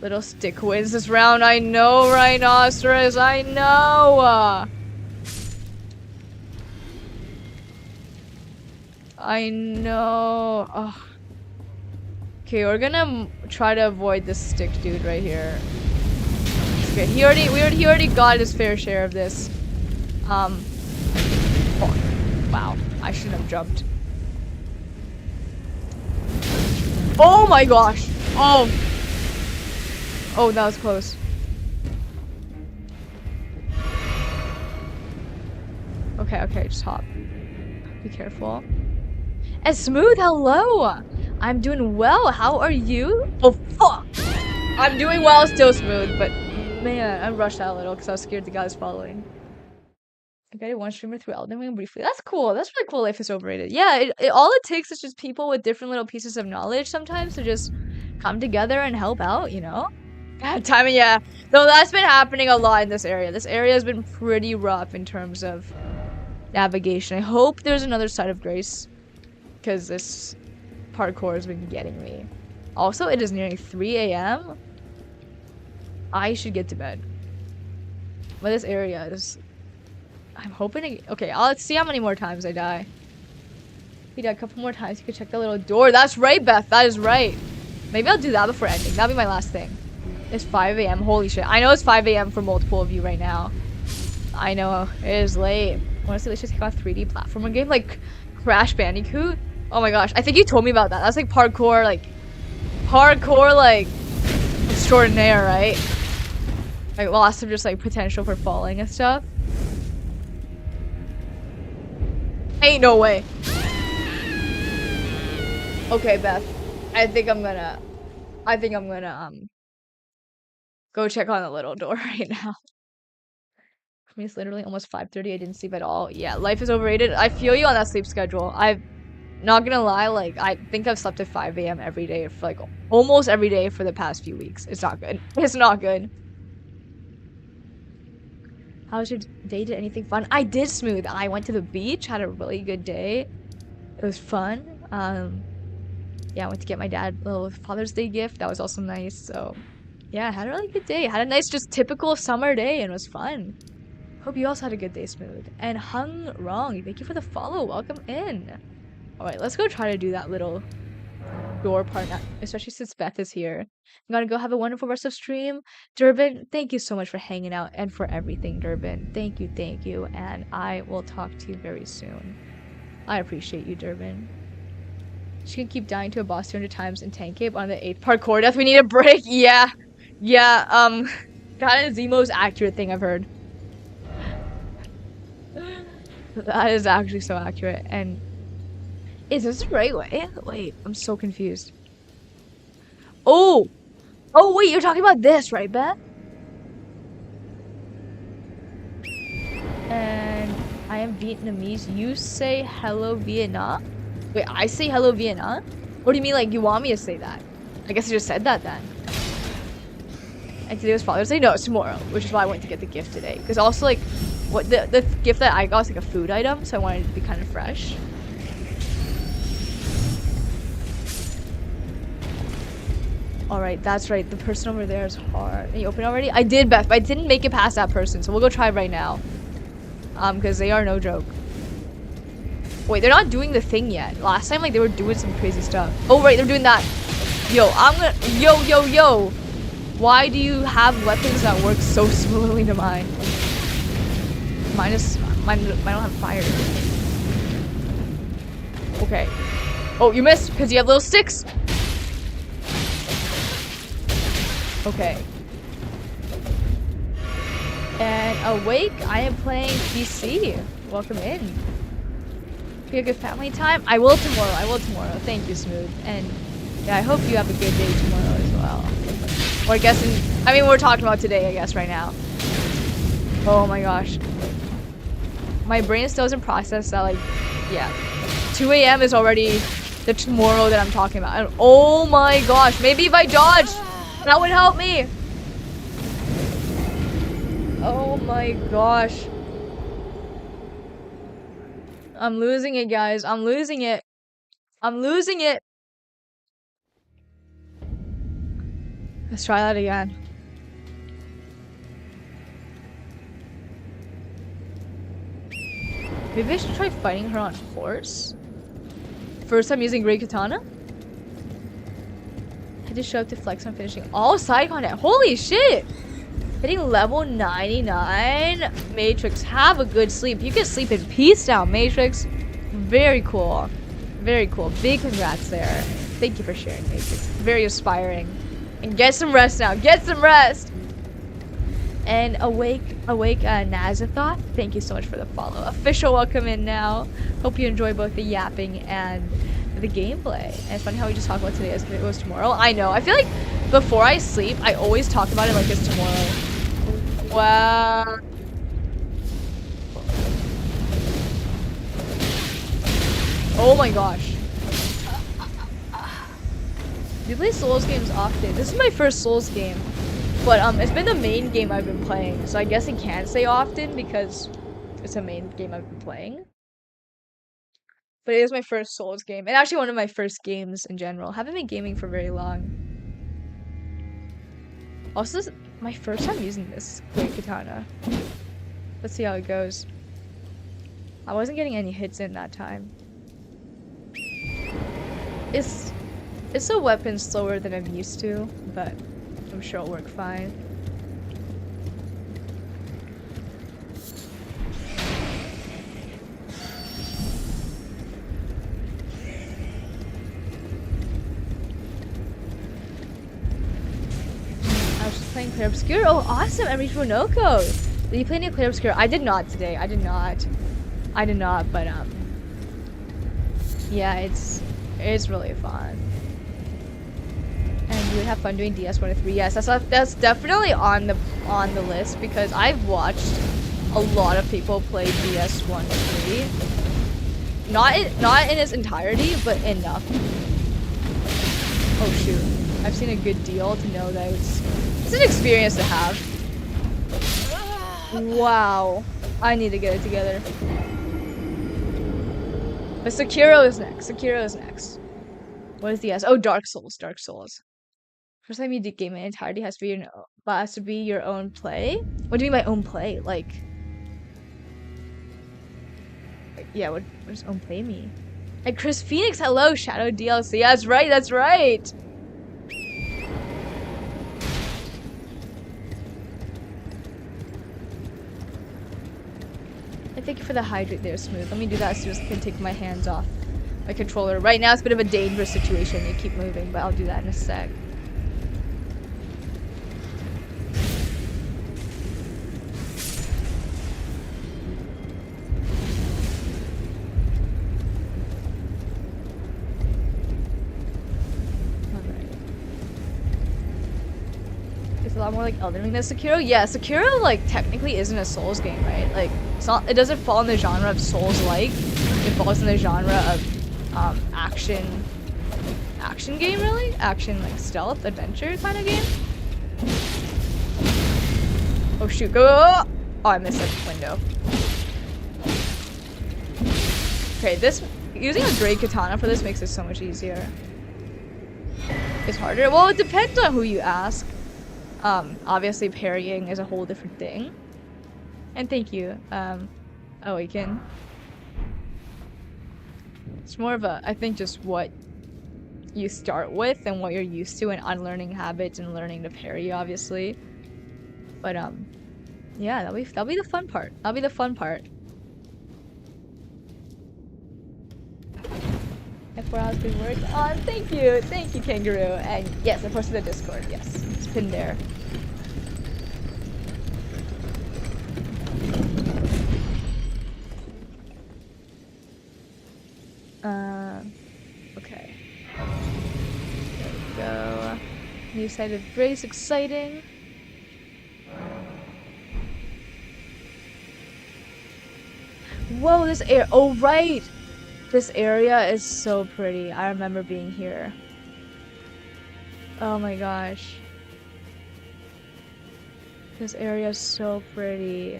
Little stick wins this round. I know, Rhinoceros. I know. I know. Oh. Okay, we're gonna try to avoid this stick dude right here. Okay, he already got his fair share of this. Oh, wow, I shouldn't have jumped. Oh my gosh! Oh, that was close. Okay, just hop. Be careful. And Smooth, hello! I'm doing well. How are you? Oh, fuck! I'm doing well still, Smooth, but man, I rushed out a little because I was scared the guy was following. I guided one streamer through Elden Ring briefly. That's cool. That's really cool. Life is overrated. Yeah, all it takes is just people with different little pieces of knowledge sometimes to just come together and help out, you know? God, timing, yeah. No, that's been happening a lot in this area. This area has been pretty rough in terms of navigation. I hope there's another side of grace because this parkour has been getting me. Also, it is nearly 3 a.m. I should get to bed. But this area is... I'm hoping to... Okay, let's see how many more times I die. If you die a couple more times, you can check the little door. That's right, Beth. That is right. Maybe I'll do that before ending. That'll be my last thing. It's 5 a.m. Holy shit. I know it's 5 a.m. for multiple of you right now. I know. It is late. Honestly, let's just take on a 3D platformer game like Crash Bandicoot. Oh my gosh. I think you told me about that. That's like parkour, like extraordinaire, right? Like lots of just like potential for falling and stuff. Ain't no way. Okay, Beth. I think I'm gonna go check on the little door right now. For me, it's literally almost 5:30. I didn't sleep at all. Yeah, life is overrated. I feel you on that sleep schedule. I'm not gonna lie, like I think I've slept at 5 a.m. every day for like almost every day for the past few weeks. It's not good. It's not good. How was your day? Did anything fun? I did, Smooth. I went to the beach, had a really good day. It was fun. Yeah, I went to get my dad a little Father's Day gift. That was also nice. So yeah, I had a really good day. Had a nice, just typical summer day and it was fun. Hope you also had a good day, Smooth. And Hung Wrong, thank you for the follow. Welcome in. Alright, let's go try to do that little door part now, especially since Beth is here. I'm gonna go have a wonderful rest of stream. Durbin, thank you so much for hanging out and for everything, Durbin. Thank you. And I will talk to you very soon. I appreciate you, Durbin. She can keep dying to a boss 200 times in tank cape on the 8th parkour death. We need a break. Yeah, that is the most accurate thing I've heard. That is actually so accurate. And is this the right way? Wait, I'm so confused. Oh wait, you're talking about this, right, Beth? And I am Vietnamese. You say hello, Vietnam? Wait, I say hello, Vietnam? What do you mean, like, you want me to say that? I guess I just said that then. And today was Father's Day? No, it's tomorrow, which is why I went to get the gift today. Because also, like, what the gift that I got was like a food item, so I wanted it to be kind of fresh. Alright, that's right. The person over there is hard. Are you open already? I did, Beth, but I didn't make it past that person, so we'll go try right now. Because they are no joke. Wait, they're not doing the thing yet. Last time, like, they were doing some crazy stuff. Oh, right, they're doing that. Yo, yo. Why do you have weapons that work so similarly to mine? Mine don't have fire. Okay. Oh, you missed because you have little sticks. Okay. And awake, I am playing PC. Welcome in. Be a good family time. I will tomorrow. I will tomorrow. Thank you, Smooth. And yeah, I hope you have a good day tomorrow as well. Or I guess I mean, we're talking about today, I guess, right now. Oh my gosh. My brain still doesn't process that, like, yeah. 2 a.m. is already the tomorrow that I'm talking about. And oh my gosh, maybe if I dodge, that would help me. Oh my gosh. I'm losing it, guys. I'm losing it. I'm losing it. Let's try that again. Maybe I should try fighting her on horse. First time using Great Katana. Had to show up to flex on finishing all side content. Holy shit! Hitting level 99. Matrix, have a good sleep. You can sleep in peace now, Matrix. Very cool. Very cool. Big congrats there. Thank you for sharing, Matrix. Very aspiring. And get some rest now. Get some rest! And awake Nazathoth, thank you so much for the follow. Official welcome in now. Hope you enjoy both the yapping and the gameplay. And it's funny how we just talk about today as if it was tomorrow. I know. I feel like before I sleep, I always talk about it like it's tomorrow. Wow. Oh my gosh. You play Souls games often. This is my first Souls game. But it's been the main game I've been playing, so I guess I can't say often because it's a main game I've been playing. But it is my first Souls game, and actually one of my first games in general. Haven't been gaming for very long. Also, this is my first time using this Great Katana. Let's see how it goes. I wasn't getting any hits in that time. It's a weapon slower than I'm used to, but I'm sure it'll work fine. I was just playing Clair Obscur. Oh, awesome! I reached Wonoko. Did you play any Clair Obscur? I did not today. I did not. But yeah, it's really fun. And you would have fun doing DS1-3. Yes, that's definitely on the list because I've watched a lot of people play DS1-3. Not in its entirety, but enough. Oh shoot. I've seen a good deal to know that it's an experience to have. Wow. I need to get it together. But Sekiro is next. Sekiro is next. What is the S? Oh, Dark Souls. Dark Souls. First time you do game in entirety has to be your own play. What do you mean by own play? Like, yeah, what does own play mean? And Chris Phoenix, hello, Shadow DLC. Yeah, that's right, that's right. And thank you for the hydrate there, Smooth. Let me do that as soon as I can take my hands off my controller. Right now, it's a bit of a dangerous situation. You keep moving, but I'll do that in a sec. A lot more like Elden Ring than Sekiro. Yeah, Sekiro like technically isn't a Souls game, right? Like it's not. It doesn't fall in the genre of Souls-like. It falls in the genre of action game, really. Action like stealth adventure kind of game. Oh shoot! Go! Oh, I missed that window. Okay, using a Great Katana for this makes it so much easier. It's harder. Well, it depends on who you ask. Obviously parrying is a whole different thing. And thank you, Awaken. It's more of a, I think, just what you start with and what you're used to and unlearning habits and learning to parry, obviously. But, yeah, that'll be the fun part. That'll be the fun part. And 4 hours good work. Oh, thank you, Kangaroo. And yes, I posted the Discord. Yes, it's pinned there. Okay. There we go. New side of Grace, exciting. Whoa, this air. Oh, right! This area is so pretty. I remember being here. Oh my gosh. This area is so pretty.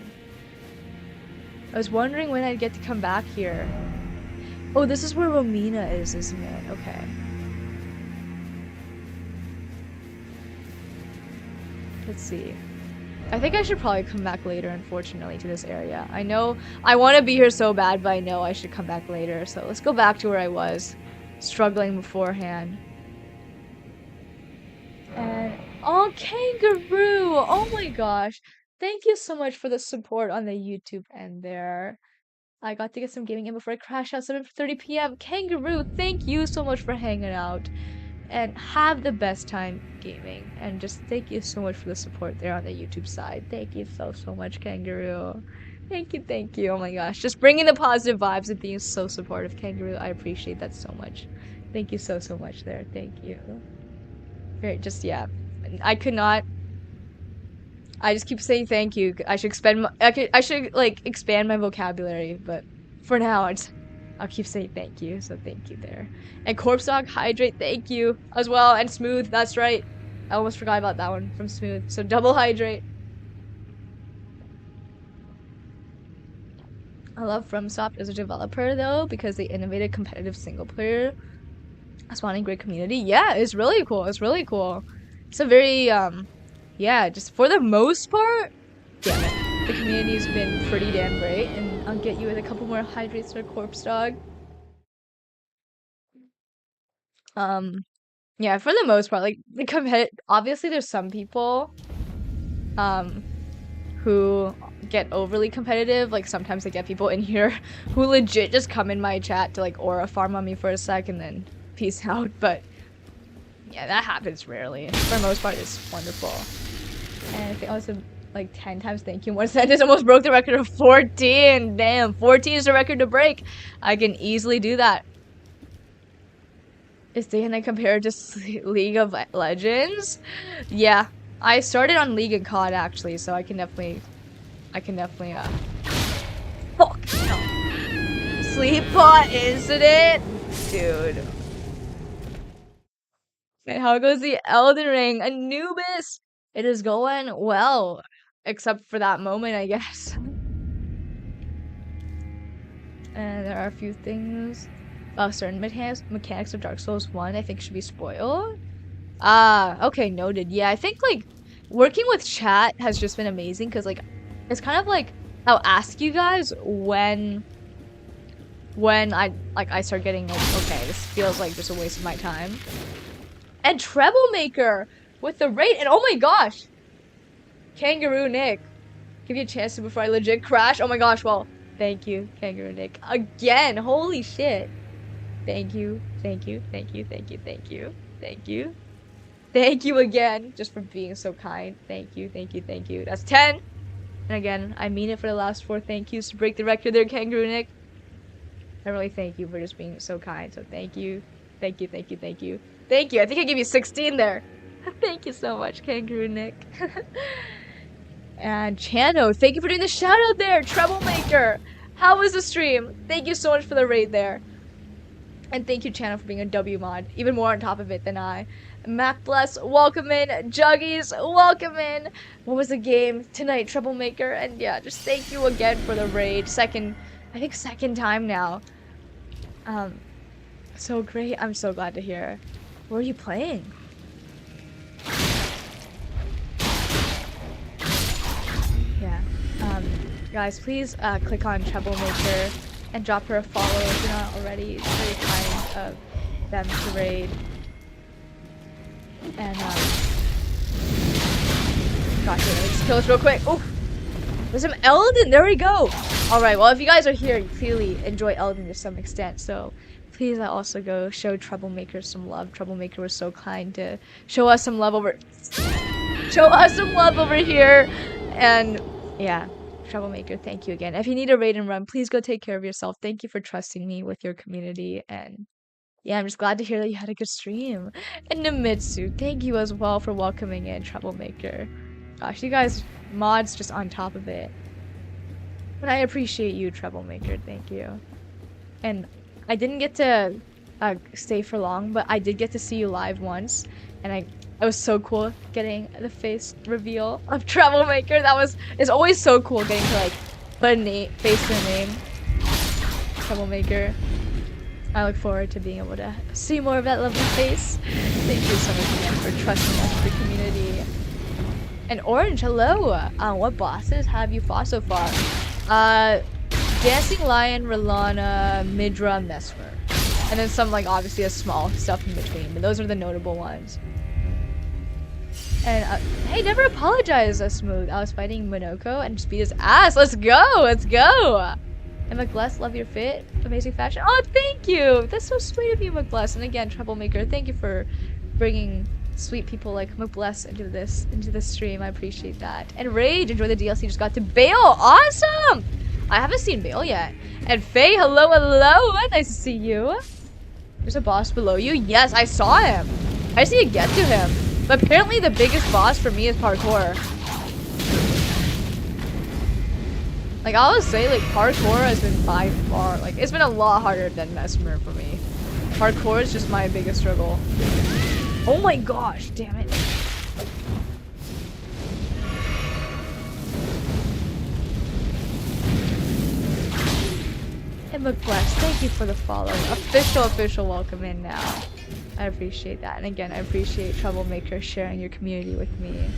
I was wondering when I'd get to come back here. Oh, this is where Romina is, isn't it? Okay. Let's see. I think I should probably come back later, unfortunately, to this area. I know I want to be here so bad, but I know I should come back later. So let's go back to where I was, struggling beforehand. And oh, Kangaroo! Oh my gosh! Thank you so much for the support on the YouTube end there. I got to get some gaming in before I crash out 7:30 p.m. Kangaroo, thank you so much for hanging out. And have the best time gaming. And just thank you so much for the support there on the YouTube side. Thank you so much, Kangaroo. Thank you. Oh my gosh. Just bringing the positive vibes and being so supportive, Kangaroo. I appreciate that so much. Thank you so much there. Thank you. Great, just yeah. I could not. I just keep saying thank you. I should I should like expand my vocabulary, but for now I'll keep saying thank you. So thank you there. And Corpse Dog Hydrate, thank you as well. And Smooth, that's right. I almost forgot about that one from Smooth. So double hydrate. I love FromSoft as a developer though because they innovated competitive single player spawning great community. Yeah, it's really cool. It's really cool. It's a very yeah, just for the most part, damn it, the community's been pretty damn great. And I'll get you with a couple more hydrates for Corpse Dog. Yeah, for the most part, like the obviously there's some people who get overly competitive. Like sometimes I get people in here who legit just come in my chat to like aura farm on me for a sec and then peace out. But yeah, that happens rarely. For the most part, it's wonderful. And I think also like 10 times thank you. One sentence almost broke the record of 14. Damn, 14 is the record to break. I can easily do that. Is day and night compared to League of Legends? Yeah, I started on League and COD actually, so I can definitely fuck no. Sleep pot incident? Dude. And how goes the Elden Ring? Anubis! It is going well. Except for that moment, I guess. And there are a few things. Certain mechanics of Dark Souls 1 I think should be spoiled. Okay, noted. Yeah, I think like working with chat has just been amazing because like it's kind of like I'll ask you guys when I start getting like, okay, this feels like just a waste of my time. And Troublemaker with the rate, and oh my gosh, Kangaroo Nick, give you a chance to before I legit crash. Oh my gosh, well, thank you, Kangaroo Nick, again. Holy shit. Thank you again, just for being so kind. Thank you. That's 10. And again, I mean it for the last 4 thank yous to break the record there, Kangaroo Nick. I really thank you for just being so kind. So thank you. I think I gave you 16 there. Thank you so much, Kangaroo Nick. And Chano, thank you for doing the shout out there. Troublemaker, how was the stream? Thank you so much for the raid there. And thank you, Chano, for being a W mod, even more on top of it than I. Mac Bless, welcome in. Juggies, welcome in. What was the game tonight, Troublemaker? And yeah, just thank you again for the raid. I think second time now. So great. I'm so glad to hear. What are you playing? Yeah. Guys, please click on Troublemaker and drop her a follow if you're not already. It's very kind of them to raid. And gotcha. Let's kill us real quick. Oh, there's some Elden. There we go. All right. Well, if you guys are here, you clearly enjoy Elden to some extent. So Please also go show Troublemaker some love. Troublemaker was so kind to show us some love over here. And yeah, Troublemaker, thank you again. If you need a raid and run, please go take care of yourself. Thank you for trusting me with your community. And yeah, I'm just glad to hear that you had a good stream. And Namitsu, thank you as well for welcoming in Troublemaker. Gosh, you guys mods just on top of it. But I appreciate you, Troublemaker. Thank you. And I didn't get to stay for long, but I did get to see you live once, and it was so cool getting the face reveal of Troublemaker. It's always so cool getting to like put a face to a name. Troublemaker. I look forward to being able to see more of that lovely face. Thank you so much again for trusting us with the community. And Orange, hello. What bosses have you fought so far? Dancing Lion, Rilana, Midra, Mesmer. And then some, like, obviously a small stuff in between, but those are the notable ones. And, hey, never apologize, Smooth. I was fighting Monoko and just beat his ass. Let's go! Let's go! And McBless, love your fit. Amazing fashion. Oh, thank you! That's so sweet of you, McBless. And again, Troublemaker, thank you for bringing sweet people like McBless into the stream. I appreciate that. And Rage, enjoy the DLC, just got to Bale. Awesome! I haven't seen Bale yet. And Faye, hello, hello. Nice to see you. There's a boss below you. Yes, I saw him. I just need to get to him. But apparently the biggest boss for me is parkour. Like, I would say, like, parkour has been by far, like, it's been a lot harder than Mesmer for me. Parkour is just my biggest struggle. Oh my gosh, damn it. And McBless, thank you for the follow. Official welcome in now. I appreciate that. And again, I appreciate Troublemaker sharing your community with me.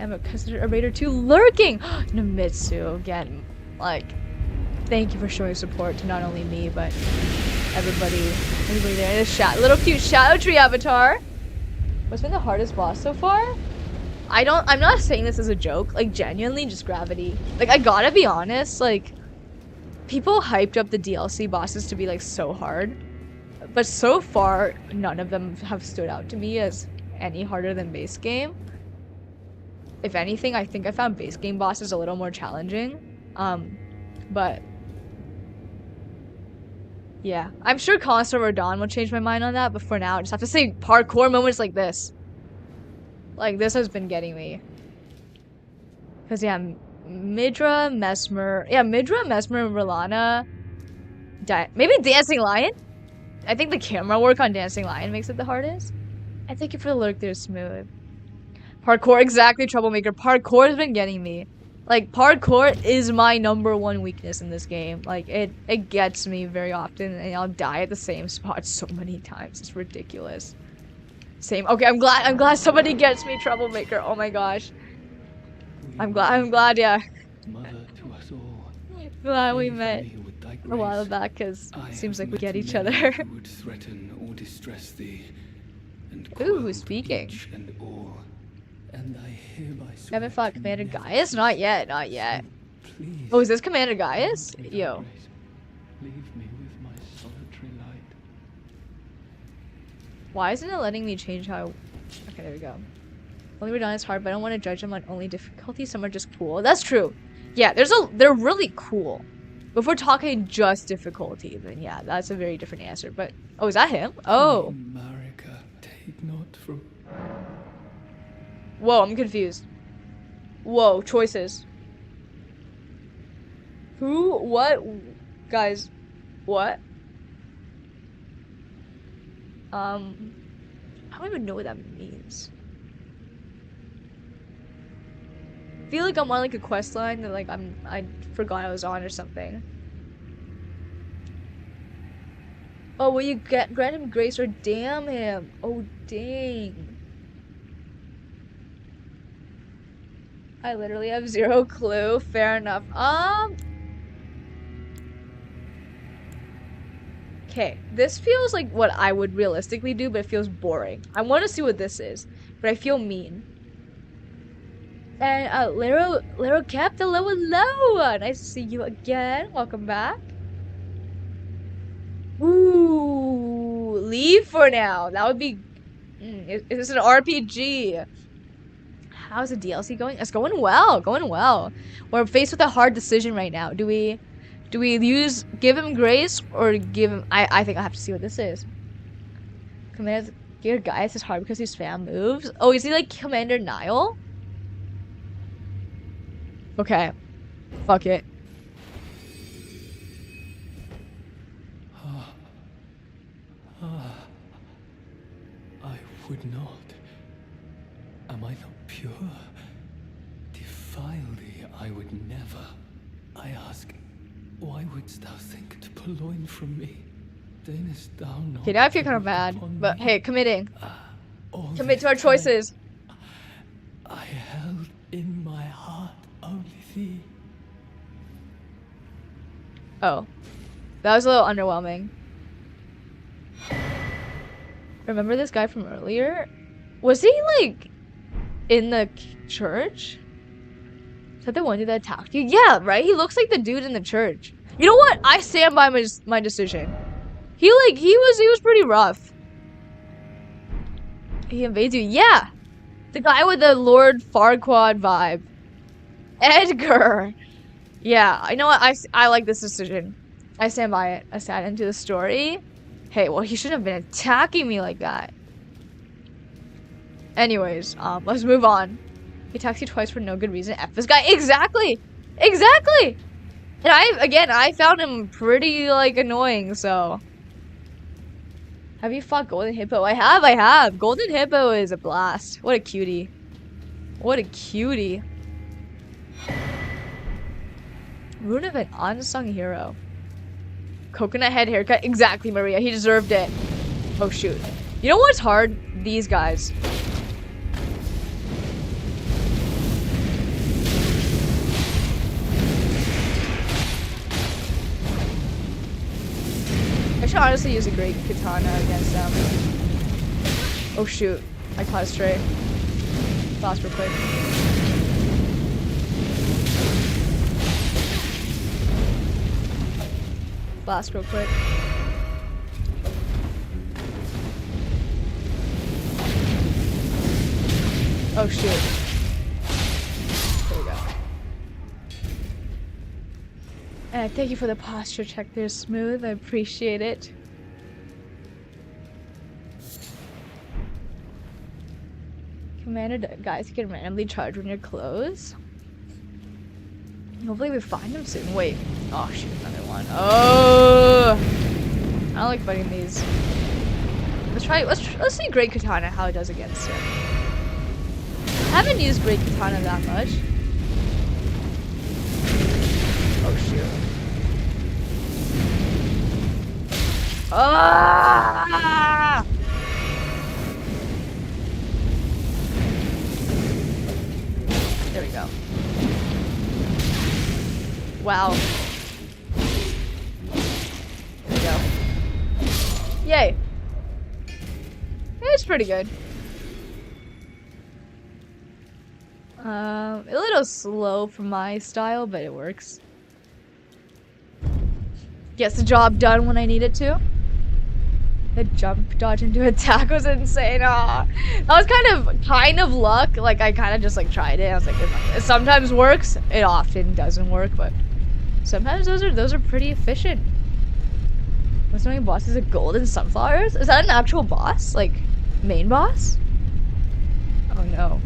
I'm a consider a raider too lurking! Namitsu, again, like, thank you for showing support to not only me, but everybody there in the little cute Shadow Tree avatar. What's been the hardest boss so far? I'm not saying this as a joke, like, genuinely, just gravity. Like, I gotta be honest, like, people hyped up the DLC bosses to be, like, so hard. But so far, none of them have stood out to me as any harder than base game. If anything, I think I found base game bosses a little more challenging. But yeah, I'm sure Console or Dawn will change my mind on that, but for now, I just have to say parkour moments like this. Like, this has been getting me. Because, yeah, Midra, Mesmer, and Rilana. Maybe Dancing Lion? I think the camera work on Dancing Lion makes it the hardest. And thank you for the lurk there, Smooth. Parkour, exactly, Troublemaker. Parkour has been getting me. Like, parkour is my #1 weakness in this game. Like, it gets me very often, and I'll die at the same spot so many times. It's ridiculous. Same. Okay, I'm glad somebody gets me, Troublemaker. Oh my gosh. I'm glad, yeah. Glad we met a while back, because it seems like we get each other. Ooh, who's speaking? You haven't fought Commander Gaius? Not yet, not yet. Oh, is this Commander Gaius? Yo. Why isn't it letting me change how... Okay, there we go. Only Radon is hard, but I don't want to judge them on only difficulty. Some are just cool. That's true. Yeah, they're really cool. But if we're talking just difficulty, then yeah, that's a very different answer. But, oh, is that him? Oh. Whoa, I'm confused. Whoa, choices. Who? What? Guys, what? I don't even know what that means. I feel like I'm on like a quest line that like I forgot I was on or something. Oh, will you grant him grace or damn him? Oh, dang. I literally have zero clue. Fair enough. Okay, this feels like what I would realistically do, but it feels boring. I want to see what this is, but I feel mean. And Lero kept the low and low. Nice to see you again. Welcome back. Ooh, leave for now. That would be. Is this an RPG? How's the DLC going? It's going well. Going well. We're faced with a hard decision right now. Do we give him grace or give him? I think I have to see what this is. Commander Gear Guys is hard because he spam moves. Oh, is he like Commander Nile? Okay. Fuck it.
I would not. Am I not pure? Defile thee, I would never. I ask, why wouldst thou think to purloin from me? Deignest thou not?
Okay, now I feel kind of bad, but hey, committing.
All
Commit to our
this time,
choices.
I held in my heart only thee.
Oh. That was a little underwhelming. Remember this guy from earlier? Was he like in the church? Is that the one dude that attacked you? Yeah, right? He looks like the dude in the church. You know what? I stand by my decision. He was pretty rough. He invades you. Yeah. The guy with the Lord Farquaad vibe. Edgar. Yeah, I know what I like this decision. I stand by it. I sat into the story. Hey, well, he shouldn't have been attacking me like that. Anyways, let's move on. He attacks you twice for no good reason. F this guy. Exactly! Exactly! And I found him pretty, like, annoying, so. Have you fought Golden Hippo? I have. Golden Hippo is a blast. What a cutie. What a cutie. Rune of an unsung hero. Coconut head haircut. Exactly, Maria. He deserved it. Oh, shoot. You know what's hard? These guys. I should honestly use a great katana against them. Oh, shoot. I caught a stray. Fast real quick. Blast real quick. Oh shoot. There we go. And thank you for the posture check there, Smooth. I appreciate it. Commander guys, you can randomly charge when you're close. Hopefully we find them soon. Wait. Oh shoot, another one. Oh, I don't like fighting these. Let's see Great Katana how it does against it. I haven't used Great Katana that much. Oh shoot. Ah! There we go. Wow. There we go. Yay. It's pretty good. A little slow for my style, but it works. Gets the job done when I need it to. The jump dodge into attack was insane. Aw. That was kind of luck. Like I kind of just like tried it. I was like, it sometimes works. It often doesn't work, but sometimes those are pretty efficient. What's the main boss? Is it golden sunflowers? Is that an actual boss? Like main boss? Oh no.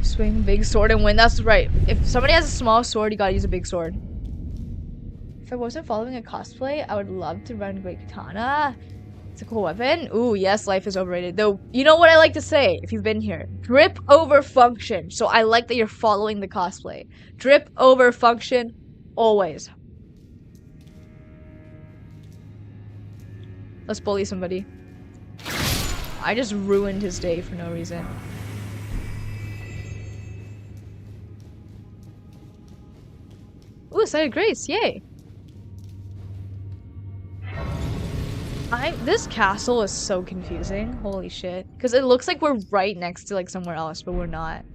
Swing big sword and win. That's right. If somebody has a small sword, you gotta use a big sword. If I wasn't following a cosplay, I would love to run Great Katana. It's a cool weapon. Ooh, yes, life is overrated. Though, you know what I like to say if you've been here? Drip over function. So I like that you're following the cosplay. Drip over function, always. Let's bully somebody. I just ruined his day for no reason. Ooh, Side of Grace, yay. This castle is so confusing. Holy shit. Because it looks like we're right next to like somewhere else, but we're not.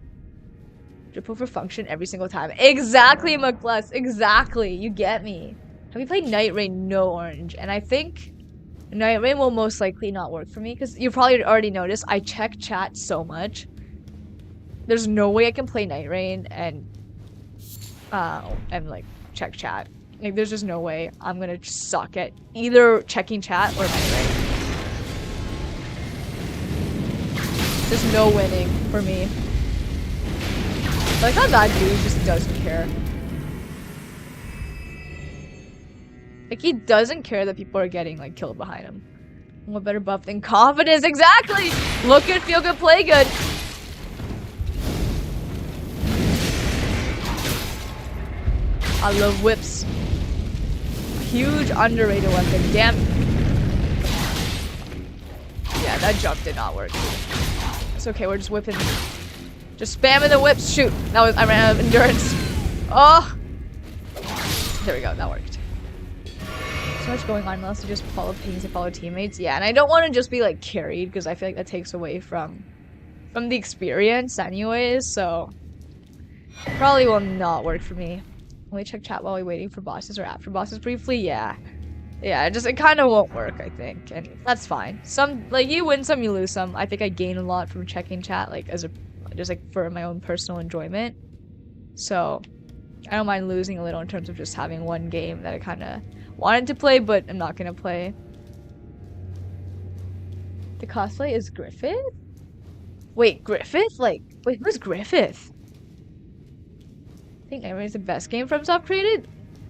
Triple for function every single time. Exactly, McBless. Exactly. You get me. Have you played Night Rain? No orange. And I think Night Rain will most likely not work for me because you probably already noticed I check chat so much. There's no way I can play Night Rain and like check chat. Like there's just no way. I'm gonna suck at either checking chat or Night Rain. There's no winning for me. Like how that dude just doesn't care. Like he doesn't care that people are getting like killed behind him. What better buff than confidence? Exactly! Look good, feel good, play good. I love whips. Huge underrated weapon. Damn. Yeah, that jump did not work. It's okay, we're just whipping. Just spamming the whips. Shoot. I ran out of endurance. Oh! There we go, that worked. So much going on unless you just follow pings and follow teammates. Yeah, and I don't want to just be like carried because I feel like that takes away from the experience anyways, so probably will not work for me. Only check chat while we're waiting for bosses or after bosses briefly. Yeah, it kind of won't work, I think, and that's fine. Some like you win some, you lose some. I think I gain a lot from checking chat, like as a just like for my own personal enjoyment. So I don't mind losing a little in terms of just having one game that I kind of wanted to play, but I'm not gonna play. The cosplay is Griffith? Wait, Griffith? Like, wait, who's Griffith? I think Night Rain is the best game FromSoft created.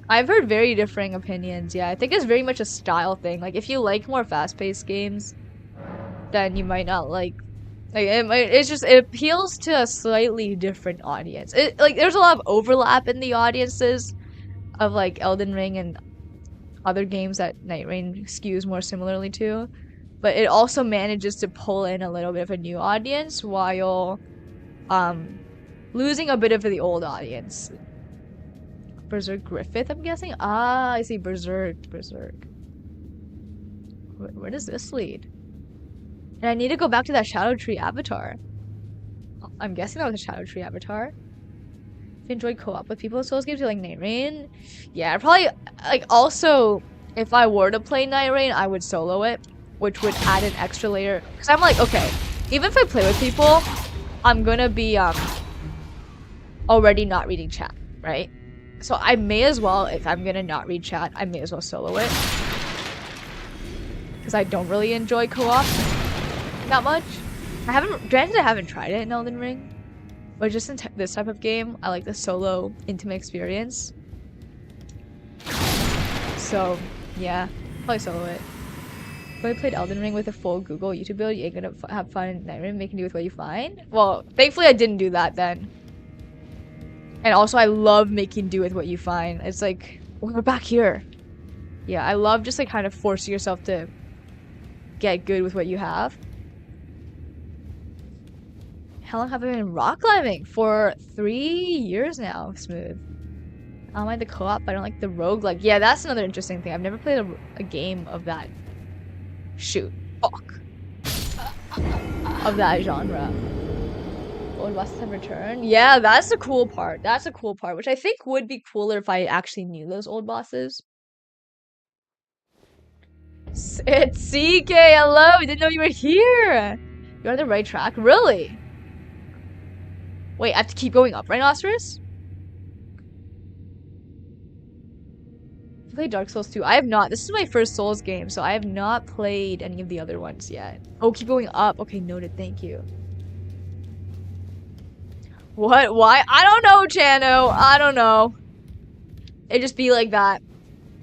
I've heard very differing opinions. Yeah, I think it's very much a style thing. Like, if you like more fast-paced games, then you might not like it appeals to a slightly different audience. Like, there's a lot of overlap in the audiences of like Elden Ring and other games that Night Rain skews more similarly to, but it also manages to pull in a little bit of a new audience while losing a bit of the old audience. Berserk Griffith, I'm guessing? Ah, I see. Berserk. Where does this lead? And I need to go back to that Shadow Tree avatar. I'm guessing that was a Shadow Tree avatar. If you enjoy co-op with people in Souls games, you like Night Rain? Yeah, probably, like, also, if I were to play Night Rain, I would solo it, which would add an extra layer. Because I'm like, okay, even if I play with people, I'm gonna be, already not reading chat, right? So I may as well, if I'm gonna not read chat, I may as well solo it. Because I don't really enjoy co-op that much. Granted I haven't tried it in Elden Ring, but just in this type of game, I like the solo intimate experience. So yeah, probably solo it. If I played Elden Ring with a full Google YouTube build, you ain't gonna have fun in Night Rain making do with what you find? Well, thankfully I didn't do that then. And also I love making do with what you find. It's like, we're back here. Yeah, I love just like kind of forcing yourself to get good with what you have. How long have I been rock climbing? For 3 years now, Smooth. I don't like the co-op, but I don't like the roguelike. Yeah, that's another interesting thing. I've never played a game of that. Shoot. Fuck. Of that genre. Old bosses have returned. Yeah, that's the cool part. That's a cool part, which I think would be cooler if I actually knew those old bosses. It's CK, hello! I didn't know you were here! You're on the right track? Really? Wait, I have to keep going up, Rhinoceros? You played Dark Souls 2? I have not. This is my first Souls game, so I have not played any of the other ones yet. Oh, keep going up. Okay, noted. Thank you. What? Why? I don't know, Chano. I don't know. It just be like that.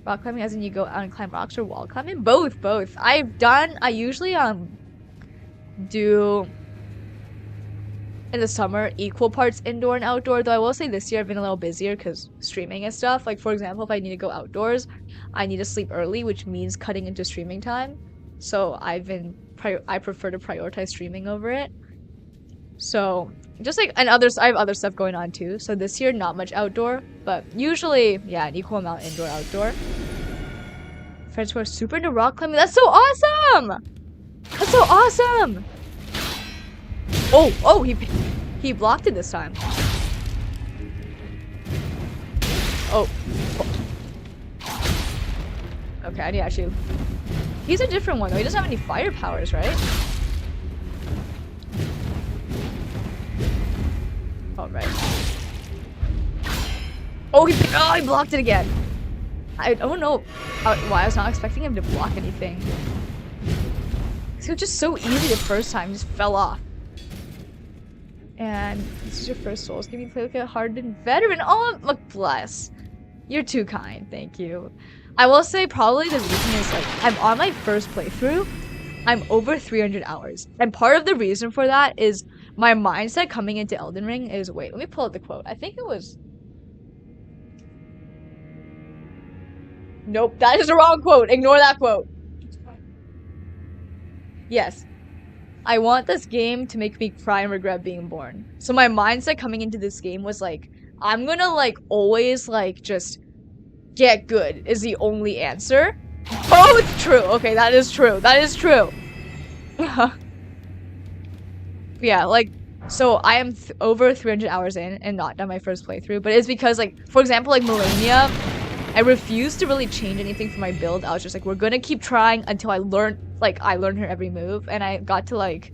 Rock climbing as in you go out and climb rocks, or wall climbing? Both. I usually do in the summer equal parts indoor and outdoor, though I will say this year I've been a little busier because streaming and stuff. Like, for example, if I need to go outdoors, I need to sleep early, which means cutting into streaming time. So I prefer to prioritize streaming over it. So just like, and I have other stuff going on too. So this year, not much outdoor, but usually, yeah, an equal amount indoor, outdoor. friends who are super into rock climbing. That's so awesome! That's so awesome! Oh, he blocked it this time. Oh. Okay, I need to actually... He's a different one though. He doesn't have any fire powers, right? Alright. Oh, he blocked it again. I don't know why I was not expecting him to block anything. It was just so easy the first time, just fell off. And this is your first Souls game you play with a hardened veteran. Oh, look, bless. You're too kind, thank you. I will say probably the reason is like I'm on my first playthrough. I'm over 300 hours. And part of the reason for that is my mindset coming into Elden Ring is, wait, let me pull out the quote. I think it was... Nope, that is the wrong quote. Ignore that quote. Yes. I want this game to make me cry and regret being born. So my mindset coming into this game was like, I'm gonna like always like just get good is the only answer. Oh, it's true. Okay, that is true. That is true. Yeah, like, so I am over 300 hours in and not done my first playthrough, but it's because like, for example, like Millennia, I refused to really change anything for my build. I was just like, we're gonna keep trying until I learn her every move, and I got to like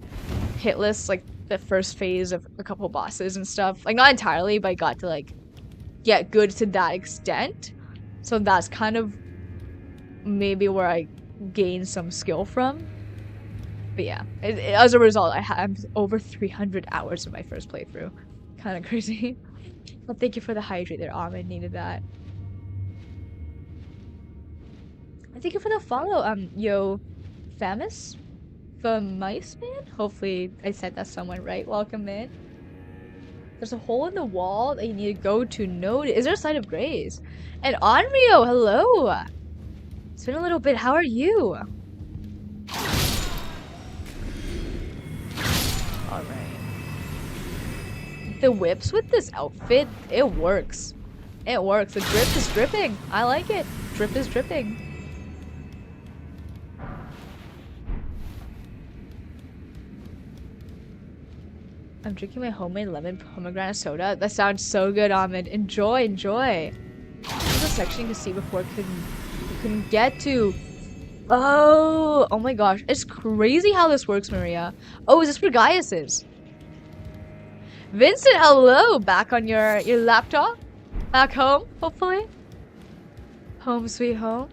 hit list like the first phase of a couple bosses and stuff. Like not entirely, but I got to like get good to that extent. So that's kind of maybe where I gained some skill from. But yeah, as a result, I'm over 300 hours in my first playthrough. Kind of crazy. But thank you for the hydrate there, Ahmed. Needed that. And thank you for the follow, yo, Famous? The Mice Man? Hopefully I said that someone right. Welcome in. There's a hole in the wall that you need to go to node. Is there a site of grace? And Onryo, hello! It's been a little bit. How are you? Alright. The whips with this outfit, it works. It works. The drip is dripping. I like it. Drip is dripping. I'm drinking my homemade lemon pomegranate soda. That sounds so good, Ahmed. Enjoy, enjoy. There's a section you can see before you couldn't get to. Oh my gosh. It's crazy how this works, Maria. Oh, is this where Gaius is? Vincent, hello! Back on your laptop? Back home, hopefully? Home sweet home?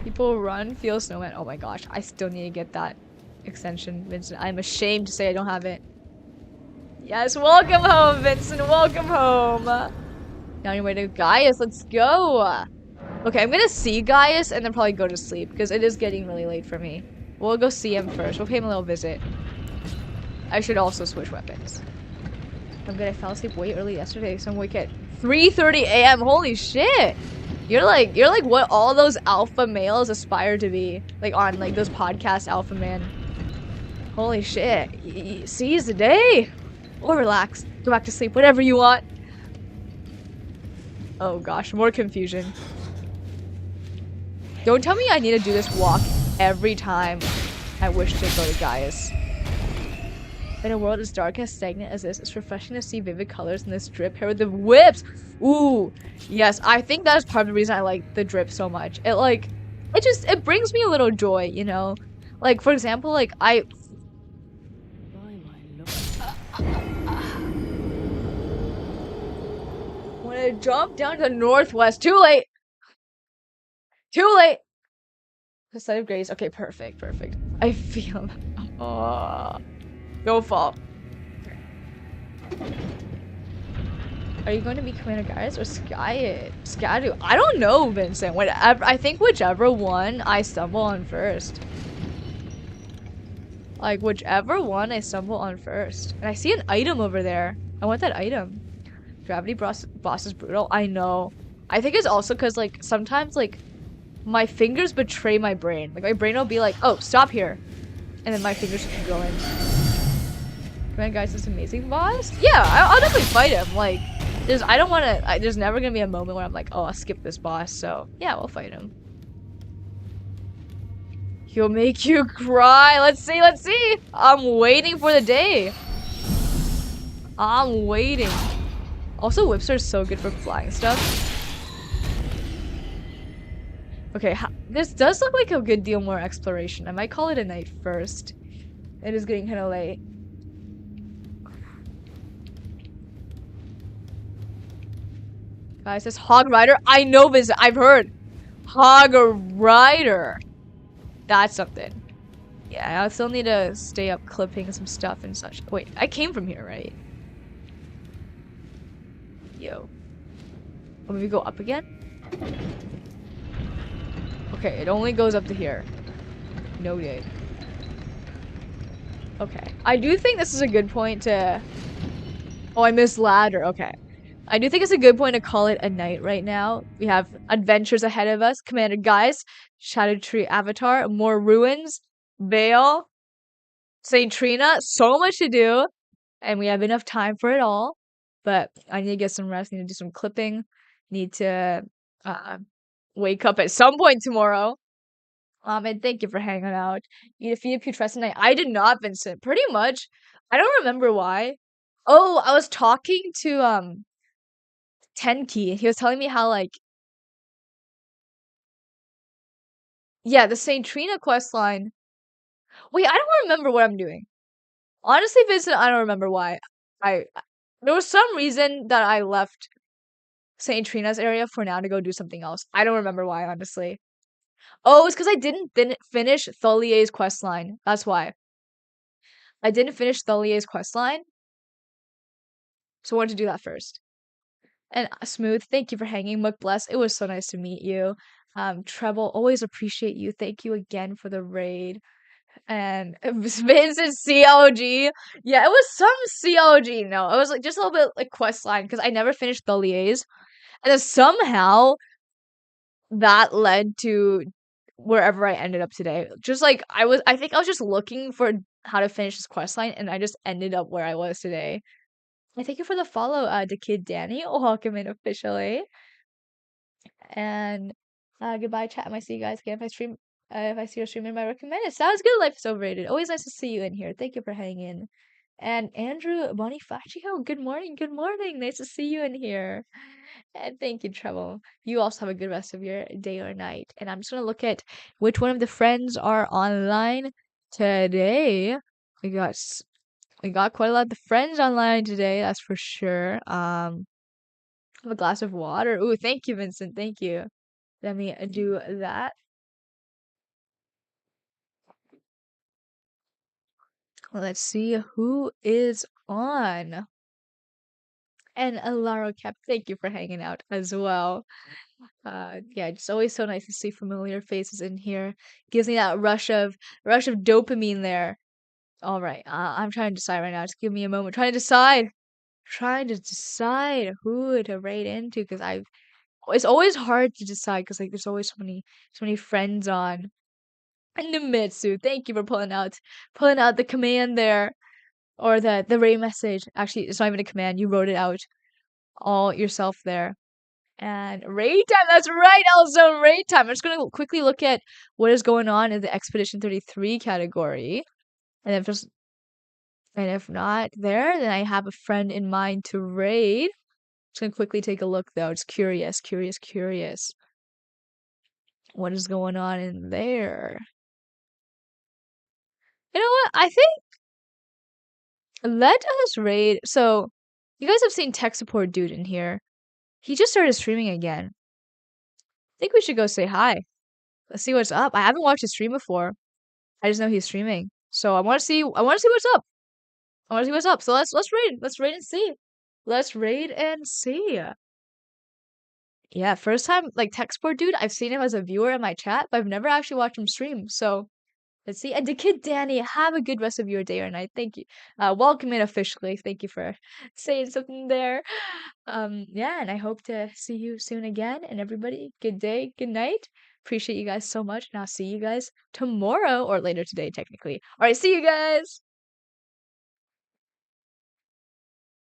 People run, feel snowman. Oh my gosh, I still need to get that extension, Vincent. I'm ashamed to say I don't have it. Yes, welcome home, Vincent. Welcome home. Now on your way to Gaius. Let's go. Okay, I'm gonna see Gaius and then probably go to sleep because it is getting really late for me. We'll go see him first. We'll pay him a little visit. I should also switch weapons. I'm good. I fell asleep way early yesterday, so I'm awake at 3:30 a.m. Holy shit! You're like what all those alpha males aspire to be, like on like those podcasts, alpha man. Holy shit! Seize the day, or relax, go back to sleep, whatever you want. Oh gosh, more confusion. Don't tell me I need to do this walk every time I wish to go to Gaius. In a world as dark and stagnant as this, it's refreshing to see vivid colors in this drip here with the whips. Ooh, yes, I think that is part of the reason I like the drip so much. It brings me a little joy, you know? Like, for example, like, when I jump down to the northwest, too late! Too late! The site of grace, okay, perfect. I feel, oh. Don't fall. Are you going to be Commander Gaius or Skadu? I don't know, Vincent. I think whichever one I stumble on first. Like, whichever one I stumble on first. And I see an item over there. I want that item. Gravity boss is brutal. I know. I think it's also because, like, sometimes, like, my fingers betray my brain. Like, my brain will be like, oh, stop here. And then my fingers keep going. Man, guys, this amazing boss? Yeah, I'll definitely fight him. Like, I don't want to. There's never gonna be a moment where I'm like, oh, I'll skip this boss. So yeah, we'll fight him. He'll make you cry. Let's see. Let's see. I'm waiting for the day. I'm waiting. Also, whips are so good for flying stuff. Okay, this does look like a good deal more exploration. I might call it a night first. It is getting kind of late. Guys, this Hog Rider. I know this. I've heard. Hog Rider. That's something. Yeah, I still need to stay up clipping some stuff and such. Wait, I came from here, right? Yo. Oh, maybe go up again? Okay, it only goes up to here. Noted. Okay. I do think this is a good point to... Oh, I missed ladder. Okay. I do think it's a good point to call it a night right now. We have adventures ahead of us. Commander Guys, Erdtree Avatar, more ruins, Vale, St. Trina, so much to do. And we have enough time for it all. But I need to get some rest, need to do some clipping, need to wake up at some point tomorrow. And thank you for hanging out. Eat a feed of putrescent night. I did not, Vincent. Pretty much. I don't remember why. Oh, I was talking to Tenki, and he was telling me how like yeah, the Saint Trina quest line. Wait, I don't remember what I'm doing. Honestly, Vincent, I don't remember why. I there was some reason that I left Saint Trina's area for now to go do something else. I don't remember why, honestly. Oh, it's because I didn't finish Thulier's quest line. That's why. I didn't finish Thulier's quest line, so I wanted to do that first. And Smooth, thank you for hanging. Mook Bless, it was so nice to meet you. Treble, always appreciate you. Thank you again for the raid. And Vincent CLG. Yeah, it was some CLG. No, it was like just a little bit like quest line because I never finished the liaise. And then somehow that led to wherever I ended up today. Just like I think I was just looking for how to finish this quest line and I just ended up where I was today. And thank you for the follow, the kid Danny. Welcome in officially. And goodbye, chat. I might see you guys again if I stream. If I see your stream, I recommend it. Sounds good. Life is overrated. Always nice to see you in here. Thank you for hanging. And Andrew Bonifacio, good morning. Good morning. Nice to see you in here. And thank you, Treble. You also have a good rest of your day or night. And I'm just gonna look at which one of the friends are online today. We got quite a lot of friends online today. That's for sure. Have a glass of water. Ooh, thank you, Vincent. Thank you. Let me do that. Let's see who is on. And Alaro Cap, thank you for hanging out as well. Yeah, it's always so nice to see familiar faces in here. Gives me that rush of dopamine there. All right, I'm trying to decide right now. Just give me a moment. Trying to decide who to raid into because it's always hard to decide because like there's always so many friends on. And Nimitsu, thank you for pulling out the command there. Or the raid message. Actually, it's not even a command. You wrote it out all yourself there. And raid time. That's right, Elzone. Raid time. I'm just gonna quickly look at what is going on in the Expedition 33 category. And if not there, then I have a friend in mind to raid. Just gonna quickly take a look though. It's curious. What is going on in there? You know what? I think let us raid. So, you guys have seen tech support dude in here. He just started streaming again. I think we should go say hi. Let's see what's up. I haven't watched his stream before. I just know he's streaming. So I want to see what's up. I want to see what's up. So let's raid. Let's raid and see. Let's raid and see. Yeah, first time like tech support dude. I've seen him as a viewer in my chat, but I've never actually watched him stream. So let's see. And the kid Danny, have a good rest of your day or night. Thank you. Welcome in officially. Thank you for saying something there. Yeah, and I hope to see you soon again. And everybody, good day, good night. Appreciate you guys so much. And I'll see you guys tomorrow or later today, technically. All right, see you guys.